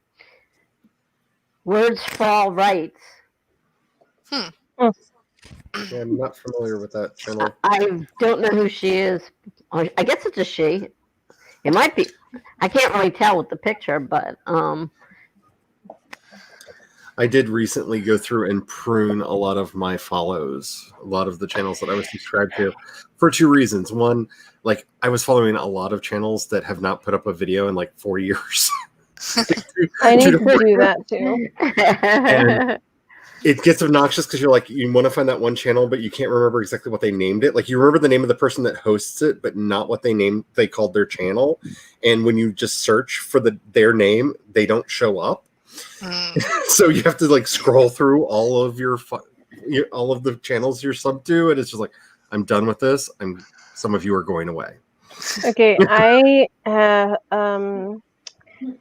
Words Fall Rights. yeah, I'm not familiar with that channel. I don't know who she is. I guess it's a she. It might be. I can't really tell with the picture, but I did recently go through and prune a lot of my follows, a lot of the channels that I was subscribed to, for 2 reasons. One, like I was following a lot of channels that have not put up a video in like 4 years. I need to Two- do that too. And it gets obnoxious because you're like, you want to find that one channel, but you can't remember exactly what they named it. Like you remember the name of the person that hosts it, but not what they called their channel. And when you just search for their name, they don't show up. So you have to like scroll through all of all of the channels you're sub to, and it's just like, I'm done with this. Some of you are going away. Okay, I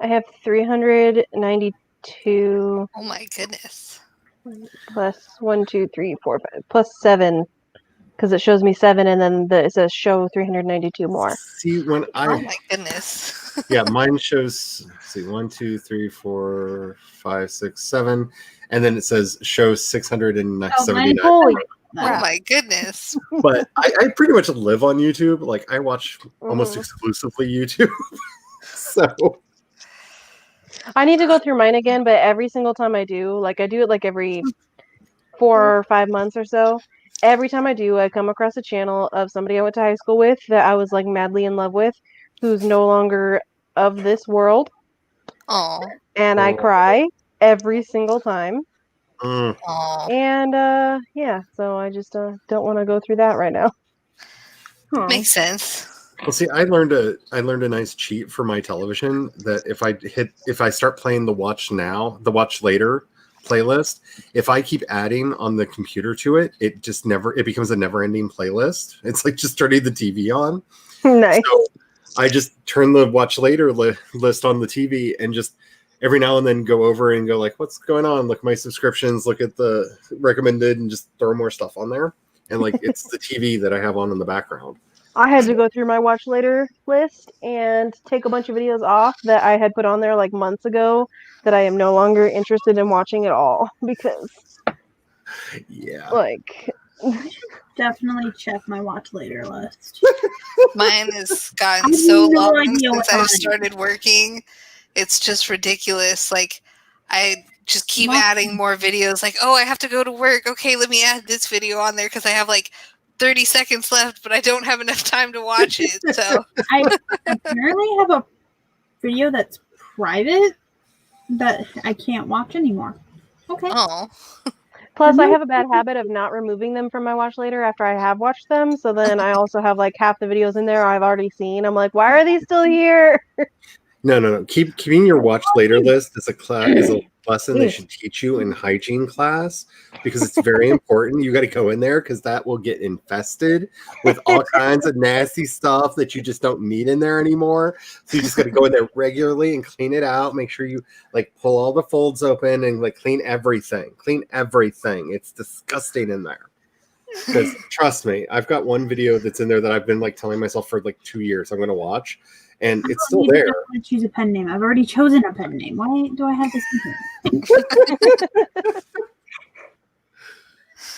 have 392 Oh my goodness. plus 1, 2, 3, 4, 5 plus 7 because it shows me 7, and then it says show 392 more. See, when Oh my goodness. yeah, mine shows, let's see, 1, 2, 3, 4, 5, 6, 7, and then it says show 679. Holy Oh my goodness. But I pretty much live on YouTube. Like I watch almost Mhm. exclusively YouTube. So I need to go through mine again, but every single time I do, like I do it like every 4 or 5 months or so. Every time I do, I come across a channel of somebody I went to high school with that I was like madly in love with, who's no longer of this world, Oh. and I Oh. cry every single time. mm, Oh. And yeah, so I just don't want to go through that right now. Makes sense. well, see, I learned a nice cheat for my television that if I start playing the watch later playlist, if I keep adding on the computer to it, it becomes a never-ending playlist. It's like just turning the TV on. Nice. So I just turn the watch later list on the TV and just every now and then go over and go like, what's going on? Look at my subscriptions, look at the recommended, and just throw more stuff on there. And like, it's the TV that I have on in the background. I had to go through my watch later list and take a bunch of videos off that I had put on there like months ago that I am no longer interested in watching at all because, Yeah. like, Definitely check my watch later list. Mine has gotten I have so no long idea since what's I've on it. started working. It's just ridiculous. Like, I just keep What? adding more videos. Like, oh, I have to go to work. Okay, let me add this video on there because I have like 30 seconds left, but I don't have enough time to watch it. So I apparently have a video that's private that I can't watch anymore. Okay. oh, plus I have a bad habit of not removing them from my watch later after I have watched them. So then I also have like half the videos in there I've already seen. I'm like, why are these still here? No. Keeping your watch later list is a lesson they should teach you in hygiene class because it's very important. You got to go in there because that will get infested with all kinds of nasty stuff that you just don't need in there anymore. So you just got to go in there regularly and clean it out. Make sure you like pull all the folds open and like clean everything. Clean everything. It's disgusting in there. Because trust me, I've got one video that's in there that I've been like telling myself for like 2 years I'm going to watch. And it's still there. I want to choose a pen name. I've already chosen a pen name. Why do I have this in here?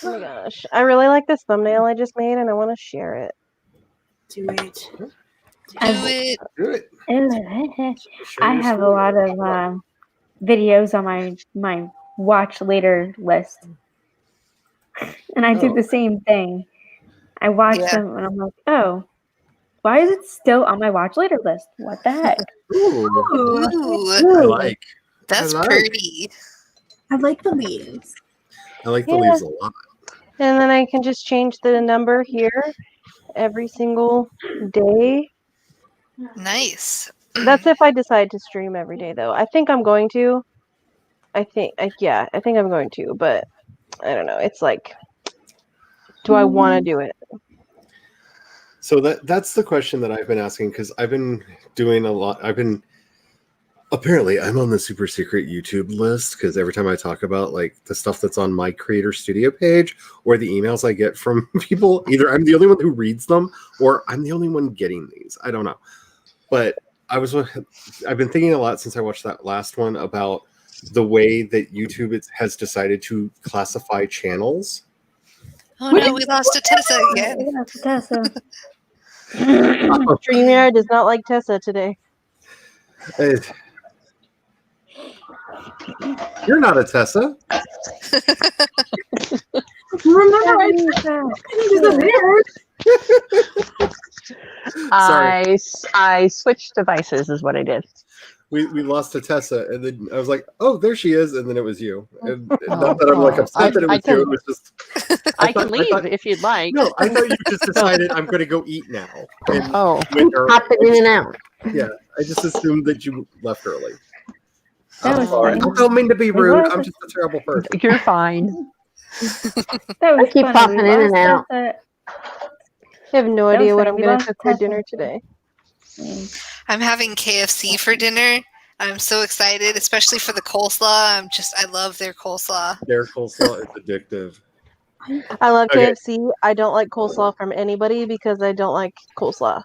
Oh my gosh. I really like this thumbnail I just made and I want to share it. Do it. do it. Do it. Share I your have a story. lot of videos on my watch later list, and I do Oh. the same thing. I watch Yeah. them and I'm like, oh, why is it still on my watch later list? What the heck? Ooh, Ooh, I like. that's I like. pretty. I like the leaves. I like the Yeah. leaves a lot. And then I can just change the number here every single day. Nice. That's if I decide to stream every day, though. I think I'm going to. I think I'm going to, but I don't know. It's like, do I want to do it? So that's the question that I've been asking because I've been doing a lot. Apparently I'm on the super secret YouTube list because every time I talk about like the stuff that's on my creator studio page or the emails I get from people, either I'm the only one who reads them or I'm the only one getting these. I don't know. But I've been thinking a lot since I watched that last one about the way that YouTube has decided to classify channels. Oh no, we lost to Tessa again. Yeah, Tessa. StreamYard does not like Tessa today. Uh, You're not a Tessa. Remember, I switched devices is what I did. We lost to Tessa, and then I was like, "Oh, there she is," and then it was you. And not that I'm like upset that it was you. It was just I can leave if you'd like. No, I thought you just decided I'm going to go eat now. And went early. Hopping in and out. Yeah, I just assumed that you left early. That I'm was sorry. funny. I don't mean to be rude. was. I'm just a terrible person. You're fine. That was keep funny. popping We in and lost out. Tessa. I have no That idea was what funny. I'm We going lost to cook for Tessa. dinner today. I'm having KFC for dinner. I'm so excited, especially for the coleslaw. I love their coleslaw. Their coleslaw is addictive. I love Okay. KFC. I don't like coleslaw from anybody because I don't like coleslaw.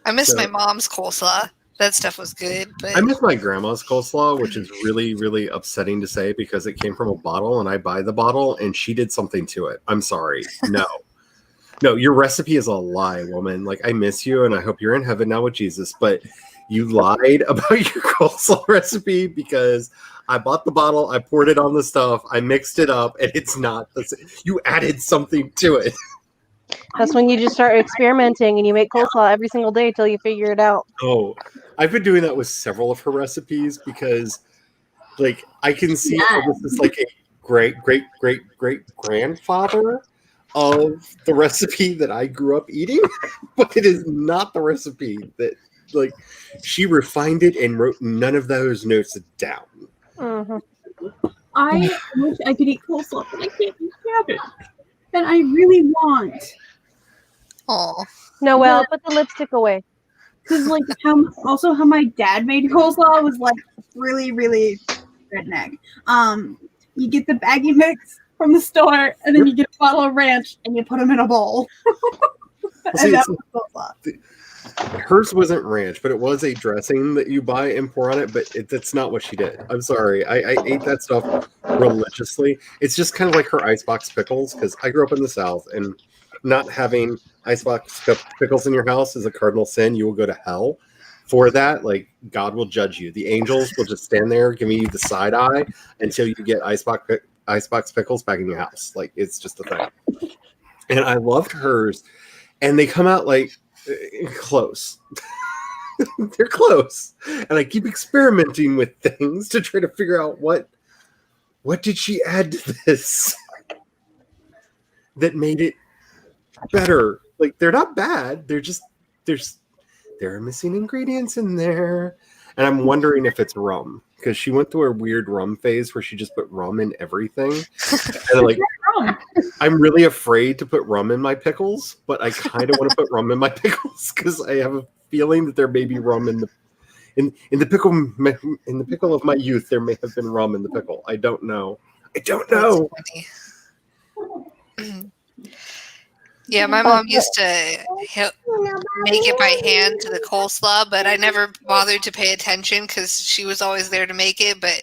I miss So- my mom's coleslaw. That stuff was good, but I miss my grandma's coleslaw, which is really, really upsetting to say because it came from a bottle and I buy the bottle and she did something to it. I'm sorry. No. No, your recipe is a lie, woman. Like, I miss you and I hope you're in heaven now with Jesus, but you lied about your coleslaw recipe because I bought the bottle, I poured it on the stuff, I mixed it up, and it's not the same. You added something to it. That's when you just start experimenting and you make coleslaw every single day till you figure it out. Oh, I've been doing that with several of her recipes because, like, I can see how this is like a great grandfather of the recipe that I grew up eating, but it is not the recipe that, like, she refined it and wrote none of those notes down. Mm-hmm. I wish I could eat coleslaw, but I can't eat cabbage. And I really want. oh, Noelle, put the lipstick away. because like how my dad made coleslaw was like really really redneck. You get the baggy mix from the store, and then you get a bottle of ranch, and you put them in a bowl. See, that was coleslaw. Hers wasn't ranch, but it was a dressing that you buy and pour on it. But that's not what she did. I'm sorry. I ate that stuff religiously. It's just kind of like her icebox pickles, because I grew up in the South, and not having icebox pickles in your house is a cardinal sin. You will go to hell for that. Like, God will judge you. The angels will just stand there giving you the side eye until you get icebox pickles back in your house. Like, it's just a thing. And I loved hers, and they come out like close. They're close, and I keep experimenting with things to try to figure out what did she add to this that made it better. Like, they're not bad, they're just there are missing ingredients in there, and I'm wondering if it's rum, because she went through a weird rum phase where she just put rum in everything. And like, I'm really afraid to put rum in my pickles, but I kind of want to put rum in my pickles because I have a feeling that there may be rum in the pickle of my youth. There may have been rum in the pickle. I don't know. Yeah, my mom used to make it by hand to the coleslaw, but I never bothered to pay attention because she was always there to make it. But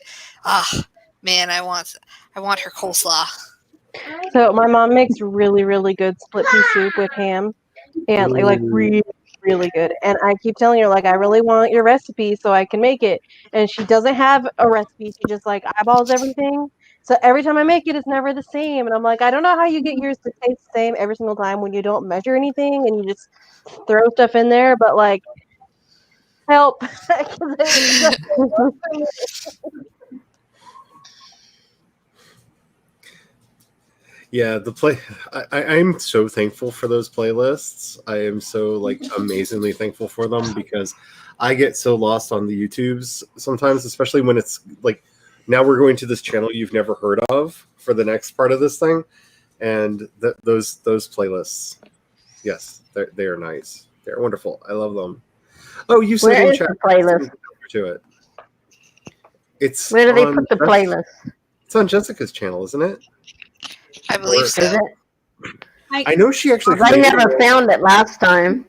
man, I want her coleslaw. So my mom makes really, really good split pea soup with ham, and like really, really good. And I keep telling her, like, I really want your recipe so I can make it. And she doesn't have a recipe. She just like eyeballs everything. So every time I make it, it's never the same. And I'm like, I don't know how you get yours to taste the same every single time when you don't measure anything and you just throw stuff in there. But like, help. Yeah, I'm so thankful for those playlists. I am so like amazingly thankful for them, because I get so lost on the YouTubes sometimes, especially when it's like, now we're going to this channel you've never heard of for the next part of this thing, and those playlists, yes, they are nice. They're wonderful. I love them. Oh, you said in chat the playlist to it. It's where do they put the playlist? It's on Jessica's channel, isn't it? I believe so. I know she actually. I never found it last time.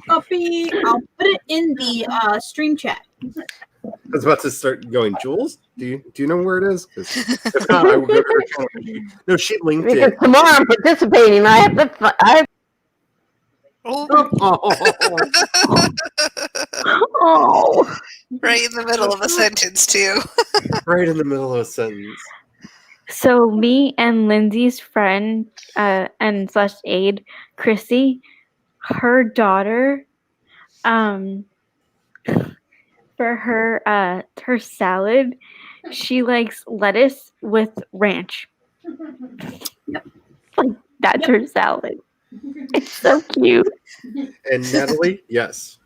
I'll put it in the stream chat. I was about to start going. Jules, do you know where it is? If not, I will go to her channel. No, she linked because it. Tomorrow I'm participating. I have to. Oh. Right in the middle of a sentence, too. Right in the middle of a sentence. So me and Lindsay's friend and slash aide, Chrissy, her daughter, for her salad, she likes lettuce with ranch. Yep. Like that's her salad. It's so cute. And Natalie, yes.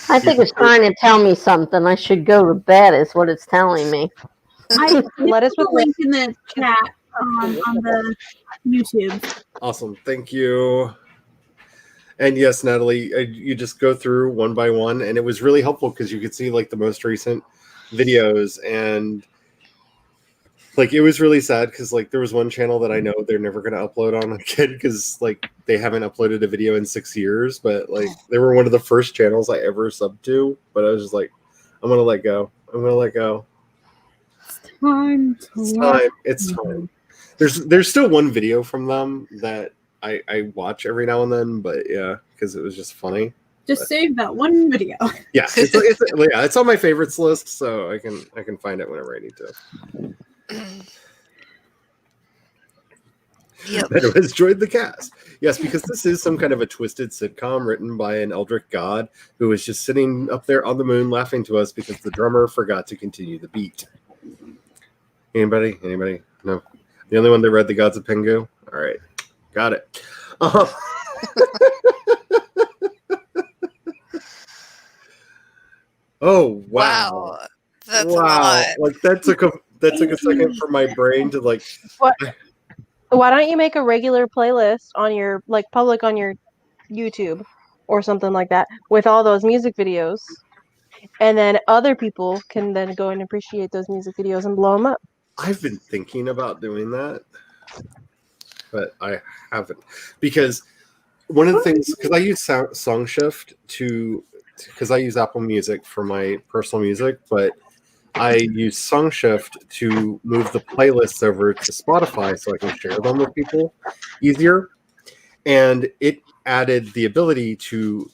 I think it's trying to tell me something. I should go to bed, is what it's telling me. I let us put the link in the chat on the YouTube. Awesome. Thank you. And yes, Natalie, you just go through one by one, and it was really helpful because you could see like the most recent videos, and like it was really sad because like there was one channel that I know they're never going to upload on again because like they haven't uploaded a video in 6 years, but like they were one of the first channels I ever subbed to, but I was just like, I'm going to let go. It's time. There's still one video from them that I watch every now and then, but yeah, because it was just funny. Just save that one video. Yeah, it's on my favorites list, so I can find it whenever I need to. Yep. That has joined the cast. Yes, because this is some kind of a twisted sitcom written by an eldritch god who is just sitting up there on the moon laughing to us because the drummer forgot to continue the beat. Anybody? No. The only one that read The Gods of Pengu? All right. Got it. Oh, wow. That's a lot. Like that took a second for my brain to like. What? Why don't you make a regular playlist on your like public on your YouTube? or something like that with all those music videos. And then other people can then go and appreciate those music videos and blow them up. I've been thinking about doing that, but I haven't, because one of the things, because I use SongShift because I use Apple Music for my personal music, but I use SongShift to move the playlists over to Spotify so I can share them with people easier. And it added the ability to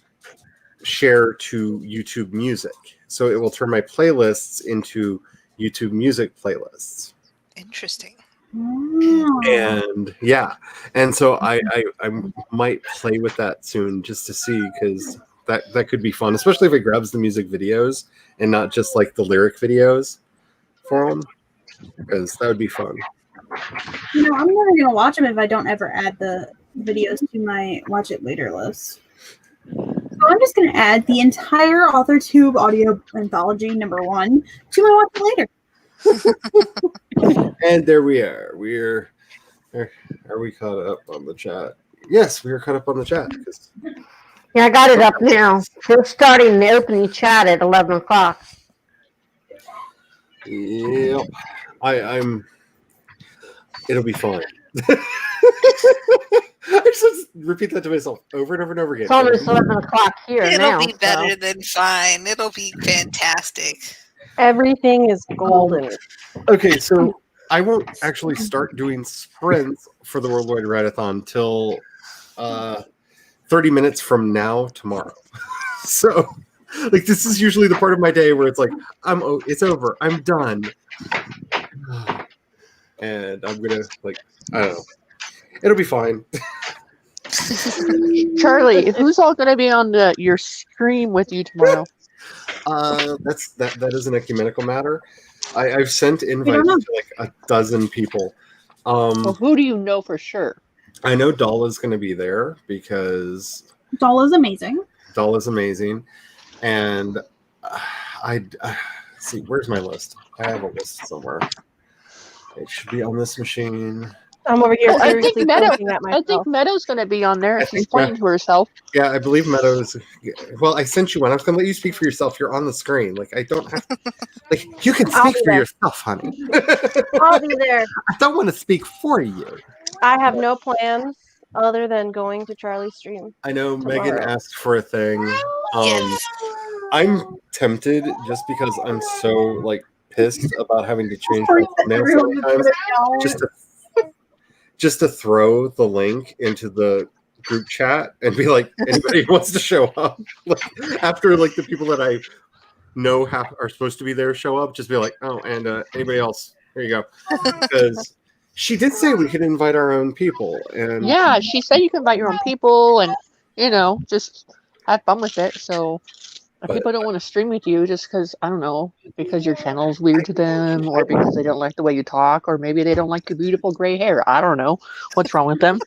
share to YouTube Music. So it will turn my playlists into YouTube Music playlists. Interesting. And yeah, and so I might play with that soon just to see, because that could be fun, especially if it grabs the music videos and not just like the lyric videos for them, because that would be fun. I'm never gonna watch them if I don't ever add the videos to my watch it later list. So I'm just gonna add the entire AuthorTube audio anthology #1 to my watch it later. And there we are. Are we caught up on the chat? Yes, we are caught up on the chat. Yeah, I got it up now. They're starting the opening chat at 11 o'clock. Yep. I'm. It'll be fine. I just repeat that to myself over and over and over again. It's almost 11 o'clock here It'll now. be better than fine. It'll be fantastic. Everything is golden. Okay, so I won't actually start doing sprints for the Worldwide Readathon till 30 minutes from now tomorrow. So, like, this is usually the part of my day where it's like, it's over. I'm done. And I'm gonna, like, I don't know. It'll be fine. Charlie, who's all going to be on your stream with you tomorrow? That is an ecumenical matter. I've sent invites to like a dozen people. Well, who do you know for sure? I know Dalla's going to be there because Dalla's amazing. Dalla's amazing, and let's see, where's my list? I have a list somewhere. It should be on this machine. I'm over here. I think Meadow's going to be on there. She's pointing to herself. Yeah, I believe Meadow's. Well, I sent you one. I was going to let you speak for yourself. You're on the screen. Like, I don't have. Like, you can speak for yourself, honey. I'll be there. I don't want to speak for you. I have no plans other than going to Charlie's stream. I know tomorrow. Megan asked for a thing. I'm tempted just because I'm so like pissed about having to change my thumbnail so many times, just to throw the link into the group chat and be like, anybody who wants to show up, like, after like the people that I know are supposed to be there show up, just be like, oh, and anybody else, here you go, because she did say we could invite our own people, and yeah, she said you can invite your own people, and just have fun with it. So if people don't want to stream with you just because, I don't know, because your channel is weird to them, or because they don't like the way you talk, or maybe they don't like your beautiful gray hair. I don't know what's wrong with them.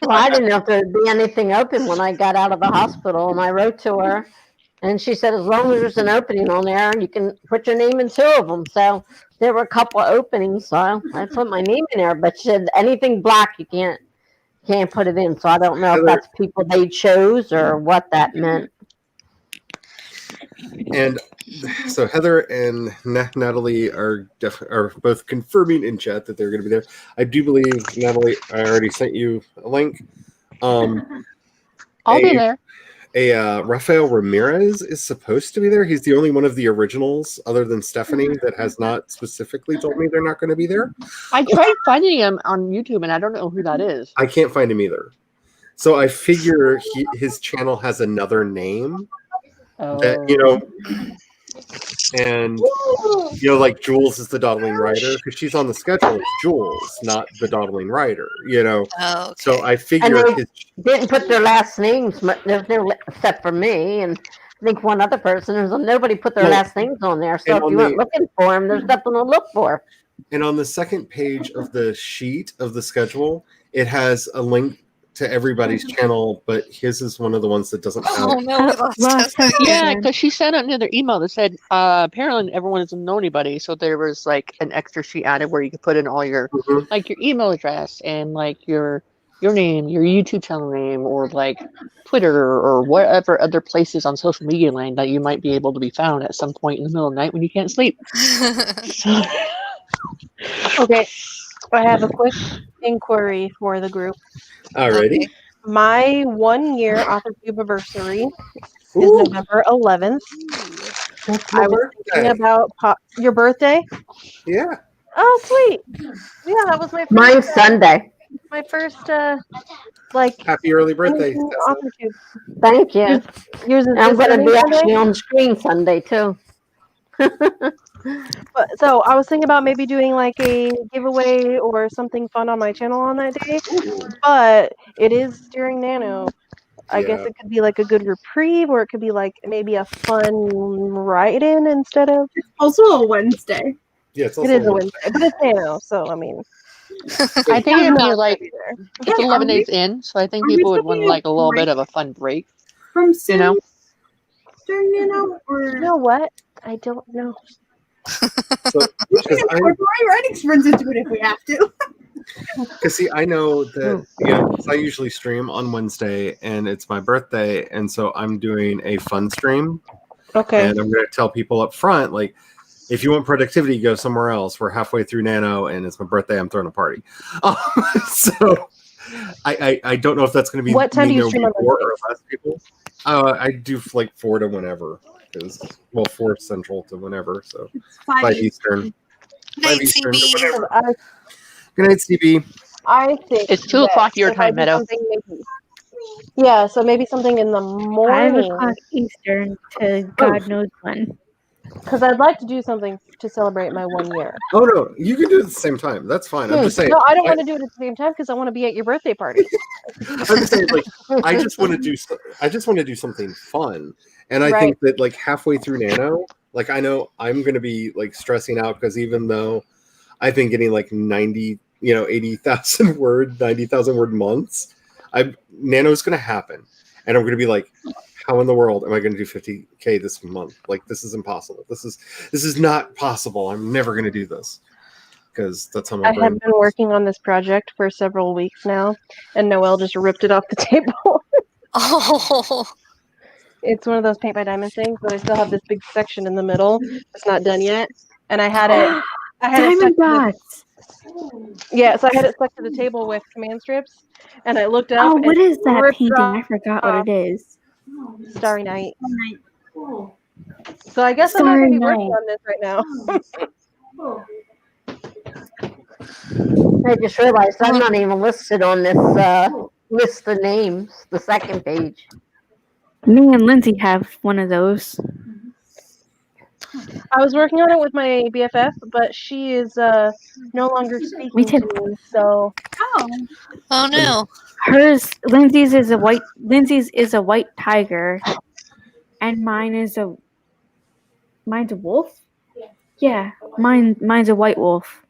Well, I didn't know if there'd be anything open when I got out of the hospital, and I wrote to her, and she said as long as there's an opening on there, you can put your name in 2 of them. So there were a couple of openings, so I put my name in there. But she said anything black, you can't put it in. So I don't know if that's people they chose or what that meant. And so Heather and Natalie are both confirming in chat that they're going to be there. I do believe, Natalie, I already sent you a link. I'll be there. Rafael Ramirez is supposed to be there. He's the only one of the originals, other than Stephanie, that has not specifically told me they're not going to be there. I tried finding him on YouTube, and I don't know who that is. I can't find him either. So I figure his channel has another name. That, and like Jules is the dawdling writer because she's on the schedule as Jules, not the dawdling writer. Oh, okay. So I figure and they didn't put their last names. There's no, except for me and I think one other person. Nobody put their last names on there. So if you weren't looking for them, there's nothing to look for. And on the second page of the sheet of the schedule, it has a link to everybody's channel, but his is one of the ones that doesn't have. Oh no! Yeah, because she sent out another email that said apparently everyone doesn't know anybody, so there was like an extra sheet added where you could put in all your like your email address and like your your name, your YouTube channel name, or like Twitter or whatever other places on social media land that you might be able to be found at some point in the middle of the night when you can't sleep. So, Okay, I have a quick inquiry for the group. Alrighty. My 1 year Authortube anniversary is Ooh, November 11th. that's my I was thinking birthday. about your birthday. Yeah. Oh, sweet. Yeah, that was my first. Mine's Sunday. My first, like, Happy early birthday, anything Tessa. Authortube. Thank you. Yours is I'm this going to coming be Sunday? actually on screen Sunday too. But, so I was thinking about maybe doing like a giveaway or something fun on my channel on that day. But it is during Nano. I guess Yeah. it could be like a good reprieve, or it could be like maybe a fun write-in instead of. Also a Wednesday. Yeah, it's It also is a Wednesday, but it's Nano, so I mean. I think it'd be not like, gonna be there. it's Yeah, 11 are we- days in, so I think are we people would want taking like a little break bit of a fun break. from You know? during Nano, or You know what? I don't know. So, we can because incorporate writing sprints into it if we have to. see, I know that I usually stream on Wednesday, and it's my birthday, and so I'm doing a fun stream, Okay. and I'm going to tell people up front, like, if you want productivity, go somewhere else. We're halfway through Nano, and it's my birthday. I'm throwing a party. So I don't know if that's going to be What time do you there'll stream be on more or Wednesdays? less people. I do like 4 to whenever, because 4 Central to whenever, so 5 Eastern. Night, 5 Eastern to CB. whenever. I, Good night, CB. I think It's 2 that o'clock your if I time, do Meadow. something maybe. Yeah, so maybe something in the 5 morning. o'clock Eastern to God knows when. Because I'd like to do something to celebrate my 1 year. Oh no, you can do it at the same time. That's fine. I'm just saying. No, I don't want to do it at the same time because I want to be at your birthday party. I'm just saying, like, I just want to do something fun, and I Right. think that like halfway through Nano, like I know I'm going to be like stressing out because even though I've been getting like 80,000 word, 90,000 word months, Nano's going to happen, and I'm going to be like, how in the world am I going to do 50K this month? Like, this is impossible. This is not possible. I'm never going to do this because that's how my I brain have been working on this project for several weeks now, and Noelle just ripped it off the table. Oh, It's one of those paint by diamond things, but I still have this big section in the middle that's not done yet. And I had it. Diamond dots. Yeah, so I had it stuck to the table with command strips, and I looked up. Oh, and what is that ripped painting? off I forgot what it is. Starry Night. So I guess I'm not Starry going to be working Night. on this right now. I just realized I'm not even listed on this list of names, the second page. Me and Lindsay have one of those. I was working on it with my BFF, but she is no longer speaking too. to me. So oh no. Lindsay's is a white tiger, and mine's a wolf. Yeah, mine's a white wolf.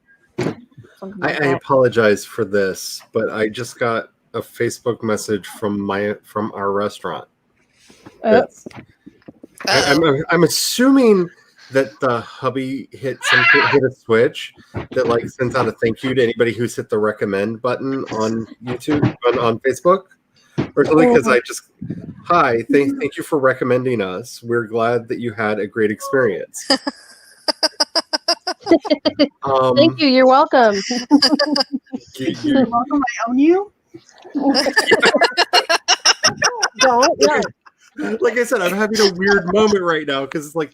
I apologize for this, but I just got a Facebook message from our restaurant. I'm assuming that the hubby hit a switch that like sends out a thank you to anybody who's hit the recommend button on YouTube on Facebook or something. Because I just thank you for recommending us. We're glad that you had a great experience. thank you. You're welcome. You're welcome. I own you. Don't. No. Like I said, I'm having a weird moment right now because it's like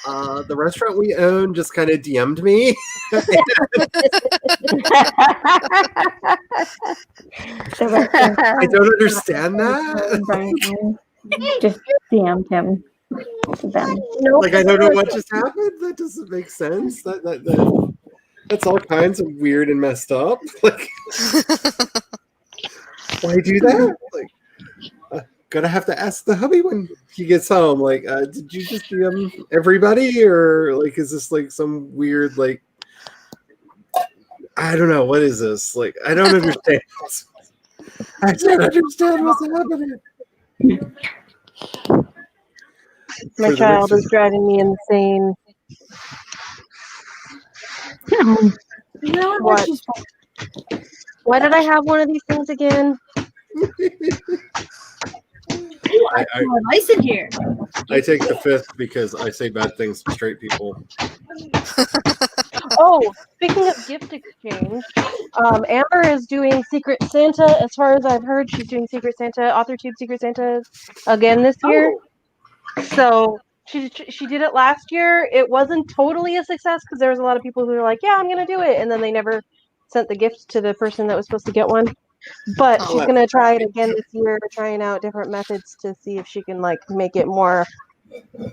the restaurant we own just kind of DM'd me. I don't understand that. Just DM'd him to them. Like I don't know what just happened. That doesn't make sense. That's all kinds of weird and messed up. Like, why do that? Like, gonna have to ask the hubby when he gets home. Like, did you just DM everybody, or like, is this like some weird like? I don't know. What is this? Like, I don't understand. I don't understand what's happening. My child is driving me insane. What? Why did I have one of these things again? I Nice in here. I take the 5th because I say bad things to straight people. Oh, speaking of gift exchange, Amber is doing Secret Santa. As far as I've heard, she's doing Secret Santa, AuthorTube Secret Santa again this year. So she did it last year. It wasn't totally a success because there was a lot of people who were like, "Yeah, I'm gonna do it," and then they never sent the gift to the person that was supposed to get one. But she's gonna try it again this year, trying out different methods to see if she can like make it more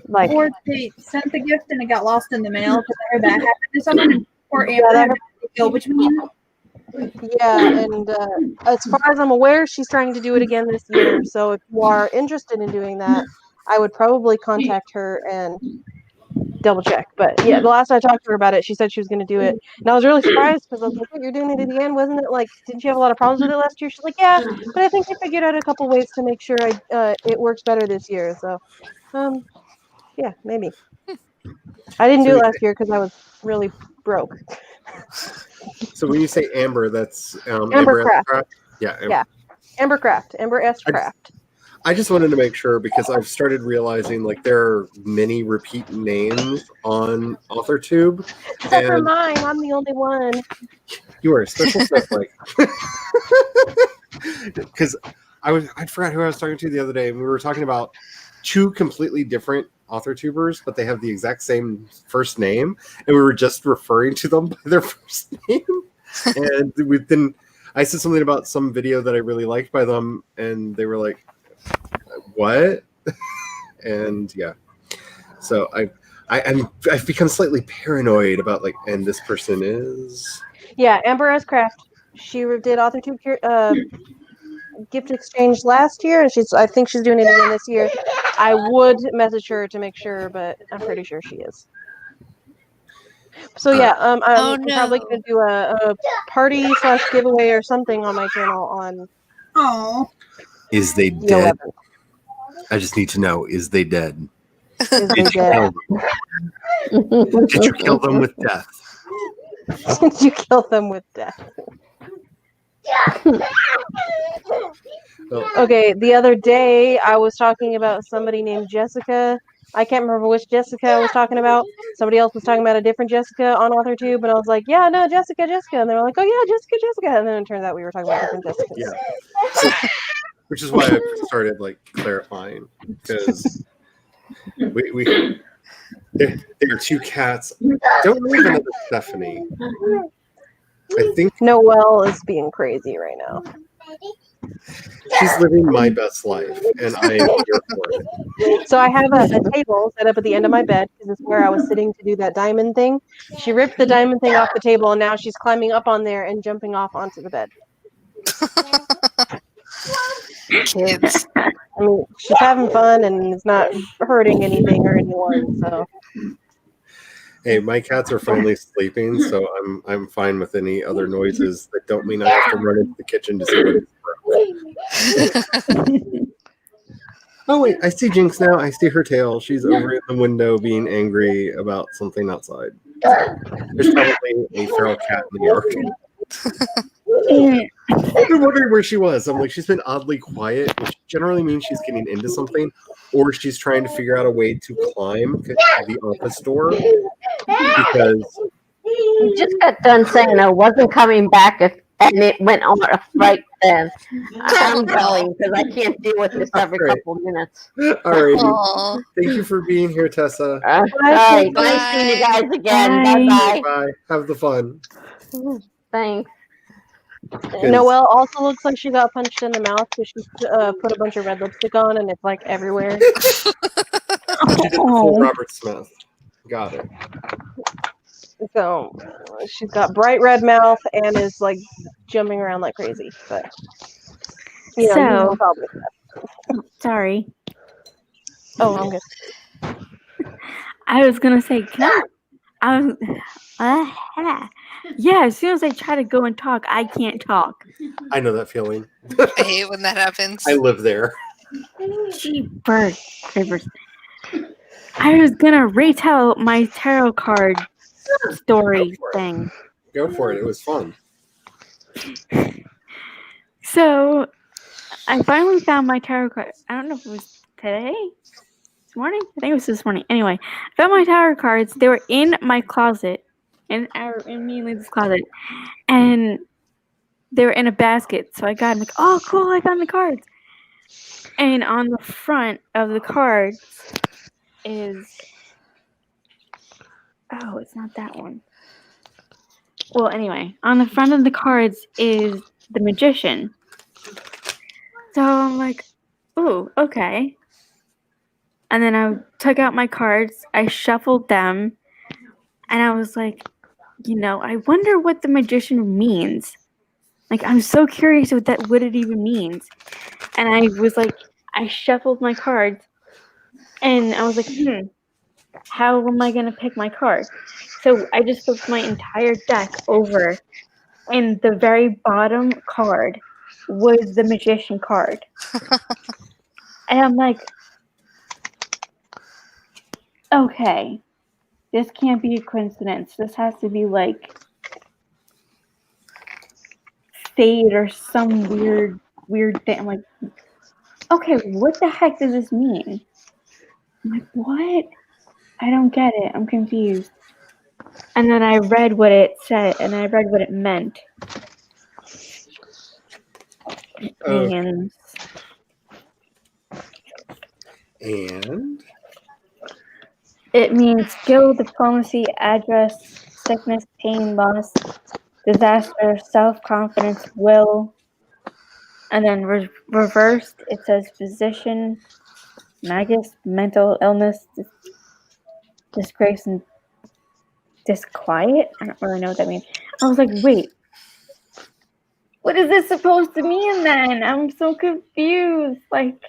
like. Or they sent the gift and it got lost in the mail because I heard that happened to someone. Or Yeah, Amber that had to go between. Yeah, and as far as I'm aware, she's trying to do it again this year. So if you are interested in doing that, I would probably contact her and double check. But yeah, the last I talked to her about it, she said she was going to do it, and I was really surprised because I was like, "What, you're doing it again? Wasn't it like? Didn't you have a lot of problems with it last year?" She's like, "Yeah, but I think I figured out a couple ways to make sure it works better this year." So, yeah, maybe. I didn't do it last year because I was really broke. So when you say Amber, that's Ambercraft. Yeah, Amber. Yeah, Ambercraft, Amber S. Craft. I just wanted to make sure because I've started realizing like there are many repeat names on AuthorTube. Except for mine, I'm the only one. You are a special snowflake. Because I forgot who I was talking to the other day, and we were talking about 2 completely different AuthorTubers, but they have the exact same first name, and we were just referring to them by their first name. And then I said something about some video that I really liked by them, and they were like, "What?" And yeah, so I've become slightly paranoid about like, and this person is Amber S. Craft. She did AuthorTube gift exchange last year, and I think she's doing it again this year. I would message her to make sure, but I'm pretty sure she is. So yeah, I'm probably gonna do a party / giveaway or something on my channel on. Oh. Is they dead? 11th. I just need to know: is they dead? Is they dead? Did you kill them with death? Did you kill them with death? Okay, the other day I was talking about somebody named Jessica. I can't remember which Jessica I was talking about. Somebody else was talking about a different Jessica on AuthorTube, and I was like, "Yeah, no, Jessica," and they were like, "Oh yeah, Jessica," and then it turns out we were talking about different Jessicas. Yeah. Which is why I started like clarifying, because there are 2 cats. Don't leave another Stephanie. I think Noelle is being crazy right now. She's living my best life, and I am here for it. So I have a table set up at the end of my bed because it's where I was sitting to do that diamond thing. She ripped the diamond thing off the table, and now she's climbing up on there and jumping off onto the bed. Kids. I mean, she's having fun and it's not hurting anything or anyone. So. Hey, my cats are finally sleeping, so I'm fine with any other noises that don't mean I have to run into the kitchen to see what it's. Oh wait, I see Jinx now. I see her tail. She's over in the window being angry about something outside. There's probably a feral cat in the yard. I've been wondering where she was. I'm like, she's been oddly quiet, which generally means she's getting into something, or she's trying to figure out a way to climb the office door. Because You just got done saying I wasn't coming back, and it went on right then. I'm going because I can't deal with this every couple minutes. All right. Thank you for being here, Tessa. All right. Nice seeing you guys again. Bye-bye. Bye. Have the fun. Thanks. Noelle also looks like she got punched in the mouth because she put a bunch of red lipstick on and it's like everywhere. She did the full Robert Smith. Got it. So she's got bright red mouth and is like jumping around like crazy. But you know, no problem with that. Sorry. Oh, I'm good. I was gonna say, yeah, as soon as I try to go and talk, I can't talk. I know that feeling. I hate when that happens. I live there. Bird. I was gonna retell my tarot card story thing. Go for it. It was fun. So I finally found my tarot card. I don't know if it was today, this morning. I think it was this morning. Anyway, I found my tarot cards. They were in my closet, in me and Lisa's closet, and they were in a basket. So I got them. Like, oh, cool! I found the cards. And on the front of the cards is, oh, it's not that one. Well, anyway, on the front of the cards is the Magician. So I'm like, ooh, okay. And then I took out my cards, I shuffled them, and I was like, I wonder what the Magician means. Like, I'm so curious what it even means. And I was like, I shuffled my cards, and I was like, how am I going to pick my card? So I just flipped my entire deck over, and the very bottom card was the Magician card. And I'm like, okay, this can't be a coincidence. This has to be like fate or some weird thing. I'm like, okay, what the heck does this mean? I'm like, what? I don't get it. I'm confused. And then I read what it said, and I read what it meant. And it means skill, diplomacy, address, sickness, pain, loss, disaster, self-confidence, will. And then reversed, it says physician, magus, mental illness, disgrace, and disquiet. I don't really know what that means. I was like, wait, what is this supposed to mean then? I'm so confused. Like,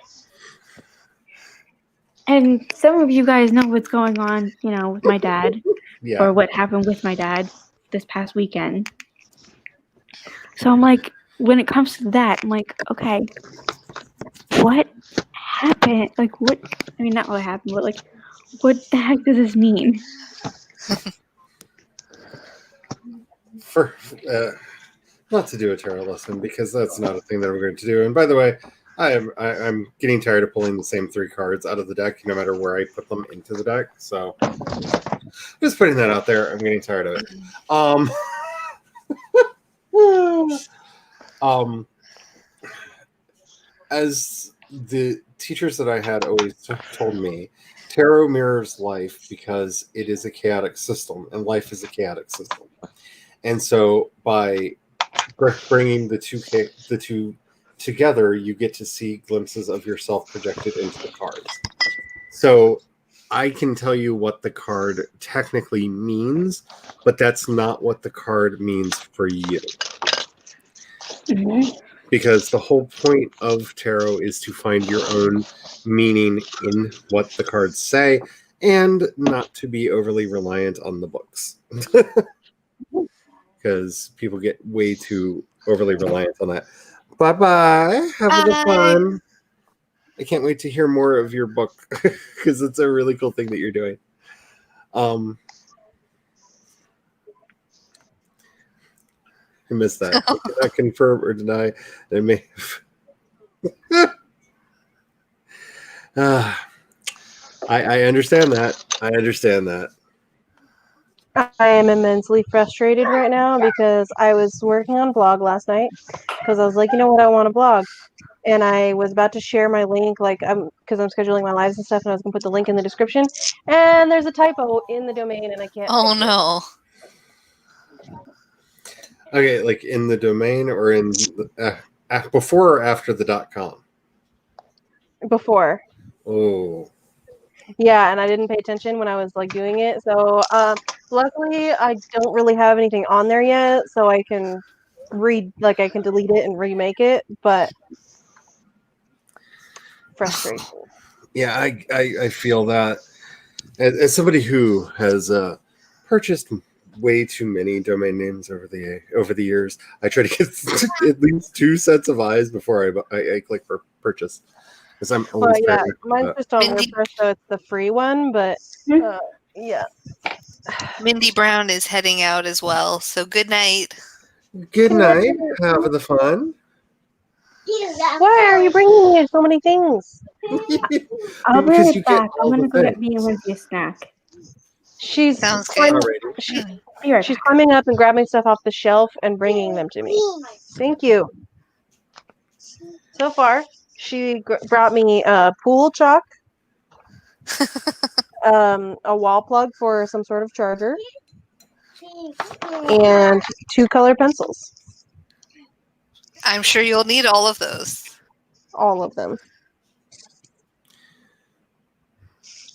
and some of you guys know what's going on, with my dad, or what happened with my dad this past weekend. So I'm like, when it comes to that, I'm like, okay, what happened? Like, what? I mean, not what happened, but like, what the heck does this mean? For not to do a tarot lesson, because that's not a thing that we're going to do. And by the way, I'm getting tired of pulling the same 3 cards out of the deck, no matter where I put them into the deck. So just putting that out there. I'm getting tired of it. As the teachers that I had always told me, tarot mirrors life because it is a chaotic system, and life is a chaotic system. And so by bringing the two together, you get to see glimpses of yourself projected into the cards. So I can tell you what the card technically means, but that's not what the card means for you. Mm-hmm. Because the whole point of tarot is to find your own meaning in what the cards say, and not to be overly reliant on the books. Because people get way too overly reliant on that. Bye-bye. Have a good fun. I can't wait to hear more of your book, because it's a really cool thing that you're doing. I missed that. I cannot confirm or deny. It may I understand that. I understand that. I am immensely frustrated right now because I was working on blog last night because I was like, you know what, I want to blog. And I was about to share my link, because I'm scheduling my lives and stuff, and I was going to put the link in the description. And there's a typo in the domain, and I can't. Oh, no. Okay, like in the domain or in before or after the .com? Before. Oh. Yeah, and I didn't pay attention when I was doing it. So luckily, I don't really have anything on there yet, so I can I can delete it and remake it. But frustration. Yeah, I feel that as somebody who has purchased way too many domain names over the years. I try to get at least 2 sets of eyes before I click for purchase. Because I'm always mine's just on WordPress, so it's the free one. But yeah, Mindy Brown is heading out as well. So good night. Good night. Have the fun. Why are you bringing me so many things? I'll be Because right you get back. I'm all gonna the go get me and things. Lindsay a snack. She's Sounds good. climbing, Alrighty. Be right she's back. climbing up and grabbing stuff off the shelf and bringing them to me. Thank you. So far, she brought me pool chalk, a wall plug for some sort of charger, and 2 color pencils. I'm sure you'll need all of those. All of them.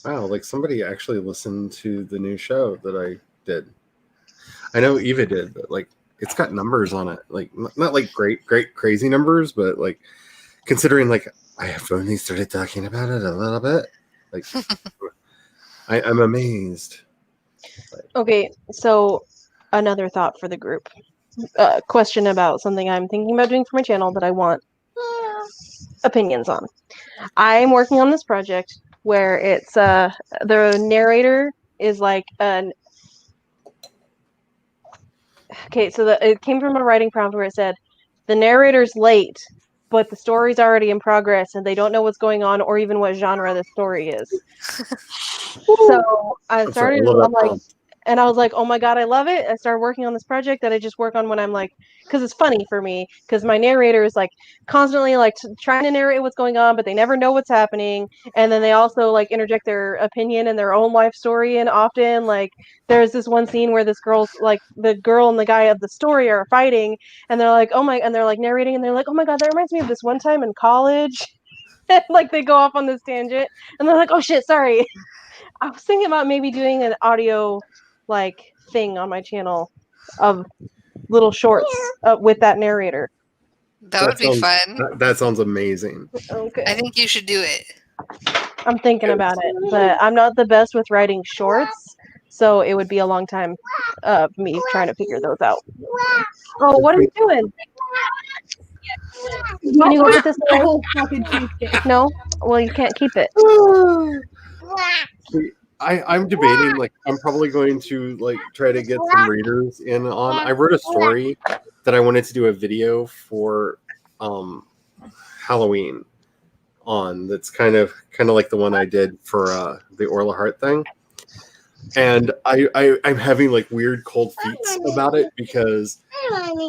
Wow, like somebody actually listened to the new show that I did. I know Eva did, but like it's got numbers on it. Like not like great crazy numbers, but like considering like I have only started talking about it a little bit. Like I'm amazed. Okay, so another thought for the group. Question about something I'm thinking about doing for my channel that I want opinions on. I'm working on this project where it's the narrator is like an okay, so it came from a writing prompt where it said the narrator's late, but the story's already in progress and they don't know what's going on or even what genre the story is. So I Sorry, I started, love that I'm like, prompt. and I was like, oh my God, I love it. I started working on this project that I just work on when I'm like, because it's funny for me, because my narrator is like constantly like trying to narrate what's going on, but they never know what's happening. And then they also like interject their opinion and their own life story. And often, like, there's this one scene where this girl's like, the girl and the guy of the story are fighting, and they're like, oh my, and they're like narrating, and they're like, oh my God, that reminds me of this one time in college. And like they go off on this tangent, and they're like, oh shit, sorry. I was thinking about maybe doing an audio like thing on my channel of little shorts with that narrator. That would be sounds, fun. That sounds amazing. Okay. I think you should do it. I'm thinking about it, but I'm not the best with writing shorts, so it would be a long time of me trying to figure those out. Oh, what are you doing? Can you go put this The away? whole fucking cheesecake. No? Well, you can't keep it. I'm debating, like, I'm probably going to like try to get some readers in on. I wrote a story that I wanted to do a video for Halloween on. That's kind of like the one I did for the Orla Hart thing. And I'm having like weird cold feet about it because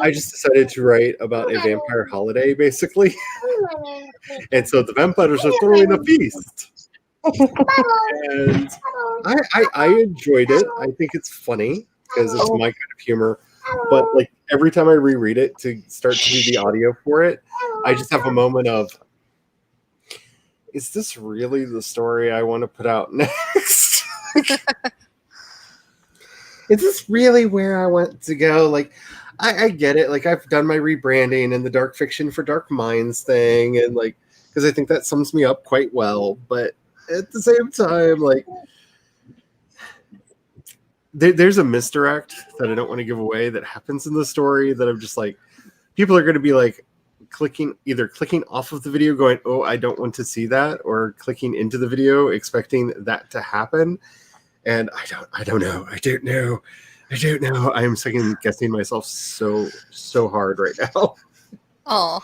I just decided to write about a vampire holiday, basically. And so the vampires are throwing a feast. And I enjoyed it. I think it's funny because it's my kind of humor. But like every time I reread it to start to do the audio for it, I just have a moment of, is this really the story I want to put out next? Is this really where I want to go? Like, I get it. Like, I've done my rebranding and the dark fiction for Dark Minds thing, and like, because I think that sums me up quite well. But at the same time, like, there's a misdirect that I don't want to give away that happens in the story that I'm just like, people are going to be like either clicking off of the video going, oh, I don't want to see that, or clicking into the video expecting that to happen. And I don't know. I'm second guessing myself so hard right now. Oh.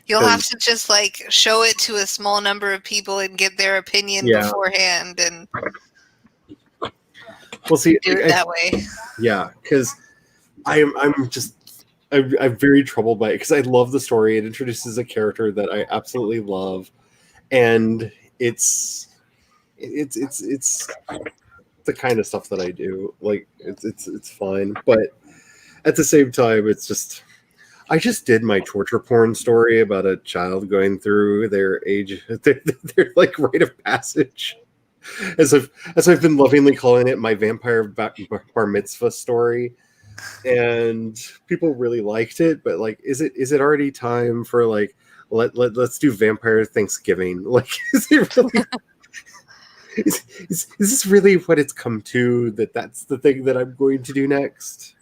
You'll have to just like show it to a small number of people and get their opinion beforehand and we'll see. Do it that way. Yeah, because I'm very troubled by it because I love the story. It introduces a character that I absolutely love, and it's the kind of stuff that I do. Like it's fine, but at the same time, it's just I just did my torture porn story about a child going through their like rite of passage, as I've been lovingly calling it, my vampire bar mitzvah story, and people really liked it. But like, is it already time for like let's do vampire Thanksgiving? Like, is it really? Is this really what it's come to? That's the thing that I'm going to do next.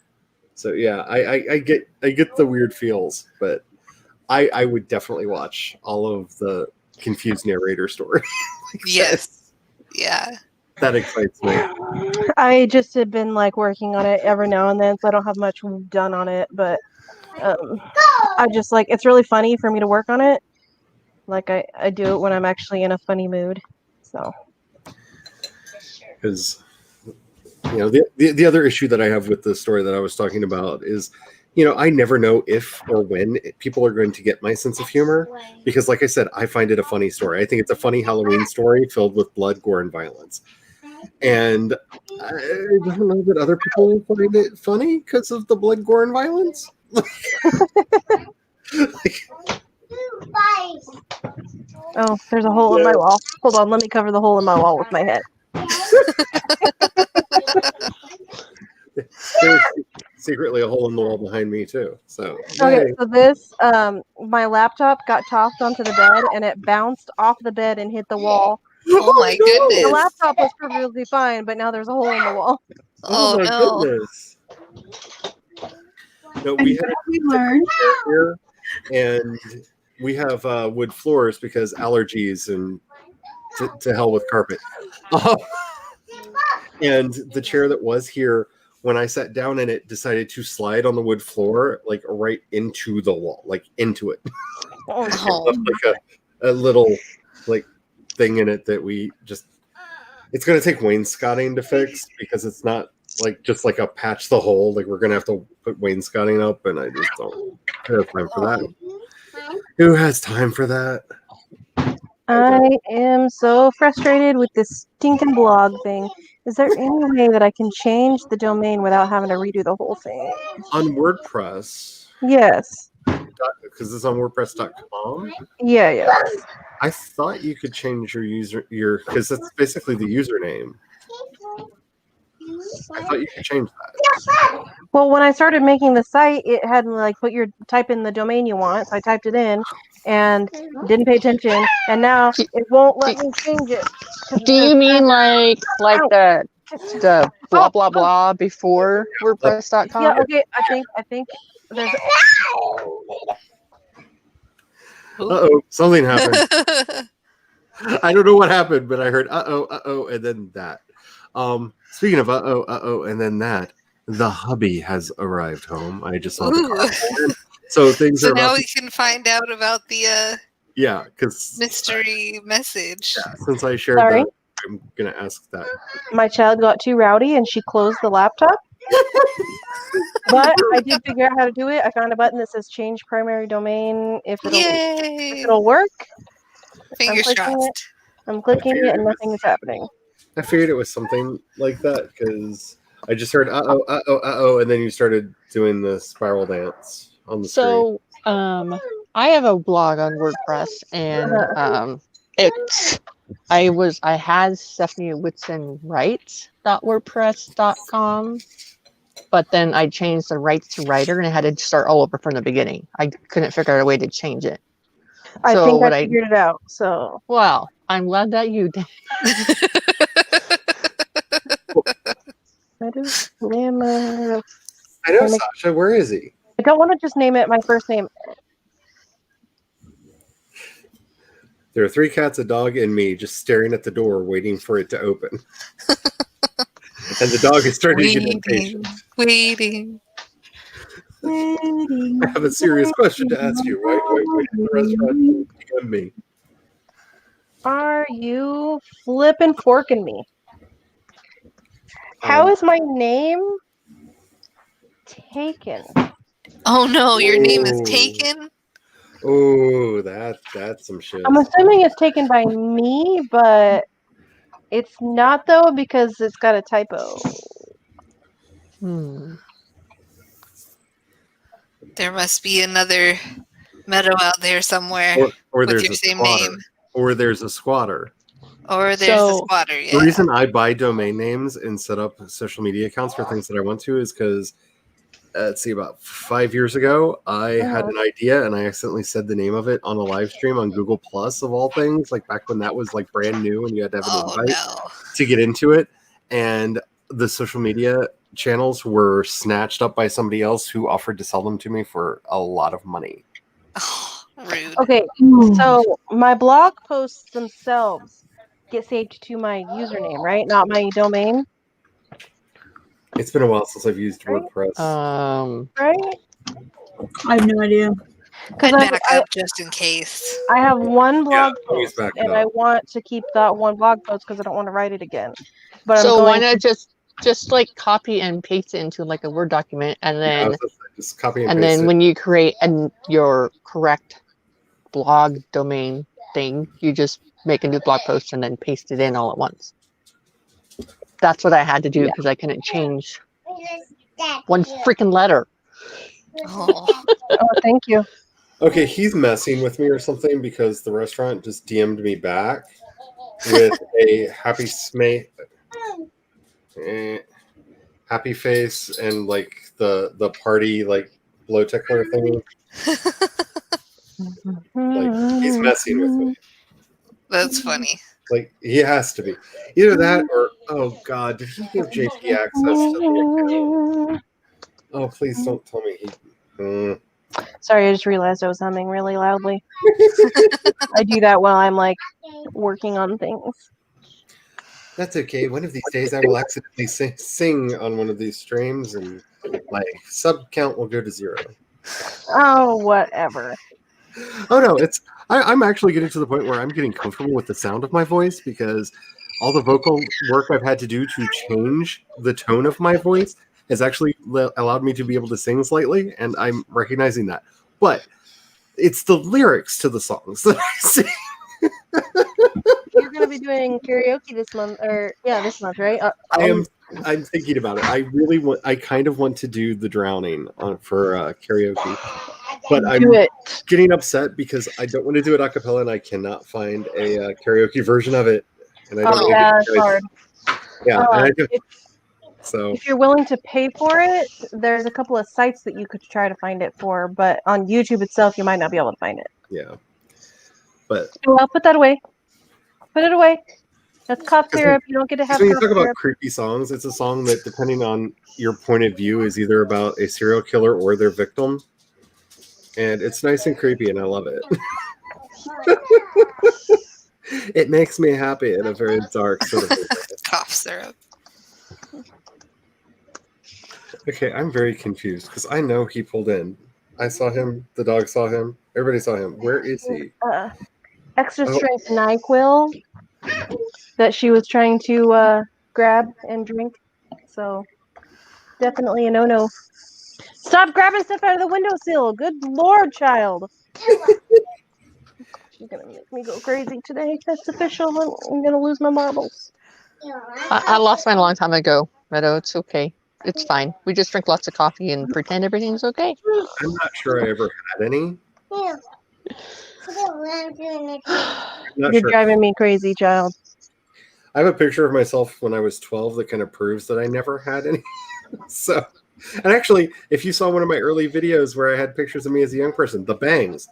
So yeah, I get the weird feels, but I would definitely watch all of the confused narrator story. Like yes, yeah, that excites me. I just have been like working on it every now and then, so I don't have much done on it. But I just like it's really funny for me to work on it. Like I do it when I'm actually in a funny mood. So Because the other issue that I have with the story that I was talking about is, I never know if or when people are going to get my sense of humor, because like I said, I find it a funny story. I think it's a funny Halloween story filled with blood, gore, and violence. And I don't know that other people find it funny because of the blood, gore, and violence. oh, there's a hole in my wall. Hold on, let me cover the hole in my wall with my head. There's secretly a hole in the wall behind me too. So Okay, yay. so this my laptop got tossed onto the bed and it bounced off the bed and hit the wall. Oh my The goodness. laptop was perfectly fine, but now there's a hole in the wall. Oh my no. goodness. No, we had We learned. here, and we have wood floors because allergies and to hell with carpet. And the chair that was here, when I sat down in it, decided to slide on the wood floor, like right into the wall, like into it. Oh. Like a little like thing in it that we just. It's going to take wainscoting to fix because it's not like just like a patch the hole. Like we're going to have to put wainscoting up, and I just don't have time for that. Who has time for that? I am so frustrated with this stinking blog thing. Is there any way that I can change the domain without having to redo the whole thing? On WordPress, Yes. because it's on WordPress.com. Yeah. I thought you could change your because that's basically the username. I thought you could change that. Well, when I started making the site, it had like type in the domain you want. So I typed it in and didn't pay attention, and now it won't let me change it. Do you mean like the blah blah blah before WordPress.com? Yeah. Okay. I think there's. Something happened. I don't know what happened, but I heard uh-oh, and then that. Speaking of uh-oh, and then that, the hubby has arrived home. I just saw the car. So things are now we can find out about the because mystery message. Yeah, since I shared Sorry? that, I'm gonna ask that. My child got too rowdy and she closed the laptop. But I did figure out how to do it. I found a button that says change primary domain if it'll work. Fingers crossed. I'm clicking it and nothing is happening. I figured it was something like that because I just heard uh-oh, and then you started doing the spiral dance on the screen. So I have a blog on WordPress, and I had Stephanie Whitson Writes.wordpress.com, but then I changed the rights to writer and I had to start all over from the beginning. I couldn't figure out a way to change it. I think I figured it out. So well, I'm glad that you did. I know, Sasha. Where is he? I don't want to just name it my first name. There are 3 cats, a dog, and me just staring at the door, waiting for it to open. And the dog is starting to get impatient. Waiting. I have a serious question to ask you. Why in the restaurant DM me? Are you flipping forking me? How is my name taken? Oh no, your name is taken? Oh, that's some shit. I'm assuming it's taken by me, but it's not though because it's got a typo. There must be another meadow out there somewhere or with there's your a same squatter. name. Or there's a squatter. Or there's a squatter, yeah. The reason I buy domain names and set up social media accounts for things that I want to is because, let's see, about 5 years ago, I had an idea and I accidentally said the name of it on a live stream on Google Plus of all things, like back when that was like brand new and you had to have an invite to get into it. And the social media channels were snatched up by somebody else who offered to sell them to me for a lot of money. Oh, rude. Okay, so my blog posts themselves get saved to my username, right? Not my domain. It's been a while since I've used WordPress. Right? I have no idea. I'd I- back up just in case. I have one blog always post, back it and I up. want to keep that one blog post because I don't want to write it again. But I'm So why going not just like copy and paste it into like a Word document, and I then was gonna say, just copy and paste it. when you create your correct blog domain thing, you just make a new blog post and then paste it in all at once. That's what I had to do because I couldn't change one freaking letter. Oh, Oh, thank you. Okay, he's messing with me or something because the restaurant just DM'd me back with a happy face and like the party like blow tickler thing. Like he's messing with me. that's funny. Like he has to be. Either that or oh god, did he give JP access to the account? Oh please don't tell me he Sorry, I just realized I was humming really loudly. I do that while I'm like working on things. That's okay. One of these days I will accidentally sing on one of these streams and my sub count will go to 0. Oh, whatever. Oh no, I'm actually getting to the point where I'm getting comfortable with the sound of my voice because all the vocal work I've had to do to change the tone of my voice has actually allowed me to be able to sing slightly, and I'm recognizing that. But it's the lyrics to the songs that I sing. You're going to be doing karaoke this month, this month, right? I'm thinking about it. I kind of want to do The Drowning for karaoke, but I'm getting upset because I don't want to do it a cappella and I cannot find a karaoke version of it. And I don't it's hard. Yeah, and I do. So if you're willing to pay for it, there's a couple of sites that you could try to find it for, but on YouTube itself, you might not be able to find it. Yeah, but I'll put that away. Put it away. That's cough syrup. You don't get to have. When you talk about creepy songs, it's a song that, depending on your point of view, is either about a serial killer or their victim, and it's nice and creepy, and I love it. It makes me happy in a very dark sort of way. Cough syrup. Okay, I'm very confused because I know he pulled in. I saw him. The dog saw him. Everybody saw him. Where is he? Extra strength NyQuil that she was trying to grab and drink. So definitely a no-no. Stop grabbing stuff out of the windowsill. Good Lord, child. She's going to make me go crazy today. That's official. I'm going to lose my marbles. I lost mine a long time ago, Meadow. It's okay. It's fine. We just drink lots of coffee and pretend everything's okay. I'm not sure I ever had any. You're driving me crazy, child. I have a picture of myself when I was 12 that kind of proves that I never had any. So, and actually, if you saw one of my early videos where I had pictures of me as a young person, the bangs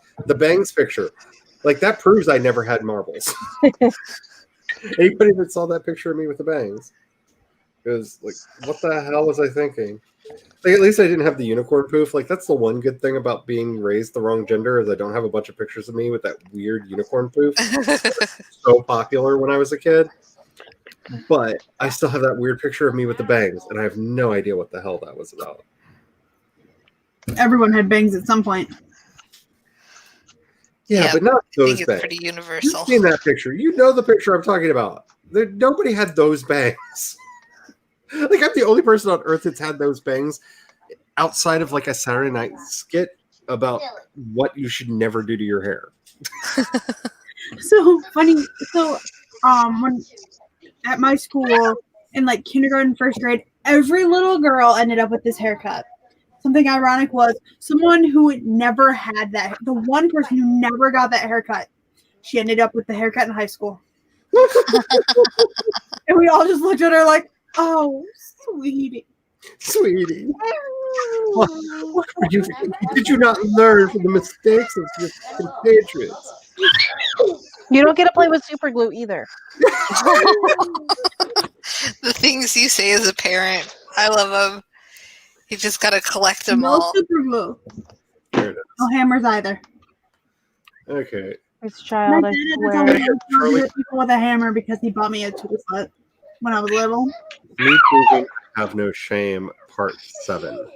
picture, like that proves I never had marbles. Anybody that saw that picture of me with the bangs goes like, what the hell was I thinking? Like, at least I didn't have the unicorn poof. Like, that's the one good thing about being raised the wrong gender is I don't have a bunch of pictures of me with that weird unicorn poof. So popular when I was a kid. But I still have that weird picture of me with the bangs, and I have no idea what the hell that was about. Everyone had bangs at some point. Yeah, but not those I think it's bangs. pretty universal. You've seen that picture. You know the picture I'm talking about. Nobody had those bangs. Like, I'm the only person on earth that's had those bangs outside of like a Saturday night skit about what you should never do to your hair. So funny. So, when at my school in like kindergarten, first grade, every little girl ended up with this haircut. Something ironic was someone who never had that, the one person who never got that haircut, she ended up with the haircut in high school. And we all just looked at her like, oh, sweetie. Sweetie. What did you not learn from the mistakes of your compatriots? You don't get to play with super glue either. The things you say as a parent, I love them. You just gotta collect them No all. super glue. There it is. No hammers either. Okay. This child, My I dad had to swear. tell me not to hit people with a hammer because he bought me a tool set when I was little. Me proving have no shame, part 7.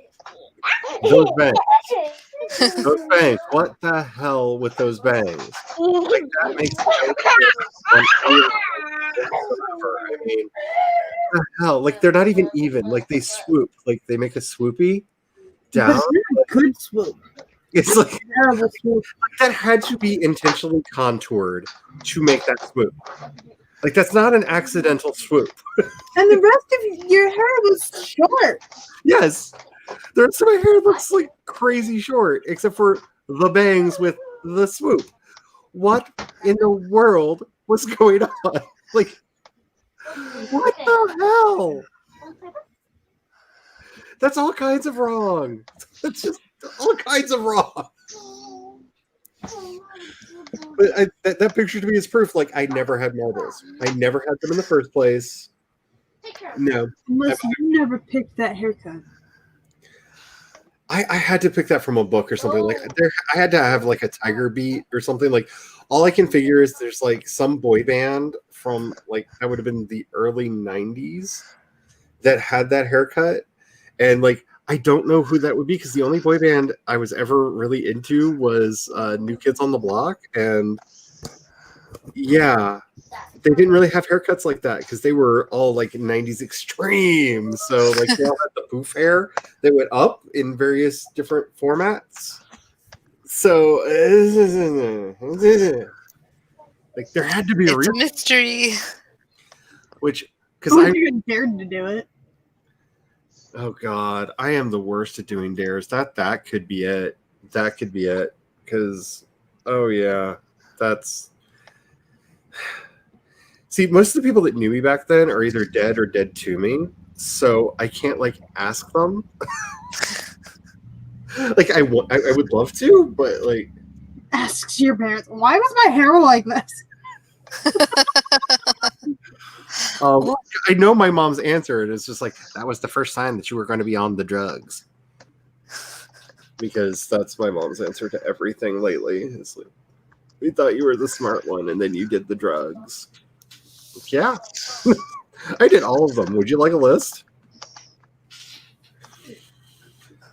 Those bangs Those bangs. What the hell with those bangs? Like that makes no sense whatsoever. I mean, what the hell? Like they're not even even. Like they swoop. Like they make a swoopy But down. it's not a good swoop. It's like Terrible swoop. that had to be intentionally contoured to make that swoop. Like that's not an accidental swoop. And the rest of your hair was short. Yes, the rest of my hair looks like crazy short, except for the bangs with the swoop. What in the world was going on? Like, what the hell? That's all kinds of wrong. That's just all kinds of wrong. But that picture to me is proof. Like, I never had marbles. I never had them in the first place. No. Unless you never picked that haircut. I had to pick that from a book or something. Like, I had to have like a tiger beat or something. Like, all I can figure is there's like some boy band from like that would have been the early 90s that had that haircut. And like, I don't know who that would be because the only boy band I was ever really into was New Kids on the Block. And yeah, they didn't really have haircuts like that because they were all like 90s extreme. So like they all had the poof hair that went up in various different formats. So like there had to be a It's a mystery. which because Who I even dared to do it? oh god, I am the worst at doing dares. That could be it. That could be it. Because oh yeah, that's see, most of the people that knew me back then are either dead or dead to me. So I can't like ask them. Like I would love to, but like Asks your parents, why was my hair like this? I know my mom's answer, and it's just like that was the first sign that you were going to be on the drugs. Because that's my mom's answer to everything lately. It's like, we thought you were the smart one, and then you did the drugs. Yeah, I did all of them. Would you like a list?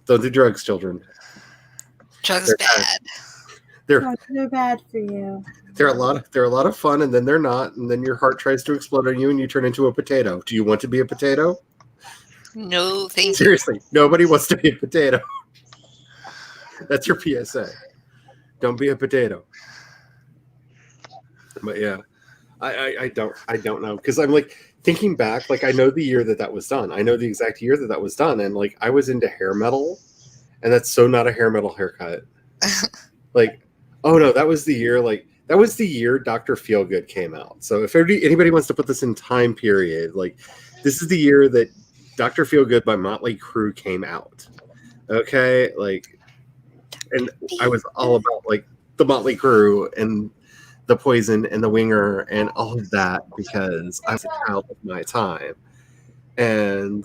Don't do drugs, children. Drugs bad. They're bad for you. They're a lot of fun, and then they're not, and then your heart tries to explode on you, and you turn into a potato. Do you want to be a potato? No, thank you. Seriously, nobody wants to be a potato. That's your PSA. Don't be a potato. But yeah, I don't know because I'm like thinking back. Like I know the year that was done. I know the exact year that was done, and like I was into hair metal, and that's so not a hair metal haircut. Like, oh no, that was the year. Like that was the year Dr. Feelgood came out. So if anybody wants to put this in time period, like this is the year that Dr. Feelgood by Motley Crue came out. Okay, like. And I was all about like the Motley Crue and the Poison and the Winger and all of that because I was a child of my time. And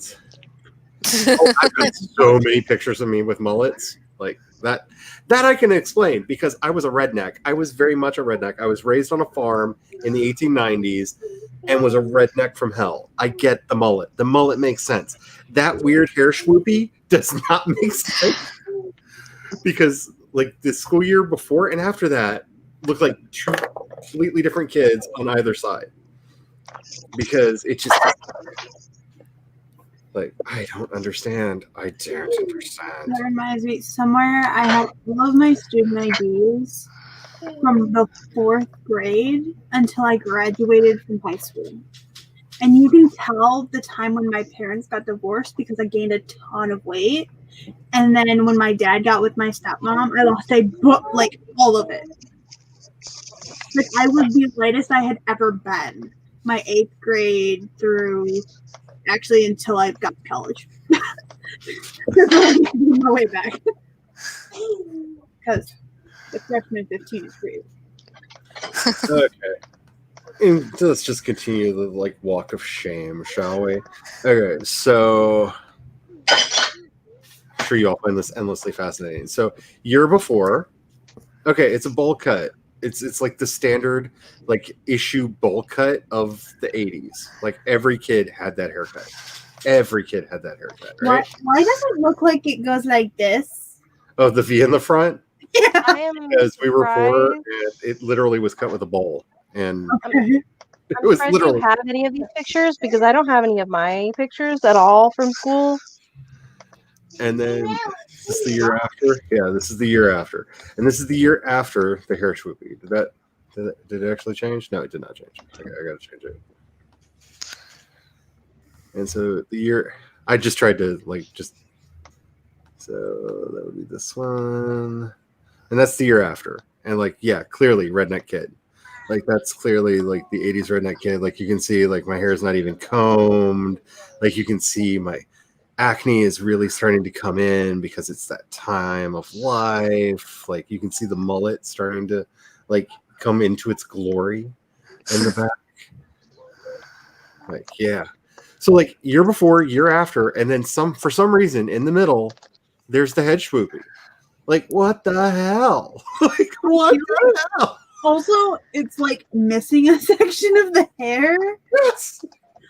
I've got so many pictures of me with mullets like that. That I can explain because I was a redneck. I was very much a redneck. I was raised on a farm in the 1890s and was a redneck from hell. I get the mullet. The mullet makes sense. That weird hair swoopy does not make sense. Because like the school year before and after that looked like two completely different kids on either side. Because it just like I don't understand. I don't understand. That reminds me, somewhere I had all of my student IDs from the 4th grade until I graduated from high school. And you can tell the time when my parents got divorced because I gained a ton of weight. And then when my dad got with my stepmom, I lost like all of it. Like I was the lightest I had ever been. My 8th grade through actually until I got to college. My way back. Because the freshman 15 is great. Okay. And let's just continue the like walk of shame, shall we? Okay, so I'm sure you all find this endlessly fascinating. So year before, okay, it's a bowl cut. It's like the standard like issue bowl cut of the 80s. Like every kid had that haircut. Every kid had that haircut, right? Why does it look like it goes like this? Oh, the V in the front? Yeah. I am Because we were poor, surprised. and it literally was cut with a bowl. And Okay. it I'm was surprised you literally... have any of these pictures because I don't have any of my pictures at all from school. And then, is this the year after? Yeah, this is the year after. And this is the year after the hair swoopy. Did it actually change? No, it did not change. Okay, I gotta change it. And so the year, I just tried to so that would be this one. And that's the year after. And clearly redneck kid. Like that's clearly like the 80s redneck kid. Like you can see like my hair is not even combed. Like you can see my acne is really starting to come in because it's that time of life. Like you can see the mullet starting to like come into its glory in the back. Like, yeah. So like year before, year after, and then for some reason in the middle, there's the head swoopy. Like, what the hell? Like, what the hell? Also, it's like missing a section of the hair. Yes.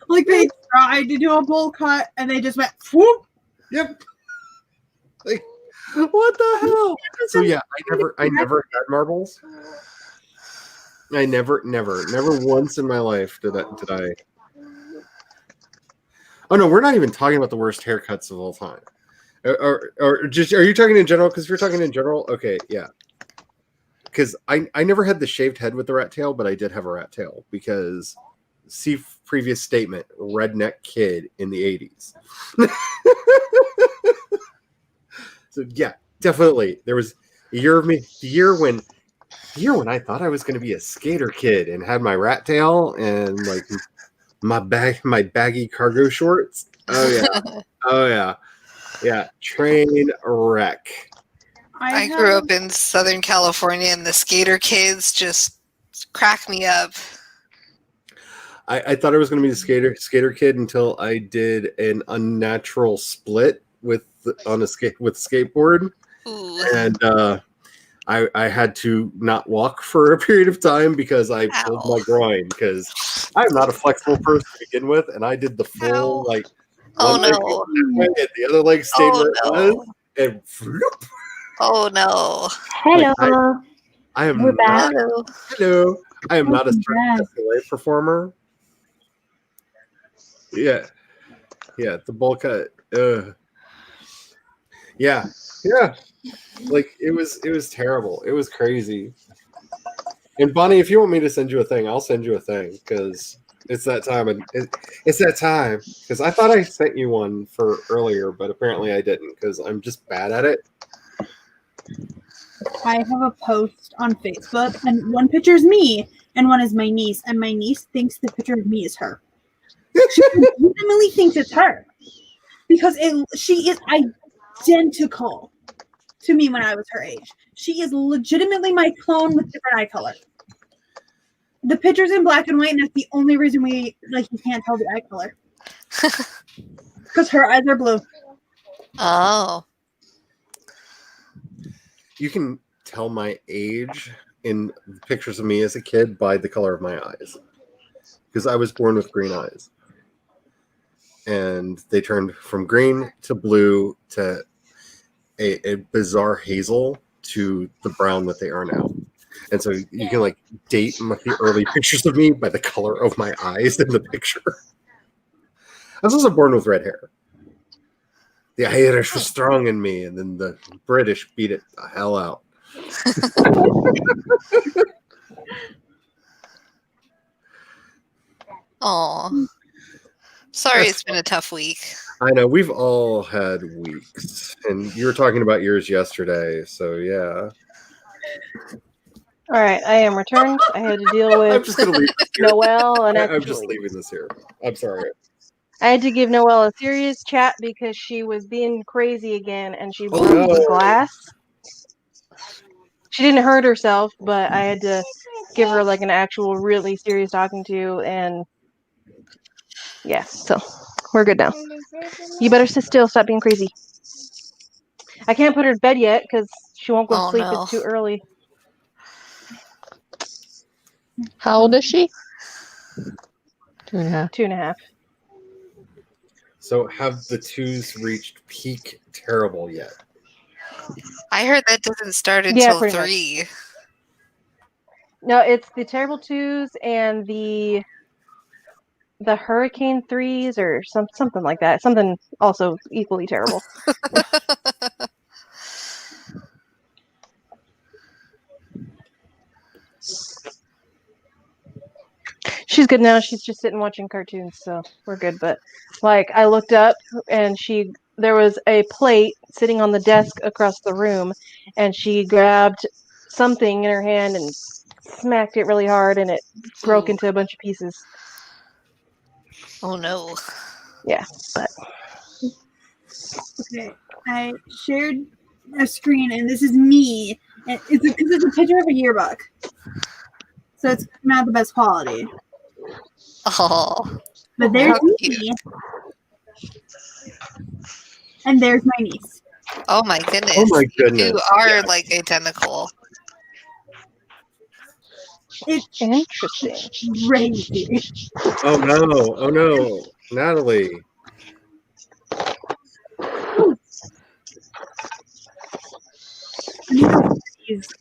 Like they tried to do a bowl cut and they just went whoop. Yep. Like, what the hell? So yeah, I never had marbles. I never once in my life did I. Oh no, we're not even talking about the worst haircuts of all time. Or just are you talking in general? Because if you're talking in general, okay, yeah. Because I never had the shaved head with the rat tail, but I did have a rat tail because see previous statement, redneck kid in the 80s. So yeah, definitely there was a year of me, the year when I thought I was going to be a skater kid and had my rat tail and like my baggy cargo shorts. Oh yeah, train wreck. I grew up in Southern California, and the skater kids just crack me up. I thought I was going to be the skater kid until I did an unnatural split with skateboard. Ooh. And I had to not walk for a period of time because I pulled my groin because I'm not a flexible person to begin with, and I did the full like one leg and the other leg stayed where it was, and floop. Oh no! Hello. I am We're not. back. Hello. I am not a Welcome back. SLA performer. Yeah, the bowl cut. Yeah. Like it was terrible. It was crazy. And Bonnie, if you want me to send you a thing, I'll send you a thing because it's that time, and it's that time because I thought I sent you one for earlier, but apparently I didn't because I'm just bad at it. I have a post on Facebook, and one picture is me, and one is my niece, and my niece thinks the picture of me is her. She legitimately thinks it's her because she is identical to me when I was her age. She is legitimately my clone with different eye color. The picture's in black and white, and that's the only reason you can't tell the eye color. Because her eyes are blue. Oh. You can tell my age in pictures of me as a kid by the color of my eyes. Because I was born with green eyes. And they turned from green to blue to a bizarre hazel to the brown that they are now. And so you can like date the early pictures of me by the color of my eyes in the picture. I was also born with red hair. The Irish was strong in me, and then the British beat it the hell out. Oh. Sorry, it's been a tough week. I know, we've all had weeks. And you were talking about yours yesterday, so yeah. All right, I am returned. I had to deal with I'm just going to leave this here. Noelle, and I'm just leaving this here. I'm sorry. I had to give Noelle a serious chat because she was being crazy again, and she broke the glass. She didn't hurt herself, but I had to give her like an actual, really serious talking to, and yes, so we're good now. You better sit still. Stop being crazy. I can't put her to bed yet because she won't go to sleep. No. It's too early. How old is she? 2.5. 2.5. So have the twos reached peak terrible yet? I heard that doesn't start Yeah, until pretty 3. No, it's the Terrible Twos and the Hurricane Threes or something like that. Something also equally terrible. She's good now. She's just sitting watching cartoons, so we're good. But like, I looked up and there was a plate sitting on the desk across the room, and she grabbed something in her hand and smacked it really hard, and it broke Ooh. into a bunch of pieces. Oh no. Yeah, but Okay, I shared a screen, and this is me. And it's because it's a picture of a yearbook, so it's not the best quality. Oh. But there's How me, cute. and there's my niece. Oh my goodness. Oh my You goodness. are Yeah. like identical. It's interesting. crazy. Oh no. Oh no. Natalie.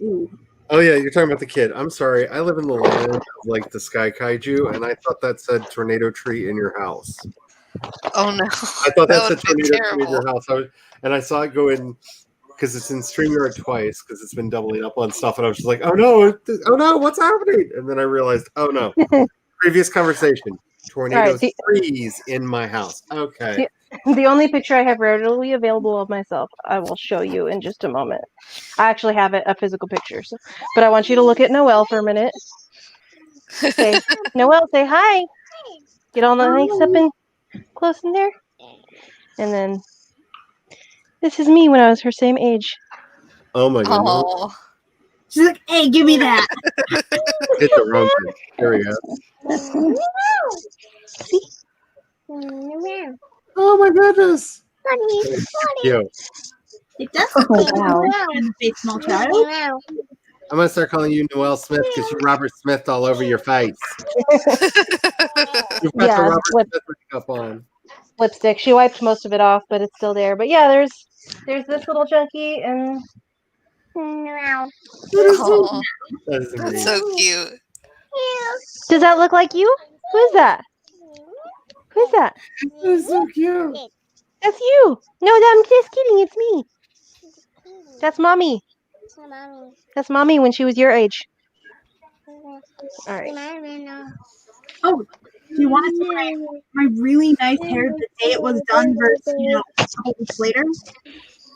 Ooh. Oh yeah, you're talking about the kid. I'm sorry. I live in the land of like the sky kaiju, and I thought that said tornado tree in your house. Oh no. I thought that That said would be tornado tree in your terrible. house. And I saw it go in because it's in StreamYard twice because it's been doubling up on stuff, and I was just like, oh no, what's happening? And then I realized, oh no, previous conversation. Tornado trees in my house. Okay. The only picture I have readily available of myself, I will show you in just a moment. I actually have a physical picture, but I want you to look at Noelle for a minute. Okay, Noelle, say hi. Get all the nice up and close in there. And then this is me when I was her same age. Oh my goodness. Oh. She's like, hey, give me that. Hit the wrong thing. There we go. Oh my goodness. Cute. It does look like a face small child. I'm gonna start calling you Noelle Smith because you Robert Smith all over your face. You've got the Robert Smith makeup on. Lipstick. She wiped most of it off, but it's still there. But yeah, there's this little chunky and Oh, that's so cute. Does that look like you? Who is that? Who's that? That's so cute. That's you. No, I'm just kidding. It's me. That's mommy. That's mommy when she was your age. All right. Oh, do you want to see my really nice hair the day it was done versus, a couple weeks later?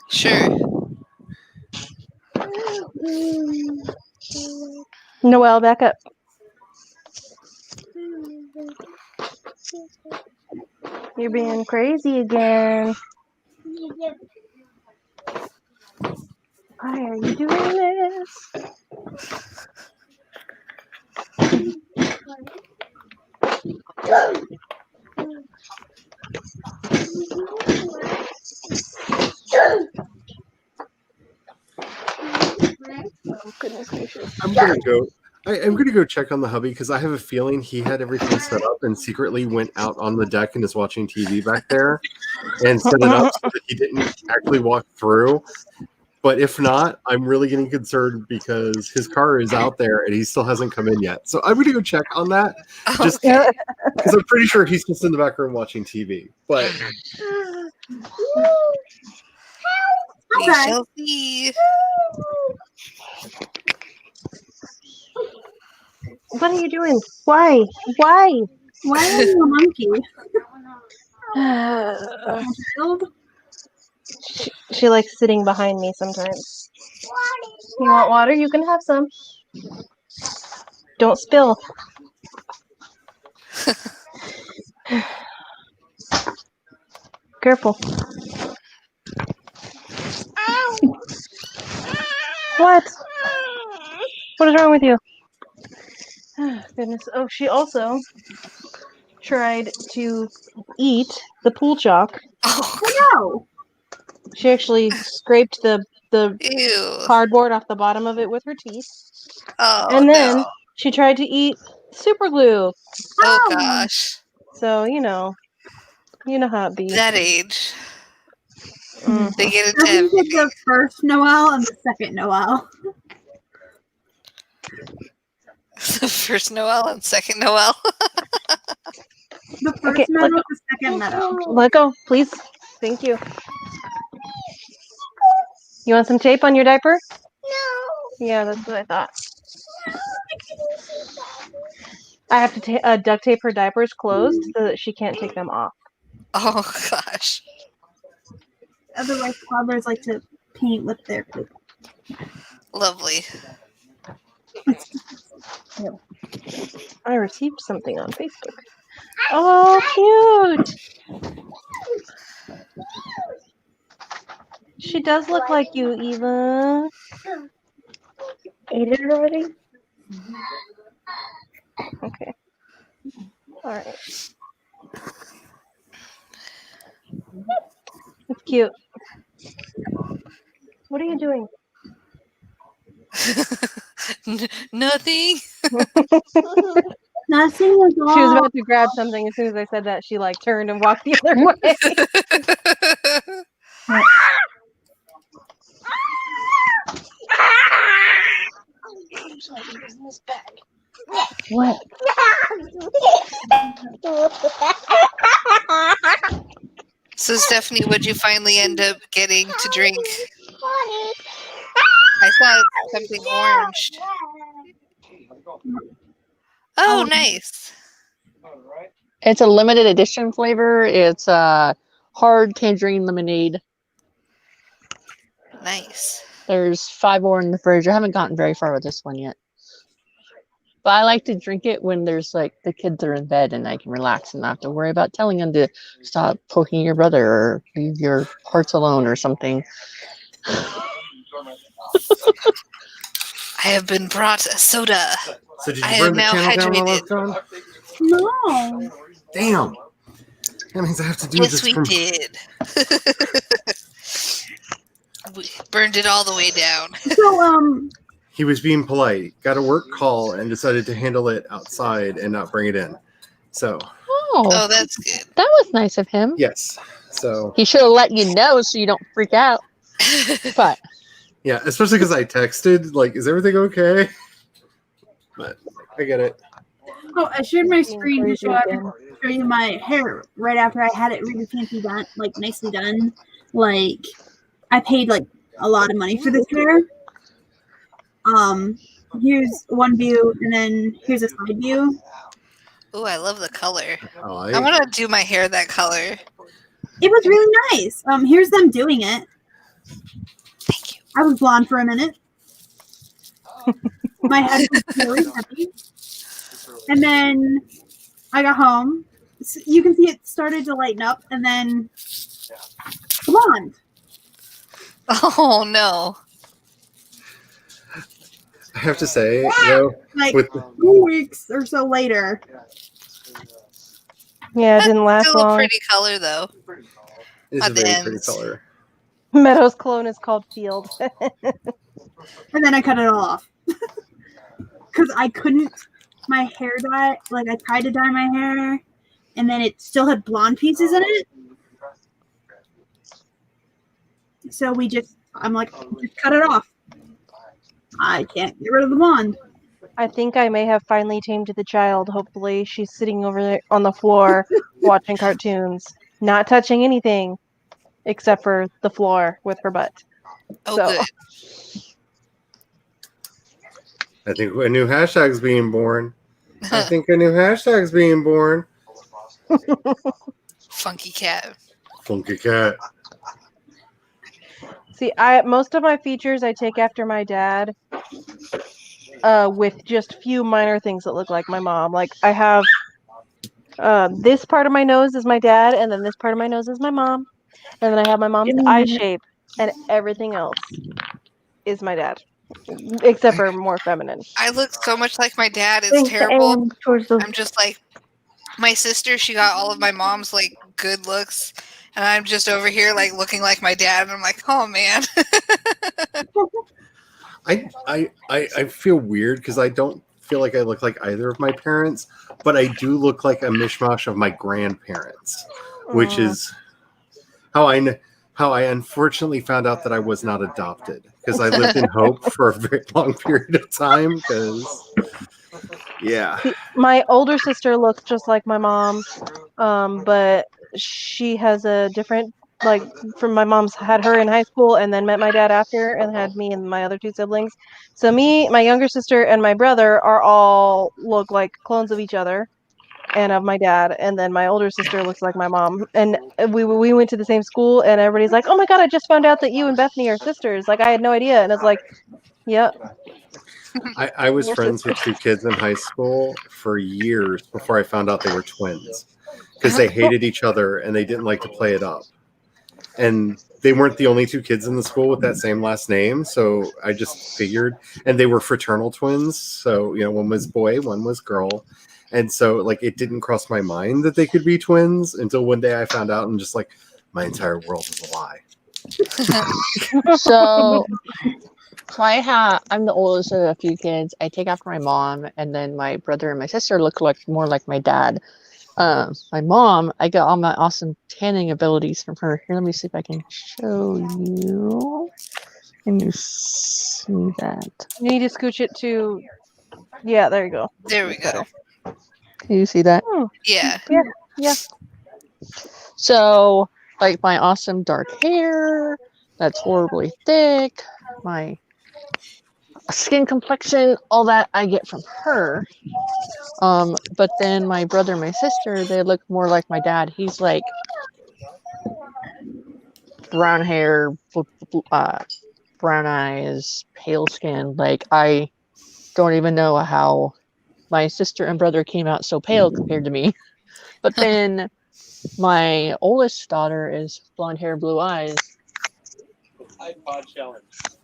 Sure. Noelle, back up. You're being crazy again. Why are you doing this? Oh, goodness gracious. I'm gonna go. I'm gonna go check on the hubby because I have a feeling he had everything set up and secretly went out on the deck and is watching TV back there and set it up so that he didn't actually walk through. But if not, I'm really getting concerned because his car is out there and he still hasn't come in yet. So I'm gonna go check on that just because I'm pretty sure he's just in the back room watching TV. But we shall see. What are you doing? Why? Why? Why are you a monkey? Child? She likes sitting behind me sometimes. You want water? You can have some. Don't spill. Careful. What? What is wrong with you? Oh, goodness. Oh, she also tried to eat the pool chalk. Oh, no. She actually scraped the Ew. cardboard off the bottom of it with her teeth. Oh, And then no. she tried to eat super glue. Oh, gosh. So, you know how it be. That age. They get into Doesn't get everything. the first Noel and the second Noel. The first Noel and second Noel. The first Okay, meadow, the second meadow. Let go, please. Thank you. You want some tape on your diaper? No. Yeah, that's what I thought. I have to duct tape her diapers closed so that she can't take them off. Oh gosh. Otherwise, toddlers like to paint with their poop. Lovely. I received something on Facebook. Oh, cute! She does look like you, Eva. Ate it already? Okay. All right. It's cute. What are you doing? Nothing. Nothing at all. She was about to grab something. As soon as I said that, she like turned and walked the other way. What? So Stephanie, what'd you finally end up getting to drink? I saw something orange. Oh, nice. It's a limited edition flavor. It's hard tangerine lemonade. Nice. There's 5 more in the fridge. I haven't gotten very far with this one yet. But I like to drink it when there's like the kids are in bed and I can relax and not have to worry about telling them to stop poking your brother or leave your parts alone or something. I have been brought a soda. So did I you am burn the now channel down while I hydrated. was gone? No. Damn. That means I have to do Yes, this we from... did. We burned it all the way down. So, He was being polite, got a work call, and decided to handle it outside and not bring it in. So, Oh, that's good. That was nice of him. yes. So, He should have let you know so you don't freak out. But yeah, especially because I texted, like, is everything okay? But I get it. oh, I shared my Being screen to crazy show again. you my hair right after I had it really fancy done, like nicely done. Like, I paid like a lot of money for this hair. Here's one view, and then here's a side view. Oh, I love the color. Oh, I want to do my hair that color. It was really nice. Here's them doing it. Thank you. I was blonde for a minute. My head was really heavy. And then I got home. You can see it started to lighten up, and then blonde. Oh no. I have to say, though, Like with 2 weeks or so later. Yeah, it didn't last Still a long. pretty color though. it's At a the very pretty ends. color. Meadows clone is called Field. And then I cut it all off. Because I couldn't, my hair dye, like I tried to dye my hair, and then it still had blonde pieces in it. So I'm like, just cut it off. I can't get rid of the blonde. I think I may have finally tamed the child. Hopefully, she's sitting over there on the floor watching cartoons, not touching anything except for the floor with her butt. Oh, So- good. I think a new hashtag's being born. I think a new hashtag's being born. Funky cat. Funky cat. See, most of my features I take after my dad, with just few minor things that look like my mom. Like I have this part of my nose is my dad, and then this part of my nose is my mom, and then I have my mom's eye shape, and everything else is my dad, except for more feminine. I look so much like my dad. It's Thanks, terrible. and towards the I'm just like my sister. She got all of my mom's like good looks, and I'm just over here like looking like my dad. And I'm like, oh man. I feel weird because I don't feel like I look like either of my parents, but I do look like a mishmash of my grandparents, which is how I know. how I unfortunately found out that I was not adopted because I lived in hope for a very long period of time. Because, yeah, See, my older sister looks just like my mom, but she has a different, like, from my mom's had her in high school and then met my dad after and had me and my other two siblings. So me, my younger sister, and my brother are all look like clones of each other and of my dad, and then my older sister looks like my mom. And we went to the same school, and everybody's like, "Oh my god, I just found out that you and Bethany are sisters!" Like I had no idea, and it's like, "Yep." I was We're friends with sisters. two kids in high school for years before I found out they were twins because they hated each other and they didn't like to play it up. And they weren't the only two kids in the school with that same last name, so I just figured. And they were fraternal twins, so one was boy, one was girl, and so like it didn't cross my mind that they could be twins until one day I found out, and just like my entire world is a lie. So I'm the oldest of a few kids. I take after my mom, and then my brother and my sister look like more like my dad. My mom, I got all my awesome tanning abilities from her. Here, let me see if I can show you. Can you see that? You need to scooch it to. Yeah, there you go. There we go. Can you see that? Oh, Yeah. yeah. So, like my awesome dark hair, that's horribly thick, my skin complexion, all that I get from her. But then my brother and my sister, they look more like my dad. He's like brown hair, brown eyes, pale skin. Like I don't even know how my sister and brother came out so pale compared to me. But then my oldest daughter is blonde hair, blue eyes.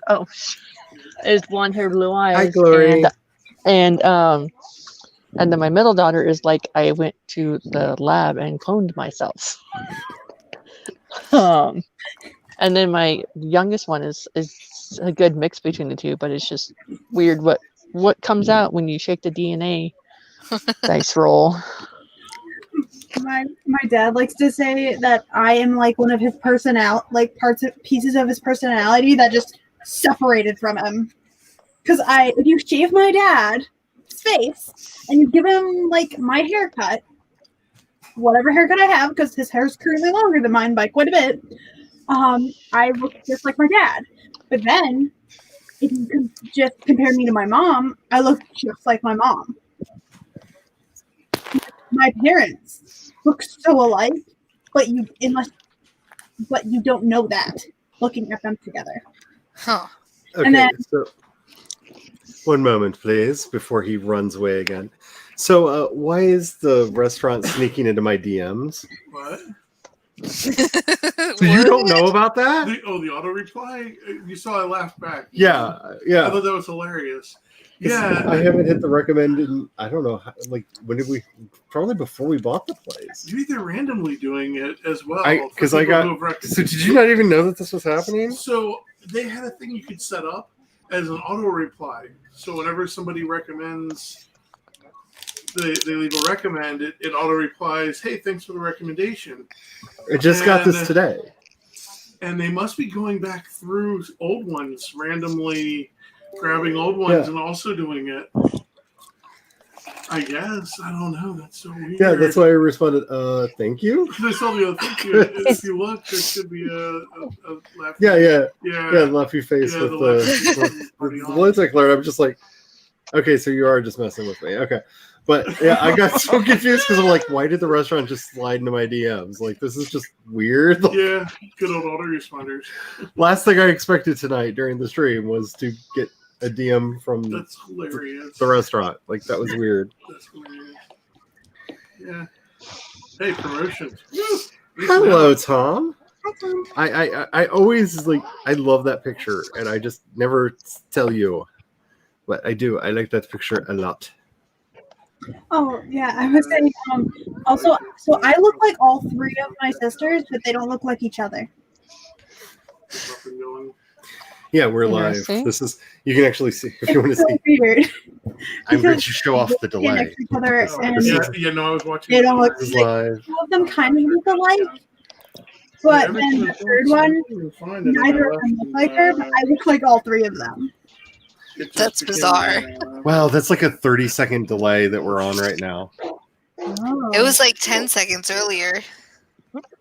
Oh, is blonde hair, blue eyes. Hi, Glory. And then my middle daughter is like, I went to the lab and cloned myself. And then my youngest one is a good mix between the two, but it's just weird what comes out when you shake the DNA dice roll. My dad likes to say that I am like one of his pieces of his personality that just separated from him. Because if you shave my dad's face and you give him like my haircut, whatever haircut I have, because his hair is currently longer than mine by quite a bit, I look just like my dad. But then, if you could just compare me to my mom, I look just like my mom. My parents look so alike, but you don't know that looking at them together. Huh. Okay, And then- so one moment, please, before he runs away again. So, why is the restaurant sneaking into my DMs? What? So you don't know about that? The auto reply? You saw I laughed back. Yeah. I thought that was hilarious. Yeah. I haven't hit the recommended. I don't know. Like, when did we? Probably before we bought the place. Maybe they're randomly doing it as well. Because I got. So did you not even know that this was happening? So they had a thing you could set up as an auto reply. So whenever somebody recommends. They leave a recommend, it auto replies, "Hey, thanks for the recommendation." I just got this today. And they must be going back through old ones, randomly grabbing old ones and also doing it. I guess. I don't know. That's so weird. Yeah, that's why I responded, thank you. Because I saw the other thing. If you look, there should be a laughy. Yeah, Yeah, laughy face Yeah, with the the laughy Lensec alert. I'm just like, okay, so you are just messing with me. Okay. But yeah, I got so confused because I'm like, why did the restaurant just slide into my DMs? Like, this is just weird. Yeah, good old autoresponders. Last thing I expected tonight during the stream was to get a DM from That's hilarious. the restaurant. Like, that was weird. That's hilarious. Yeah. Hey, promotions. Hello, Tom. Hi, Tom. I always like, I love that picture, and I just never tell you, but I do. I like that picture a lot. Oh yeah, I was saying. Also, so I look like all three of my sisters, but they don't look like each other. Yeah, we're live. This is, you can actually see if you want to see. Weird. I'm going to show off the delay. Next to each other, and Yeah, no, I was watching. they don't look. This is Like, live. two of them kind of look alike, But everything then the was third going one, smoothly fine, and then I neither of left, them look like her, but I look like all three of them. it just That's became, bizarre. Wow, that's like a 30-second delay that we're on right now. Oh. It was like 10 seconds earlier.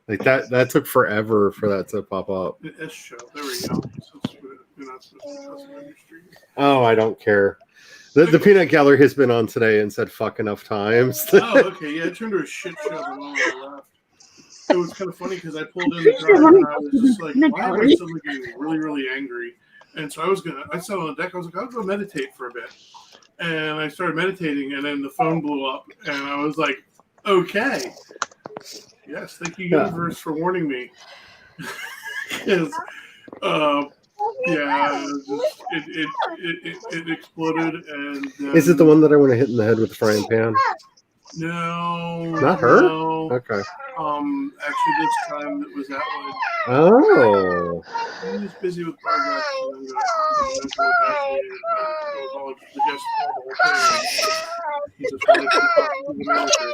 Like that took forever for that to pop up. an S show. There we go. Since you're not supposed to cuss on your stream. Oh, I don't care. The peanut gallery has been on today and said fuck enough times. Oh, okay. Yeah, it turned to a shit show the moment I left. It was kind of funny because I pulled in the drive and I was just like, why am I suddenly getting really, really angry? And so I sat on the deck. I was like, I'll go meditate for a bit. And I started meditating, and then the phone blew up, and I was like, okay. Yes, thank you, universe, for warning me. Because, yeah, it exploded, and Is it the one that I want to hit in the head with the frying pan? No, Not her? No. Okay. Actually, this time it was Atwood. Oh. He was busy with projects, and eventually it was all the guest the whole thing. He just wanted to talk to the manager.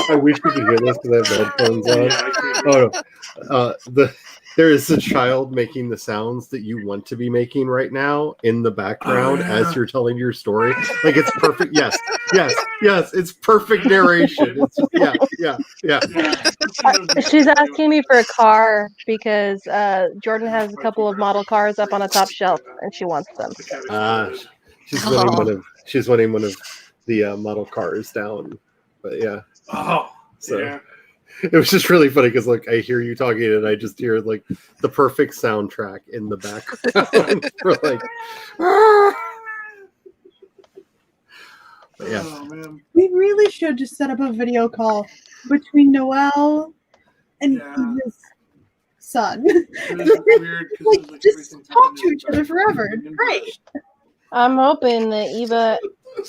I wish you could hear this because I have headphones on. Yeah, I can't hear No. There is a child making the sounds that you want to be making right now in the background as you're telling your story. Like it's perfect. Yes. It's perfect narration. It's just, yeah. She's asking me for a car because Jordan has a couple of model cars up on a top shelf and she wants them. She's wanting one of the model cars down. But yeah. Oh, so. Yeah. It was just really funny because, like, I hear you talking and I just hear, like, the perfect soundtrack in the background. For, like, but yeah. Oh, man. We really should just set up a video call between Noelle and his son. Weird, like, just talk to each other forever. It's great. I'm hoping that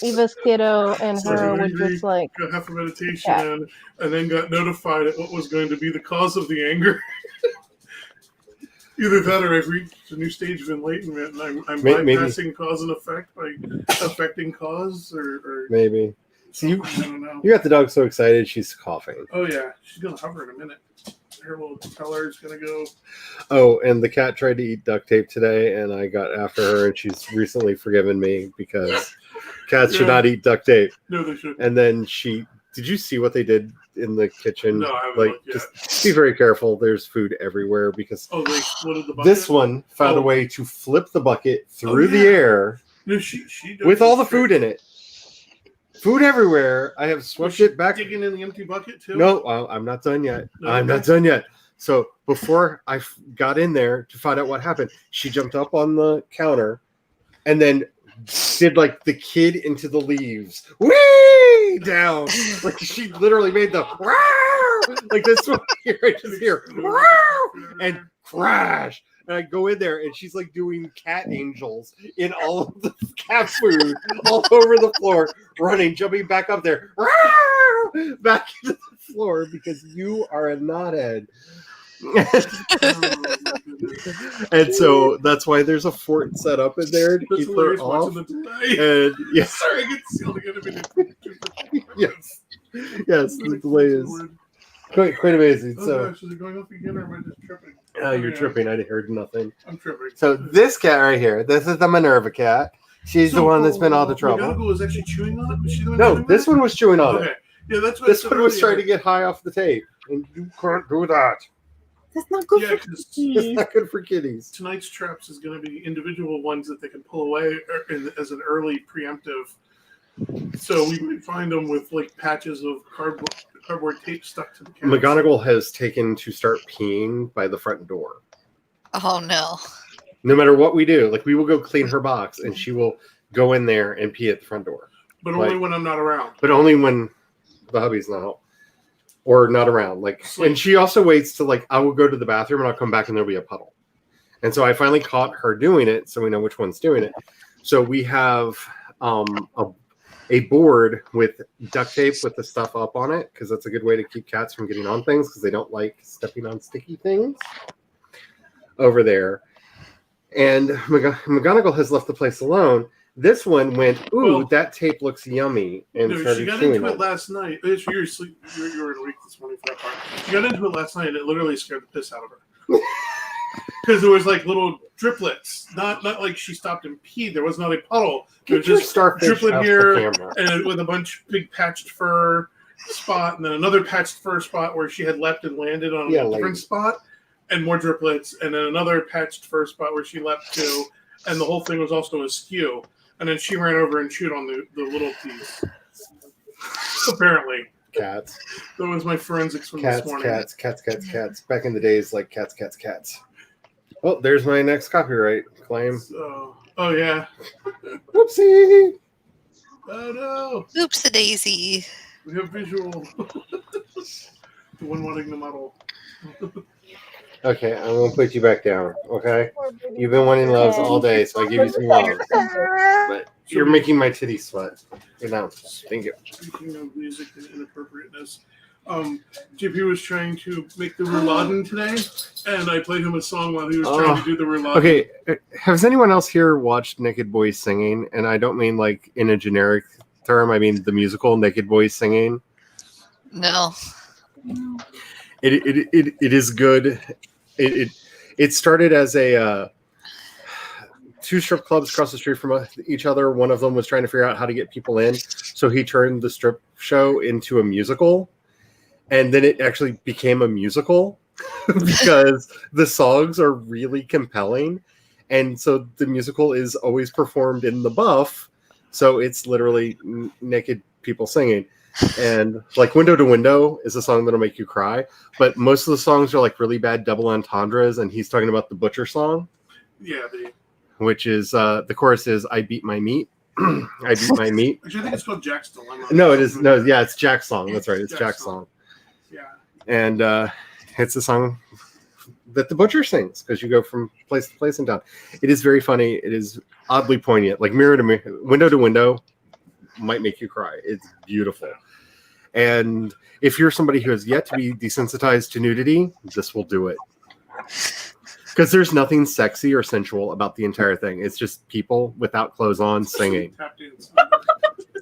Eva's kiddo and her would just like got half a meditation and then got notified at what was going to be the cause of the anger. Either that or I've reached a new stage of enlightenment and I'm bypassing cause and effect by affecting cause or maybe. So I don't know. You got the dog so excited she's coughing. Oh yeah, she's gonna hover in a minute. Her little propeller is gonna go. Oh, and the cat tried to eat duct tape today, and I got after her, and she's recently forgiven me because cats should not eat duct tape. No, they shouldn't. And then did you see what they did in the kitchen? No, I haven't like, looked yet. just be very careful. There's food everywhere because they exploded the bucket? This one found a way to flip the bucket through the air No, she does with all the this food trick. in it. Food everywhere. I have swept it back. Digging in the empty bucket too? No, I'm not done yet. No, I'm not done yet. So before I got in there to find out what happened, she jumped up on the counter and then did like the kid into the leaves. Way down. Like she literally made the like this one here. I just hear and crash. And I go in there and she's like doing cat angels in all of the cat food all over the floor, running, jumping back up there, back into the floor because you are a knothead. And so that's why there's a fort set up in there to keep her off. And yeah, sorry, I get sealed again. yes, the delay is quite amazing. Oh So, gosh, is it going off again or am I just tripping? oh, you're tripping. I heard nothing. I'm tripping. So this cat right here, this is the Minerva cat. She's the one that's been all the trouble. McGonagall was actually chewing on it. Was she the one No, chewing this on one was chewing on Okay. it. Yeah, that's what This one was trying to get high off the tape, and you can't do that. That's not good for because It's not good for kitties. tonight's traps is going to be individual ones that they can pull away as an early preemptive. So we might find them with like patches of cardboard tape stuck to the cats. McGonagall has taken to start peeing by the front door. Oh no. No matter what we do, like we will go clean her box, and she will go in there and pee at the front door. But only when I'm not around. But only when the hubby's not home or not around. Like, and she also waits to like I will go to the bathroom and I'll come back and there'll be a puddle. And so I finally caught her doing it, so we know which one's doing it. So we have a board with duct tape with the stuff up on it because that's a good way to keep cats from getting on things because they don't like stepping on sticky things over there. And McGonagall has left the place alone. This one went, ooh, Well, that tape looks yummy, and No, she started got chewing into it it. last night. You were in a week this morning for that part. She got into it last night, and it literally scared the piss out of her. Because there was like little driplets, not like she stopped and peed. There was not a puddle. There was just starfish driplet off the here, camera. and with a bunch big patched fur spot, and then another patched fur spot where she had leapt and landed on a different spot, and more driplets, and then another patched fur spot where she leapt to, and the whole thing was also askew. And then she ran over and chewed on the little piece. Apparently. Cats. That was my forensics from this morning. Cats. Back in the days, like cats. Oh, there's my next copyright claim. Oh yeah. Whoopsie. Oh no. Oops-a-daisy. We have visual. The one wanting the model. Okay, I'm gonna put you back down. Okay, you've been wanting loves all day, so I give you some love. But you're making my titties sweat. Good now. Thank you. Speaking of music and inappropriateness, JP was trying to make the rouladen today, and I played him a song while he was trying to do the rouladen. Okay, has anyone else here watched Naked Boys Singing? And I don't mean like in a generic term. I mean the musical Naked Boys Singing. No. It is good. It started as a two strip clubs across the street from each other. One of them was trying to figure out how to get people in, so he turned the strip show into a musical, and then it actually became a musical because the songs are really compelling, and so the musical is always performed in the buff, so it's literally naked people singing. And like Window to Window is a song that'll make you cry, but most of the songs are like really bad double entendres, and he's talking about the Butcher song. Yeah, which is the chorus is I beat my meat. I beat my meat. Actually, I think it's called Jack's Dilemma. No, it is it's Jack's song. That's right, it's Jack's song. Yeah. And it's a song that the Butcher sings because you go from place to place in town. It is very funny. It is oddly poignant. Like Mirror to Mirror, Window to Window might make you cry. It's beautiful. And if you're somebody who has yet to be desensitized to nudity, this will do it. Because there's nothing sexy or sensual about the entire thing. It's just people without clothes on singing.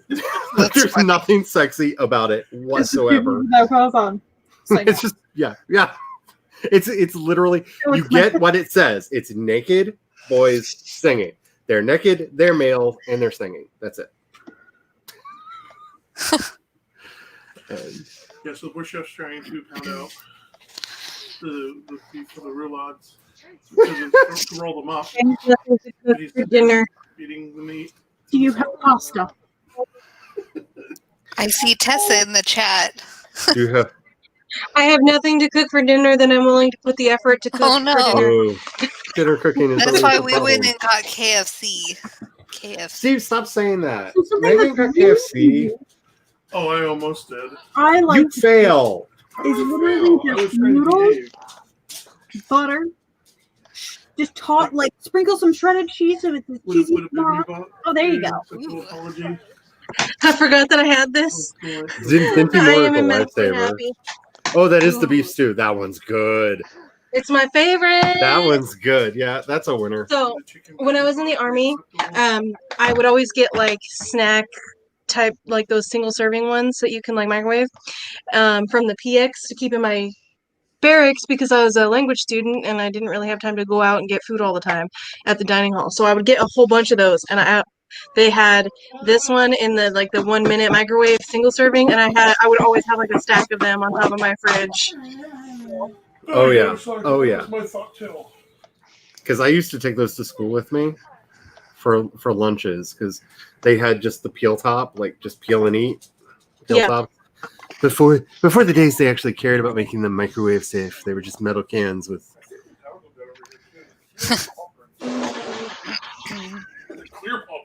There's nothing sexy about it whatsoever. Without clothes on. It's just yeah. It's literally you get what it says. It's naked boys singing. They're naked, they're male, and they're singing. That's it. Yeah, so the bush chef's trying to pound out the beef for the roulades to roll them up. For dinner. Eating the meat. Do you have pasta? I see Tessa in the chat. Do you have? I have nothing to cook for dinner, then I'm willing to put the effort to cook Oh no! for dinner. Oh, dinner cooking is. That's always why a we problem. went and got KFC. Steve, stop saying that. Something Megan got that's really KFC. Oh, I almost did. I like You fail. is literally just noodles, butter, just like sprinkle some shredded cheese with the cheesy tomorrow. Oh, there you go. Apology. I forgot that I had this. Dinty I Moore am is a immensely lifesaver. happy. Oh, that is the beef stew. That one's good. It's my favorite. That one's good. Yeah, that's a winner. So when I was in the army, I would always get like snack type, like those single serving ones that you can like microwave from the PX to keep in my barracks because I was a language student and I didn't really have time to go out and get food all the time at the dining hall. So I would get a whole bunch of those, and they had this one in the like the 1 minute microwave single serving, and I would always have like a stack of them on top of my fridge. Oh yeah. Oh yeah. That's my thought too. Because I used to take those to school with me for lunches because they had just the peel top, like just peel and eat peel top. Before the days they actually cared about making them microwave safe, they were just metal cans with.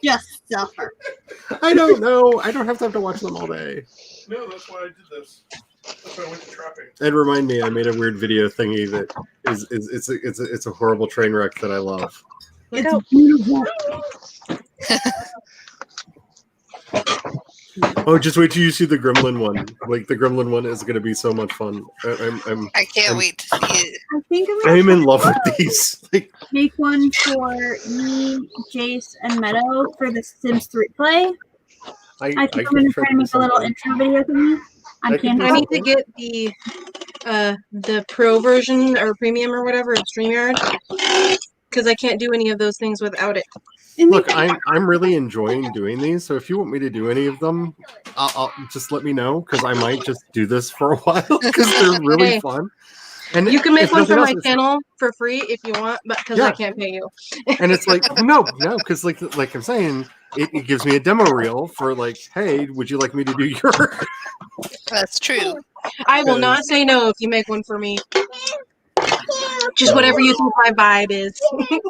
Yes, suffer. I don't know. I don't have time to watch them all day. No, that's why I did this. That's why I went to trapping. And remind me, I made a weird video thingy that it's a horrible train wreck that I love. It's beautiful. Oh, just wait till you see the Gremlin one. Like the Gremlin one is going to be so much fun. I can't wait to see it. I think I'm in love with these. Like, make one for me, Jace, and Meadow for the Sims 3 play. I think I'm going to try to make a little intro video for me on Canva. I need to get the pro version or premium or whatever of StreamYard because I can't do any of those things without it. look, I'm really enjoying doing these. So if you want me to do any of them, I'll just let me know because I might just do this for a while because they're really fun. And you can make one for my else, channel for free if you want, but because I can't pay you. And it's like no, because like I'm saying, it gives me a demo reel for like, hey, would you like me to do your? That's true. I will not say no if you make one for me. Just whatever you think my vibe is. I feel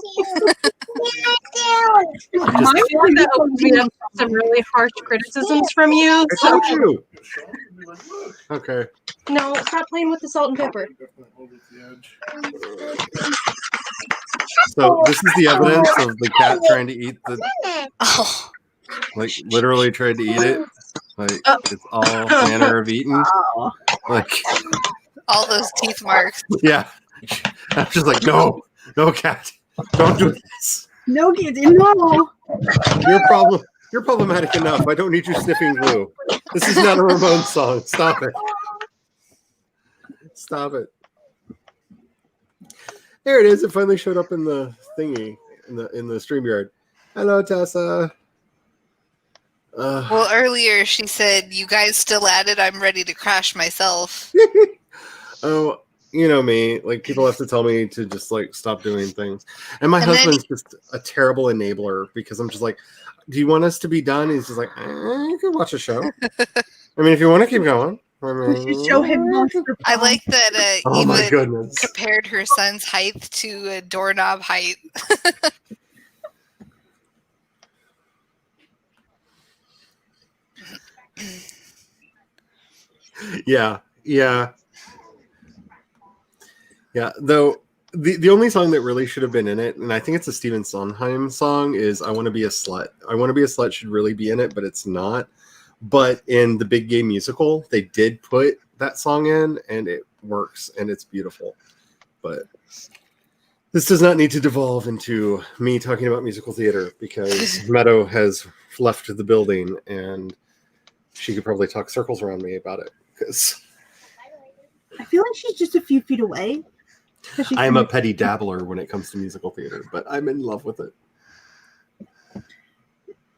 like that opens me up to some really harsh criticisms from you. I told you. Okay. No, stop playing with the salt and pepper. So this is the evidence of the cat trying to eat the. Like literally tried to eat it. Like it's all manner of eating. Like all those teeth marks. Yeah. I'm just like, no, cat, don't do this. No, Kitty, no. You're problematic enough. I don't need you sniffing glue. This is not a Ramones song. Stop it. Stop it. There it is. It finally showed up in the thingy in the StreamYard. Hello, Tessa. Well, earlier she said, "You guys still at it? I'm ready to crash myself." Oh, you know me. Like people have to tell me to just like stop doing things, and my husband's just a terrible enabler because I'm just like, "Do you want us to be done?" And he's just like, "You can watch a show." I mean, if you want to keep going. Show him. I like that Oh my Eva goodness. compared her son's height to a doorknob height. Yeah. Though the only song that really should have been in it, and I think it's a Stephen Sondheim song, is "I Want to Be a Slut." "I Want to Be a Slut" should really be in it, but it's not. But in the Big Game musical, they did put that song in, and it works, and it's beautiful. But this does not need to devolve into me talking about musical theater because Meadow has left the building, and she could probably talk circles around me about it. Because I feel like she's just a few feet away. I'm a petty dabbler when it comes to musical theater, but I'm in love with it.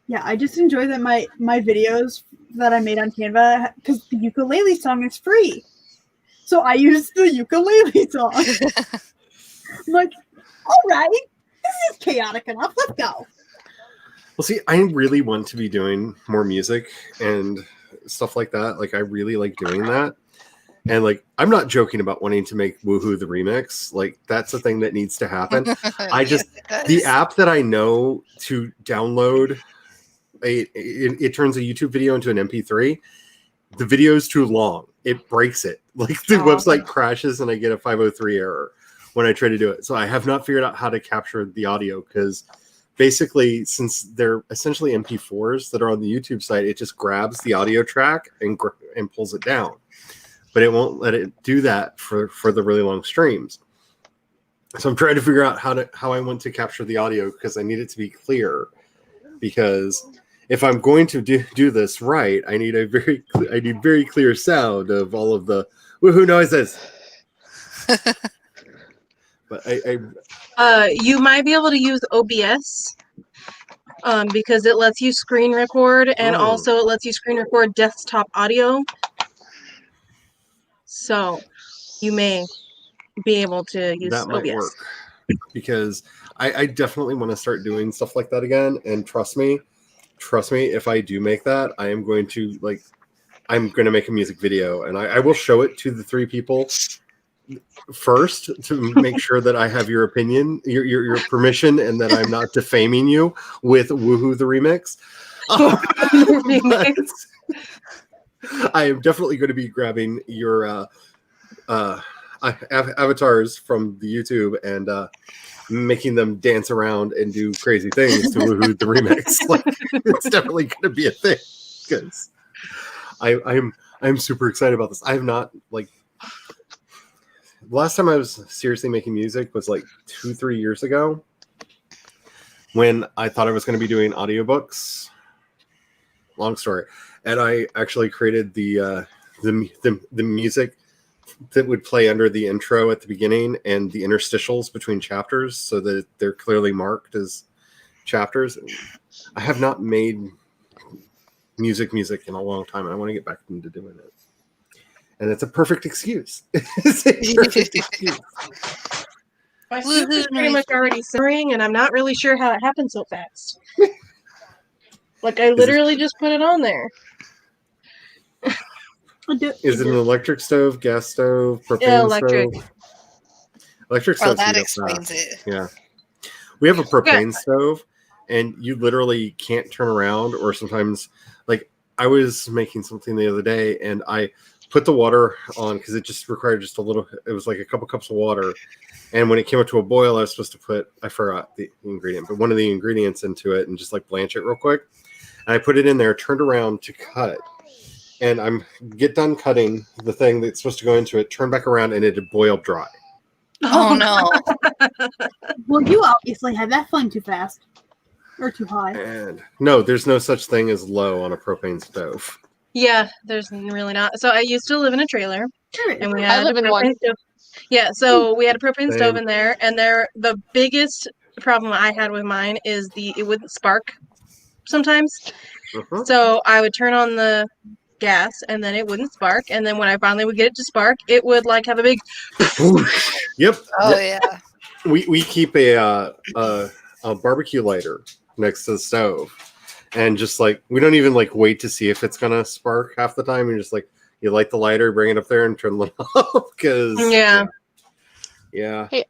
Yeah, I just enjoy that my videos that I made on Canva, because the ukulele song is free. So I use the ukulele song. I'm like, all right, this is chaotic enough. Let's go. Well, see, I really want to be doing more music and stuff like that. Like, I really like doing that. And, like, I'm not joking about wanting to make Woohoo the remix. Like, that's a thing that needs to happen. I just, the app that I know to download, it turns a YouTube video into an MP3. The video is too long. It breaks it. Like, the website crashes and I get a 503 error when I try to do it. So I have not figured out how to capture the audio because basically, since they're essentially MP4s that are on the YouTube site, it just grabs the audio track and pulls it down. But it won't let it do that for the really long streams. So I'm trying to figure out how I want to capture the audio because I need it to be clear. Because if I'm going to do this right, I need very clear sound of all of the woohoo noises. But you might be able to use OBS because it lets you screen record and also it lets you screen record desktop audio. So you may be able to use that might OBS. work because I definitely want to start doing stuff like that again. And trust me, if I do make that, I'm going to make a music video and I will show it to the three people first to make sure that I have your opinion, your permission, and that I'm not defaming you with Woohoo the remix. I am definitely going to be grabbing your avatars from the YouTube and making them dance around and do crazy things to Woohoo the remix. Like, it's definitely going to be a thing. I'm super excited about this. I have not the last time I was seriously making music was like 2-3 years ago when I thought I was going to be doing audiobooks. Long story. And I actually created the music that would play under the intro at the beginning and the interstitials between chapters so that they're clearly marked as chapters. I have not made music in a long time, and I want to get back into doing it. And it's a perfect excuse. It's a perfect excuse. My soup is pretty much already simmering, and I'm not really sure how it happened so fast. I literally just put it on there. Is it an electric stove, gas stove, propane Yeah, electric. stove? Electric stove. That explains it. Yeah. We have a propane stove, and you literally can't turn around, or sometimes, I was making something the other day, and I put the water on because it just required just a little, it was like a couple cups of water. And when it came up to a boil, I was supposed to put, I forgot the ingredient, but one of the ingredients into it and just blanch it real quick. And I put it in there, turned around to cut. And get done cutting the thing that's supposed to go into it, turn back around, and it had boiled dry. Oh, no. Well, you obviously had that flame too fast. Or too high. And no, there's no such thing as low on a propane stove. Yeah, there's really not. So I used to live in a trailer. And we had I live in one. stove. Yeah, so we had a propane stove in there, and the biggest problem I had with mine is it wouldn't spark sometimes. Uh-huh. So I would turn on the gas, and then it wouldn't spark, and then when I finally would get it to spark, it would have a big Yep. Oh, yep. yeah. We keep a barbecue lighter next to the stove, and just we don't even wait to see if it's gonna spark half the time. You're just you light the lighter, bring it up there, and turn it off because yeah. Hey,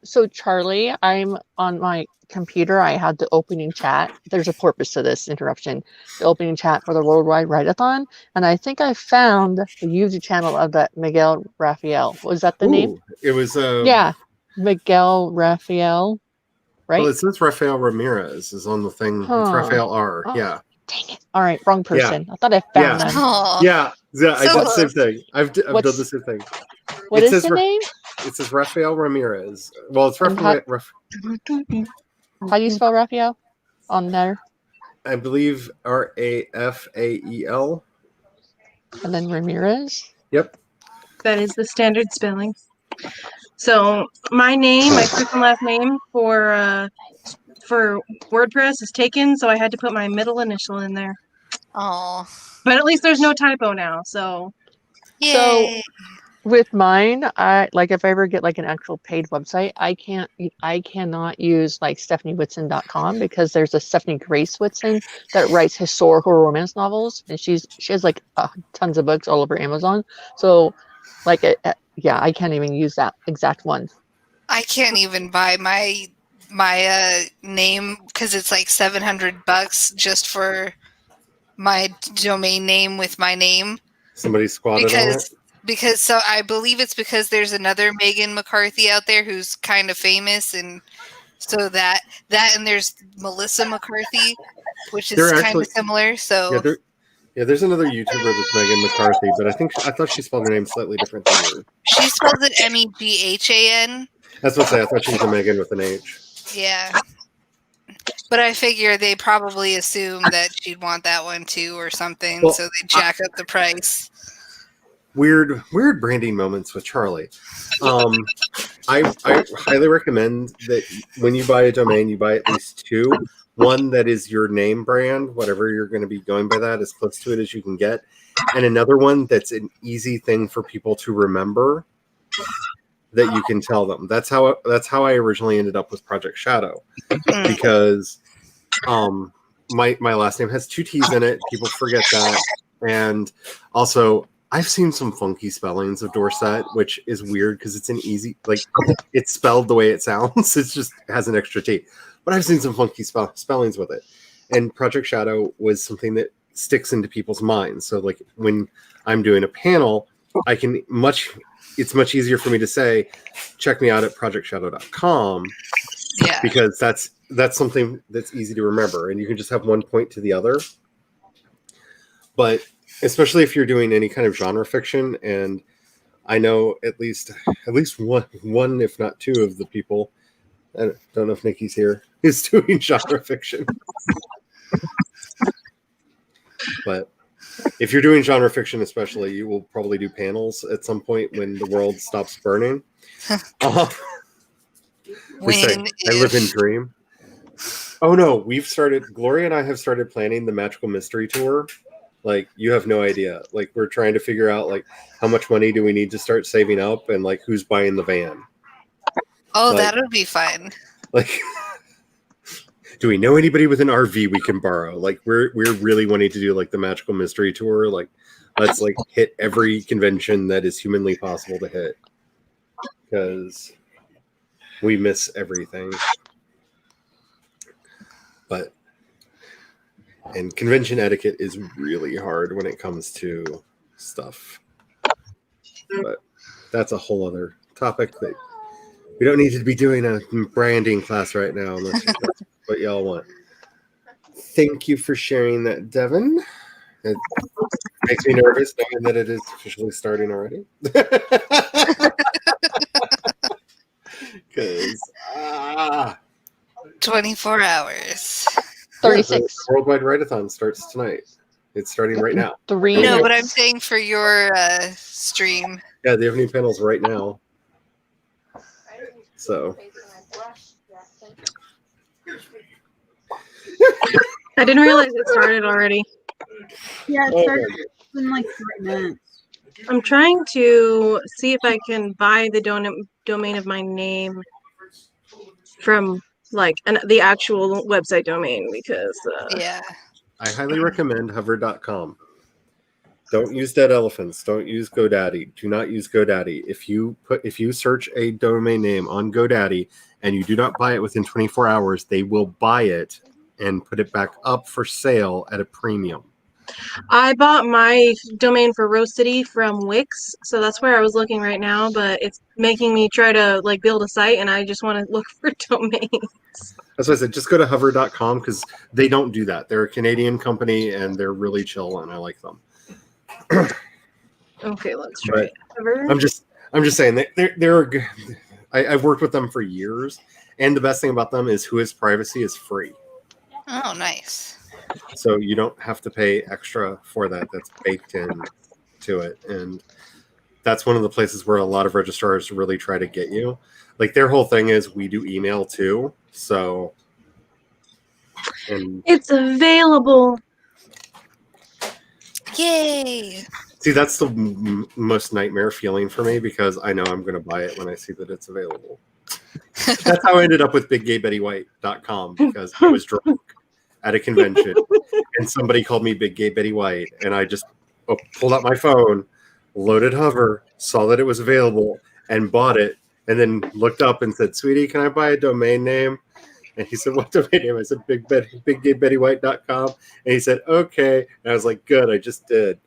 so Charlie, I'm on my computer. I had the opening chat. There's a purpose to this interruption. The opening chat for the Worldwide Write-a-thon, and I think I found the YouTube channel of that Miguel Rafael. Was that the name? It was yeah, Miguel Rafael. Right? Well, it says Rafael Ramirez is on the thing. It's Rafael R. Oh, yeah. Dang it! All right, wrong person. I thought I found them. Oh. Yeah. I So did the same thing. I've done the same thing. What is the name? It says Rafael Ramirez. Well, it's Rafael. How do you spell Rafael on there? I believe Rafael. And then Ramirez. Yep. That is the standard spelling. So my name, my first and last name for WordPress is taken, so I had to put my middle initial in there. Oh. But at least there's no typo now. So. Yay. So with mine, if I ever get an actual paid website, I cannot use StephanieWhitson.com because there's a Stephanie Grace Whitson that writes historical romance novels, and she has tons of books all over Amazon. So I can't even use that exact one. I can't even buy my name because it's $700 just for my domain name with my name. Somebody squatted on it? Because so I believe it's because there's another Megan McCarthy out there who's kind of famous, and so that and there's Melissa McCarthy, which is kind of similar. So there's another YouTuber that's Megan McCarthy, but I thought she spelled her name slightly different than you. She spells it Meghan. That's what I say. I thought she was a Megan with an H. Yeah. But I figure they probably assume that she'd want that one too or something, so they jack up the price. Weird branding moments with Charlie. I highly recommend that when you buy a domain, you buy at least two. One that is your name brand, whatever you're going to be going by that, as close to it as you can get. And another one that's an easy thing for people to remember that you can tell them. That's how I originally ended up with Project Shadow, because my last name has two T's in it. People forget that. And also, I've seen some funky spellings of Dorset, which is weird because it's an easy, it's spelled the way it sounds. It just has an extra T. But I've seen some funky spellings with it. And Project Shadow was something that sticks into people's minds. So when I'm doing a panel, it's much easier for me to say, check me out at projectshadow.com. Yeah. Because that's something that's easy to remember. And you can just have one point to the other. But especially if you're doing any kind of genre fiction. And I know at least one, if not two, of the people. I don't know if Nikki's here. Is doing genre fiction, but if you're doing genre fiction, especially, you will probably do panels at some point when the world stops burning. When I live in dream. Oh no, Gloria and I have started planning the Magical Mystery Tour. Like, you have no idea. Like, we're trying to figure out, like, how much money do we need to start saving up, and, like, who's buying the van. Oh, Like, that would be fun. Like, do we know anybody with an RV we can borrow? Like, we're really wanting to do, like, the Magical Mystery Tour. Like, let's, like, hit every convention that is humanly possible to hit. Because we miss everything. And convention etiquette is really hard when it comes to stuff. But that's a whole other topic that we don't need to be doing a branding class right now unless that's what y'all want. Thank you for sharing that, Devin. It makes me nervous knowing that it is officially starting already. Because 24 hours. 36. Yeah, the Worldwide Write-a-thon starts tonight. It's starting right now. 3 No, minutes. but I'm saying for your stream. Yeah, they have new panels right now. So I didn't realize it started already. Yeah, it started in like 3 minutes. I'm trying to see if I can buy the domain of my name from like the actual website domain because Yeah. I highly recommend hover.com. Don't use Dead Elephants. Don't use GoDaddy. Do not use GoDaddy. If you search a domain name on GoDaddy and you do not buy it within 24 hours, they will buy it and put it back up for sale at a premium. I bought my domain for Rose City from Wix, so that's where I was looking right now, but it's making me try to like build a site and I just want to look for domains. That's why I said just go to hover.com because they don't do that. They're a Canadian company and they're really chill and I like them. Okay, let's try it. I'm just saying they're good. I've worked with them for years, and the best thing about them is Who Is Privacy is free. Oh, nice. So you don't have to pay extra for that. That's baked in to it. And that's one of the places where a lot of registrars really try to get you. Like, their whole thing is we do email too. So, and it's available. Yay. See, that's the most nightmare feeling for me because I know I'm going to buy it when I see that it's available. That's how I ended up with BigGayBettyWhite.com because I was drunk at a convention and somebody called me Big Gay Betty White and I just pulled out my phone, loaded Hover, saw that it was available and bought it and then looked up and said, "Sweetie, can I buy a domain name?" And he said, "What domain name?" I said, BigGayBettyWhite.com. And he said, "Okay." And I was like, "Good, I just did."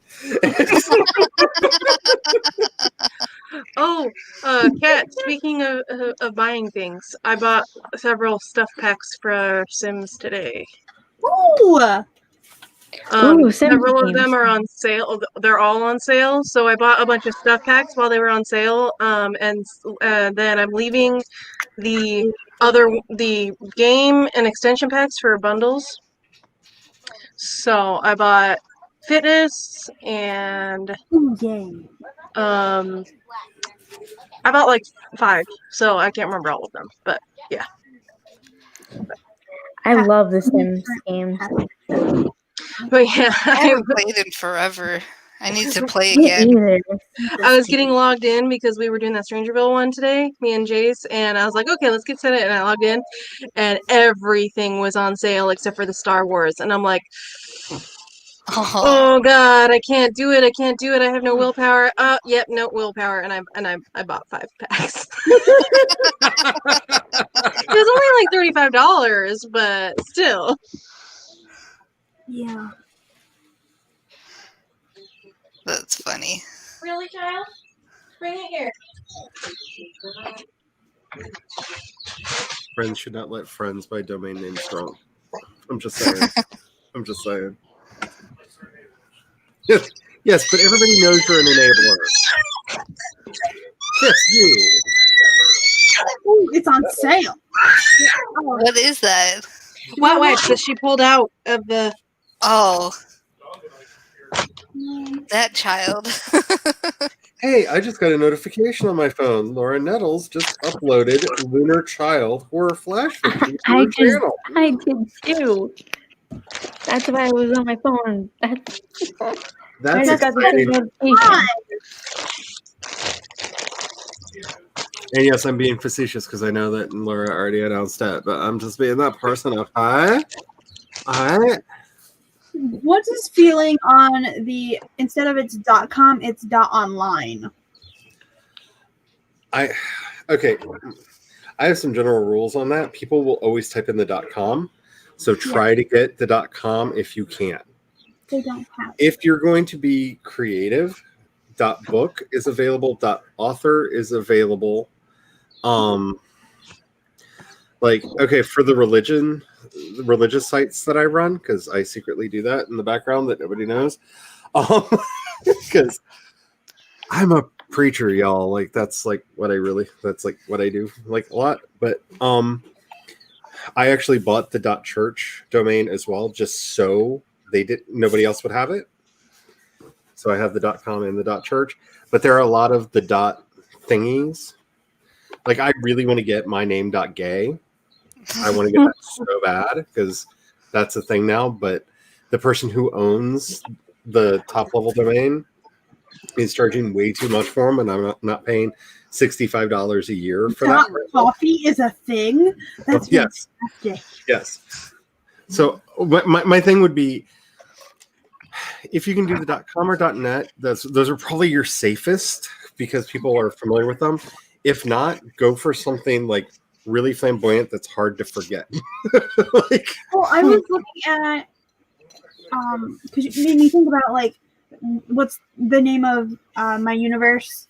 Oh, Kat, speaking of buying things, I bought several stuff packs for Sims today. Ooh! Several of them are on sale. They're all on sale. So I bought a bunch of stuff packs while they were on sale. And then I'm leaving the game and extension packs for bundles. So I bought fitness and I bought like 5, so I can't remember all of them, but yeah. I love the Sims games. But yeah, I haven't played in forever. I need to play again. I was getting logged in because we were doing that Strangerville one today, me and Jace, and I was like, okay, let's get set it. And I logged in, and everything was on sale except for the Star Wars, and I'm like, oh god, I can't do it. I have no willpower. Yep, no willpower, and I bought 5 packs. It was only like $35, but still. Yeah. That's funny. Really, child? Bring it here. Friends should not let friends buy domain names drunk. I'm just saying. Yes, but everybody knows you're an enabler. Yes, you. Ooh, it's on sale. What is that? What wipes that she pulled out of the. Oh, that child. Hey, I just got a notification on my phone. Laura Nettles just uploaded Lunar Child horror flash fiction to her channel. I did too. That's why I was on my phone. I That's just got the same exciting. notification. And yes, I'm being facetious because I know that Laura already announced that, but I'm just being that person of hi. What's his feeling on the instead of it's .com, it's .online? Okay. I have some general rules on that. People will always type in the .com, so try to get the .com if you can. They don't have. If you're going to be creative, .book is available. .author is available. Like, okay, for the religious sites that I run, because I secretly do that in the background that nobody knows. Because I'm a preacher, y'all. Like that's like what I do like a lot. But I actually bought the .church domain as well, just so nobody else would have it. So I have the .com and the .church, but there are a lot of the thingies. Like I really want to get my name .gay. I want to get that so bad because that's a thing now. But the person who owns the top level domain is charging way too much for them, and I'm not paying $65 a year for that. Coffee is a thing. That's fantastic. Yes. So my thing would be, if you can do the .com or .net, those are probably your safest because people are familiar with them. If not, go for something like really flamboyant that's hard to forget. Well, I was looking at because you made me think about like what's the name of my universe,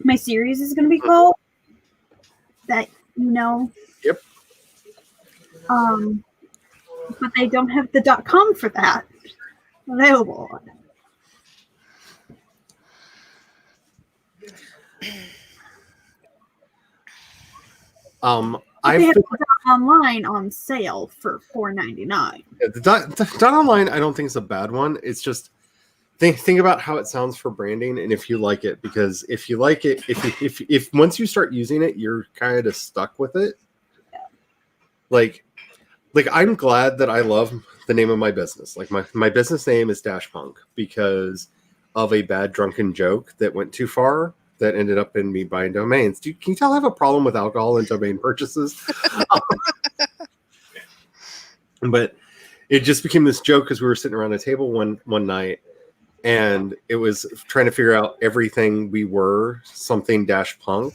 my series is going to be called. That Yep. But they don't have the .com for that available. I've they have been, online on sale for $4.99. the .online I don't think is a bad one. It's just think about how it sounds for branding and if you like it, because if you like it, if once you start using it, you're kind of stuck with it. Like I'm glad that I love the name of my business. Like my business name is Dash Punk because of a bad drunken joke that went too far that ended up in me buying domains. Can you tell I have a problem with alcohol and domain purchases? But it just became this joke because we were sitting around a table one night, and it was trying to figure out everything we were something dash punk.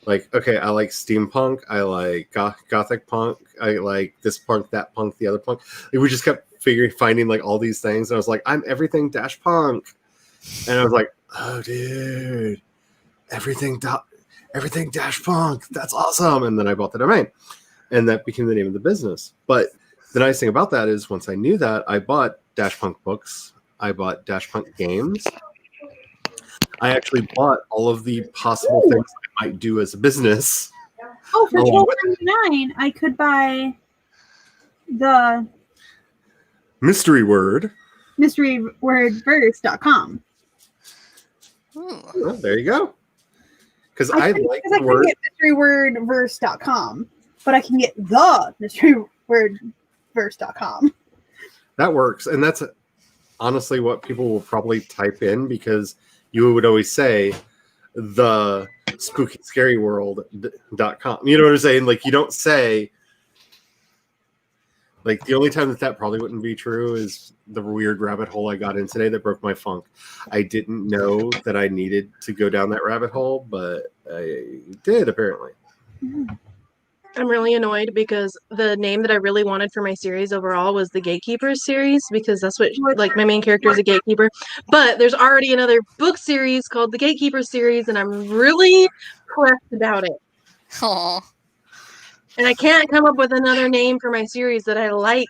Like, okay, I like steampunk, I like gothic punk, I like this punk, that punk, the other punk. Like, we just kept finding like all these things, and I was like, I'm everything dash punk, and I was like, oh dude, everything dash punk, that's awesome. And then I bought the domain, and that became the name of the business. But the nice thing about that is once I knew that, I bought Dash Punk books, I bought Dash Punk games. I actually bought all of the possible things I might do as a business. Oh, for $12.99, I could buy the mystery word mysterywordverse.com. Well, there you go. Because I like the I can word get mysterywordverse.com, but I can get the mysterywordverse.com. that works, and that's honestly what people will probably type in, because you would always say the spooky scary world.com. You know what I'm saying? Like, you don't say, like, the only time that probably wouldn't be true is the weird rabbit hole I got in today that broke my funk. I didn't know that I needed to go down that rabbit hole, but I did apparently. I'm really annoyed because the name that I really wanted for my series overall was the Gatekeepers series, because that's what, like, my main character is a gatekeeper. But there's already another book series called the Gatekeepers series, and I'm really pressed about it. Aww. And I can't come up with another name for my series that I like.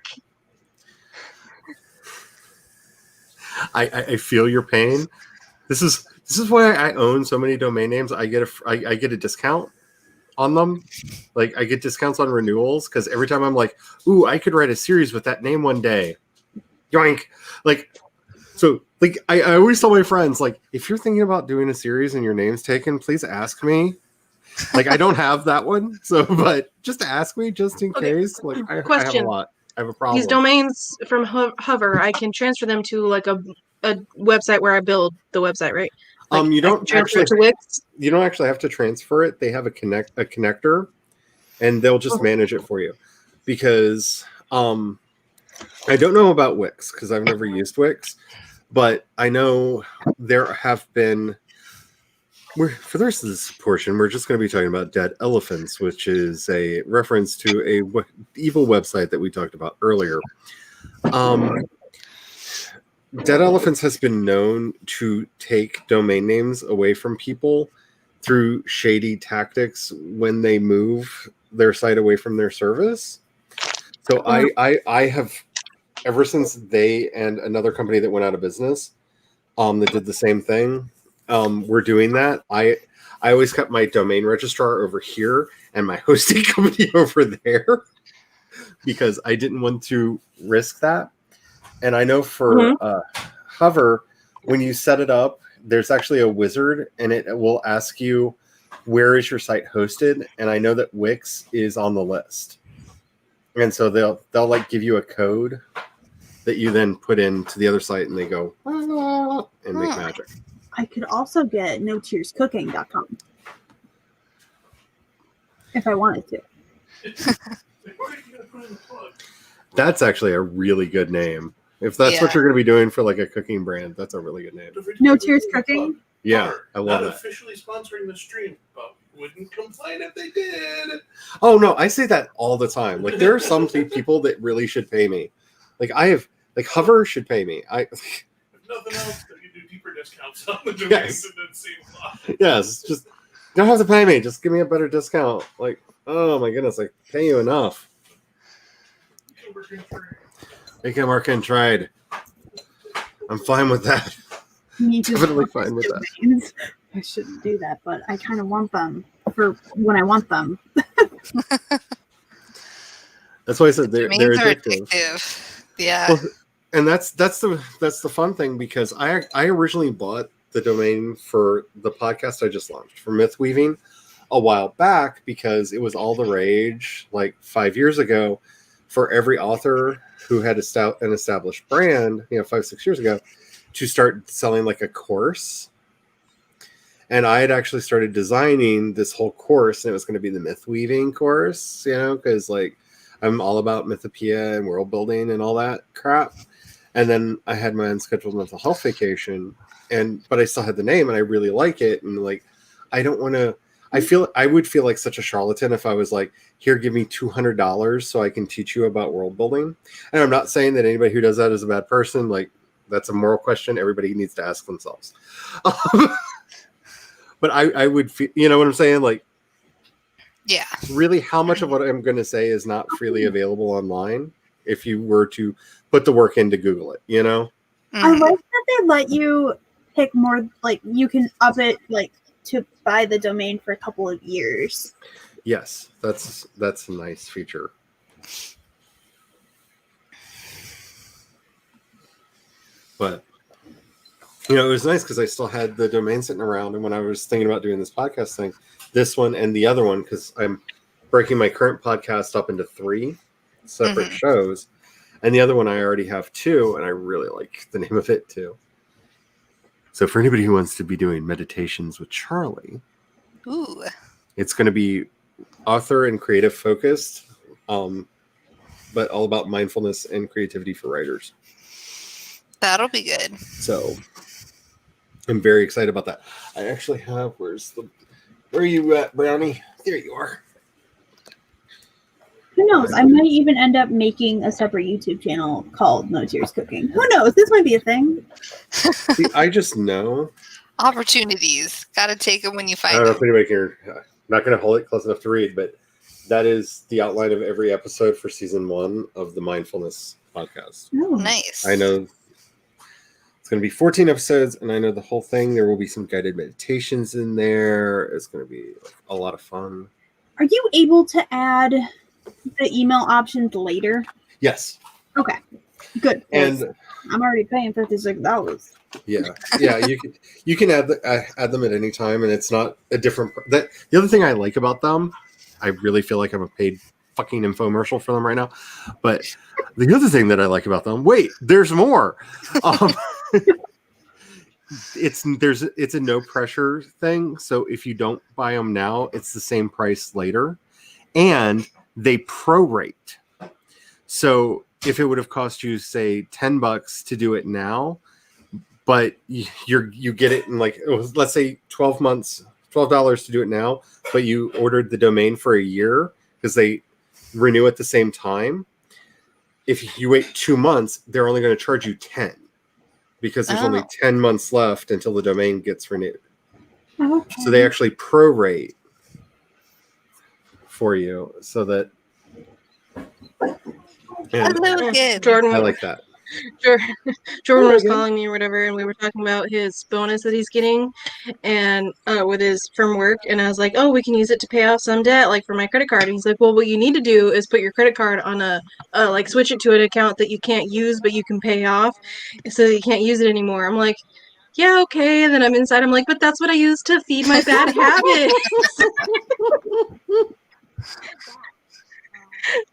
I feel your pain. This is why I own so many domain names. I get a discount on them. Like, I get discounts on renewals because every time I'm like, ooh, I could write a series with that name one day. Yoink. Like, so like I always tell my friends, like, if you're thinking about doing a series and your name's taken, please ask me. Like, I don't have that one, so but just ask me just in case. Like, I have a lot. I have a problem. These domains from Hover, I can transfer them to like a website where I build the website, right? Like, you don't transfer actually it to Wix. You don't actually have to transfer it. They have a connector, and they'll just manage it for you. Because I don't know about Wix because I've never used Wix, but I know there have been. For the rest of this portion, we're just going to be talking about Dead Elephants, which is a reference to a evil website that we talked about earlier. Dead Elephants has been known to take domain names away from people through shady tactics when they move their site away from their service. So I have, ever since they and another company that went out of business, that did the same thing, we're doing that. I always kept my domain registrar over here and my hosting company over there because I didn't want to risk that. And I know for Hover, when you set it up, there's actually a wizard and it will ask you, where is your site hosted? And I know that Wix is on the list. And so they'll like give you a code that you then put into the other site and they go and make magic. I could also get notearscooking.com if I wanted to. That's actually a really good name. If that's what you're going to be doing for like a cooking brand, that's a really good name. No Tears Cooking? Yeah, I love Not it. officially sponsoring the stream, but wouldn't complain if they did. Oh no, I say that all the time. Like, there are some people that really should pay me. Like, Hover should pay me. If nothing else, they can do deeper discounts on the domains and then save a lot. Yes, just don't have to pay me. Just give me a better discount. Like, oh my goodness, I pay you enough. Make it work and tried. I'm fine with that. Me too. Definitely fine with that. I shouldn't do that, but I kind of want them for when I want them. That's why I said they're Domains are addictive. addictive. Yeah. Well, and that's the fun thing, because I originally bought the domain for the podcast I just launched for Myth Weaving a while back because it was all the rage like 5 years ago for every author who had an established brand, 5-6 years ago, to start selling like a course. And I had actually started designing this whole course, and it was going to be the myth weaving course, because like I'm all about mythopoeia and world building and all that crap. And then I had my unscheduled mental health vacation, but I still had the name and I really like it. And like, I don't want to, I would feel like such a charlatan if I was like, here, give me $200 so I can teach you about world building. And I'm not saying that anybody who does that is a bad person. Like, that's a moral question everybody needs to ask themselves. But I would feel, you know what I'm saying? Like, yeah, really, how much of what I'm going to say is not freely available online if you were to put the work in to Google it, I like that they let you pick more, like you can up it like to buy the domain for a couple of years. Yes, that's a nice feature. But it was nice because I still had the domain sitting around, and when I was thinking about doing this podcast thing, this one and the other one, because I'm breaking my current podcast up into 3 separate shows, and the other one I already have 2, and I really like the name of it too. So for anybody who wants to be doing meditations with Charlie, it's going to be author and creative focused, but all about mindfulness and creativity for writers. That'll be good. So I'm very excited about that. I actually have, where are you at, Brownie? There you are. Who knows? I might even end up making a separate YouTube channel called No Tears Cooking. Who knows? This might be a thing. See, I just know. Opportunities. Got to take them when you I find don't know them. if anybody can. Not going to hold it close enough to read, but that is the outline of every episode for season 1 of the Mindfulness podcast. Oh. Nice. I know It's going to be 14 episodes, and I know the whole thing. There will be some guided meditations in there. It's going to be a lot of fun. Are you able to add the email options later? Yes. Okay. Good. And I'm already paying $56. Yeah. You can add them at any time, and it's not a different. The other thing I like about them, I really feel like I'm a paid fucking infomercial for them right now. But the other thing that I like about them, wait, there's more. It's a no pressure thing. So if you don't buy them now, it's the same price later, and they prorate. So if it would have cost you, say, $10 to do it now, but you get it in like, let's say 12 months, $12 to do it now, but you ordered the domain for a year because they renew at the same time. If you wait 2 months, they're only going to charge you 10 because there's only 10 months left until the domain gets renewed. Okay. So they actually prorate for you so that. Jordan, I like that. Jordan was calling me or whatever, and we were talking about his bonus that he's getting, and with his from work, and I was like, "Oh, we can use it to pay off some debt, like for my credit card." And he's like, "Well, what you need to do is put your credit card on a like switch it to an account that you can't use but you can pay off, so that you can't use it anymore." I'm like, "Yeah, okay." And then I'm inside. I'm like, "But that's what I use to feed my bad habits."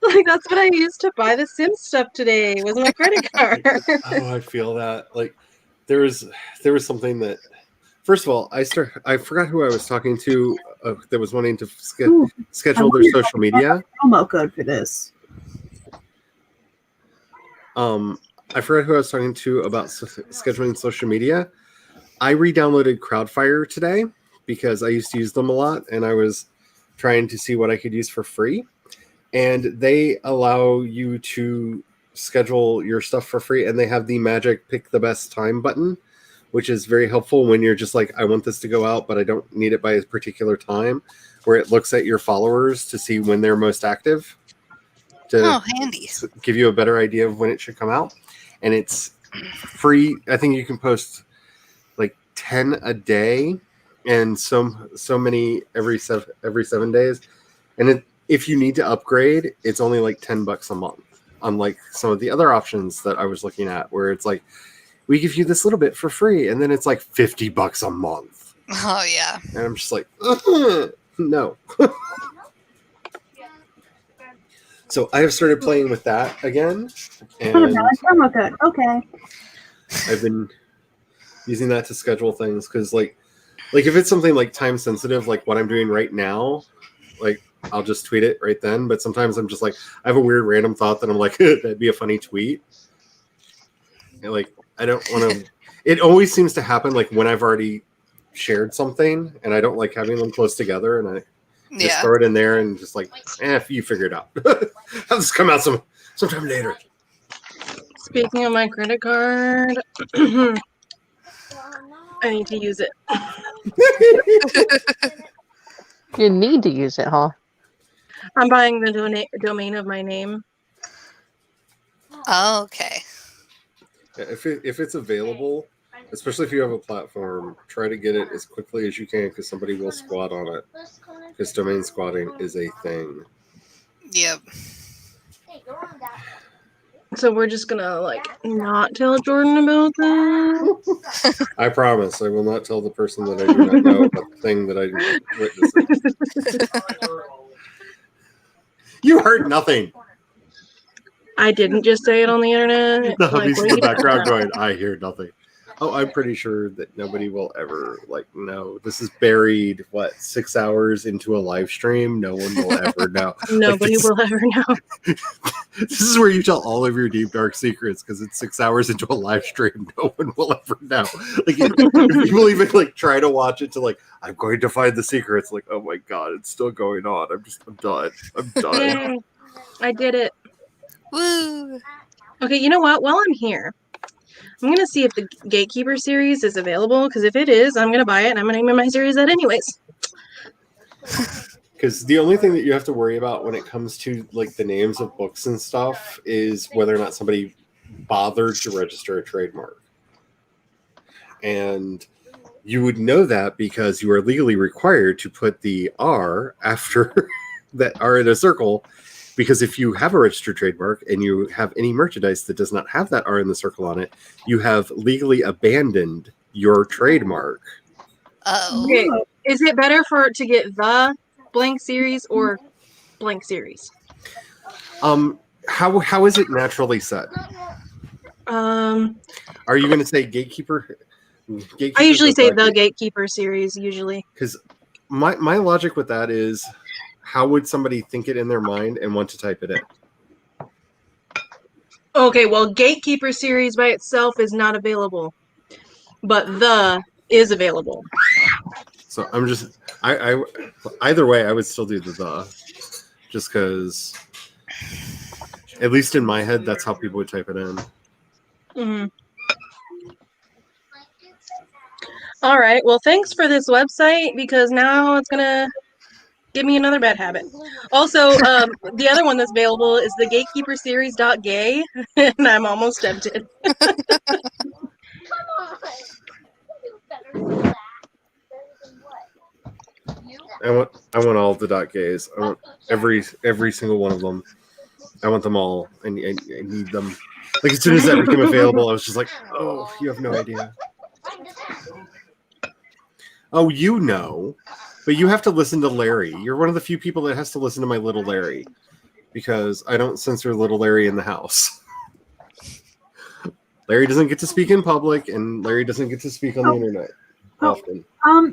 Like, that's what I used to buy the Sims stuff today, was my credit card. Oh, I feel that. Like, there was something that, first of all, I forgot who I was talking to that was wanting to schedule their social media. Promo code for this. I forgot who I was talking to about scheduling social media. I re-downloaded Crowdfire today because I used to use them a lot, and I was trying to see what I could use for free. And they allow you to schedule your stuff for free, and they have the magic pick the best time button, which is very helpful when you're just like, I want this to go out, but I don't need it by a particular time, where it looks at your followers to see when they're most active to handy. Give you a better idea of when it should come out. And it's free. I think you can post like 10 a day and so many every 7 days. And if you need to upgrade, it's only like $10 a month, unlike some of the other options that I was looking at, where it's like, we give you this little bit for free, and then it's like $50 a month. Oh yeah. And I'm just like, no. So I have started playing with that again, and promo code. Okay. I've been using that to schedule things because, like if it's something like time sensitive, like what I'm doing right now, like, I'll just tweet it right then. But sometimes I'm just like, I have a weird random thought that I'm like, that'd be a funny tweet. And like, I don't want to. It always seems to happen like when I've already shared something, and I don't like having them close together, and I just throw it in there and just like, you figure it out. Have this come out sometime later. Speaking of my credit card, I need to use it. You need to use it, huh? I'm buying the domain of my name. Oh, okay. If it's available, especially if you have a platform, try to get it as quickly as you can because somebody will squat on it. Because domain squatting is a thing. Yep. So we're just gonna like not tell Jordan about that. I promise I will not tell the person that I do not know about the thing that I witnessed. You heard nothing. I didn't just say it on the internet. The hubby's in the background going, I hear nothing. Oh, I'm pretty sure that nobody will ever know. This is buried, 6 hours into a live stream? No one will ever know. Nobody will ever know. This is where you tell all of your deep, dark secrets because it's 6 hours into a live stream. No one will ever know. Like, if people even try to watch it to I'm going to find the secrets. Like, oh my God, it's still going on. I'm done. I'm done. Yay. I did it. Woo! Okay, you know what? While I'm here, I'm going to see if the Gatekeeper series is available, because if it is, I'm going to buy it, and I'm going to name my series that anyways. Because the only thing that you have to worry about when it comes to the names of books and stuff is whether or not somebody bothered to register a trademark. And you would know that because you are legally required to put the R after that R in a circle. Because if you have a registered trademark and you have any merchandise that does not have that R in the circle on it, you have legally abandoned your trademark. Oh. Okay. Is it better to get the blank series or blank series? How is it naturally set? Are you going to say gatekeeper? I usually say the gatekeeper series usually. Because my logic with that is, how would somebody think it in their mind and want to type it in? Okay, well, gatekeeper series by itself is not available, but the is available. So I'm just I either way I would still do the just because at least in my head that's how people would type it in. Mm-hmm. All right. Well, thanks for this website because now it's gonna give me another bad habit. Also, the other one that's available is the gatekeeperseries.gay, and I'm almost tempted. I want all of the .gays. I want every single one of them. I want them all. I need them. Like, as soon as that became available, I was just like, oh, you have no idea. Oh, you know. But you have to listen to Larry. You're one of the few people that has to listen to my little Larry. Because I don't censor little Larry in the house. Larry doesn't get to speak in public, and Larry doesn't get to speak on the internet often.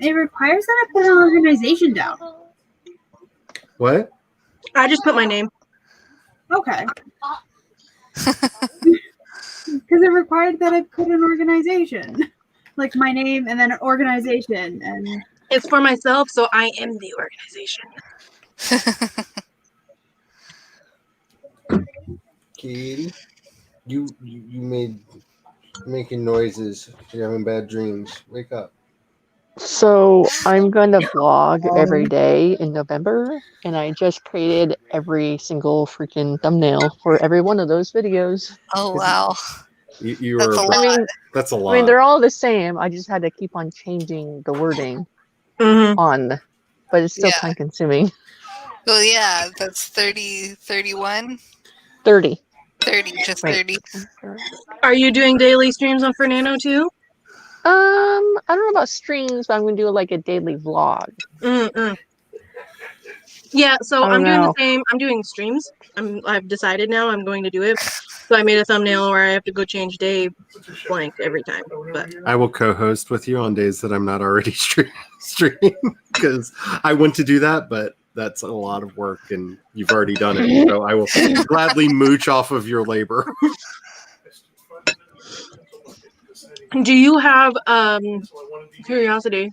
It requires that I put an organization down. What? I just put my name. Okay. Because it required that I put an organization. Like my name and then an organization. And it's for myself, so I am the organization. Katie, you making noises. You're having bad dreams. Wake up. So I'm going to vlog every day in November, and I just created every single freaking thumbnail for every one of those videos. Oh wow, that's a lot. That's a lot. I mean, they're all the same. I just had to keep on changing the wording on, but it's still time consuming. Well, yeah, that's 30, 31? 30. 30, just 30. Are you doing daily streams on Fernando too? I don't know about streams, but I'm going to do like a daily vlog. Yeah, so I'm doing the same. I'm doing streams. I've decided now I'm going to do it. So I made a thumbnail where I have to go change day blank every time. But I will co-host with you on days that I'm not already streaming because I want to do that, but that's a lot of work and you've already done it. So I will gladly mooch off of your labor. Do you have curiosity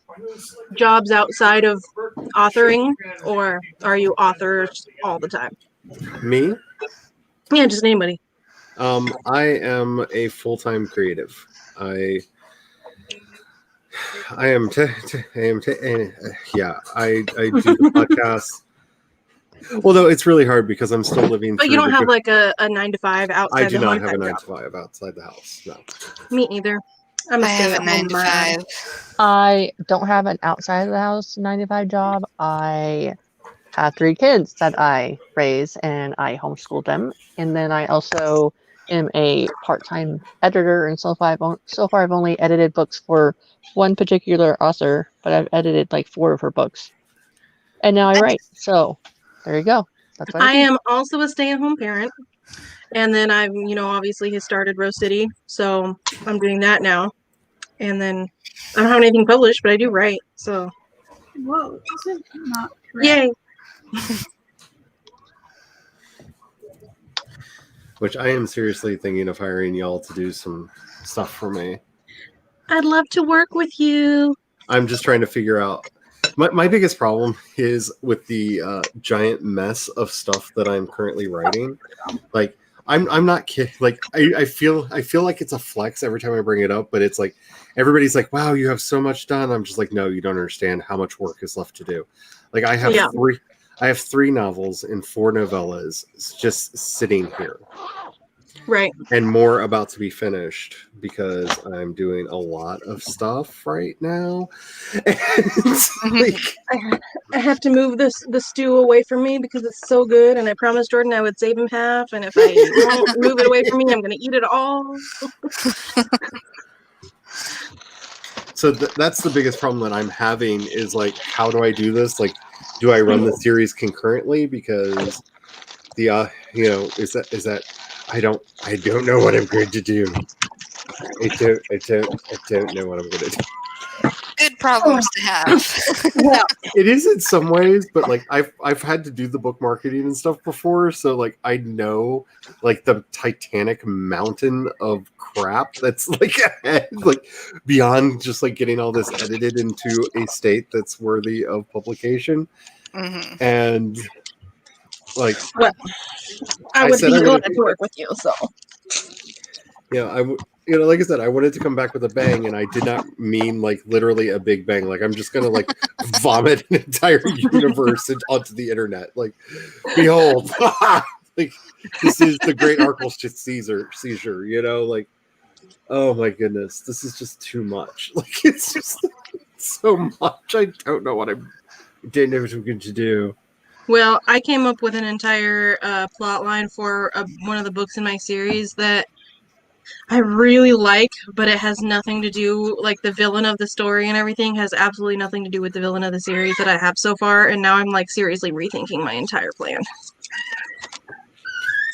jobs outside of authoring, or are you authors all the time? Me? Yeah, just anybody. I am a full-time creative. I am yeah, I do the podcast. Well, no, it's really hard because I'm still living. But you don't have like a 9-to-5 outside. I do not have a 9-to-5 outside the house. No. Me either. I have a 9-to-5. I don't have an outside of the house 9-to-5 job. I have 3 kids that I raise and I homeschool them, and then I also am a part-time editor. And so far I've only edited books for one particular author, but I've edited like 4 of her books, and now I write. So there you go. That's what I am also a stay-at-home parent, and then I've obviously has started Rose City, so I'm doing that now. And then I don't have anything published, but I do write. So whoa, this is not correct. Yay. Which I am seriously thinking of hiring y'all to do some stuff for me. I'd love to work with you. I'm just trying to figure out. My biggest problem is with the giant mess of stuff that I'm currently writing. Like I'm not kidding. Like I feel like it's a flex every time I bring it up, but it's like everybody's like, "Wow, you have so much done." I'm just like, "No, you don't understand how much work is left to do." Like I have 3 novels and 4 novellas just sitting here. Right. and more about to be finished because I'm doing a lot of stuff right now. And, like, I have to move the stew away from me because it's so good, and I promised Jordan I would save him half, and if I don't move it away from me, I'm going to eat it all. so that's the biggest problem that I'm having is like, how do I do this? Like, do I run the series concurrently? Because the is that I don't know what I'm going to do. I don't know what I'm going to do. Good problems to have. Well, It is in some ways, but like I've had to do the book marketing and stuff before, so like I know like the Titanic mountain of crap that's like ahead, like beyond just like getting all this edited into a state that's worthy of publication. Mhm. And like, well, I would said be I glad would, to work with you. So like I said, I wanted to come back with a bang, and I did not mean like literally a big bang. Like I'm just gonna like vomit an entire universe onto the internet. Like, behold, like this is the great Arkell seizure. You know, like, oh my goodness, this is just too much. Like it's just so much. I don't know what I didn't know what I'm going to do. well, I came up with an entire plot line for one of the books in my series that I really like, but it has nothing to do, like the villain of the story and everything has absolutely nothing to do with the villain of the series that I have so far, and now I'm like seriously rethinking my entire plan.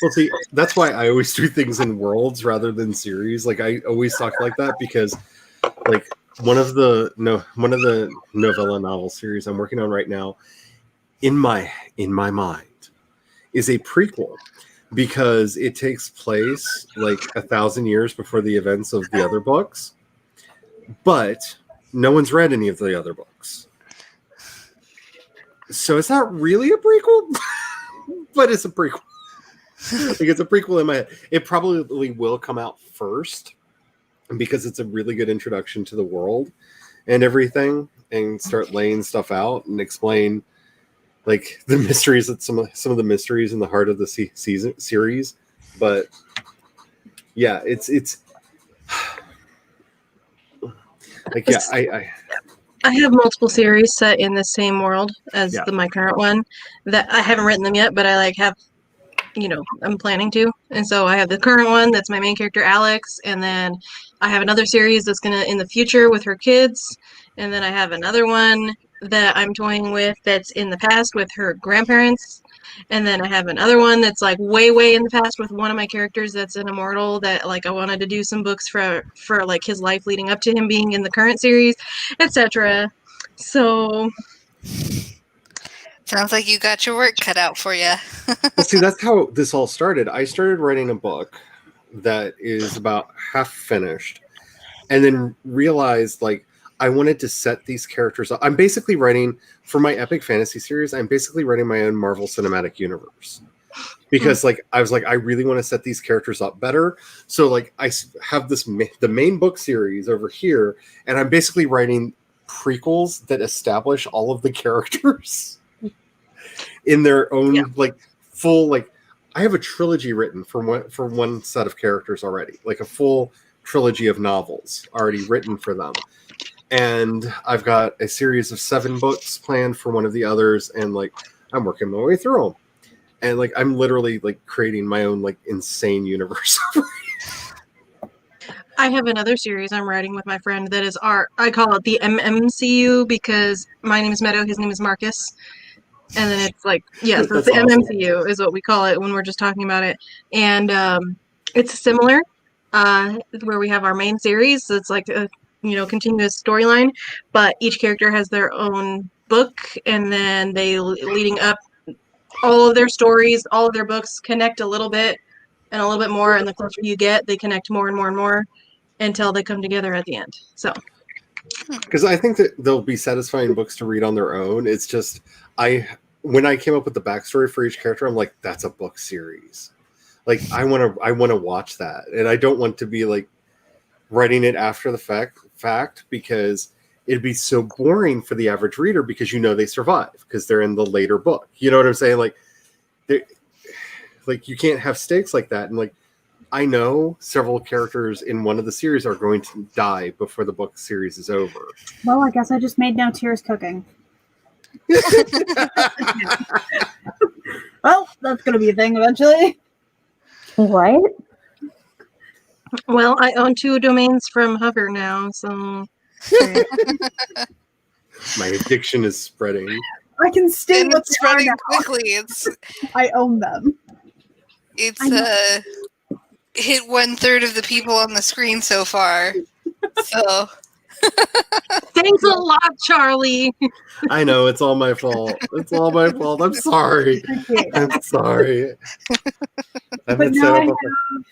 Well, see, that's why I always do things in worlds rather than series. Like I always talk like that because, like, one of the novella novel series I'm working on right now, in my mind, is a prequel because it takes place like 1,000 years before the events of the other books, but no one's read any of the other books, so it's not really a prequel, but it's a prequel. Like it's a prequel in my head. It probably will come out first because it's a really good introduction to the world and everything, and start laying stuff out and explain like the mysteries that some of the mysteries in the heart of the series. But yeah, it's like, yeah, I have multiple series set in the same world as Yeah. my current one that I haven't written them yet, but I like have, I'm planning to. And so I have the current one that's my main character, Alex, and then I have another series that's gonna in the future with her kids, and then I have another one that I'm toying with that's in the past with her grandparents. And then I have another one that's like way, way in the past with one of my characters that's an immortal that like I wanted to do some books for like his life leading up to him being in the current series, etc. So Sounds like you got your work cut out for you. Well, see, that's how this all started. I started writing a book that is about half finished, and then realized like I wanted to set these characters up. I'm basically writing for my epic fantasy series. I'm basically writing my own Marvel Cinematic Universe because like I was like, I really want to set these characters up better. So like I have the main book series over here, and I'm basically writing prequels that establish all of the characters in their own like full, like I have a trilogy written for one set of characters already, like a full trilogy of novels already written for them. And I've got a series of 7 books planned for one of the others, and like I'm working my way through them. And like I'm literally like creating my own like insane universe. I have another series I'm writing with my friend that is I call it the MMCU because my name is Meadow, his name is Marcus. And then it's like, yeah, so That's the awesome. MMCU is what we call it when we're just talking about it. And it's similar where we have our main series. So it's like a continuous storyline, but each character has their own book, and then they leading up all of their stories, all of their books connect a little bit and a little bit more, and the closer you get, they connect more and more and more until they come together at the end. So because I think that they'll be satisfying books to read on their own. It's just when I came up with the backstory for each character, I'm like, that's a book series. Like I want to watch that, and I don't want to be like writing it after the fact because it'd be so boring for the average reader because they survive because they're in the later book. You know what I'm saying? Like you can't have stakes like that, and like I know several characters in one of the series are going to die before the book series is over. Well, I guess I just made No Tears Cooking. Well, that's going to be a thing eventually. What? Well, I own 2 domains from Hover now, so My addiction is spreading. I can state And what it's they are spreading now. quickly. I own them. It's I know. hit 1/3 of the people on the screen so far. So thanks a lot, Charlie. I know, it's all my fault. It's all my fault. I'm sorry. I'm sorry. I'm But a now I terrible person.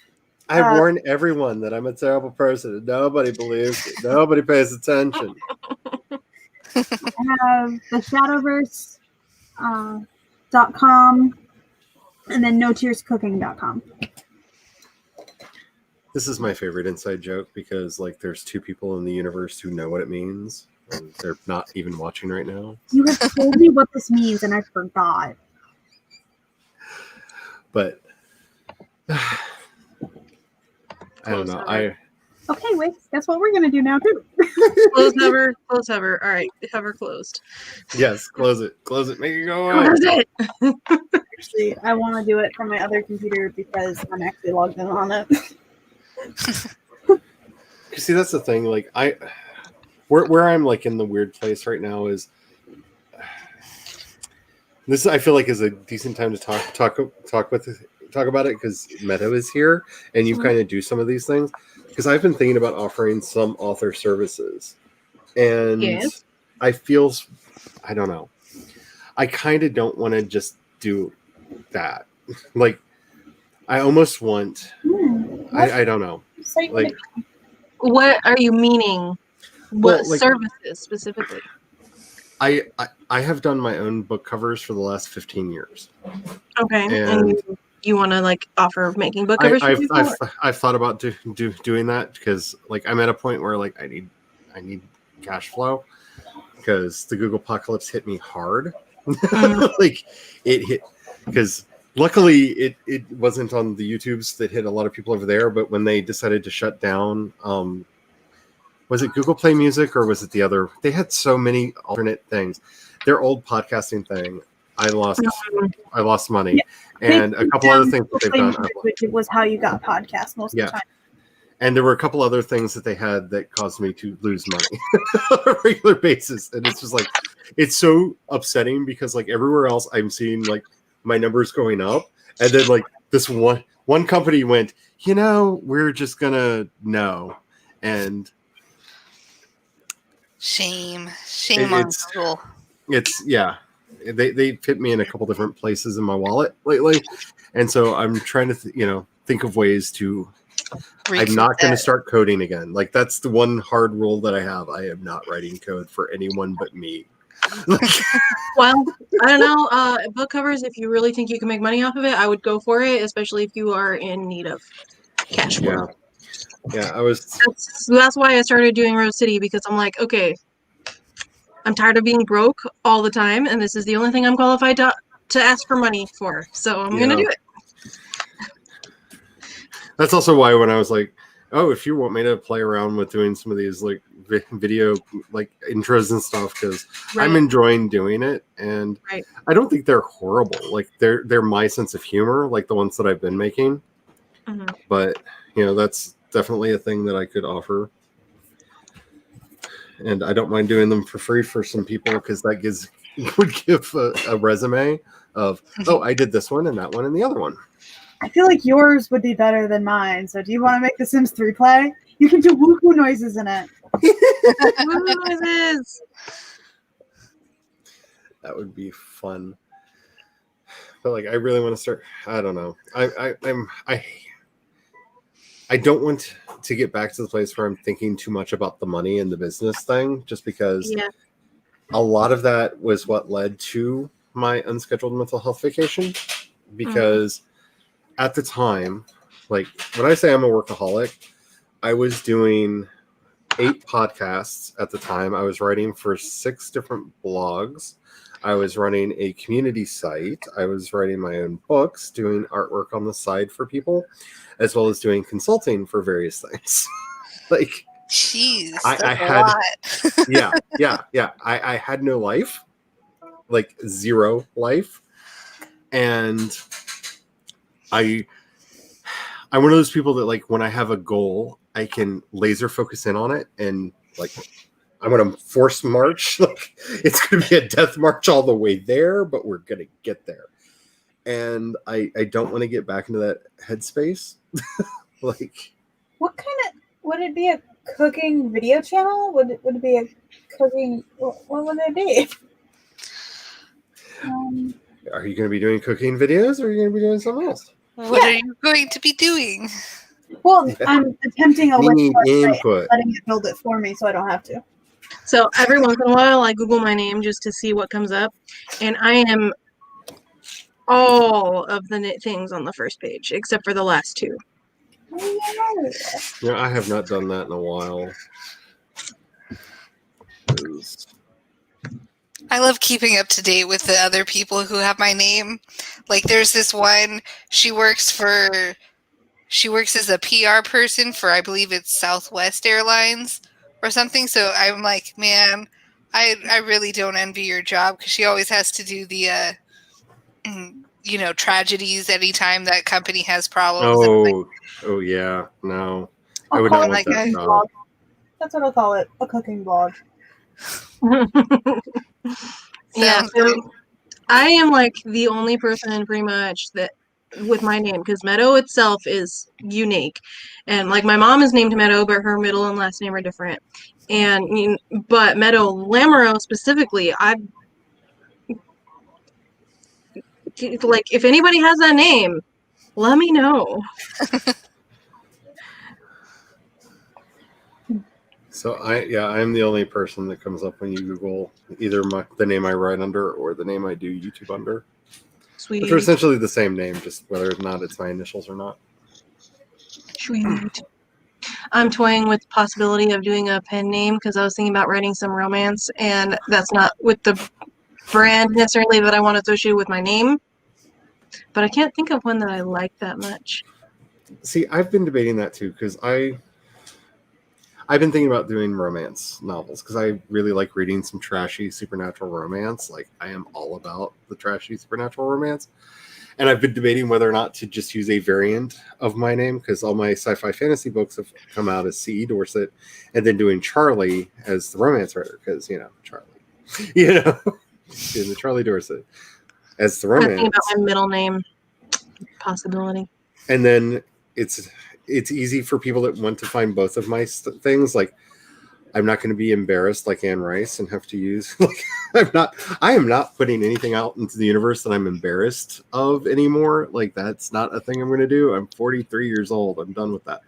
I uh, warn everyone that I'm a terrible person and nobody believes me. Nobody pays attention. I have the Shadowverse .com and then notearscooking.com. This is my favorite inside joke because like there's 2 people in the universe who know what it means and they're not even watching right now. You have told me what this means and I forgot. But I don't know. Okay, wait. Guess what we're gonna do now too. Close Hover. Close Hover. All right, Hover closed. Yes, close it. Close it. Make it go away. Close it. Actually, I want to do it from my other computer because I'm actually logged in on it. You see, that's the thing. Like where I'm like in the weird place right now is this. I feel like is a decent time to talk about it because Meta is here and you kind of do some of these things. Because I've been thinking about offering some author services, and Yes. I feel, I don't know, I kind of don't want to just do that. Like, I almost want, I don't know. Like, What are you meaning? What Well, like- services specifically? I have done my own book covers for the last 15 years. Okay, And and you want to like offer making book covers? for people? I've thought about doing that because like I'm at a point where like I need cash flow because the Google apocalypse hit me hard. Like it hit because luckily it wasn't on the YouTubes that hit a lot of people over there, but when they decided to shut down, was it Google Play Music or was it the other? They had so many alternate things. Their old podcasting thing, I lost money. Yeah. And a couple other things that they've done. Which was how you got podcasts most of the time. And there were a couple other things that they had that caused me to lose money on a regular basis. And it's just like, it's so upsetting because like everywhere else I'm seeing like my numbers going up. And then like this one company went, we're just gonna know. And shame on Google. They hit me in a couple different places in my wallet lately, and so I'm trying to think of ways to. I'm not going to start coding again. Like that's the one hard rule that I have. I am not writing code for anyone but me. Well, I don't know. Book covers. If you really think you can make money off of it, I would go for it, especially if you are in need of cash flow. Yeah, I was. That's why I started doing Rose City because I'm like, okay, I'm tired of being broke all the time, and this is the only thing I'm qualified to ask for money for. So I'm gonna do it. That's also why when I was like, oh, if you want me to play around with doing some of these like video like intros and stuff, because I'm enjoying doing it, and I don't think they're horrible. Like they're my sense of humor, like the ones that I've been making. Mm-hmm. But that's definitely a thing that I could offer. And I don't mind doing them for free for some people because that would give a resume of, oh, I did this one and that one and the other one. I feel like yours would be better than mine. So do you want to make The Sims 3 play? You can do woohoo noises in it. Woohoo noises! That would be fun. But like, I really want to start. I don't know. I don't want to get back to the place where I'm thinking too much about the money and the business thing, just because a lot of that was what led to my unscheduled mental health vacation. Because at the time, like when I say I'm a workaholic, I was doing 8 podcasts at the time. I was writing for 6 different blogs. I was running a community site. I was writing my own books, doing artwork on the side for people, as well as doing consulting for various things. Like, Jeez, I that's a had, lot. yeah. I had no life, like zero life, and I'm one of those people that, like, when I have a goal, I can laser focus in on it, and like, I'm gonna force march. Like, it's gonna be a death march all the way there, but we're gonna get there. And I don't want to get back into that headspace. Like, What kind of would it be? A cooking video channel? Would it be a cooking? What would it be? are you going to be doing cooking videos, or are you going to be doing something else? What are you going to be doing? Well, Yeah. I'm attempting a Need website, input. letting it build it for me, so I don't have to. So every once in a while, I Google my name just to see what comes up, and I am all of the things on the first page except for the last two. Yeah, I have not done that in a while. I love keeping up to date with the other people who have my name. Like, there's this one, she works as a PR person for, I believe it's Southwest Airlines or something. So I'm like, man, I really don't envy your job, because she always has to do the, tragedies anytime that company has problems. Oh yeah, no. I I'll would call not it want a that cooking job. blog. That's what I'll call it, a cooking blog. Yeah, so I am like the only person pretty much that with my name, because Meadow itself is unique, and like my mom is named Meadow, but her middle and last name are different. And but Meadow Lamoureux specifically, I like, if anybody has that name, let me know. So I'm the only person that comes up when you Google either the name I write under or the name I do YouTube under. Sweet. Which are essentially the same name, just whether or not it's my initials or not. Sweet. I'm toying with the possibility of doing a pen name, because I was thinking about writing some romance, and that's not with the brand necessarily that I want to associate with my name. But I can't think of one that I like that much. See, I've been debating that too, because I've been thinking about doing romance novels, because I really like reading some trashy supernatural romance. Like, I am all about the trashy supernatural romance. And I've been debating whether or not to just use a variant of my name, because all my sci-fi fantasy books have come out as C.E. Dorset, and then doing Charlie as the romance writer, because, Charlie. Doing the Charlie Dorset as the romance. I'm thinking about my middle name possibility. And then it's easy for people that want to find both of my things. Like, I'm not going to be embarrassed like Anne Rice and have to use. I am not putting anything out into the universe that I'm embarrassed of anymore. Like, that's not a thing I'm going to do. I'm 43 years old. I'm done with that.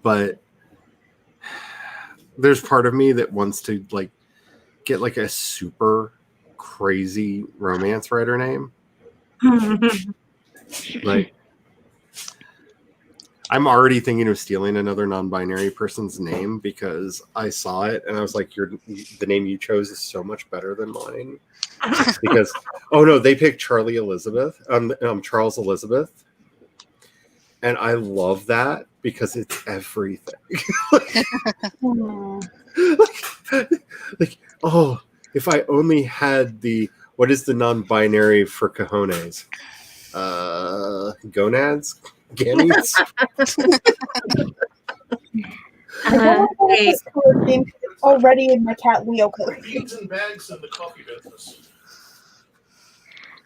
But there's part of me that wants to like get like a super crazy romance writer name. Like, I'm already thinking of stealing another non-binary person's name, because I saw it and I was like, the name you chose is so much better than mine. Because, oh no, they picked Charles Elizabeth. And I love that because it's everything. like, oh, if I only had what is the non-binary for cojones? Gonads? Gametes? This color scheme is already in my cat Leo color. Beans and bags in the coffee business.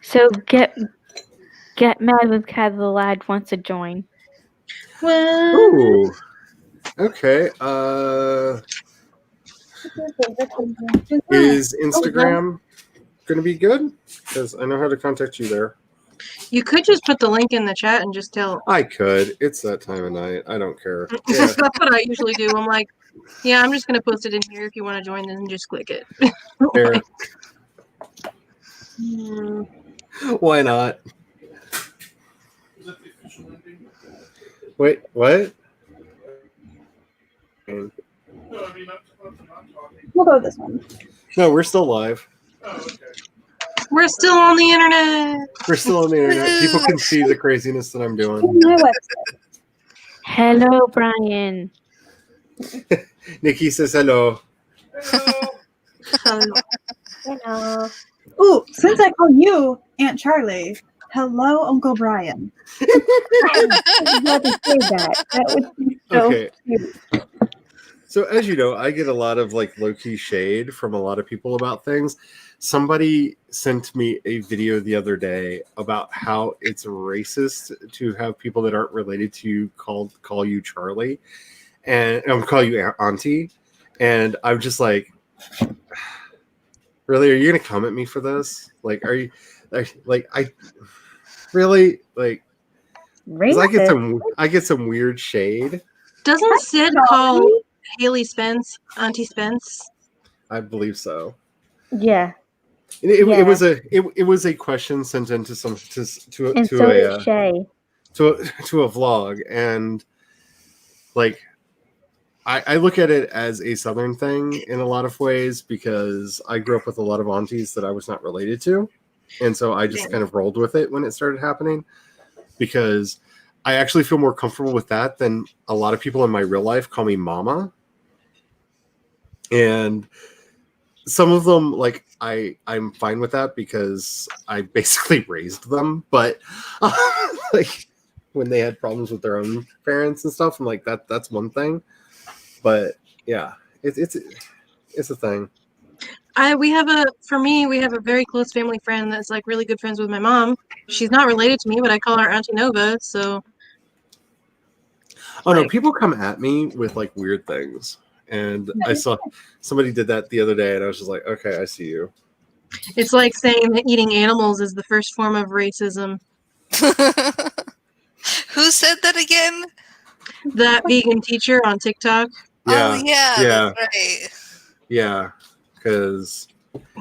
So get mad with Cat the Lad wants to join. Ooh. Okay. Is Instagram going to be good? Because I know how to contact you there. You could just put the link in the chat and just tell. I could. It's that time of night. I don't care. Yeah. That's what I usually do. I'm like, yeah, I'm just going to post it in here. If you want to join, then just click it. Fair. Why not? Wait, what? We'll go with this one. No, we're still live. Oh, okay. We're still on the internet. We're still on the internet. People can see the craziness that I'm doing. My website. Hello, Brian. Nikki says hello. Hello. Hello. Ooh, since I call you Aunt Charlie, hello, Uncle Brian. I was about to say that. That would be so Okay. cute. So as you know, I get a lot of like low-key shade from a lot of people about things. Somebody sent me a video the other day about how it's racist to have people that aren't related to you call you Charlie and call you Auntie. And I'm just like, really, are you gonna come at me for this? Like, are you like I really like? 'Cause Racist. I get some weird shade. Doesn't Sid call Haley Spence Auntie Spence? I believe so. Yeah. It was a question sent into some to And to so a is Shay. to a vlog, and like I look at it as a Southern thing in a lot of ways because I grew up with a lot of aunties that I was not related to, and so I just kind of rolled with it when it started happening because I actually feel more comfortable with that than a lot of people in my real life call me mama, and some of them like I'm fine with that because I basically raised them, but like when they had problems with their own parents and stuff, I'm like that's one thing. But yeah, it's a thing. We have a very close family friend that's like really good friends with my mom. She's not related to me, but I call her Auntie Nova. So. Oh no, people come at me with like weird things, and I saw somebody did that the other day, and I was just like, okay, I see you. It's like saying that eating animals is the first form of racism. Who said that again? That vegan teacher on TikTok. Yeah, Oh yeah, yeah, that's right. yeah, because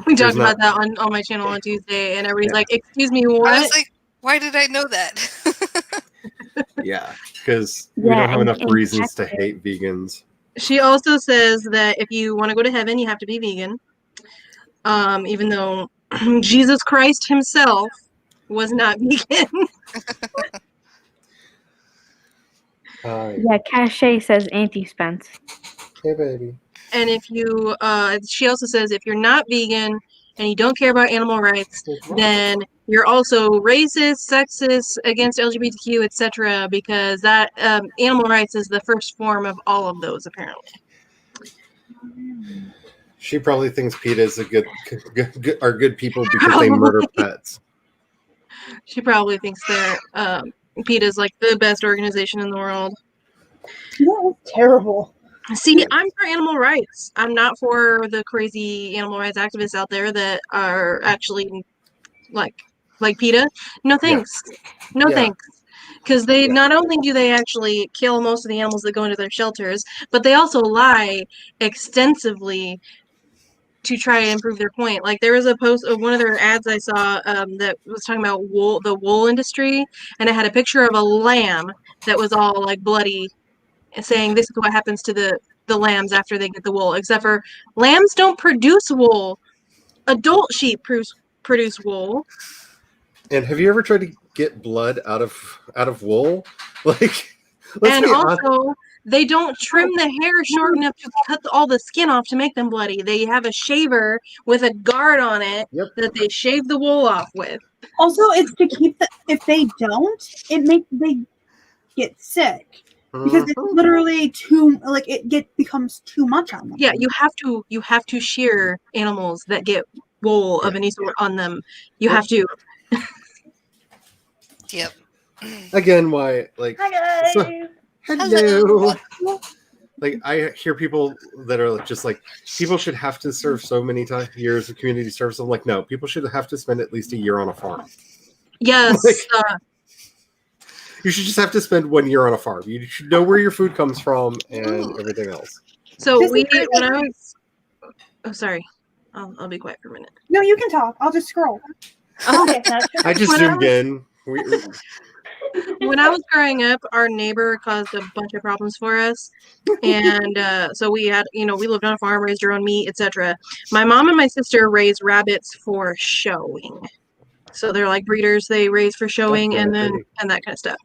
We talked about that on my channel on Tuesday, and everybody's like, "Excuse me, what?" I was like, why did I know that? yeah, because we don't have enough reasons to hate vegans. She also says that if you want to go to heaven, you have to be vegan. Even though Jesus Christ himself was not vegan. Yeah, Cache says Auntie Spence. Hey, baby. And if you, she also says if you're not vegan and you don't care about animal rights, then you're also racist, sexist, against LGBTQ, etc. Because that animal rights is the first form of all of those, apparently. She probably thinks PETA is are good people because they murder pets. She probably thinks they're PETA's like the best organization in the world. That is terrible. See, I'm for animal rights. I'm not for the crazy animal rights activists out there that are actually like PETA. No thanks. No thanks. Because they not only do they actually kill most of the animals that go into their shelters, but they also lie extensively to try and improve their point. Like there was a post of one of their ads I saw that was talking about the wool industry, and it had a picture of a lamb that was all like bloody, saying this is what happens to the lambs after they get the wool. Except for lambs don't produce wool. Adult sheep produce wool. And have you ever tried to get blood out of wool? Like, and also, they don't trim the hair short enough to cut all the skin off to make them bloody. They have a shaver with a guard on it that they shave the wool off with. Also, it's to keep if they don't, they get sick. Because it's literally becomes too much on them. Yeah, you have to shear animals that get wool of any sort on them. You have to. Yep. Again, why like hi guys. Hello. Like I hear people that are just like people should have to serve so many years of community service. I'm like, no, people should have to spend at least a year on a farm. Yes. You should just have to spend 1 year on a farm. You should know where your food comes from and everything else. So when I was, oh sorry, I'll be quiet for a minute. No, you can talk. I'll just scroll. Okay. I just zoomed in. when I was growing up, our neighbor caused a bunch of problems for us. And so we had, we lived on a farm, raised our own meat, etc. My mom and my sister raised rabbits for showing. So they're like breeders, they raise for showing and that kind of stuff.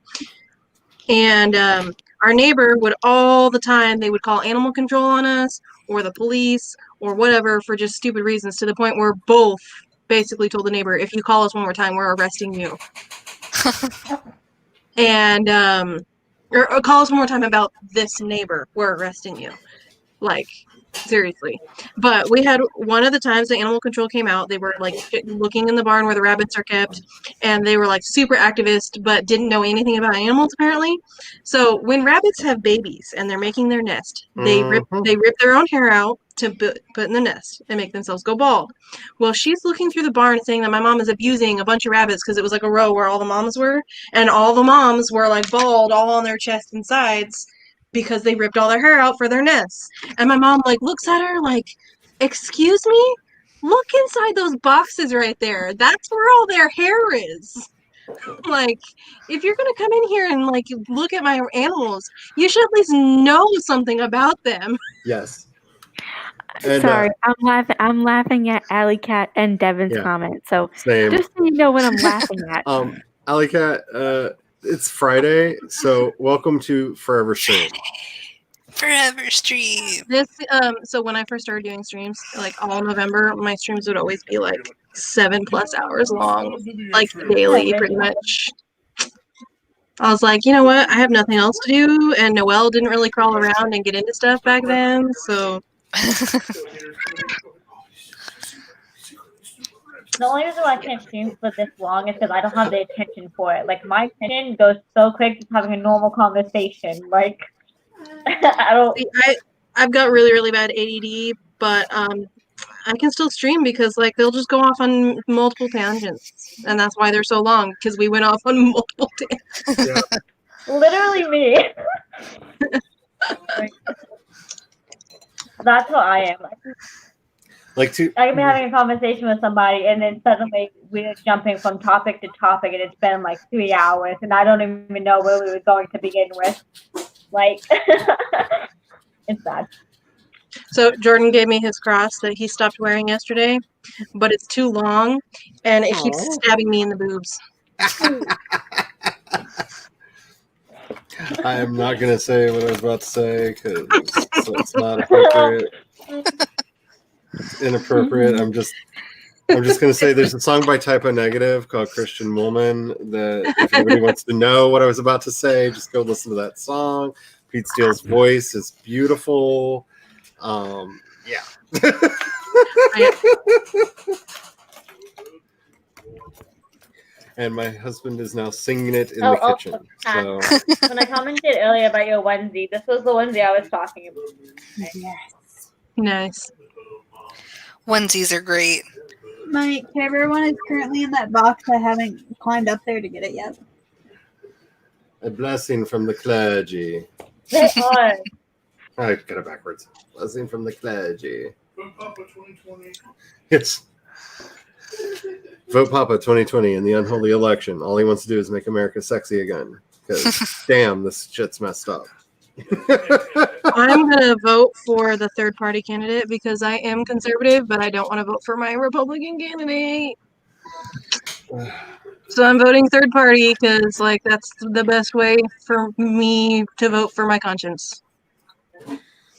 And our neighbor would all the time, they would call animal control on us or the police or whatever for just stupid reasons, to the point where both basically told the neighbor, if you call us one more time, we're arresting you. And or call us one more time about this neighbor, we're arresting you. Like, seriously. But we had one of the times the animal control came out, they were like looking in the barn where the rabbits are kept, and they were like super activist but didn't know anything about animals apparently. So when rabbits have babies and they're making their nest, they rip their own hair out to put in the nest and make themselves go bald. Well, she's looking through the barn saying that my mom is abusing a bunch of rabbits because it was like a row where all the moms were, and all the moms were like bald all on their chest and sides because they ripped all their hair out for their nests. And my mom like looks at her like, excuse me? Look inside those boxes right there. That's where all their hair is. Like, if you're gonna come in here and like look at my animals, you should at least know something about them. Yes. And, Sorry, I'm laughing at Alley Cat and Devin's comment. So same. just so you know what I'm laughing at. Alley Cat, it's Friday, so welcome to Forever Stream. Forever Stream. This so when I first started doing streams, like all November, my streams would always be like 7+ hours long, like daily, pretty much. I was like, you know what? I have nothing else to do, and Noelle didn't really crawl around and get into stuff back then, so. The only reason why I can't stream for this long is because I don't have the attention for it. Like, my attention goes so quick to having a normal conversation. Like, I don't. I've got really, really bad ADD, but I can still stream because like they'll just go off on multiple tangents, and that's why they're so long, because we went off on multiple tangents. Yeah. Literally me. That's how I am. I can be having a conversation with somebody, and then suddenly we're jumping from topic to topic, and it's been like 3 hours, and I don't even know where we were going to begin with. Like, it's bad. So Jordan gave me his cross that he stopped wearing yesterday, but it's too long, and it keeps stabbing me in the boobs. I am not going to say what I was about to say because it's not appropriate. It's inappropriate. I'm just going to say there's a song by Typo Negative called Christian Woolman that if anybody wants to know what I was about to say, just go listen to that song. Pete Steele's voice is beautiful. Yeah. And my husband is now singing it in the kitchen. So. When I commented earlier about your onesie, this was the onesie I was talking about. Yes. Nice. Onesies are great. My Care Bear one is currently in that box. I haven't climbed up there to get it yet. A blessing from the clergy. They are. I got it backwards. Blessing from the clergy. Vote Papa 2020. Yes. Vote Papa 2020 in the unholy election. All he wants to do is make America sexy again. Because, damn, this shit's messed up. I'm going to vote for the third party candidate because I am conservative, but I don't want to vote for my Republican candidate. So I'm voting third party because, like, that's the best way for me to vote for my conscience.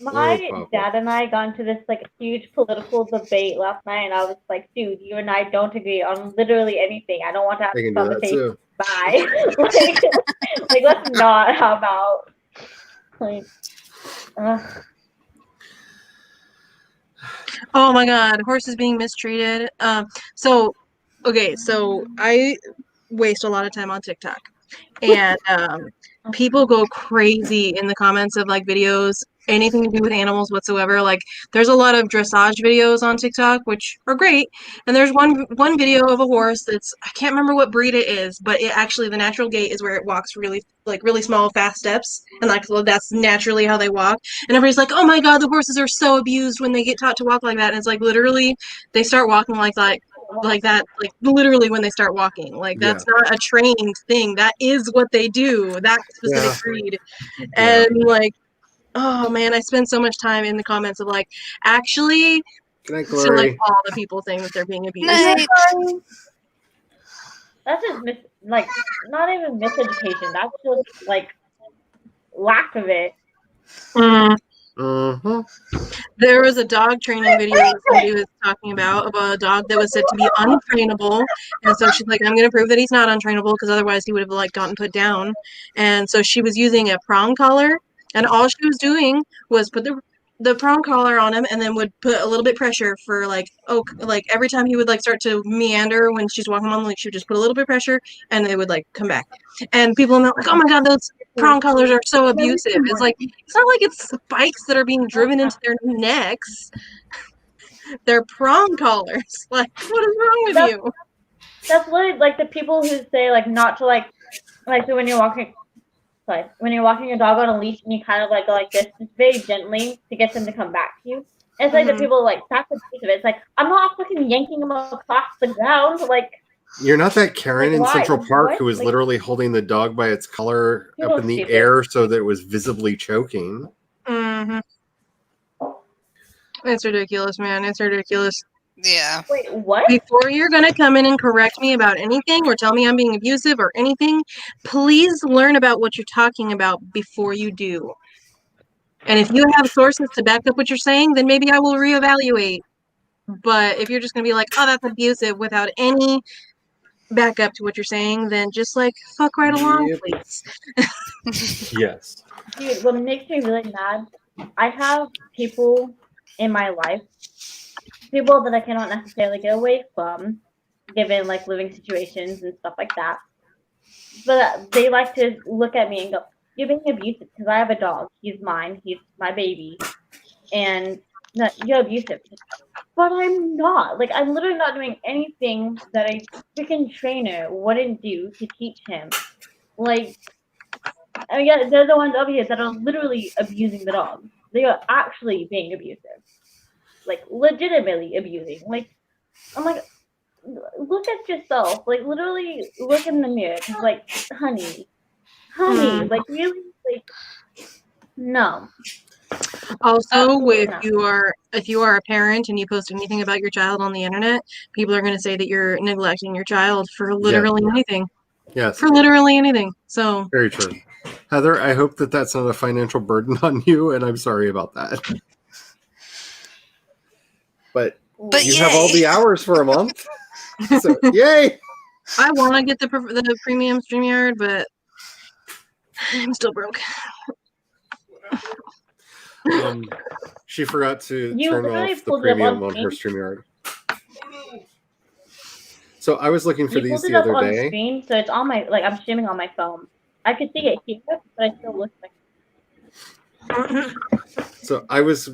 My dad and I got into this like huge political debate last night, and I was like, "Dude, you and I don't agree on literally anything. I don't want to have a conversation. Bye." like, let's not. How about like? Oh my God, horses being mistreated. So I waste a lot of time on TikTok, and people go crazy in the comments of like videos, anything to do with animals whatsoever. Like, there's a lot of dressage videos on TikTok, which are great, and there's one video of a horse that's, I can't remember what breed it is, but it actually, the natural gait is where it walks really small fast steps, and like that's naturally how they walk, and everybody's like, oh my God, the horses are so abused when they get taught to walk like that. And it's like, literally they start walking like like that, like literally when they start walking. Like that's not a trained thing. That is what they do. That specific breed. And like, oh man, I spend so much time in the comments of like, actually, so like all the people saying that they're being abused. That's just not even miseducation. That's just like lack of it. There was a dog training video that somebody was talking about a dog that was said to be untrainable, and so she's like, I'm going to prove that he's not untrainable because otherwise he would have like gotten put down. And so she was using a prong collar, and all she was doing was put the prong collar on him, and then would put a little bit pressure for like every time he would like start to meander when she's walking on, like she would just put a little bit of pressure, and they would like come back. And people are like, oh my god, those prong collars are so abusive. It's like, it's not like it's spikes that are being driven into their necks. They're prong collars. Like, what is wrong with you? That's literally like the people who say like not to like so when you're walking your dog on a leash and you kind of like go like this just very gently to get them to come back to you. It's like the people like that's the piece of it. It's like I'm not fucking yanking them across the ground. Like you're not that Karen in why? Central Park What? who was Like- literally holding the dog by its collar People up in the stupid. air so that it was visibly choking. It's ridiculous, man. It's ridiculous. Yeah. Wait, what? Before you're going to come in and correct me about anything or tell me I'm being abusive or anything, please learn about what you're talking about before you do. And if you have sources to back up what you're saying, then maybe I will reevaluate. But if you're just going to be like, oh, that's abusive without any backup to what you're saying, then just like fuck right along, please. Yes. Dude, what makes me really mad, I have people in my life, people that I cannot necessarily get away from, given like living situations and stuff like that. But they like to look at me and go, you're being abusive because I have a dog. He's mine. He's my baby. And no, you're abusive. But I'm not. Like, I'm literally not doing anything that a freaking trainer wouldn't do to teach him. Like, I mean, yeah, they're the ones over here that are literally abusing the dog. They are actually being abusive. Like, legitimately abusing. Like, I'm like, look at yourself. Like, literally look in the mirror. Like, honey, like, really? Like, no. Also, if you are a parent and you post anything about your child on the internet, people are going to say that you're neglecting your child for literally anything. Yes. For literally anything. So Very true. Heather, I hope that that's not a financial burden on you, and I'm sorry about that. But you have all the hours for a month. So, yay! I want to get the premium StreamYard, but I'm still broke. She forgot to You turn literally off the pulled it up premium on on her screen. StreamYard. So I was looking for You these pulled it the up other on day. screen, so it's on my, like, I'm streaming on my phone. I could see it here, but I still look like. So I was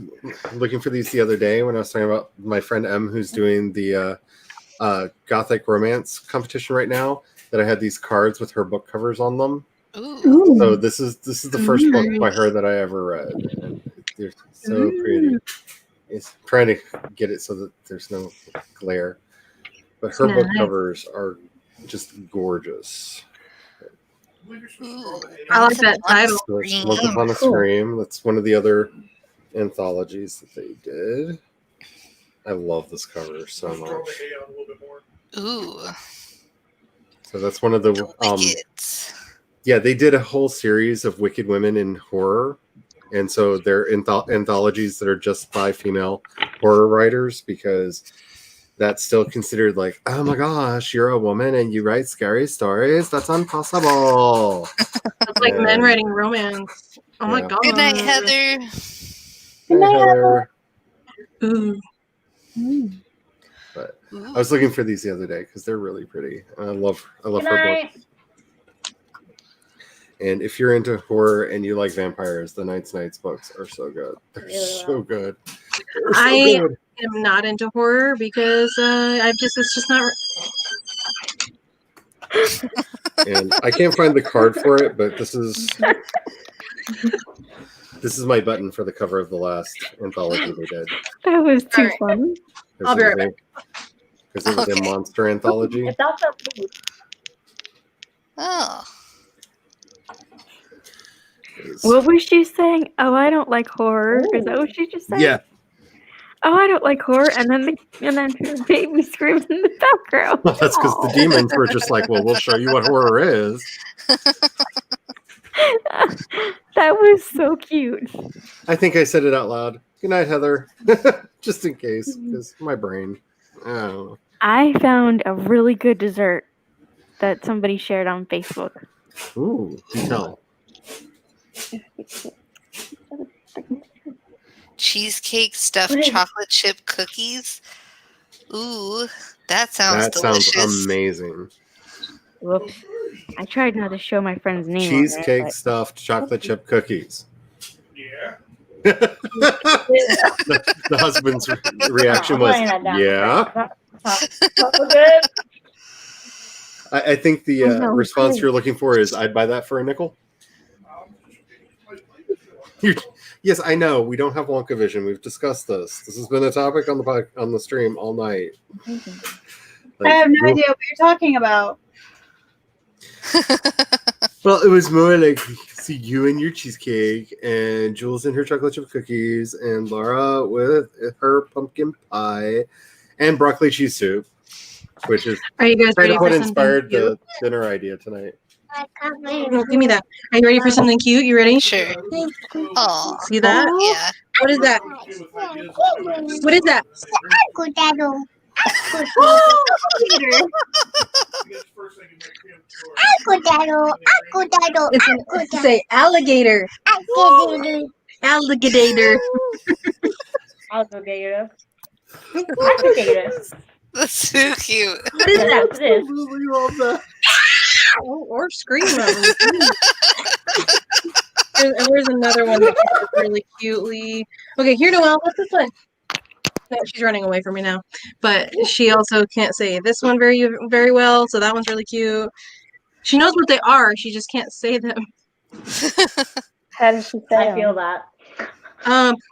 looking for these the other day when I was talking about my friend M, who's doing the Gothic romance competition right now. That I had these cards with her book covers on them. Ooh. So this is the first book by her that I ever read, and they're so pretty. It's trying to get it so that there's no glare, but her book covers are just gorgeous. I like that title. So it's Once Upon a Scream. That's one of the other anthologies that they did. I love this cover so much. Ooh. So that's one of the yeah, they did a whole series of Wicked Women in horror, and so they're anthologies that are just by female horror writers, because that's still considered like, oh my gosh, you're a woman and you write scary stories? That's impossible. It's like men writing romance. Oh my god. Good night, Heather. Good night, Heather. Ooh. But I was looking for these the other day because they're really pretty. And I love her book. And if you're into horror and you like vampires, the Nights books are so good. They're so good. They're so I good. am not into horror because it's just not. And I can't find the card for it, but this is my button for the cover of the last anthology they did. That was too fun. I'll be right back. because it was a monster anthology. If that's a food. Oh. What was she saying? Oh, I don't like horror. Is that what she just said? Yeah. Oh, I don't like horror, and then the baby screams in the background. Well, that's because the demons were just like, well, we'll show you what horror is. That was so cute. I think I said it out loud. Good night, Heather. Just in case, because my brain. I don't know. I found a really good dessert that somebody shared on Facebook. Ooh, you tell. Cheesecake stuffed chocolate chip cookies. Ooh, that sounds That delicious. sounds amazing. Whoops. I tried not to show my friend's name. Cheesecake on there, stuffed chocolate chip cookies. Yeah. The husband's reaction was, yeah. So good. I think the response you're looking for is, I'd buy that for a nickel. Yes, I know. We don't have Wonka vision. We've discussed this. This has been a topic on the stream all night. I have no idea what you're talking about. Well, it was more like, see you and your cheesecake, and Jules and her chocolate chip cookies, and Laura with her pumpkin pie, and broccoli cheese soup, which is Are you guys ready for what something inspired cute? the dinner idea tonight. No, give me that. Are you ready for something cute? You ready? Sure. Oh, See that? yeah. What is that? What is that? Say alligator. Alligator. Alligator. Alligator. That's so cute. What is that? Yes, it is. Absolutely love that. Or scream at me. Here's another one that is really cutely. Okay, here, Noelle. What's this one? No, she's running away from me now. But she also can't say this one very, very well, so that one's really cute. She knows what they are. She just can't say them. How does she say I feel that.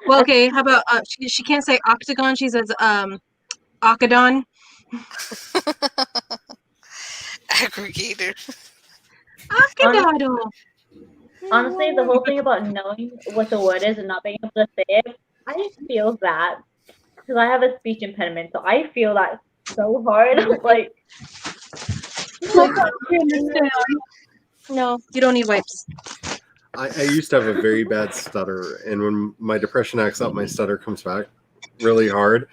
Well, okay. How about she can't say octagon. She says octodon. Aggregator. Octodon. Honestly, the whole thing about knowing what the word is and not being able to say it, I just feel that because I have a speech impediment, so I feel that so hard. Like, No, you don't need wipes. I used to have a very bad stutter, and when my depression acts up, my stutter comes back really hard.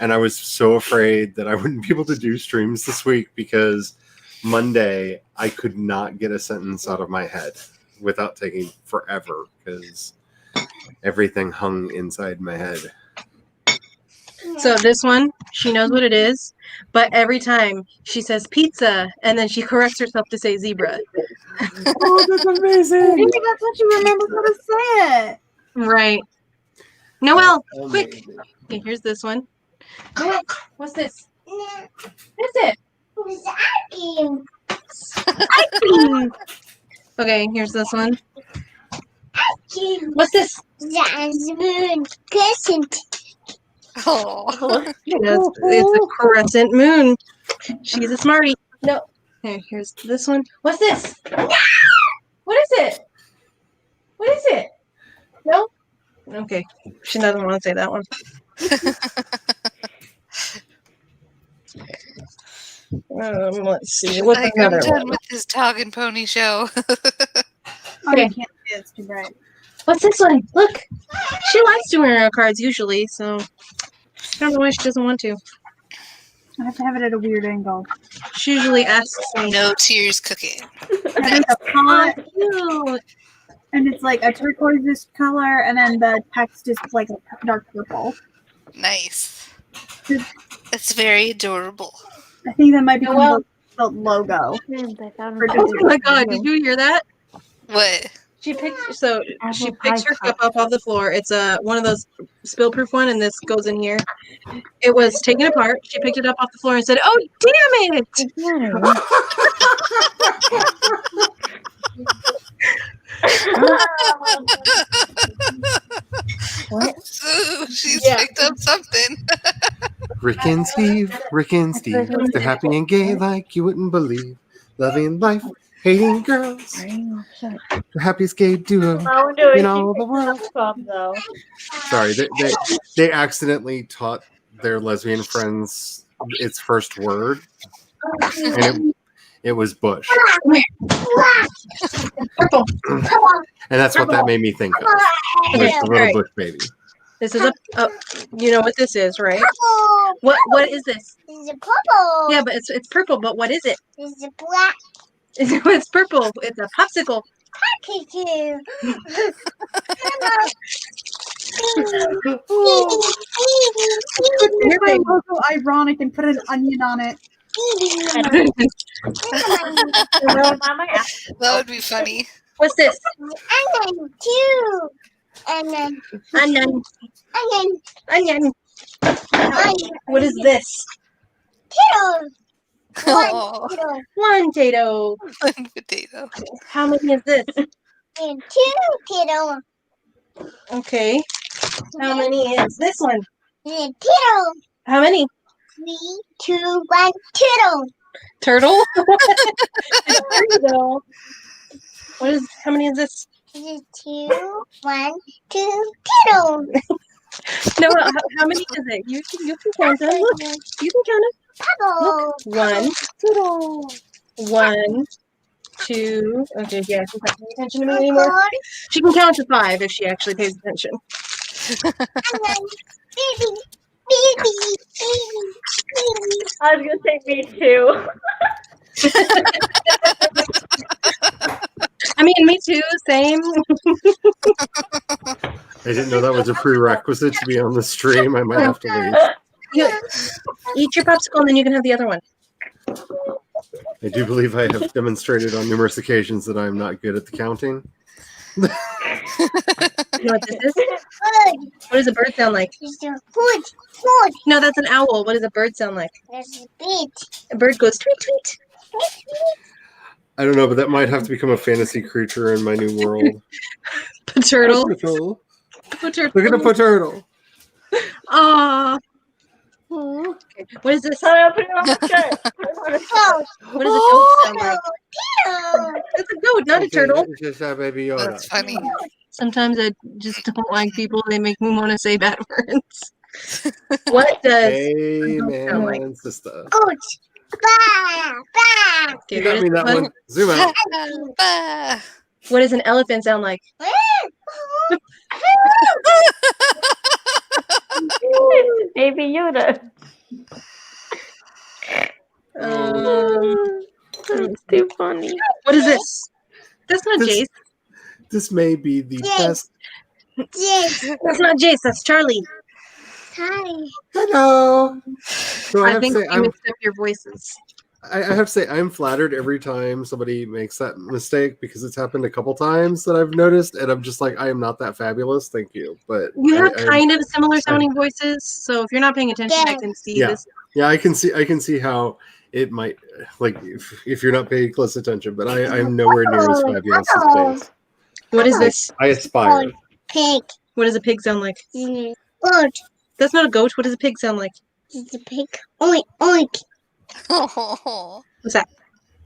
And I was so afraid that I wouldn't be able to do streams this week because Monday I could not get a sentence out of my head without taking forever because everything hung inside my head. So this one, she knows what it is, but every time she says pizza, and then she corrects herself to say zebra. Oh, that's amazing! Maybe that's what you remember how to say it. Right. Noelle, quick. Okay, here's this one. Noelle, what's this? What's it? Ice cream. Okay, here's this one. What's this? Oh. It's a crescent moon. She's a smarty. No. Here's this one. What's this? What is it? What is it? No? Okay. She doesn't want to say that one. Let's see. What's Like, another I'm done one? with this dog and pony show. Okay. I can't see it. It's too bright. What's this one? Look. She likes doing her cards usually, so I don't know why she doesn't want to. I have to have it at a weird angle. She usually asks me. No tears cooking. And there's a font, Cute. and it's like a turquoise color, and then the text is like a dark purple. Nice. That's very adorable. I think that might be Noelle. the logo. Oh my god, did you hear that? What? She picked her cup up off the floor. It's one of those spill-proof one, and this goes in here. It was taken apart. She picked it up off the floor and said, "Oh, damn it!" What? Ooh, she's Yeah. picked up something. Rick and Steve, they're happy and gay like you wouldn't believe. Loving life, hating girls. The happiest gay duo in all the world. Sorry, they accidentally taught their lesbian friends its first word, and it was Bush. And that's what that made me think of. Like the little Bush baby. This is you know what this is, right? What is this? This is purple. Yeah, but it's purple. But what is it? This is black. It's purple. It's a popsicle. Popsicle. Make my logo ironic and put an onion on it. That would be funny. What's this? Onion too. Onion. Onion. Onion. Onion. Onion. What is this? Potato. Oh. One potato. One potato. How many is this? And two potato. Okay. How many is this one? And potato. How many? 3, 2, 1, turtle. Turtle? Turtle. How many is this? This is 2, 1, 2, turtle. No, how many is it? You can count them. Look, you can count them. Pebble. Look. 1, Turtle. 1, 2. Okay, yeah, she's not paying attention to me anymore. She can count to 5 if she actually pays attention. And then baby. Baby. I was gonna say me too. I mean, me too. Same. I didn't know that was a prerequisite to be on the stream. I might have to leave. Eat your popsicle and then you can have the other one. I do believe I have demonstrated on numerous occasions that I'm not good at the counting. You know what this is? What does a bird sound like? It's a hood. No, that's an owl. What does a bird sound like? That's a bit. A bird goes tweet tweet. I don't know, but that might have to become a fantasy creature in my new world. Turtle. Turtle. Turtle. Look at a turtle. Aww. Okay. What is this? Put it on the shirt. What does a goat sound like? It's a goat, not a turtle. It's just a baby Yoda. That's funny. Sometimes I just don't like people. They make me want to say bad words. What does a goat sound like? Amen, sister. Goat. Bah. Bah. Okay, You got me that one. Zoom out. What does an elephant sound like? Baby Yoda. That's too funny. What is this? That's not Jace. This may be the best. Yes. That's not Jace. That's Charlie. Hi. Hello. So I think we mixed up your voices. I have to say, I'm flattered every time somebody makes that mistake because it's happened a couple times that I've noticed, and I'm just like, I am not that fabulous. Thank you, but you have kind of similar sounding voices. So if you're not paying attention, I can see this. Yeah, I can see how it might like if you're not paying close attention. But I'm nowhere near as fabulous as Jace. What is this? I aspire. Pig. What does a pig sound like? Goat. That's not a goat. What does a pig sound like? It's a pig. Oink, oink. What's that?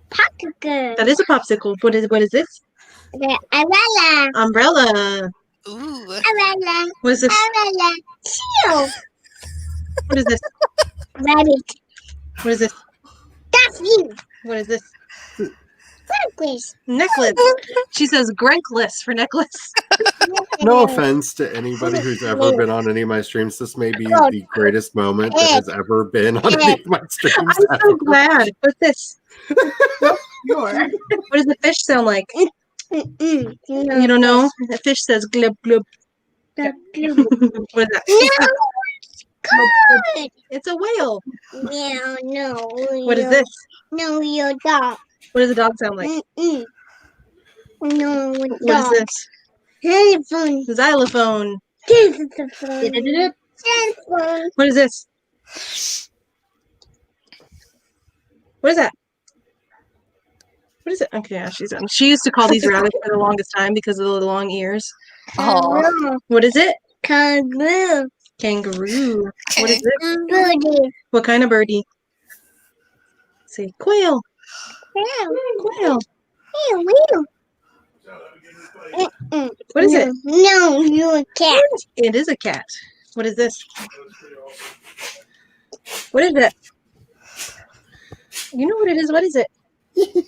Popsicle. That is a popsicle. What is this? The umbrella. Umbrella. Ooh. Umbrella. What is this? Umbrella. Shield. What is this? Rabbit. What is this? That's you. What is this? Necklace. Necklace. She says Grenkless for necklace. No offense to anybody who's ever been on any of my streams. This may be the greatest moment that has ever been on any of my streams. I'm so glad. What's this? What does the fish sound like? You don't know? The fish says glub glub. What is that? No. It's a whale. Yeah, no. What is this? No, your dog. What does a dog sound like? No, What is dog. this? Telephone. Xylophone. Telephone. Telephone. What is this? What is that? What is it? Okay, yeah, she's done. She used to call these rabbits for the longest time because of the long ears. Oh. What is it? Kangaroo. Kangaroo. What is this? Birdie. What kind of birdie? Say quail. Quail. What is it? No, you're a cat. It is a cat. What is this? What is it? You know what it is? What is it?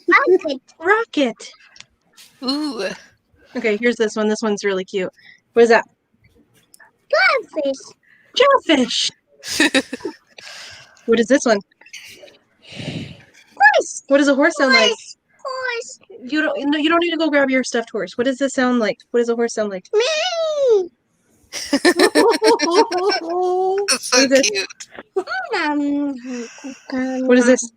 Rocket. Rocket. Ooh. Okay, here's this one. This one's really cute. What is that? Jellyfish. Jellyfish. What is this one? Horse. What does a horse sound like? Horse. You don't need to go grab your stuffed horse. What does this sound like? What does a horse sound like? Me. That's so What is this? cute. What is this?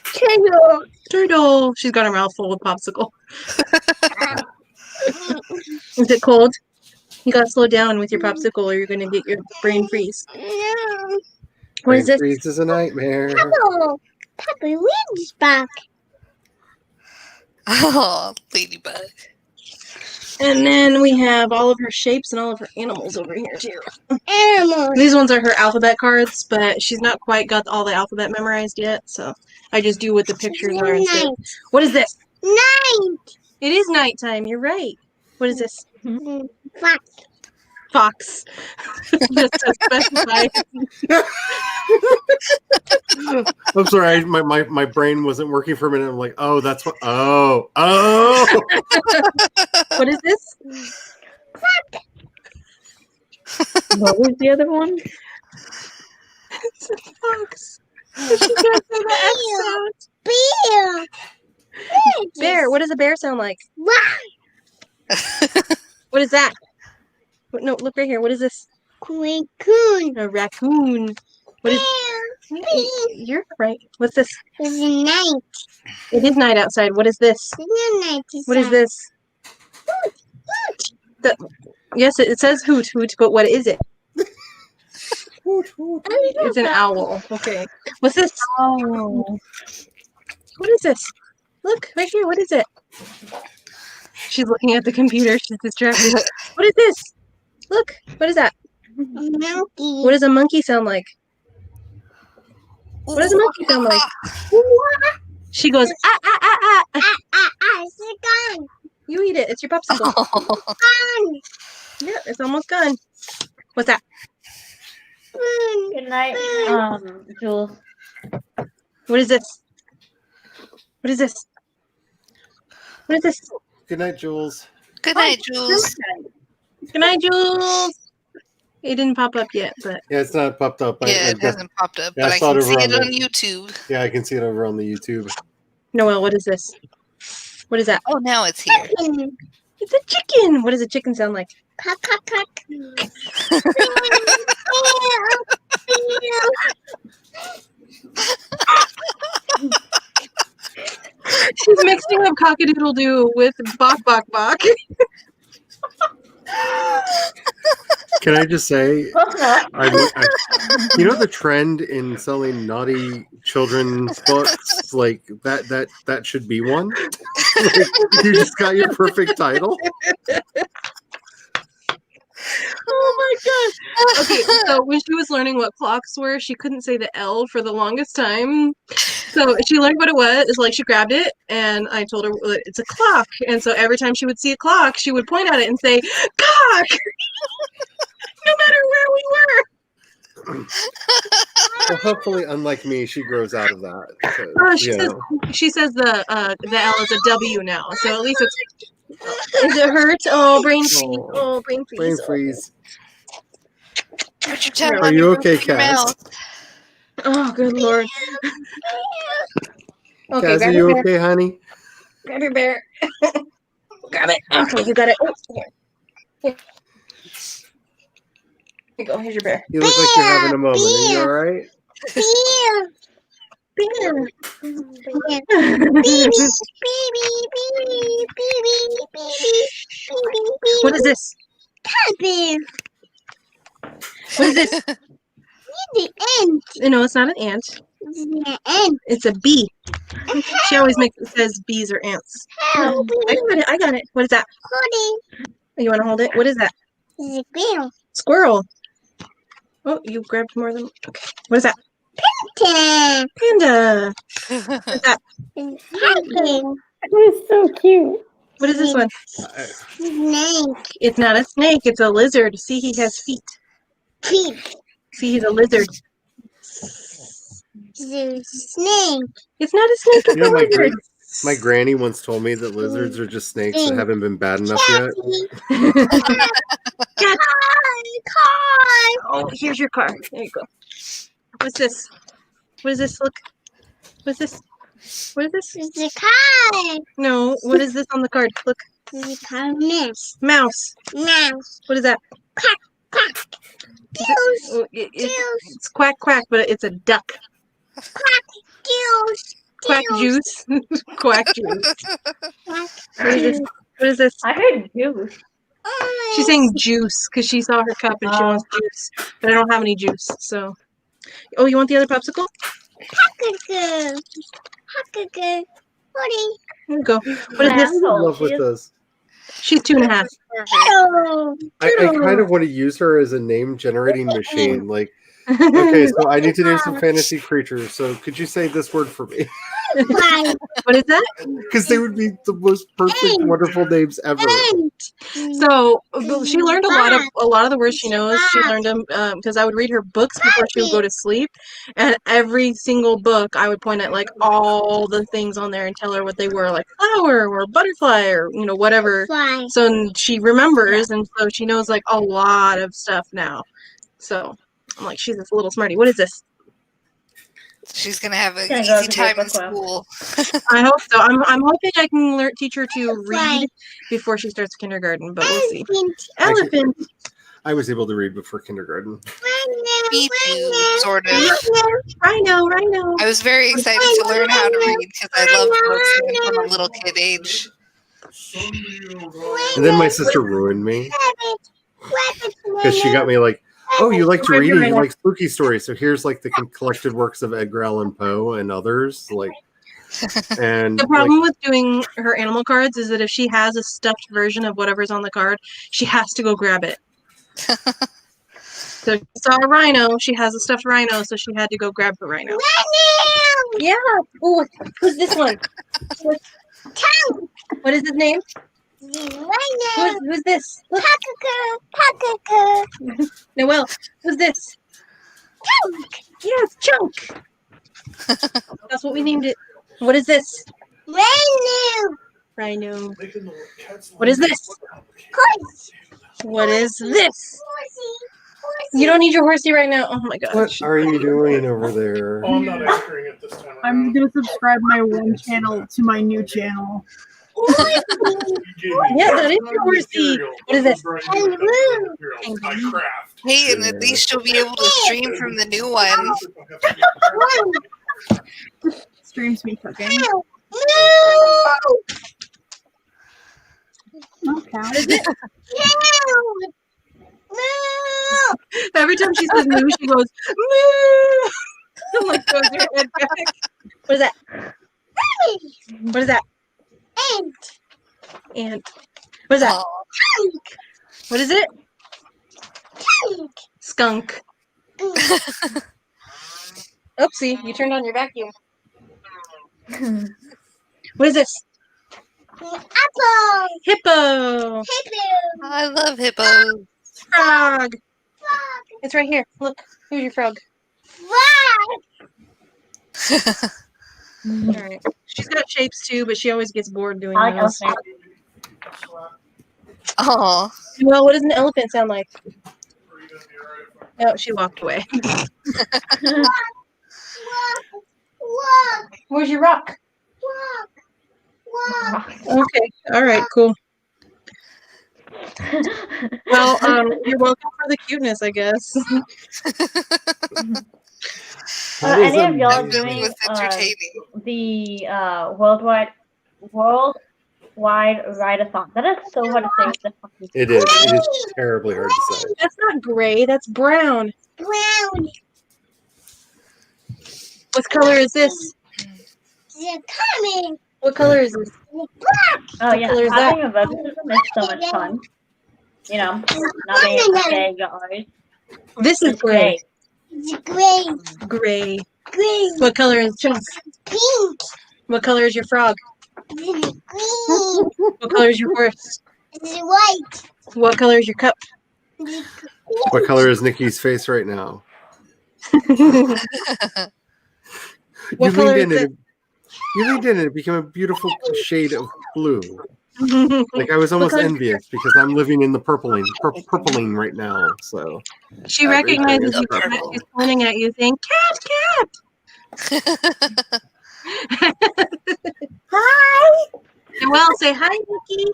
Turtle. Turtle. She's got her mouth full of popsicle. Is it cold? You gotta slow down with your popsicle or you're gonna get your brain freeze. No. What is Brain this? freeze is a nightmare. Pepper. Pepper Wind's back. Oh, ladybug. And then we have all of her shapes and all of her animals over here too. Animals. These ones are her alphabet cards, but she's not quite got all the alphabet memorized yet, so I just do what the pictures are instead. Night. What is this? Night. It is nighttime, you're right. What is this? Fox. Fox. Just to specify. I'm sorry, my brain wasn't working for a minute. I'm like, oh, that's what. Oh. What is this? What was the other one? It's a fox. She can't say the F sound. Bear. Bear. What does a bear sound like? Wow. What is that? No, look right here. What is this? Raccoon. A raccoon. What is? You're right. What's this? It's night. It is night outside. What is this? It's night. What is this? Yes, it says hoot hoot, but what is it? It's an owl. Okay. What's this? Oh. What is this? Look right here. What is it? She's looking at the computer. She's distracted. What is this? Look. What is that? Monkey. What does a monkey sound like? What does a monkey sound like? She goes, ah, ah, ah, ah. It's a gun. You eat it. It's your popsicle. Gun. Yeah, it's almost gone. What's that? Good night, Jules. What is this? What is this? What is this? Good night, Jules. Good night, Jules. Good night, Jules. It didn't pop up yet, but Yeah, it's not popped up. Yeah, it hasn't popped up, Yeah, I but I saw it can over see on it on the- YouTube. Yeah, I can see it over on the YouTube. Noelle, what is this? What is that? Oh, now it's here. It's a chicken. What does a chicken sound like? Cock, cock, cock. She's mixing up cock-a-doodle-doo with bok bok bok. Can I just say, you know the trend in selling naughty children's books, like that should be one. Like, you just got your perfect title. Oh my gosh. Okay, so when she was learning what clocks were, she couldn't say the L for the longest time. So she learned what it was. It's like she grabbed it, and I told her well, it's a clock. And so every time she would see a clock, she would point at it and say, "Cock!" No matter where we were. Well, hopefully, unlike me, she grows out of that. She says the L is a W now, so at least it's. Is it hurt? Oh, brain freeze! Oh, brain freeze! Brain freeze. Put your tongue Are on you your okay, your Cass? mouth. Oh, good lord! Okay, Cass, are grab you your bear. okay, honey? Grab your bear. Grab it. Okay, you got it. Oh, here. Here you go. Here's your bear. You look like you're having a moment. Are you all right? Bear. Bear. What is this? Bear. What is this? The ant. No, it's not an ant. The ant. It's a bee. She always says bees or ants. Help. I got it. I got it. What is that? Hoodie. You want to hold it? What is that? It's a bear. Squirrel. Oh, you grabbed more than. Okay. What is that? Panda. Panda. What is that? Dragon. That is so cute. What is this one? Snake. It's not a snake. It's a lizard. See, he has feet. Feet. See, he's a lizard. Snake. It's not a snake. It's You know, a lizard. my granny once told me that lizards are just snakes that haven't been bad enough yet. Oh, here's your car. There you go. What's this? What is this? Look. What's this? What is this? It's a car. No. What is this on the card? Look. It's a car. Mouse. Mouse. Mouse. What is that? Quack. Quack. Goose. It's quack quack, but it's a duck. Quack. Goose. Quack juice. Quack juice. What is this? What is this? I heard juice. She's saying juice because she saw her cup and she wants juice, but I don't have any juice. So, oh, you want the other popsicle? Huckagoo. Huckagoo. Woody. Here you go. What is this? I'm in love with this. She's 2.5. Hello. I kind of want to use her as a name generating machine. Like, okay, so I need to do some fantasy creatures. So could you say this word for me? What is that? Because they would be the most perfect, wonderful names ever. So she learned a lot of the words she knows. She learned them because I would read her books before she would go to sleep, and every single book I would point at like all the things on there and tell her what they were, like flower or butterfly or whatever. So she remembers, and so she knows like a lot of stuff now. So I'm like, she's a little smarty. What is this? She's gonna have an Gonna go easy to time in book club. school. I hope so. I'm hoping I can teach her to read before she starts kindergarten, but we'll see. Elephant. I was able to read before kindergarten. Me too, sort of. Rhino. I was very excited to learn how to read because I love books even from a little kid age. And then my sister ruined me because she got me like, oh, you like to read and you like spooky stories. So here's like the collected works of Edgar Allan Poe and others. Like, and the problem with doing her animal cards is that if she has a stuffed version of whatever's on the card, she has to go grab it. So she saw a rhino. She has a stuffed rhino, so she had to go grab the rhino. Yeah. Oh, who's this one? What is his name? Who's this? Look. Noelle, who's this? Chunk. Yes, Chunk. That's what we named it. What is this? Rhino. What is this? What is this? You don't need your horsey right now. Oh my gosh. what are you doing over there? Oh, I'm not answering it this time. I'm gonna subscribe my one channel to my new channel. Yeah, that is your horsey. What is this? Hey, and at least she'll be able to stream from the new one. Streams me cooking. Okay. Every time she says moo, she goes moo. Like goes her head back. What is that? What is that? Ant. What is that? What is it? Skunk. Oopsie, you turned on your vacuum. What is this? Apple. Hippo. I love hippos. Frog. It's right here. Look, who's your frog? All right. She's got shapes too, but she always gets bored doing I like those. elephant. Oh, Well, what does an elephant sound like? Oh, she walked away. Where's your rock? Okay. All right. Cool. Well, you're welcome for the cuteness, I guess. That is Any of y'all amazing. doing was entertaining. the worldwide ride-a-thon? That is so hard to say. With the fucking It is. It is terribly hard to say. That's not gray. That's brown. Brown. What color is this? They're coming. What color is this? Oh yeah, color is having a baptism is so much fun. You know, nothing is gray, yours. This is It's gray. It's gray. Gray. Gray. What color is Chunks? Pink. What color is your frog? It's green. What color is your horse? It's white. What color is your cup? It's What color is Nikki's face right now? What You color leaned is in and you leaned in and it became a beautiful shade of blue. Like I was almost color- envious because I'm living in the purpling right now. So She everything recognizes is you. purple. She's pointing at you, saying, "Cat, cat." hi. Noelle, say hi, Nikki.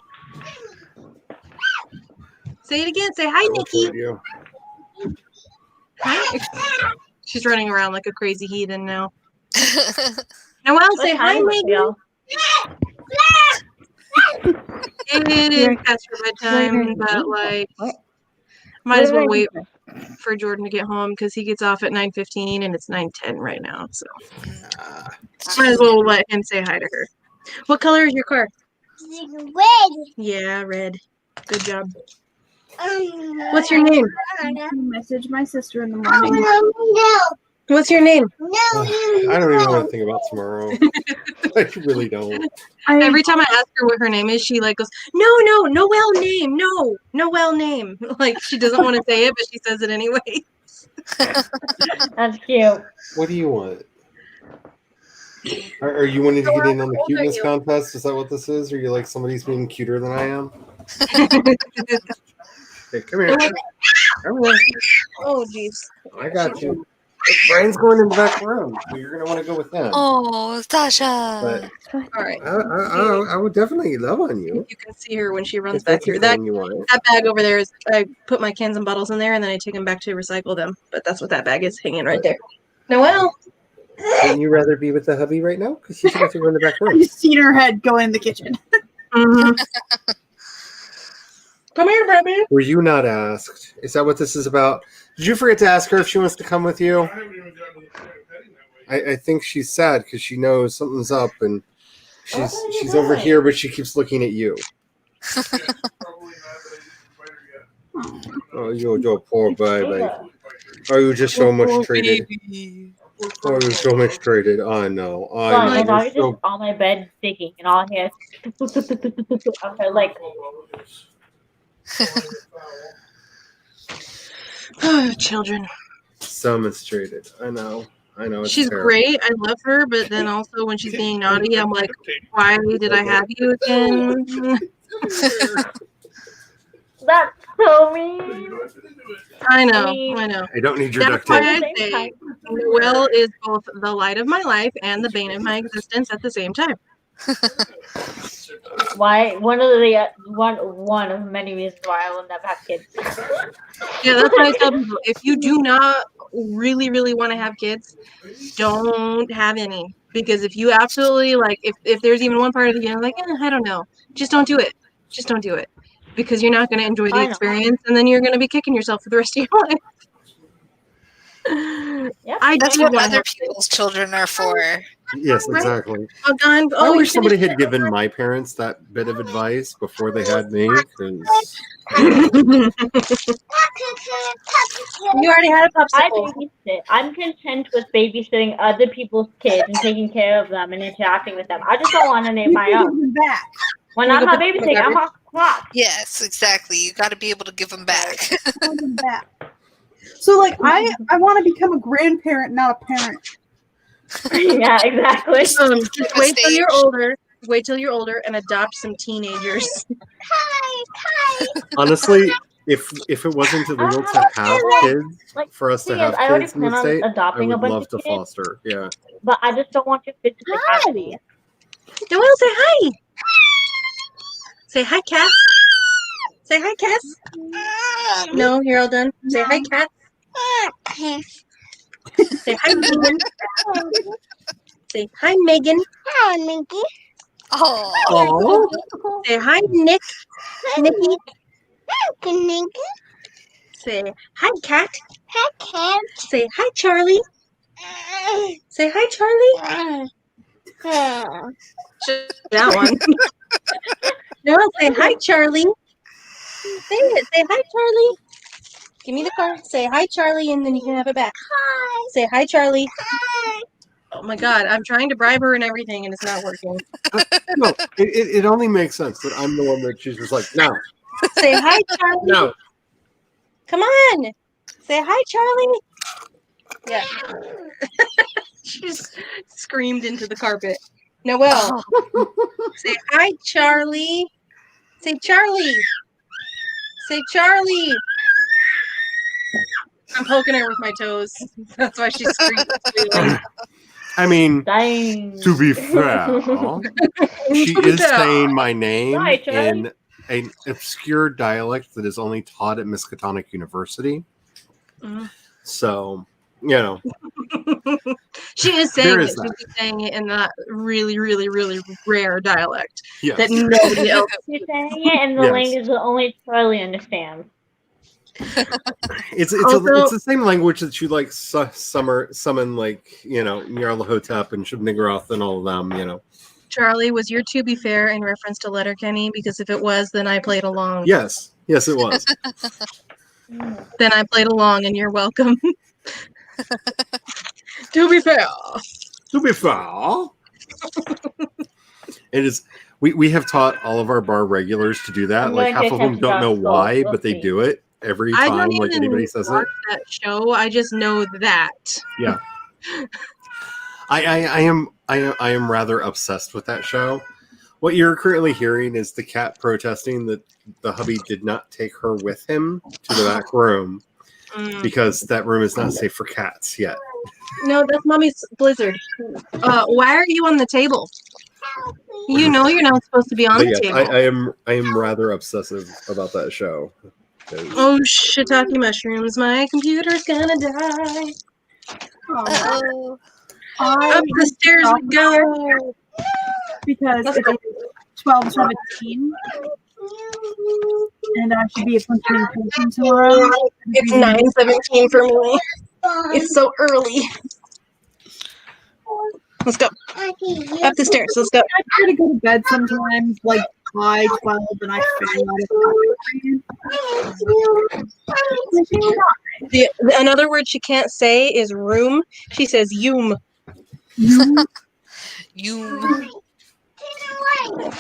Say it again. Say hi, I will Nikki. forward you. Hi. She's running around like a crazy heathen now. Noelle, say hi, Megan. It is past her bedtime, but like, might as well wait for Jordan to get home because he gets off at 9:15 and it's 9:10 right now. So might as well let him say hi to her. What color is your car? It's red. Yeah, red. Good job. What's your name? Message my sister in the morning. No. What's your name? No. I don't even want to think about tomorrow. I really don't. Every time I ask her what her name is, she like goes, no, Noelle name, no, Noelle name. Like she doesn't want to say it, but she says it anyway. That's cute. What do you want? Are you wanting to get in on the cuteness contest? Is that what this is? Or you like somebody's being cuter than I am? Hey, come here. Come here. Oh, jeez. I got you. Brian's going in the back room, so you're going to want to go with him. Oh, Sasha. But All right. I would definitely love on you. You can see her when she runs If back that's here. the That thing you want. bag over there is, I put my cans and bottles in there, and then I take them back to recycle them. But that's what that bag is hanging right there. Noelle. Wouldn't you rather be with the hubby right now? Because she's about to go in the back room. I've seen her head go in the kitchen. Mm-hmm. Come here, baby. Were you not asked? Is that what this is about? Did you forget to ask her if she wants to come with you? I think she's sad because she knows something's up and she's over here, but she keeps looking at you. Oh, you're poor baby. Oh, you're just so much treated. Oh, you're so much treated. I know. My dog is So just on my bed digging, and all here. I'm her like. Children. so mistreated. I know. It's She's terrible. great. I love her, but then also when she's being naughty, I'm like, why did I have you again? That's so mean. I know. I don't need your That's duct why tape. I say Noelle is both the light of my life and the bane of my existence at the same time. Why? One of many reasons why I will never have kids. Yeah, that's what I tell people. If you do not really, really want to have kids, don't have any. Because if you absolutely if there's even one part of you like, I don't know, just don't do it. Just don't do it. Because you're not going to enjoy the experience, and then you're going to be kicking yourself for the rest of your life. That's what other people's children are for. Yes, exactly. I wish somebody had given my parents that bit of advice before they had me. You already had a popsicle. I babysit. I'm content with babysitting other people's kids and taking care of them and interacting with them. I just don't want to name my own. When I'm not babysitting, I'm off the clock. Yes, exactly. You got to be able to give them back. So, like, I want to become a grandparent, not a parent. Yeah, exactly. Just wait till you're older. Wait till you're older and adopt some teenagers. Honestly, if it wasn't illegal to have kids, for us to have kids in the state, I would love to foster. Yeah. But I just don't want to physically have me. Noelle, say hi. Say hi, Cass. Say hi, Cass. No, you're all done. Say hi, Cass. Say hi, Megan. Say hi, Megan. Hi, Mickey. Oh. Say hi, Nick. Nicky. Hi, Nicky. Say hi, Cat. Hi, Cat. Say hi, Charlie. Say hi, Charlie. Just that one. No, say hi, Charlie. Say it. Say hi, Charlie. Give me the card. Say hi, Charlie, and then you can have it back. Hi. Say hi, Charlie. Hi. Oh my God, I'm trying to bribe her and everything, and it's not working. No, it only makes sense that I'm the one that she's just like, no. Say hi, Charlie. No. Come on. Say hi, Charlie. Yeah. She just screamed into the carpet. Noelle. Say hi, Charlie. Say Charlie. Say Charlie. I'm poking her with my toes. That's why she's screaming. I mean, Dang. to be fair, she is saying my name Right, Charlie. in an obscure dialect that is only taught at Miskatonic University. So, you know. She is saying There it. is She's that. just saying it in that really, really, really rare dialect Yes. that nobody else. She's saying it in the Yes. language that only Charlie understands. It's Also- the same language that you like summon like, you know, Nyarlathotep and Shub-Niggurath and all of them, you know. Charlie, was your "to be fair" in reference to Letterkenny? Because if it was, then I played along. Yes, it was. Then I played along, and you're welcome. To be fair. To be fair. It is. We have taught all of our bar regulars to do that. I'm Like going to half of them attempt don't know gospel. why, We'll but they see. do it every I time. don't Like even anybody says watch it. that show. I just know that. Yeah. I am rather obsessed with that show. What you're currently hearing is the cat protesting that the hubby did not take her with him to the back room because that room is not safe for cats yet. No, that's Mommy's Blizzard. Why are you on the table? You know you're not supposed to be on But the yes, table. I am rather obsessive about that show. Oh, shiitake mushrooms. My computer's gonna die. Uh-oh. Up the stairs we go. Because Let's it's go. 12:17, and I should be a functioning person tomorrow. It's 9:17 for me. It's so early. Let's go. Up the stairs. Let's go. I try to go to bed sometimes, like by 12, and I fail out of Another word she can't say is room. She says yum. You.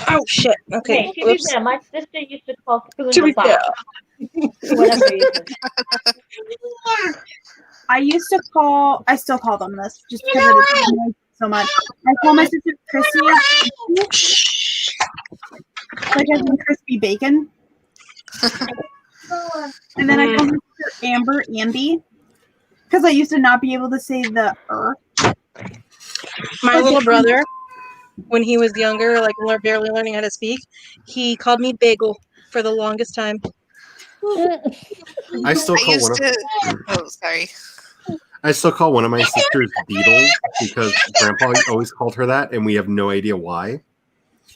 Oh shit. Okay. Hey, to be fair, my sister used to call spoons To be a box. For whatever reason. I still call them this, just because it annoys so much. I call my sister Chrissy, like as in crispy bacon. And then I call my sister Amber Amby, because I used to not be able to say the My little brother, when he was younger, like barely learning how to speak, he called me Bagel for the longest time. I still call one of. Oh, sorry. I still call one of my sisters Beetle because Grandpa always called her that, and we have no idea why.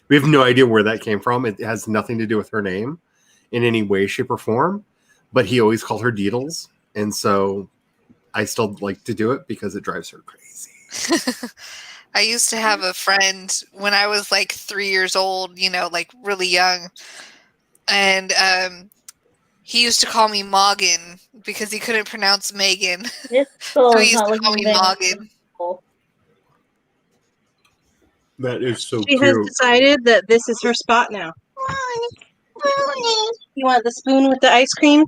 We have no idea where that came from. It has nothing to do with her name in any way, shape, or form. But he always called her Deedles, and so I still like to do it because it drives her crazy. I used to have a friend when I was like 3 years old, you know, like really young. And he used to call me Morgan because he couldn't pronounce Megan. So he used to call me Morgan. That is so She cute. has decided that this is her spot now. You want the spoon with the ice cream?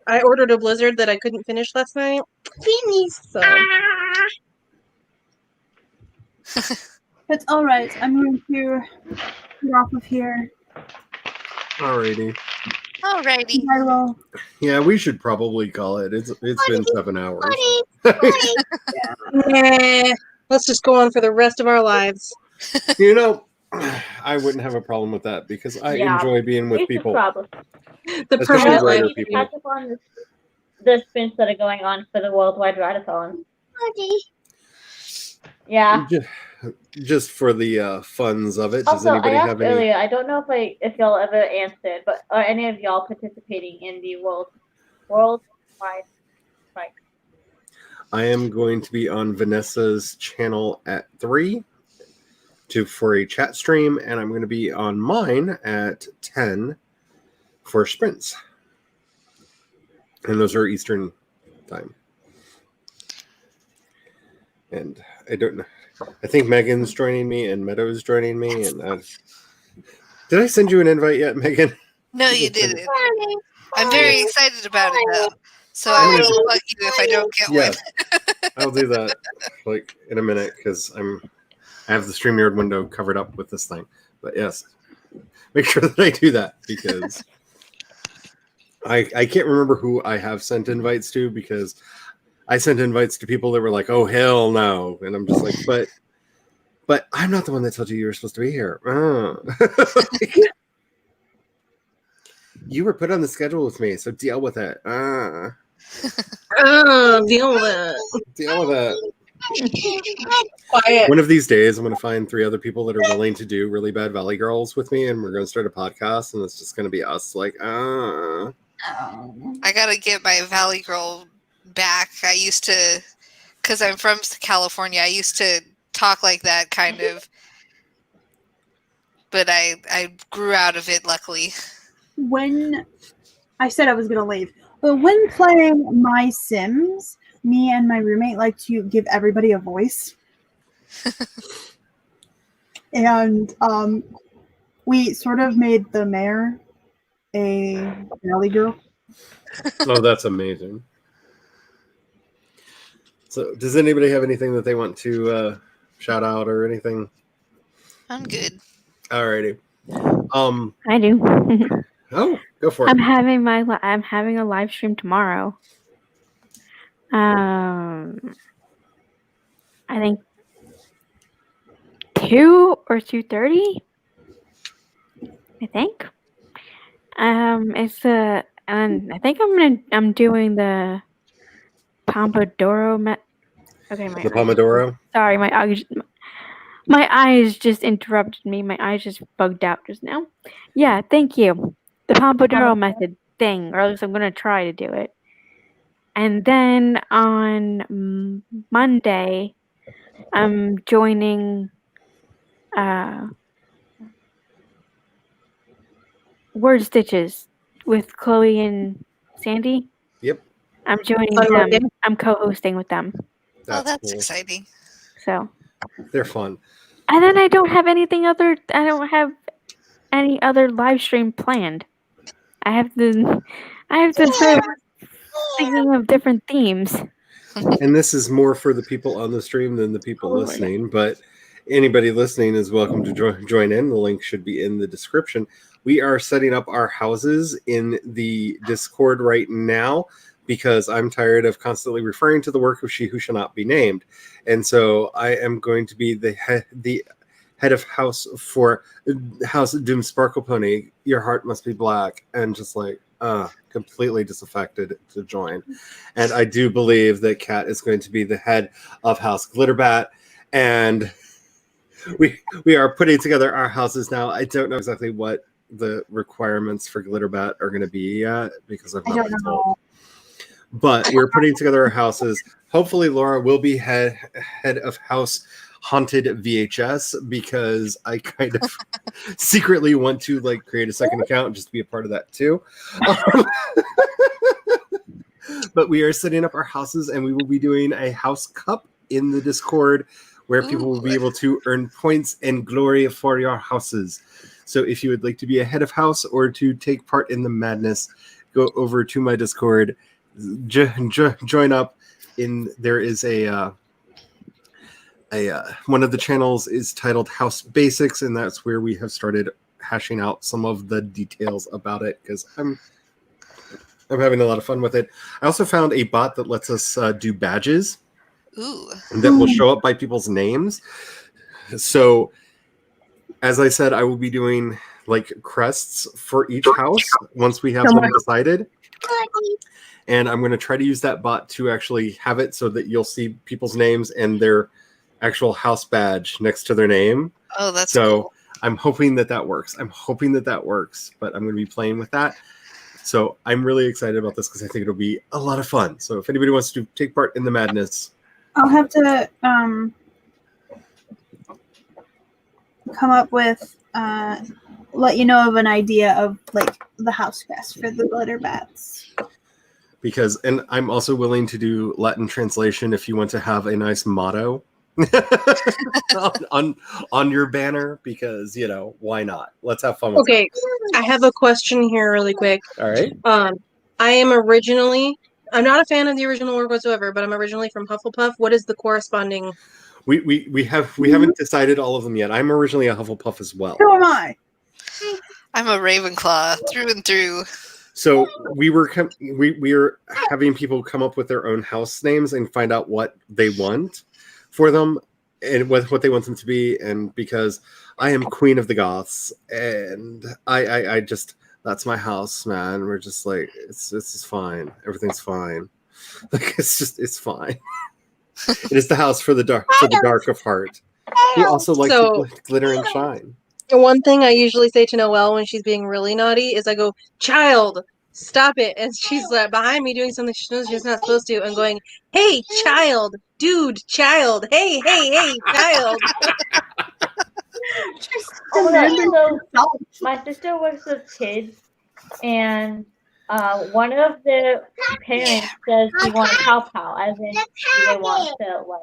I ordered a Blizzard that I couldn't finish last night. So. It's all right. I'm going to get off of here. Alrighty. Alrighty. I will. Yeah, we should probably call it. It's been 7 hours. Nah, let's just go on for the rest of our lives. You know, I wouldn't have a problem with that because I enjoy being with people. The Especially permanent writer life. people. Catch up on the spins that are going on for the Worldwide Write-a-thon. Yeah. Just for the funds of it. Does Also, I anybody asked have any? earlier, I don't know if y'all ever answered, but are any of y'all participating in the Worldwide Write? I am going to be on Vanessa's channel at 3. for a chat stream, and I'm going to be on mine at 10 for sprints. And those are Eastern time. And I don't know. I think Megan's joining me and Meadow's joining me. And did I send you an invite yet, Megan? No, you didn't. I'm very excited about it, though. So I will bug you if I don't get one. I'll do that like in a minute because I have the StreamYard window covered up with this thing. But yes, make sure that I do that because I can't remember who I have sent invites to because I sent invites to people that were like, "Oh hell no," and I'm just like, "But I'm not the one that told you were supposed to be here." Like, you were put on the schedule with me, so deal with it. Deal with it. Deal with it. Quiet. One of these days, I'm going to find 3 other people that are willing to do Really Bad Valley Girls with me, and we're going to start a podcast, and it's just going to be us, like, I gotta get my Valley Girl back. I used to, because I'm from California, I used to talk like that, kind of. But I grew out of it, luckily. When I said I was going to leave, but when playing My Sims, me and my roommate like to give everybody a voice. And we sort of made the mayor a Valley Girl. oh, that's amazing. So, does anybody have anything that they want to shout out or anything? I'm good. Alrighty. I do. Oh, go for it. I'm having a live stream tomorrow. I think 2 or 2:30. I think. It's and I think I'm doing the Pomodoro Okay, the Pomodoro. Sorry, my eyes just interrupted me. My eyes just bugged out just now. Yeah, thank you. The Pomodoro method thing, or at least I'm gonna try to do it. And then on Monday, I'm joining Word Stitches with Chloe and Sandy. Yep. I'm joining them. I'm co-hosting with them. That's cool. Exciting. So they're fun. And then I don't have any other live stream planned. I have to start thinking of different themes. And this is more for the people on the stream than the people listening, but anybody listening is welcome to join in. The link should be in the description. We are setting up our houses in the Discord right now because I'm tired of constantly referring to the work of she who shall not be named. And so I am going to be the head of house for House Doom Sparkle Pony. Your heart must be black. And just like, completely disaffected to join. And I do believe that Kat is going to be the head of House Glitterbat. And we are putting together our houses now. I don't know exactly what the requirements for Glitterbat are going to be yet because I've not been told. But we're putting together our houses. Hopefully Laura will be head of House Haunted VHS because I kind of secretly want to like create a second account just to be a part of that too. But we are setting up our houses and we will be doing a house cup in the Discord where people will be able to earn points and glory for your houses. So if you would like to be a head of house or to take part in the madness, go over to my Discord, join up. There is a one of the channels is titled House Basics, and that's where we have started hashing out some of the details about it because I'm having a lot of fun with it. I also found a bot that lets us do badges. Ooh. That will show up by people's names. So, as I said, I will be doing like crests for each house once we have them decided. And I'm going to try to use that bot to actually have it so that you'll see people's names and their actual house badge next to their name. Oh, that's so cool. I'm hoping that works. But I'm going to be playing with that. So I'm really excited about this because I think it'll be a lot of fun. So if anybody wants to take part in the madness, I'll have to come up with, let you know of an idea of like the house guest for the glitter bats. Because, and I'm also willing to do Latin translation if you want to have a nice motto on your banner, because why not? Let's have fun with Okay, I have a question here really quick. All right. I'm not a fan of the original work whatsoever, but I'm originally from Hufflepuff. What is the corresponding? We haven't decided all of them yet. I'm originally a Hufflepuff as well. Who am I? I'm a Ravenclaw through and through. So we were having people come up with their own house names and find out what they want for them and what they want them to be. And because I am Queen of the Goths, and I just, that's my house, man. We're just like, it's fine. Everything's fine. Like it's fine. It is the house for the dark of heart. We also like to glitter and shine. One thing I usually say to Noelle when she's being really naughty is I go, "Child, stop it!" And she's like behind me doing something she knows she's not supposed to, and going, "Hey, child, dude, child, hey, child." Oh my God. So my sister works with kids, and one of the parents says she wants pow pow, as in they want to like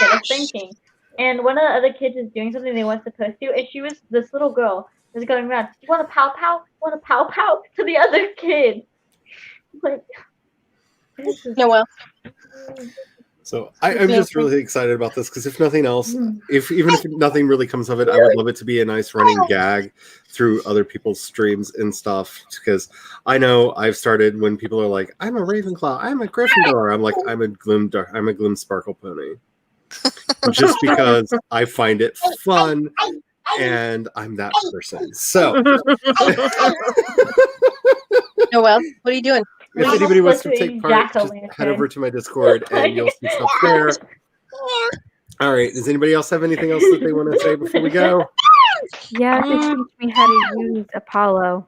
get a spanking. And one of the other kids is doing something they weren't supposed to, and this little girl was going around, "You want a pow pow? Want a pow pow?" to the other kid. Like, Noelle. So I'm just really excited about this, because if nothing else, even if nothing really comes of it, I would love it to be a nice running gag through other people's streams and stuff. Because I know I've started when people are like, "I'm a Ravenclaw, I'm a Gryffindor," I'm like, I'm a Gloom Sparkle Pony, just because I find it fun and I'm that person. So, Noelle, what are you doing? If anybody wants to take part, just head over to my Discord and you'll see stuff there. All right. Does anybody else have anything else that they want to say before we go? Yeah, just teach me how to use Apollo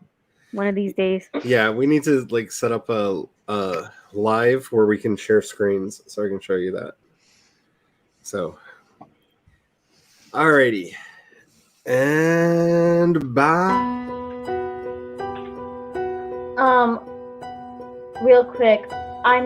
one of these days. Yeah, we need to like set up a live where we can share screens so I can show you that. So, alrighty. And bye. Real quick,